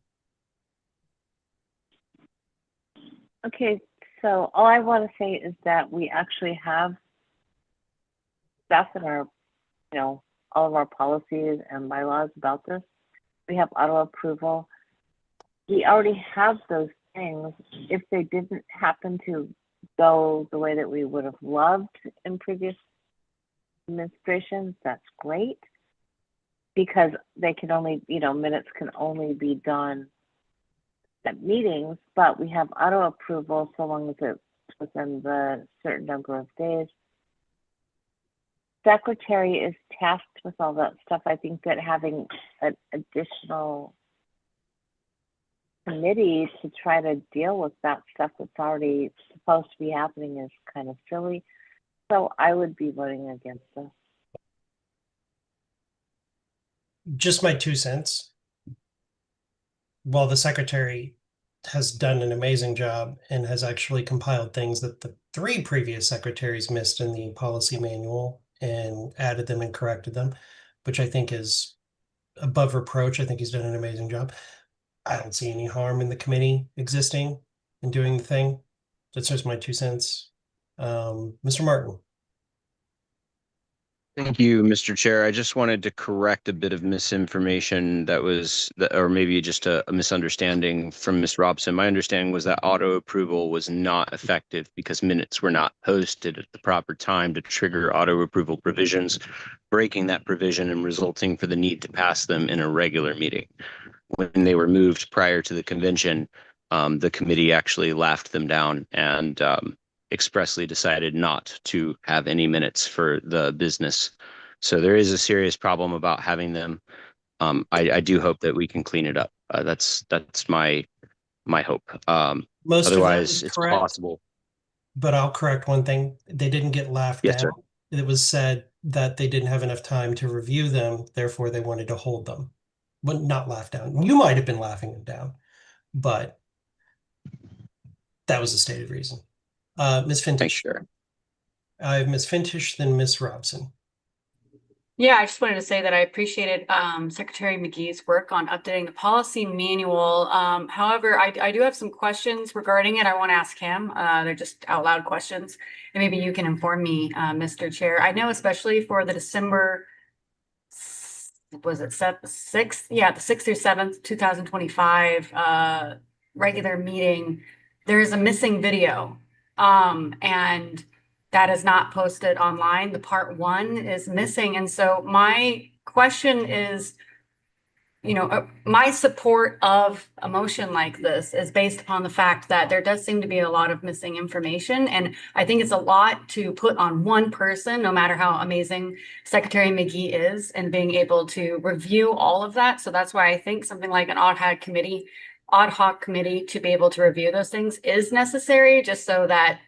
Okay, so all I want to say is that we actually have stuff in our, all of our policies and bylaws about this. We have auto approval. We already have those things. If they didn't happen to go the way that we would have loved in previous administrations, that's great, because they can only, minutes can only be done at meetings, but we have auto approval so long as it's within the certain number of days. Secretary is tasked with all that stuff. I think that having an additional committee to try to deal with that stuff that's already supposed to be happening is kind of silly. So I would be voting against this. Just my 2 cents. While the secretary has done an amazing job and has actually compiled things that the 3 previous secretaries missed in the policy manual and added them and corrected them, which I think is above reproach. I think he's done an amazing job. I don't see any harm in the committee existing and doing the thing. That's just my 2 cents. Mr. Martin. Thank you, Mr. Chair. I just wanted to correct a bit of misinformation or maybe just a misunderstanding from Ms. Robson. My understanding was that auto approval was not effective because minutes were not posted at the proper time to trigger auto approval provisions, breaking that provision and resulting for the need to pass them in a regular meeting. When they were moved prior to the convention, the committee actually laughed them down and expressly decided not to have any minutes for the business. So there is a serious problem about having them. I do hope that we can clean it up. That's my hope. Most Otherwise, of that is it's correct, possible. but I'll correct one thing. They didn't get laughed Yes, down. sir. It was said that they didn't have enough time to review them, therefore they wanted to hold them. But not laughed down. You might have been laughing them down, but that was the stated reason. Ms. Fintish. Thanks, sir. I have Ms. Fintish, then Ms. Robson. Yeah, I just wanted to say that I appreciated Secretary McGee's work on updating the policy manual. However, I do have some questions regarding it. I want to ask him. They're just out loud questions, and maybe you can inform me, Mr. Chair. I know especially for the December, was it 6th? Yeah, the 6th through 7th, 2025 regular meeting, there is a missing video. And that is not posted online. The part 1 is missing. And so my question is, my support of a motion like this is based upon the fact that there does seem to be a lot of missing information. And I think it's a lot to put on one person, no matter how amazing Secretary McGee is, and being able to review all of that. So that's why I think something like an ad hoc committee to be able to review those things is necessary, just so that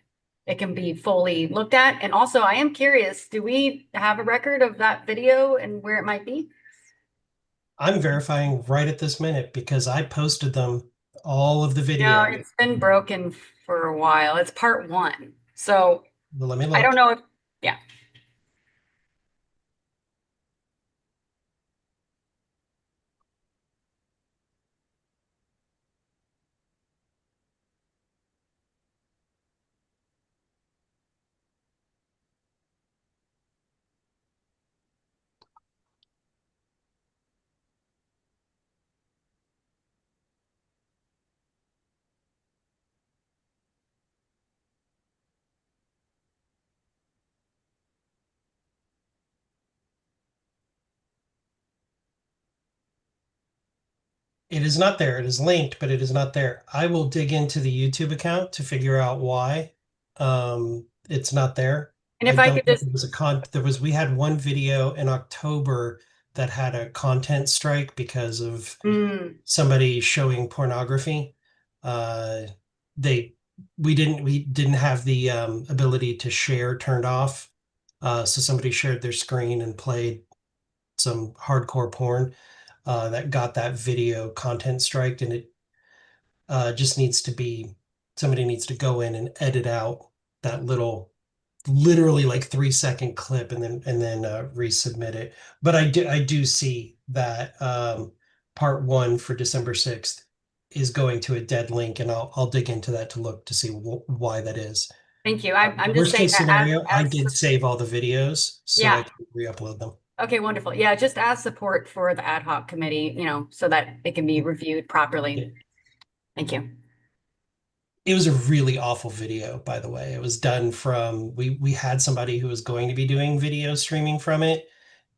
it can be fully looked at. And also, I am curious, do we have a record of that video and where it might be? I'm verifying right at this minute because I posted them, all of the video. No, it's been broken for a while. It's part 1. So Let me look. I don't know if, yeah. It is not there. It is linked, but it is not there. I will dig into the YouTube account to figure out why it's not there. And if I don't could think just we had one video in October that had a content strike because of somebody showing pornography. We didn't have the ability to share turned off. So somebody shared their screen and played some hardcore porn that got that video content striked, and it just needs to be, somebody needs to go in and edit out that little, literally like 3-second clip and then resubmit it. But I do see that part 1 for December 6th is going to a dead link, and I'll dig into that to look to see why that is. Thank you. I'm just Worst saying case that scenario, I as did save all the videos, so I Yeah. can re-upload them. Okay, wonderful. Yeah, just as support for the ad hoc committee, so that it can be reviewed properly. Thank you. It was a really awful video, by the way. It was done from, we had somebody who was going to be doing video streaming from it,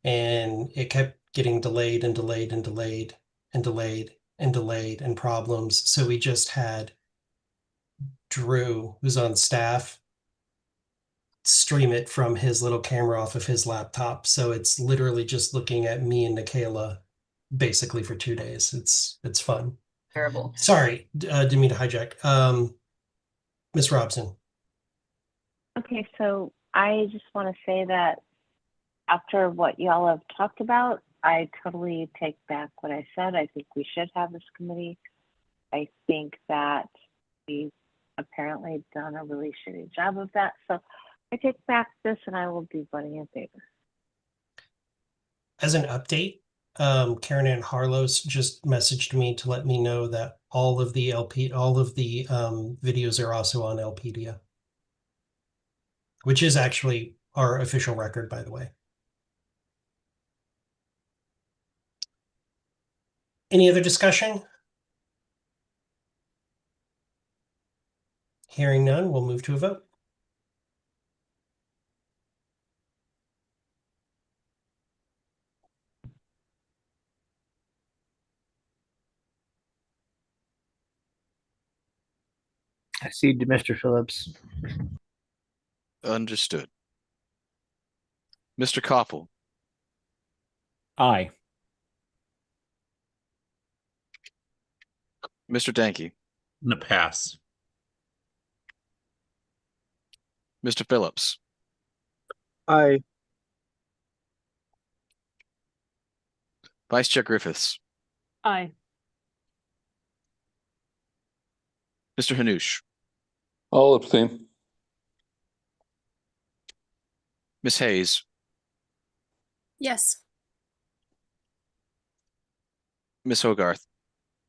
and it kept getting delayed and delayed and delayed and delayed and delayed and problems. So we just had Drew, who's on staff, stream it from his little camera off of his laptop. So it's literally just looking at me and Nikayla basically for 2 days. It's fun. Terrible. Sorry, didn't mean to hijack. Miss Robson. Okay, so I just want to say that after what y'all have talked about, I totally take back what I said. I think we should have this committee. I think that we've apparently done a really shitty job of that. So I take back this and I will be voting in favor. As an update, Karen Ann Harlos just messaged me to let me know that all of the videos are also on LPedia, which is actually our official record, by the way. Any other discussion? Hearing none, we'll move to a vote. I cede to Mr. Phillips. Understood. Mr. Koppel, Aye. Mr. Danke, I'm gonna pass. Mr. Phillips, Aye. Vice Chair Griffiths, Aye. Mr. Hanush, I'll abstain. Ms. Hayes, Yes. Ms. Hogarth,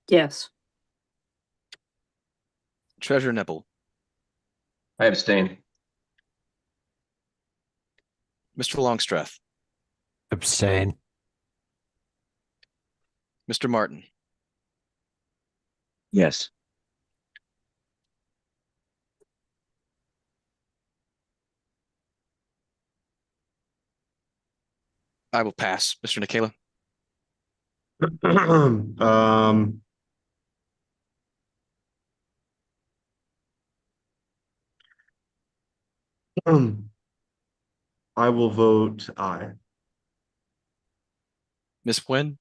Yes. Treasurer Nebel, I abstain. Mr. Longstreth, Abstain. Mr. Martin, Yes. I will pass. Mr. Nikela, I will vote aye. Ms. Nguyen,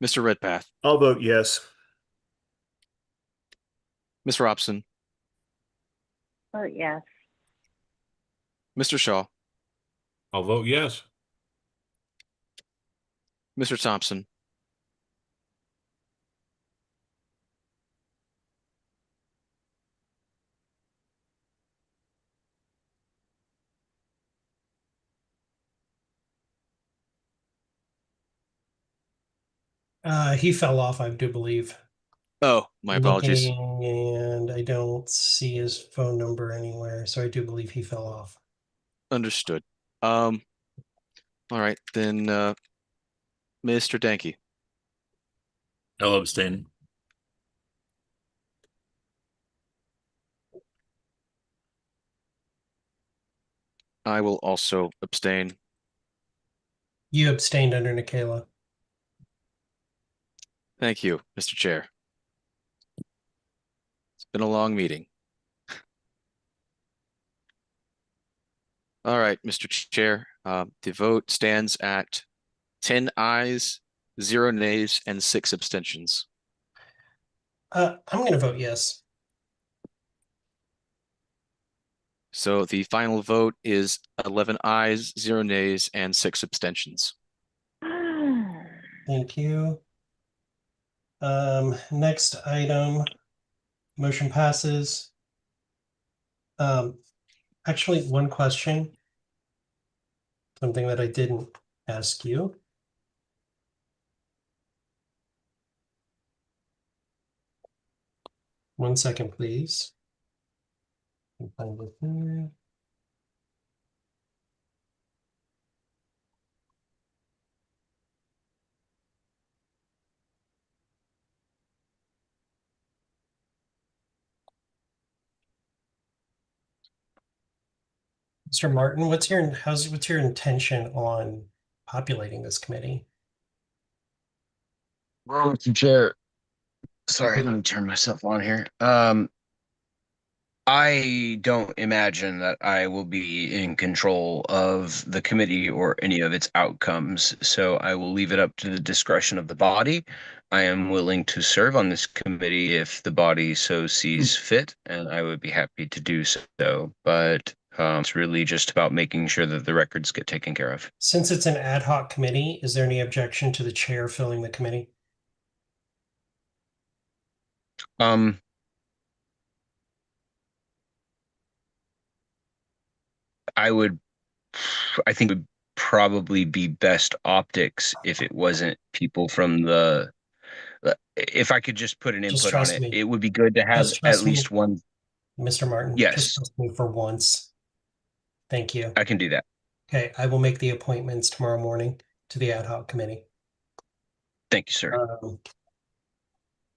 Mr. Redpath, I'll vote yes. Ms. Robson, Vote yes. Mr. Shaw, I'll vote yes. Mr. Thompson, He fell off, I do believe. oh, my apologies. Looking, and I don't see his phone number anywhere, so I do believe he fell off. Understood. All right, then, Mr. Danke. I'll abstain. I will also abstain. You abstained under Nikayla. Thank you, Mr. Chair. It's been a long meeting. All right, Mr. Chair, the vote stands at 10 ayes, 0 nays, and 6 abstentions. I'm going to vote yes. So the final vote is 11 ayes, 0 nays, and 6 abstentions. Thank you. Next item, motion passes. Actually, one question. Something that I didn't ask you. One second, please. Find it there. Mr. Martin, what's your intention on populating this committee? Well, Mr. Chair, sorry, let me turn myself on here. I don't imagine that I will be in control of the committee or any of its outcomes, so I will leave it up to the discretion of the body. I am willing to serve on this committee if the body so sees fit, and I would be happy to do so, but it's really just about making sure that the records get taken care of. Since it's an ad hoc committee, is there any objection to the chair filling the committee? I think it would probably be best optics if it wasn't people from if I could just put an Just input on trust it, me. it would be good to have Just at trust me, least one. Mr. Martin. Just Yes, trust me for once. Thank you. I can do that. Okay, I will make the appointments tomorrow morning to the ad hoc committee. Thank you, sir.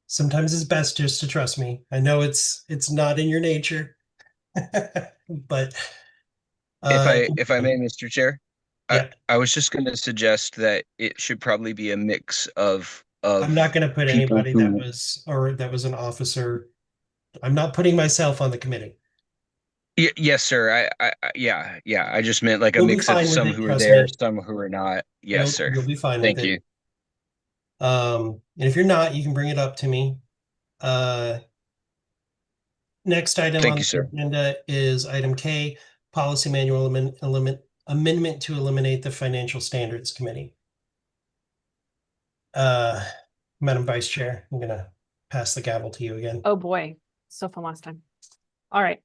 Sometimes it's best just to trust me. I know it's not in your nature, but If I may, Mr. Chair, yeah, I was just going to suggest that it should probably be a mix of I'm not going to put people anybody that was an officer. I'm not putting myself on the committee. Yes, sir. Yeah. I just meant like a You'll be mix of fine with some it, who are trust there, me. some who are not. Yes, sir. You'll be fine with Thank you. it. And if you're not, you can bring it up to me. Next item Thank on you, the sir. agenda is item K, policy manual amendment to eliminate the financial standards committee. Madam Vice Chair, I'm gonna pass the gavel to you again. Oh boy, so fun last time. All right.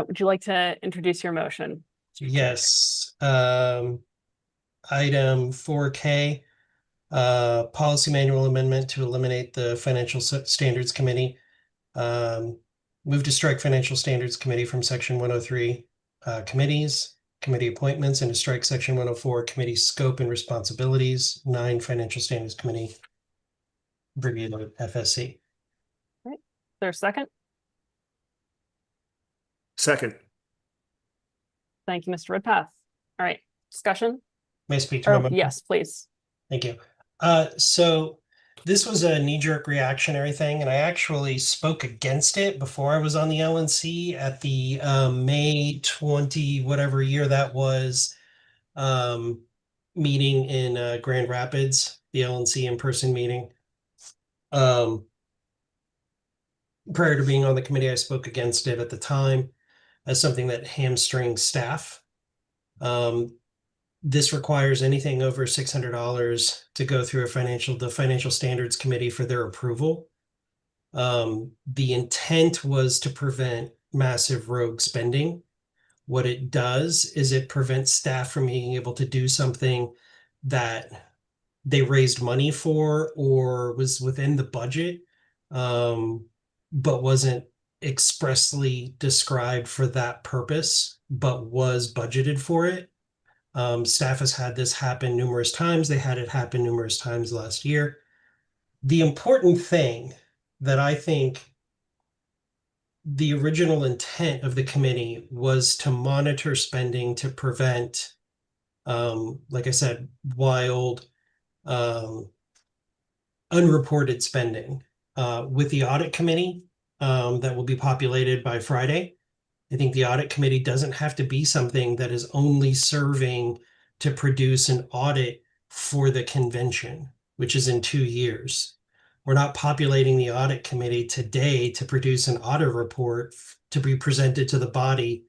Would you like to introduce your motion? Yes. Item 4K, policy manual amendment to eliminate the financial standards committee. Move to strike financial standards committee from section 103, committees, committee appointments, and to strike section 104, committee scope and responsibilities, 9 financial standards committee, abbreviated FSC. All right. Is there a second? Second. Thank you, Mr. Redpath. All right, discussion? May I speak to my motion? Yes, please. Thank you. So this was a knee-jerk reactionary thing, and I actually spoke against it before I was on the LNC at the May 20, whatever year that was, meeting in Grand Rapids, the LNC in-person meeting. Prior to being on the committee, I spoke against it at the time as something that hamstrings staff. This requires anything over $600 to go through the financial standards committee for their approval. The intent was to prevent massive rogue spending. What it does is it prevents staff from being able to do something that they raised money for or was within the budget, but wasn't expressly described for that purpose, but was budgeted for it. Staff has had this happen numerous times. They had it happen numerous times last year. The important thing that I think the original intent of the committee was to monitor spending to prevent, like I said, wild, unreported spending. With the audit committee that will be populated by Friday, I think the audit committee doesn't have to be something that is only serving to produce an audit for the convention, which is in 2 years. We're not populating the audit committee today to produce an audit report to be presented to the body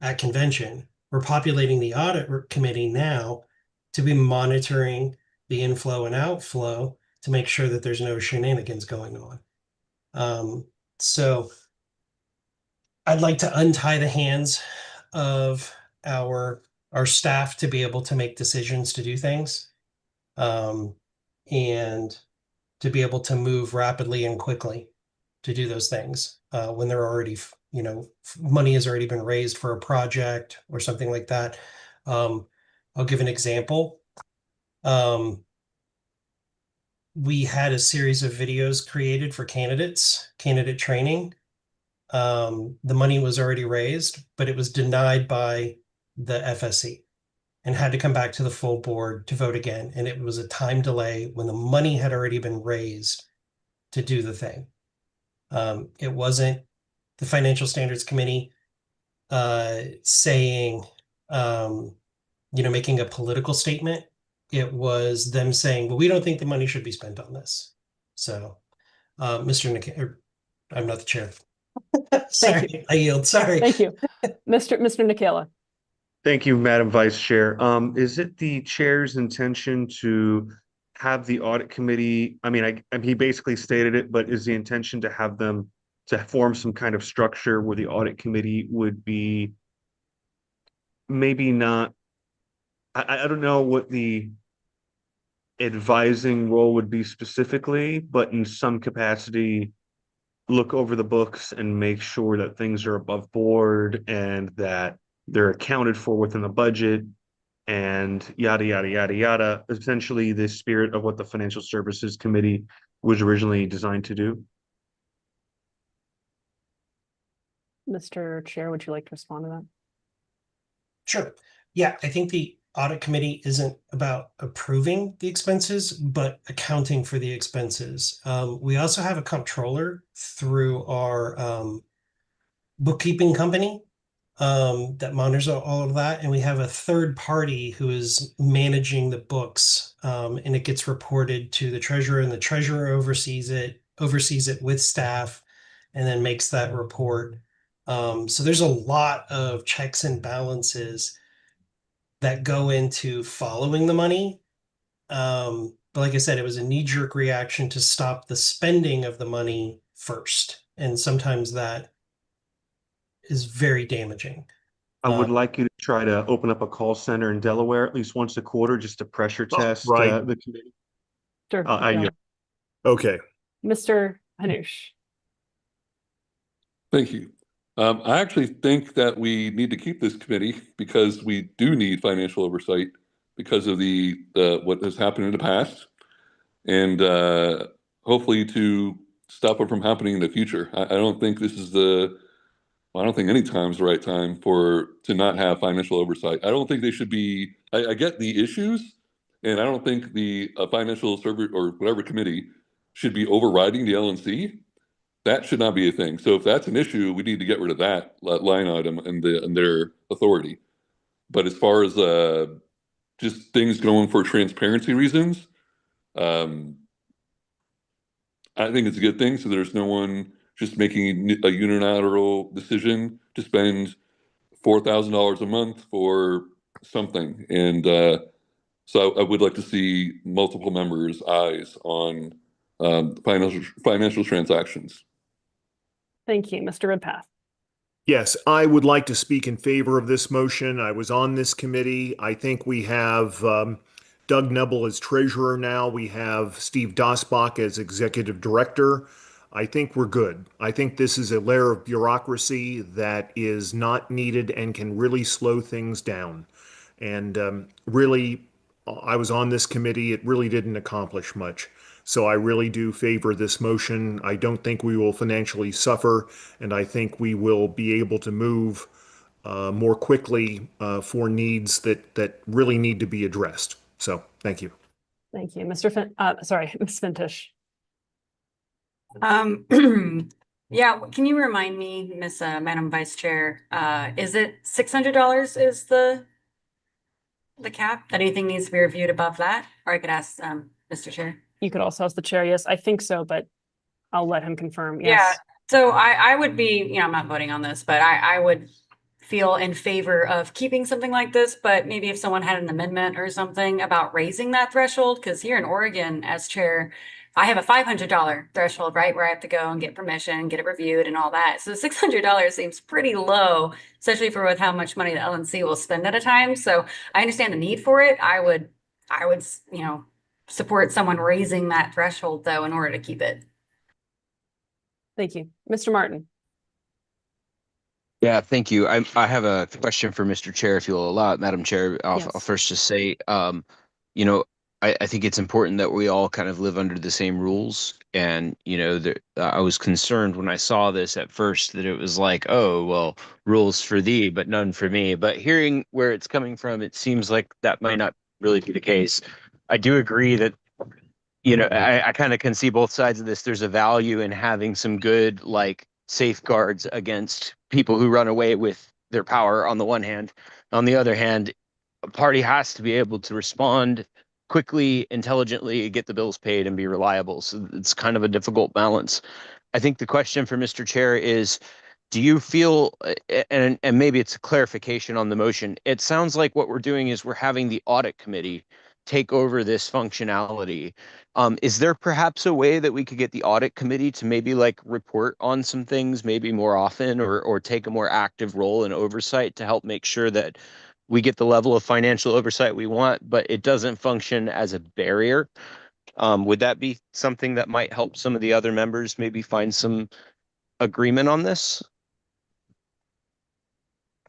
at convention. We're populating the audit committee now to be monitoring the inflow and outflow to make sure that there's no shenanigans going on. So I'd like to untie the hands of our staff to be able to make decisions to do things, and to be able to move rapidly and quickly to do those things when they're already, money has already been raised for a project or something like that. I'll give an example. We had a series of videos created for candidate training. The money was already raised, but it was denied by the FSC and had to come back to the full board to vote again. And it was a time delay when the money had already been raised to do the thing. It wasn't the Financial Standards Committee saying, making a political statement. It was them saying, well, we don't think the money should be spent on this. So, Mr. I'm not the chair. Sorry, I yield. Sorry. Thank you. Mr. Nikela. Thank you, Madam Vice Chair. Is it the chair's intention to have the audit committee? I mean, he basically stated it, but is the intention to have them to form some kind of structure where the audit committee would be maybe not, I don't know what the advising role would be specifically, but in some capacity, look over the books and make sure that things are above board and that they're accounted for within the budget and yada, yada, yada, yada. Essentially the spirit of what the Financial Services Committee was originally designed to do. Mr. Chair, would you like to respond to that? Sure. Yeah, I think the audit committee isn't about approving the expenses, but accounting for the expenses. We also have a comptroller through our bookkeeping company that monitors all of that. And we have a third party who is managing the books, and it gets reported to the treasurer, and the treasurer oversees it with staff and then makes that report. So there's a lot of checks and balances that go into following the money. But like I said, it was a knee-jerk reaction to stop the spending of the money first. And sometimes that is very damaging. I would like you to try to open up a call center in Delaware at least once a quarter just to pressure test right. the committee. Sure. Okay. Mr. Hanush. Thank you. I actually think that we need to keep this committee because we do need financial oversight because of the what has happened in the past, and hopefully to stop it from happening in the future. I don't think this is I don't think any time is the right time to not have financial oversight. I don't think they should be. I get the issues, and I don't think the financial service or whatever committee should be overriding the LNC. That should not be a thing. So if that's an issue, we need to get rid of that line item and their authority. But as far as just things going for transparency reasons. I think it's a good thing. So there's no one just making a unilateral decision to spend $4,000 a month for something. And so I would like to see multiple members' eyes on financial transactions. Thank you, Mr. Redpath. Yes, I would like to speak in favor of this motion. I was on this committee. I think we have Doug Nebel as treasurer now. We have Steve Dasbach as executive director. I think we're good. I think this is a layer of bureaucracy that is not needed and can really slow things down. And really, I was on this committee. It really didn't accomplish much. So I really do favor this motion. I don't think we will financially suffer, and I think we will be able to move more quickly for needs that really need to be addressed. So thank you. Thank you, Ms. Fintish. Yeah, can you remind me, Madam Vice Chair, is it $600 is the cap, that anything needs to be reviewed above that? Or I could ask Mr. Chair. You could also ask the chair. Yes, I think so, but I'll let him confirm. Yes. Yeah. So I would be, I'm not voting on this, but I would feel in favor of keeping something like this, but maybe if someone had an amendment or something about raising that threshold, because here in Oregon, as chair, I have a $500 threshold, right, where I have to go and get permission, get it reviewed and all that. So $600 seems pretty low, especially for with how much money the LNC will spend at a time. So I understand the need for it. I would, support someone raising that threshold though, in order to keep it. Thank you. Mr. Martin. Yeah, thank you. I have a question for Mr. Chair, if you'll allow it, Madam Chair. I'll first just say, I think it's important that we all kind of live under the same rules. And, I was concerned when I saw this at first that it was like, oh, well, rules for thee, but none for me. But hearing where it's coming from, it seems like that might not really be the case. I do agree that, I kind of can see both sides of this. There's a value in having some good, safeguards against people who run away with their power on the one hand. On the other hand, a party has to be able to respond quickly, intelligently, get the bills paid, and be reliable. So it's kind of a difficult balance. I think the question for Mr. Chair is, do you feel, and maybe it's a clarification on the motion, it sounds like what we're doing is we're having the audit committee take over this functionality. Is there perhaps a way that we could get the audit committee to maybe report on some things maybe more often, or take a more active role in oversight to help make sure that we get the level of financial oversight we want, but it doesn't function as a barrier? Would that be something that might help some of the other members maybe find some agreement on this?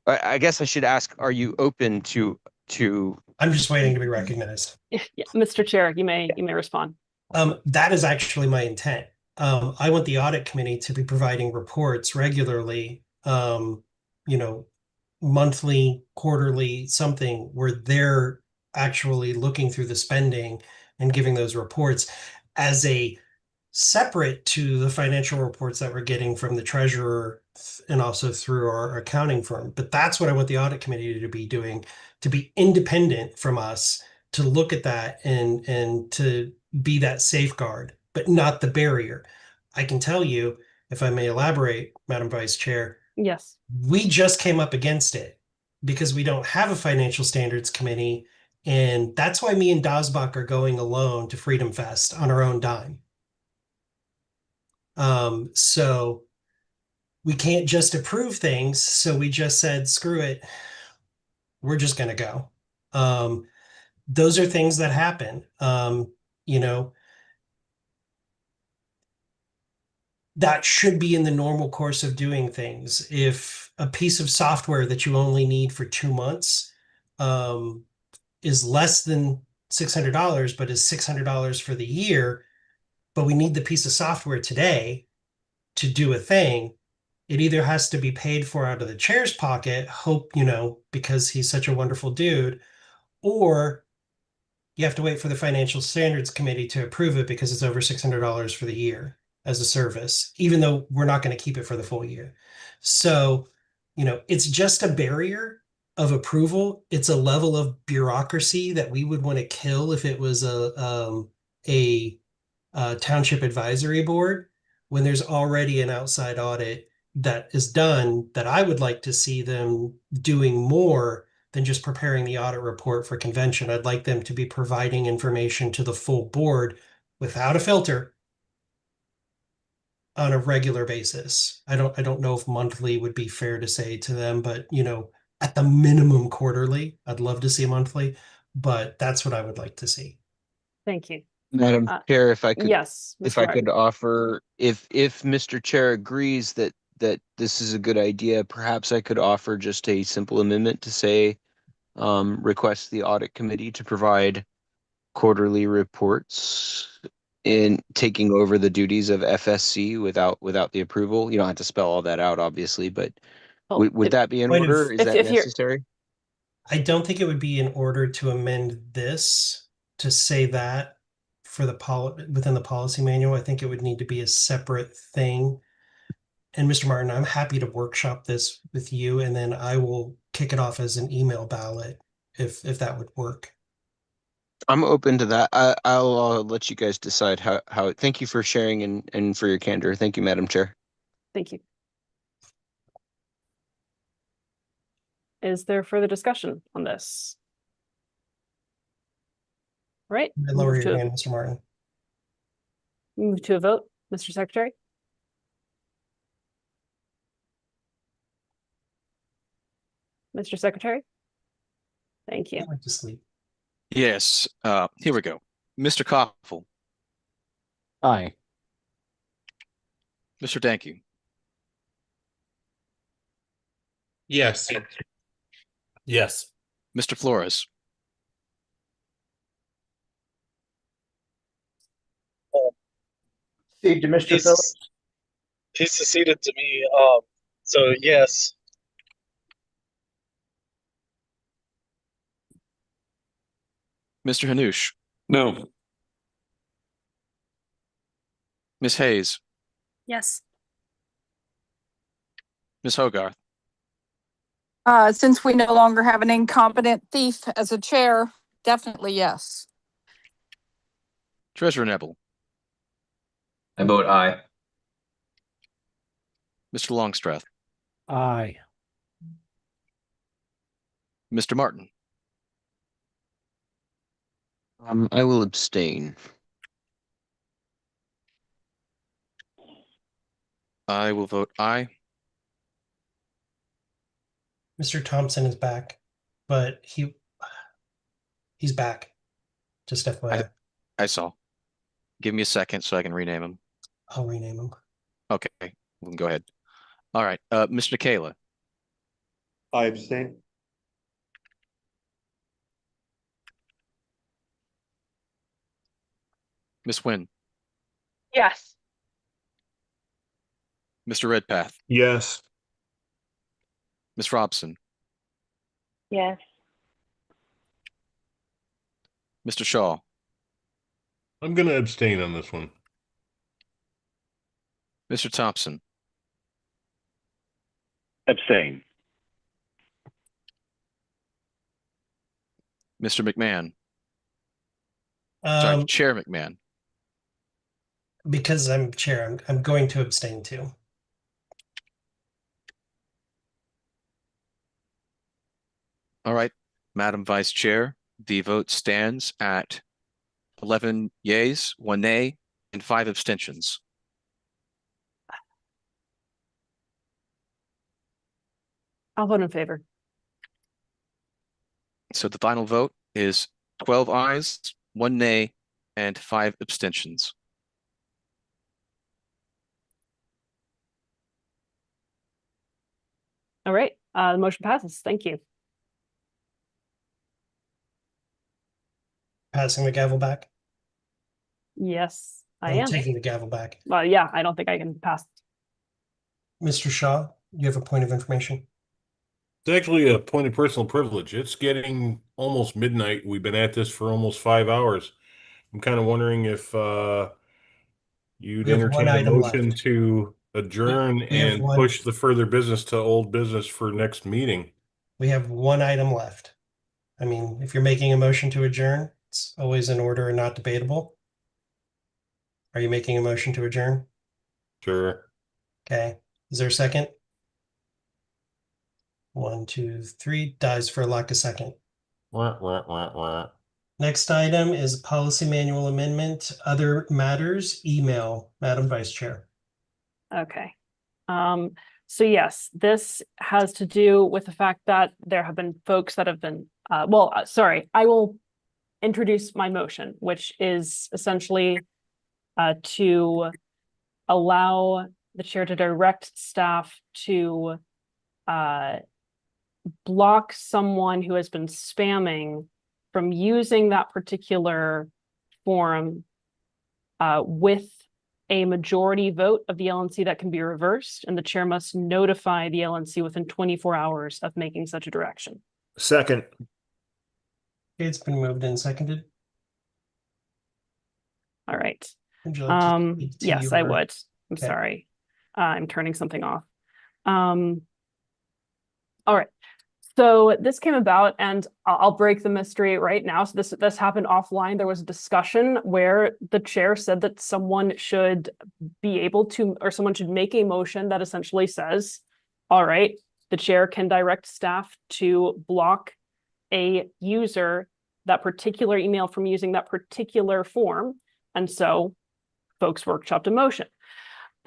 I guess I should ask, are you open to I'm just waiting to be recognized. Yeah, Mr. Chair, you may respond. That is actually my intent. I want the audit committee to be providing reports regularly, monthly, quarterly, something where they're actually looking through the spending and giving those reports as a separate to the financial reports that we're getting from the treasurer and also through our accounting firm. But that's what I want the audit committee to be doing, to be independent from us, to look at that and to be that safeguard, but not the barrier. I can tell you, if I may elaborate, Madam Vice Chair. Yes. We just came up against it because we don't have a financial standards committee. And that's why me and Dasbach are going alone to Freedom Fest on our own dime. So we can't just approve things. So we just said, screw it. We're just going to go. Those are things that happen. That should be in the normal course of doing things. If a piece of software that you only need for 2 months is less than $600, but is $600 for the year, but we need the piece of software today to do a thing, it either has to be paid for out of the chair's pocket, because he's such a wonderful dude, or you have to wait for the Financial Standards Committee to approve it because it's over $600 for the year as a service, even though we're not going to keep it for the full year. So, it's just a barrier. of approval. It's a level of bureaucracy that we would want to kill if it was a township advisory board, when there's already an outside audit that is done, that I would like to see them doing more than just preparing the audit report for convention. I'd like them to be providing information to the full board without a filter on a regular basis. I don't know if monthly would be fair to say to them, but at the minimum quarterly. I'd love to see monthly, but that's what I would like to see. Thank you. Madam Chair, if I could, Yes, if Mr. I could offer, if Mr. Chair agrees that this is a good idea, perhaps I could offer just a simple amendment to say, request the audit committee to provide quarterly reports in taking over the duties of FSC without the approval. You don't have to spell all that out, obviously, but would that be in order? Is that necessary? I don't think it would be in order to amend this to say that for within the policy manual. I think it would need to be a separate thing. And Mr. Martin, I'm happy to workshop this with you, and then I will kick it off as an email ballot if that would work. I'm open to that. I'll let you guys decide how. Thank you for sharing and for your candor. Thank you, Madam Chair. Thank you. Is there further discussion on this? Right. Lower your hand, Mr. Martin. Move to a vote, Mr. Secretary. Mr. Secretary. Thank you. I went to sleep. Yes, here we go. Mr. Koffel. Aye. Mr. Danke. Yes. Yes. Mr. Flores. Steve, to Mr. Phillips. He seceded to me. So yes. Mr. Hanush. No. Ms. Hayes. Yes. Ms. Hogarth. Since we no longer have an incompetent thief as a chair, definitely yes. Treasurer Nebel. I vote aye. Mr. Longstreth. Aye. Mr. Martin. I will abstain. I will vote aye. Mr. Thompson is back, but he's back. Just FYI. I saw. Give me a second so I can rename him. I'll rename him. Okay, we can go ahead. All right, Mr. Kayla. I abstain. Ms. Wynn. Yes. Mr. Redpath. Yes. Ms. Robson. Yes. Mr. Shaw. I'm going to abstain on this one. Mr. Thompson. Abstain. Mr. McMahon. Sorry, Chair McMahon. Because I'm chair, I'm going to abstain too. All right, Madam Vice Chair, the vote stands at 11 yeas, 1 nay, and 5 abstentions. I'll vote in favor. So the final vote is 12 ayes, 1 nay, and 5 abstentions. All right, the motion passes. Thank you. Passing the gavel back. Yes, I I'm am. taking the gavel back. Well, yeah, I don't think I can pass. Mr. Shaw, you have a point of information? It's actually a point of personal privilege. It's getting almost midnight. We've been at this for almost 5 hours. I'm kind of wondering if you'd We have one entertain a item motion left. to adjourn We have and one. push the further business to old business for next meeting. We have one item left. I mean, if you're making a motion to adjourn, it's always in order and not debatable. Are you making a motion to adjourn? Sure. Okay. Is there a second? 1, 2, 3. Dies for lack of second. Next item is policy manual amendment. Other matters, email, Madam Vice Chair. Okay. So yes, this has to do with the fact that there have been folks that have been, sorry, I will introduce my motion, which is essentially to allow the chair to direct staff to block someone who has been spamming from using that particular forum with a majority vote of the LNC that can be reversed, and the chair must notify the LNC within 24 hours of making such a direction. Second. It's been moved and seconded. All right. Would you like to speak to Yes, I your- would. I'm Okay. sorry. I'm turning something off. All right. So this came about, and I'll break the mystery right now. So this happened offline. There was a discussion where the chair said that someone should be able to, or someone should make a motion that essentially says, all right, the chair can direct staff to block a user, that particular email, from using that particular form. And so folks workshopped a motion.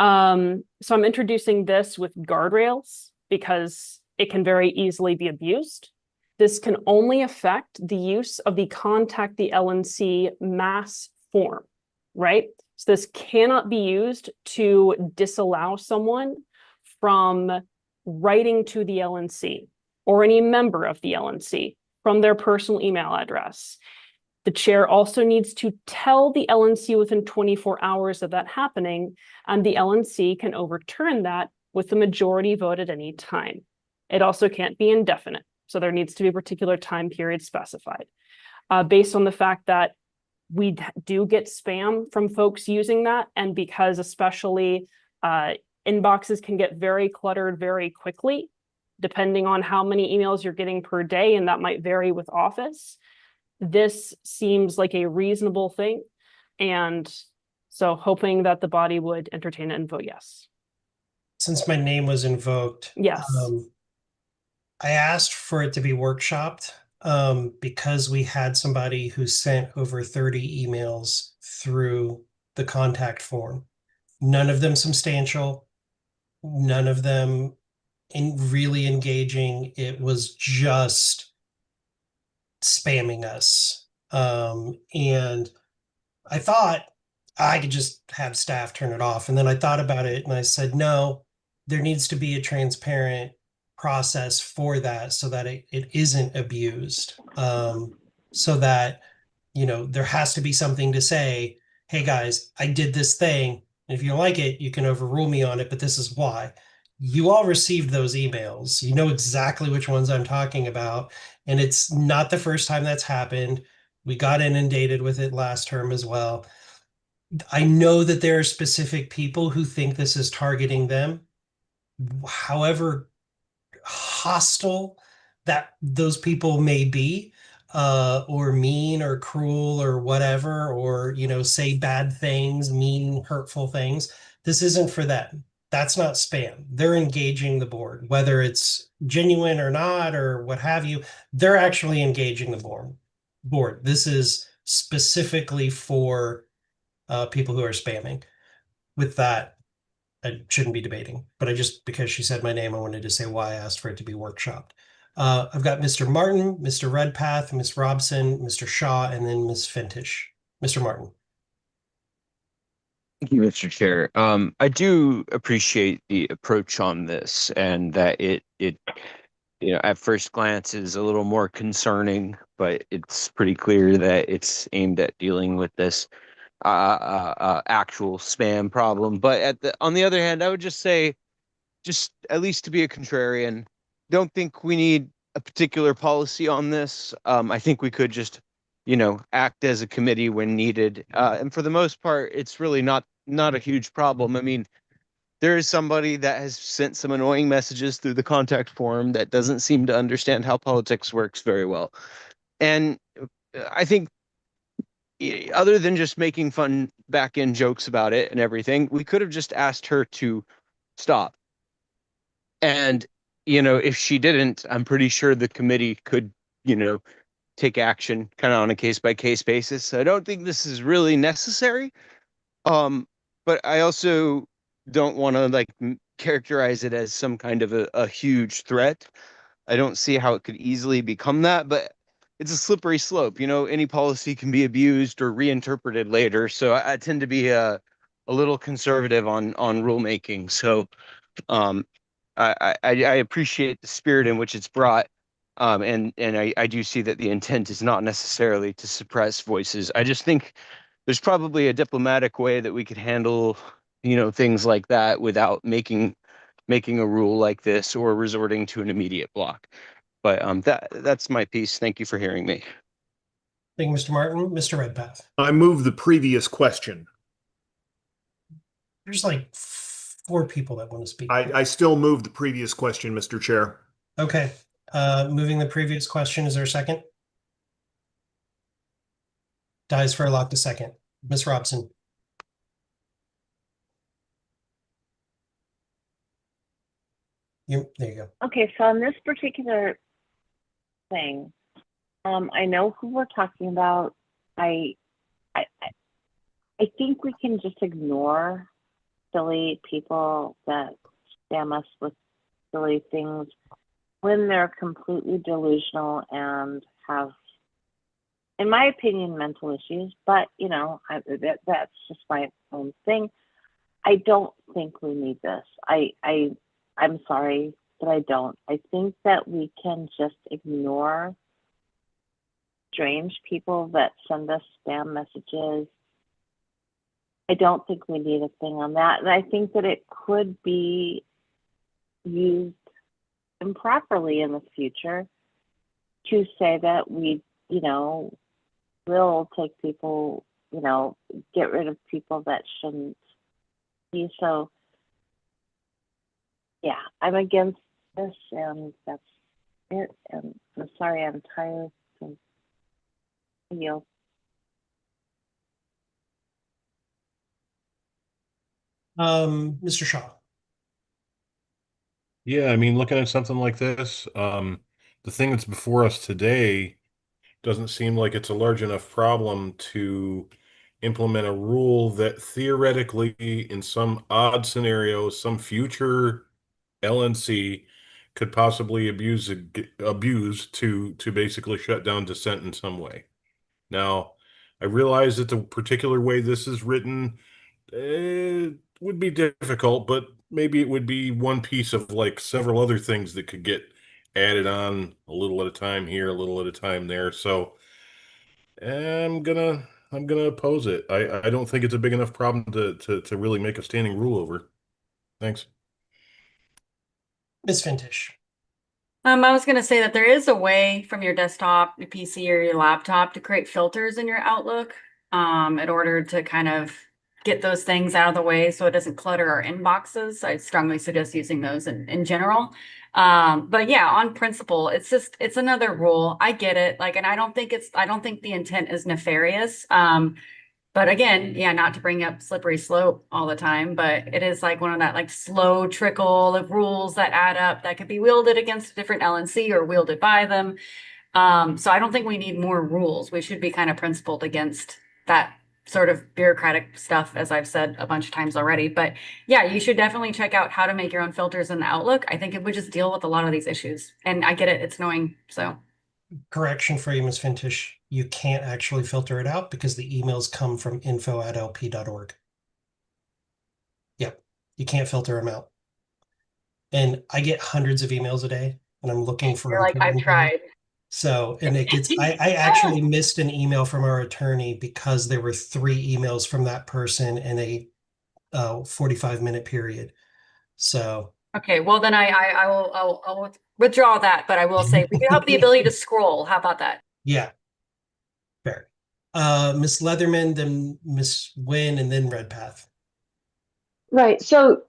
So I'm introducing this with guardrails because it can very easily be abused. This can only affect the use of the contact the LNC mass form, right? So this cannot be used to disallow someone from writing to the LNC or any member of the LNC from their personal email address. The chair also needs to tell the LNC within 24 hours of that happening, and the LNC can overturn that with the majority vote at any time. It also can't be indefinite, so there needs to be a particular time period specified. Based on the fact that we do get spam from folks using that, and because especially inboxes can get very cluttered very quickly, depending on how many emails you're getting per day, and that might vary with Office, this seems like a reasonable thing. And so hoping that the body would entertain it and vote yes. Since my name was invoked, Yes. I asked for it to be workshopped because we had somebody who sent over 30 emails through the contact form. None of them substantial, none of them really engaging. It was just spamming us. And I thought I could just have staff turn it off. And then I thought about it and I said, no, there needs to be a transparent process for that so that it isn't abused. So that, there has to be something to say, hey guys, I did this thing. And if you don't like it, you can overrule me on it, but this is why. You all received those emails. You know exactly which ones I'm talking about. And it's not the first time that's happened. We got inundated with it last term as well. I know that there are specific people who think this is targeting them. However hostile that those people may be, or mean or cruel or whatever, or, say bad things, mean, hurtful things, this isn't for them. That's not spam. They're engaging the board, whether it's genuine or not, or what have you, they're actually engaging the board. This is specifically for people who are spamming. With that, I shouldn't be debating, but because she said my name, I wanted to say why I asked for it to be workshopped. I've got Mr. Martin, Mr. Redpath, Ms. Robson, Mr. Shaw, and then Ms. Fintish. Mr. Martin. Thank you, Mr. Chair. I do appreciate the approach on this, and that it at first glance is a little more concerning, but it's pretty clear that it's aimed at dealing with this actual spam problem. But on the other hand, I would just say, just at least to be a contrarian, don't think we need a particular policy on this. I think we could just, act as a committee when needed. And for the most part, it's really not a huge problem. I mean, there is somebody that has sent some annoying messages through the contact form that doesn't seem to understand how politics works very well. And I think other than just making fun back end jokes about it and everything, we could have just asked her to stop. And, if she didn't, I'm pretty sure the committee could, take action kind of on a case by case basis. So I don't think this is really necessary. But I also don't want to like characterize it as some kind of a huge threat. I don't see how it could easily become that, but it's a slippery slope. Any policy can be abused or reinterpreted later. So I tend to be a little conservative on rulemaking. So I appreciate the spirit in which it's brought. And I do see that the intent is not necessarily to suppress voices. I just think there's probably a diplomatic way that we could handle, things like that without making a rule like this or resorting to an immediate block. But that's my piece. Thank you for hearing me. Thank you, Mr. Martin. Mr. Redpath. I move the previous question. There's like 4 people that want to speak. I still move the previous question, Mr. Chair. Okay. Moving the previous question. Is there a second? Dies for a lock to second. Ms. Robson. There you go. Okay, so on this particular thing, I know who we're talking about. I think we can just ignore silly people that spam us with silly things when they're completely delusional and have, in my opinion, mental issues. But that's just my own thing. I don't think we need this. I'm sorry, but I don't. I think that we can just ignore strange people that send us spam messages. I don't think we need a thing on that. And I think that it could be used improperly in the future to say that we, will take people, get rid of people that shouldn't be. So, yeah, I'm against this, and that's it. And I'm sorry, I'm tired. So, Mr. Shaw. Yeah, I mean, looking at something like this, the thing that's before us today doesn't seem like it's a large enough problem to implement a rule that theoretically, in some odd scenario, some future LNC could possibly abuse to basically shut down dissent in some way. Now, I realize that the particular way this is written would be difficult, but maybe it would be one piece of like several other things that could get added on a little at a time here, a little at a time there. So I'm gonna oppose it. I don't think it's a big enough problem to really make a standing rule over. Thanks. Ms. Fintish. I was going to say that there is a way from your desktop, your PC, or your laptop to create filters in your Outlook in order to kind of get those things out of the way so it doesn't clutter our inboxes. I strongly suggest using those in general. But yeah, on principle, it's another rule. I get it. And I don't think the intent is nefarious. But again, yeah, not to bring up slippery slope all the time, but it is like one of that slow trickle of rules that add up that could be wielded against a different LNC or wielded by them. So I don't think we need more rules. We should be kind of principled against that sort of bureaucratic stuff, as I've said a bunch of times already. But yeah, you should definitely check out how to make your own filters in the Outlook. I think it would just deal with a lot of these issues. And I get it, it's annoying. So correction for you, Ms. Fintish. You can't actually filter it out because the emails come from info@lp.org. Yep, you can't filter them out. And I get hundreds of emails a day, and I'm looking for. You're like, I've tried. So, and it gets, I actually missed an email from our attorney because there were 3 emails from that person in a 45-minute period. So. Okay, well then I'll withdraw that, but I will say we do have the ability to scroll. How about that? Yeah. Fair. Miss Leatherman, then Miss Wynn, and then Redpath. Right. So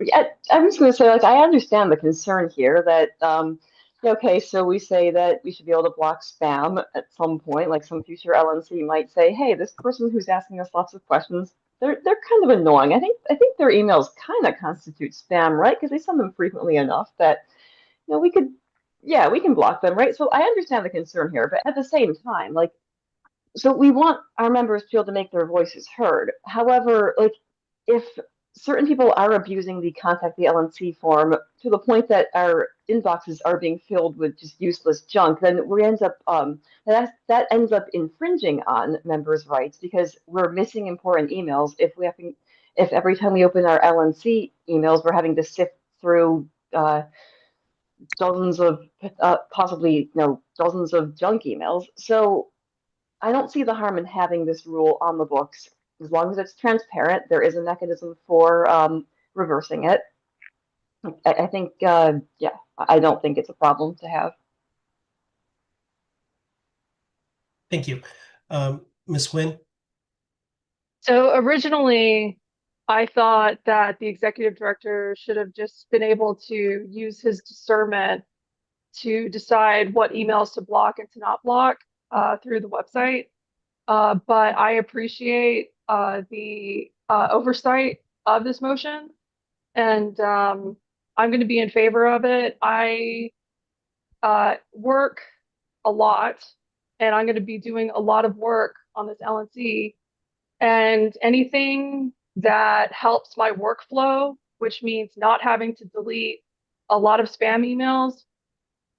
I'm just going to say, like, I understand the concern here that, okay, so we say that we should be able to block spam at some point, like some future LNC might say, hey, this person who's asking us lots of questions, they're kind of annoying. I think their emails kind of constitute spam, right? Because they send them frequently enough that, we could, yeah, we can block them, right? So I understand the concern here, but at the same time, like, so we want our members to be able to make their voices heard. However, like, if certain people are abusing the contact the LNC form to the point that our inboxes are being filled with just useless junk, then we end up that ends up infringing on members' rights because we're missing important emails if every time we open our LNC emails we're having to sift through dozens of possibly dozens of junk emails. So I don't see the harm in having this rule on the books. As long as it's transparent, there is a mechanism for reversing it. I think, yeah, I don't think it's a problem to have. Thank you. Ms. Wynn? So originally, I thought that the executive director should have just been able to use his discernment to decide what emails to block and to not block through the website. But I appreciate the oversight of this motion, and I'm going to be in favor of it. I work a lot, and I'm going to be doing a lot of work on this LNC, and anything that helps my workflow, which means not having to delete a lot of spam emails,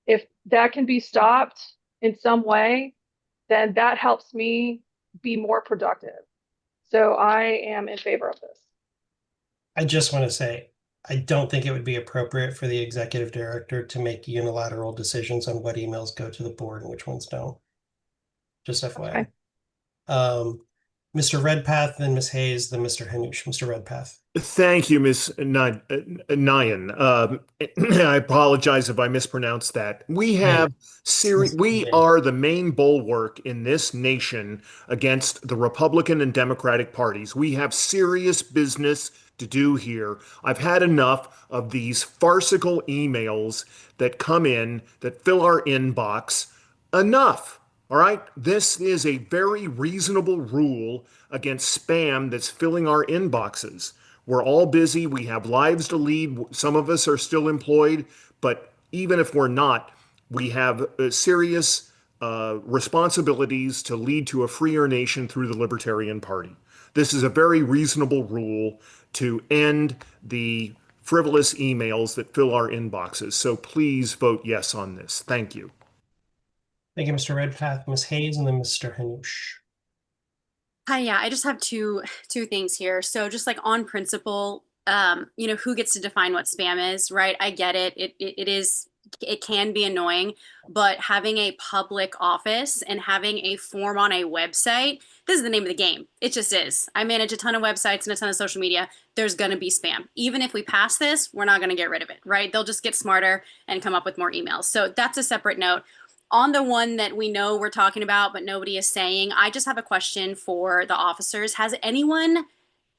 if that can be stopped in some way, then that helps me be more productive. So I am in favor of this. I just want to say, I don't think it would be appropriate for the executive director to make unilateral decisions on what emails go to the board and which ones don't. Just FYI. Okay. Mr. Redpath, then Ms. Hayes, then Mr. Hanush. Mr. Redpath. Thank you, Ms. Nyan. I apologize if I mispronounced that. We are the main bulwark in this nation against the Republican and Democratic parties. We have serious business to do here. I've had enough of these farcical emails that come in that fill our inbox. Enough. All right, this is a very reasonable rule against spam that's filling our inboxes. We're all busy. We have lives to lead. Some of us are still employed, but even if we're not, we have serious responsibilities to lead to a freer nation through the Libertarian Party. This is a very reasonable rule to end the frivolous emails that fill our inboxes. So please vote yes on this. Thank you. Thank you, Mr. Redpath, Ms. Hayes, and then Mr. Hanush. Hi, yeah, I just have two things here. So just like on principle, who gets to define what spam is, right? I get it. It can be annoying, but having a public office and having a form on a website, this is the name of the game. It just is. I manage a ton of websites and a ton of social media. There's going to be spam. Even if we pass this, we're not going to get rid of it, right? They'll just get smarter and come up with more emails. So that's a separate note. On the one that we know we're talking about, but nobody is saying, I just have a question for the officers. Has anyone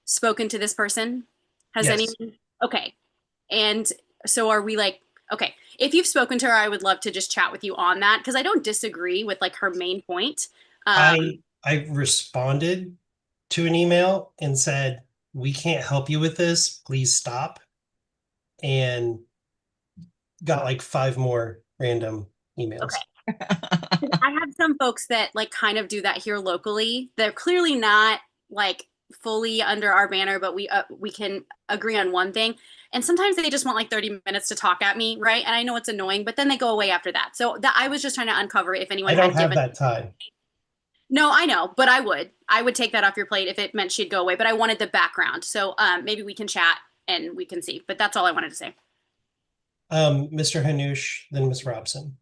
spoken to this person? Has anyone? Okay. And so are we like, okay, if you've spoken to her, I would love to just chat with you on that because I don't disagree with like her main point. I responded to an email and said, we can't help you with this. Please stop. And got like 5 more random emails. Okay. I have some folks that like kind of do that here locally. They're clearly not like fully under our banner, but we can agree on one thing. And sometimes they just want like 30 minutes to talk at me, right? And I know it's annoying, but then they go away after that. So I was just trying to uncover if anyone I don't have that time. No, I know, but I would take that off your plate if it meant she'd go away. But I wanted the background, so maybe we can chat and we can see. But that's all I wanted to say. Mr. Hanush, then Ms. Robson.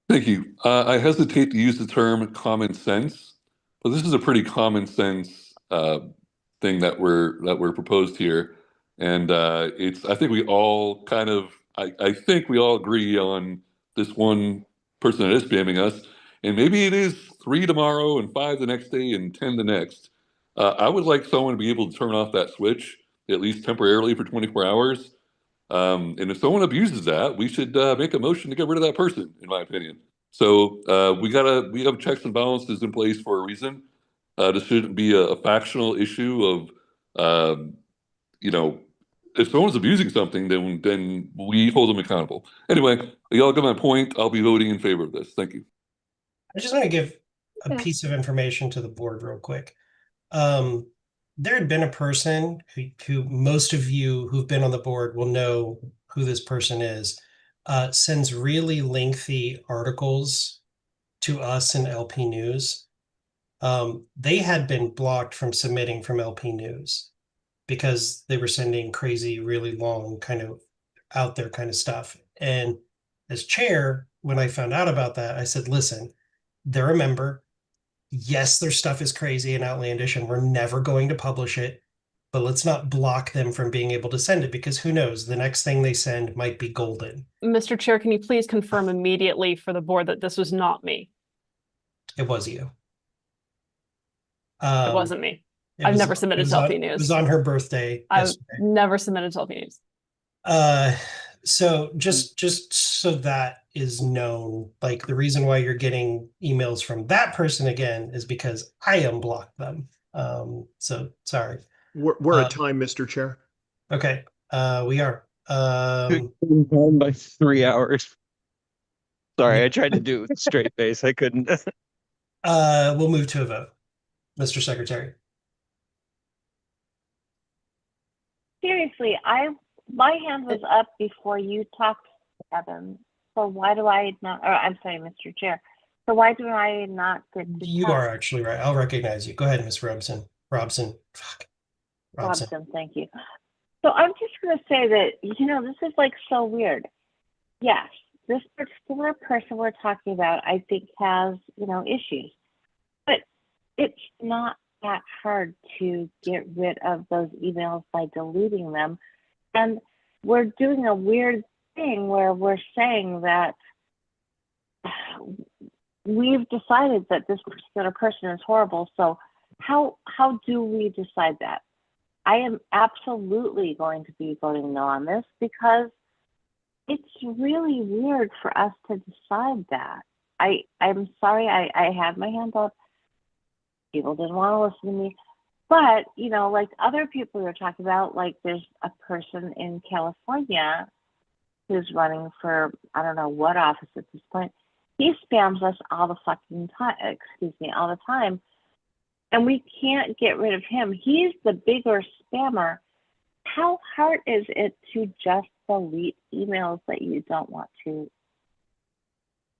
Thank you. I hesitate to use the term common sense, but this is a pretty common sense thing that we're proposed here, and I think we all kind of I think we all agree on this one person that is spamming us, and maybe it is 3 tomorrow and 5 the next day and 10 the next. I would like someone to be able to turn off that switch at least temporarily for 24 hours. And if someone abuses that, we should make a motion to get rid of that person, in my opinion. So we have checks and balances in place for a reason. This shouldn't be a factional issue of, if someone's abusing something, then we hold them accountable. Anyway, y'all get my point. I'll be voting in favor of this. Thank you. I just want to give a piece of information to the board real quick. There had been a person who most of you who've been on the board will know who this person is, sends really lengthy articles to us in LP News. They had been blocked from submitting from LP News because they were sending crazy, really long, kind of out there kind of stuff. And as chair, when I found out about that, I said, listen, they're a member. Yes, their stuff is crazy and outlandish, and we're never going to publish it, but let's not block them from being able to send it, because who knows, the next thing they send might be golden. Mr. Chair, can you please confirm immediately for the board that this was not me? It was you. It wasn't me. I've never submitted to LP News. It was on her birthday. I've never submitted to LP News. So just so that is known, like the reason why you're getting emails from that person again is because I unblocked them. So sorry. We're at time, Mr. Chair. Okay. We are. By 3 hours. Sorry, I tried to do it with a straight face. I couldn't. We'll move to a vote. Mr. Secretary. Seriously, my hand was up before you talked, Evan. So why do I not, or I'm sorry, Mr. Chair. So why do I not get to You talk? are actually right. I'll recognize you. Go ahead, Ms. Robson. Robson. Thank you. So I'm just going to say that, this is like so weird. Yes, this particular person we're talking about, I think has, issues. But it's not that hard to get rid of those emails by deleting them. And we're doing a weird thing where we're saying that we've decided that this particular person is horrible. So how do we decide that? I am absolutely going to be voting no on this because it's really weird for us to decide that. I'm sorry, I had my hand up. People didn't want to listen to me. But, like other people you're talking about, like there's a person in California who's running for, I don't know what office at this point. He spams us all the fucking time, all the time. And we can't get rid of him. He's the bigger spammer. How hard is it to just delete emails that you don't want to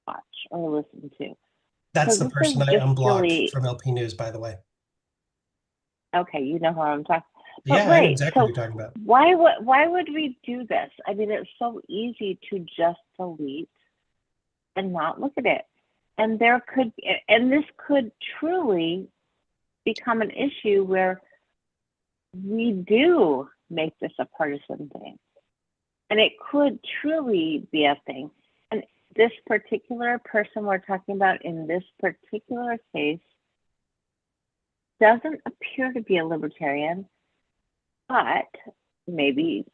watch or listen to? That's the person I unblocked from LP News, by the way. Okay, you know who I'm talking. But Yeah, I know exactly what you're talking about. Why would we do this? I mean, it's so easy to just delete and not look at it. And this could truly become an issue where we do make this a partisan thing. And it could truly be a thing. And this particular person we're talking about in this particular case doesn't appear to be a libertarian, but maybe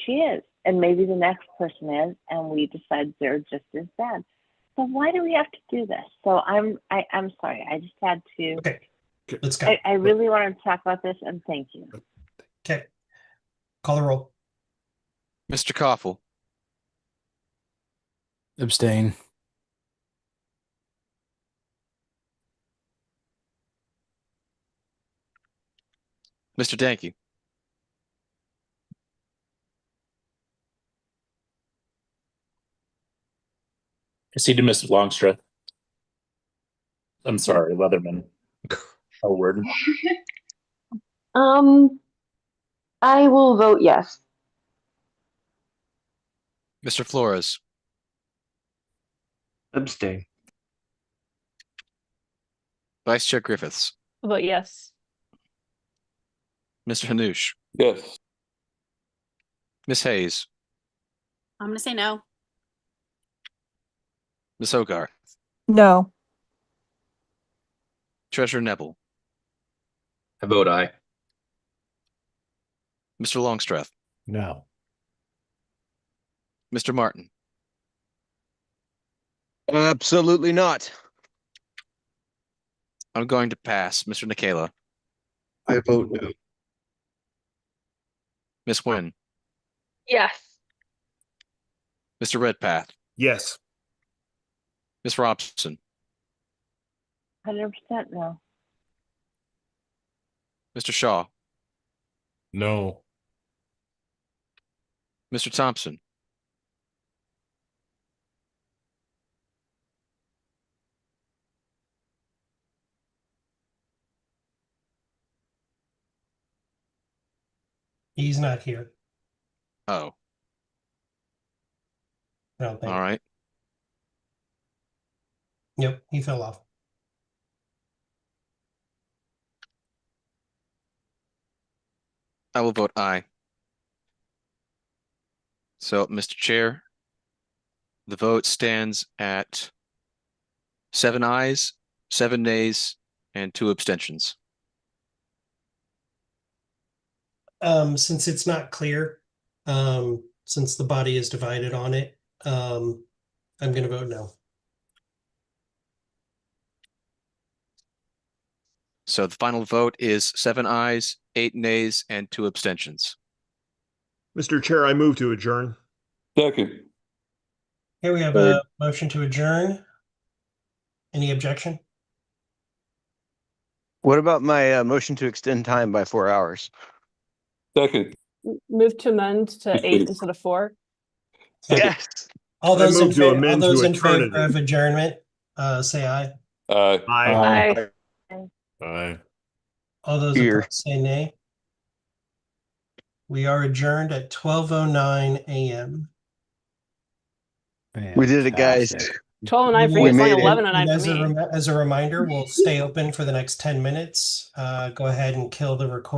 she is, and maybe the next person is, and we decide they're just as bad. So why do we have to do this? So I'm sorry, I just had to. Okay, let's go. I really wanted to talk about this, and thank you. Okay, call the roll. Mr. Koffel. Abstain. Mr. Danke. I see to Mrs. Longstreth. I'm sorry, Leatherman. Howard. I will vote yes. Mr. Flores. Abstain. Vice Chair Griffiths. Vote yes. Mr. Hanush. Yes. Ms. Hayes. I'm going to say no. Ms. Hogarth. No. Treasurer Nebel. I vote aye. Mr. Longstreth, No. Mr. Martin, Absolutely not. I'm going to pass. Mr. Nikela, I vote no. Miss Nguyen, Yes. Mr. Redpath, Yes. Miss Robson, 100% no. Mr. Shaw, No. Mr. Thompson, He's not here. oh, I don't think. all right. Yep, he fell off. I will vote aye. So, Mr. Chair, the vote stands at 7 ayes, 7 nays, and 2 abstentions. Since it's not clear, since the body is divided on it, I'm gonna vote no. So the final vote is 7 ayes, 8 nays, and 2 abstentions. Mr. Chair, I move to adjourn. Second. Here we have a motion to adjourn. Any objection? What about my motion to extend time by 4 hours? Second. Move to amend to 8 instead of 4. Yes. All those move in to favor, amend all those to in favor eternity. of adjournment, say aye. Aye. Aye. Aye. Aye. All those Here. opposed say nay. We are adjourned at 12:09 a.m. We did it, guys. Fantastic. 12 and 9 for We you. It's like made it. 11 and 9 And for as me. as a reminder, we'll stay open for the next 10 minutes. Go ahead and kill the recording.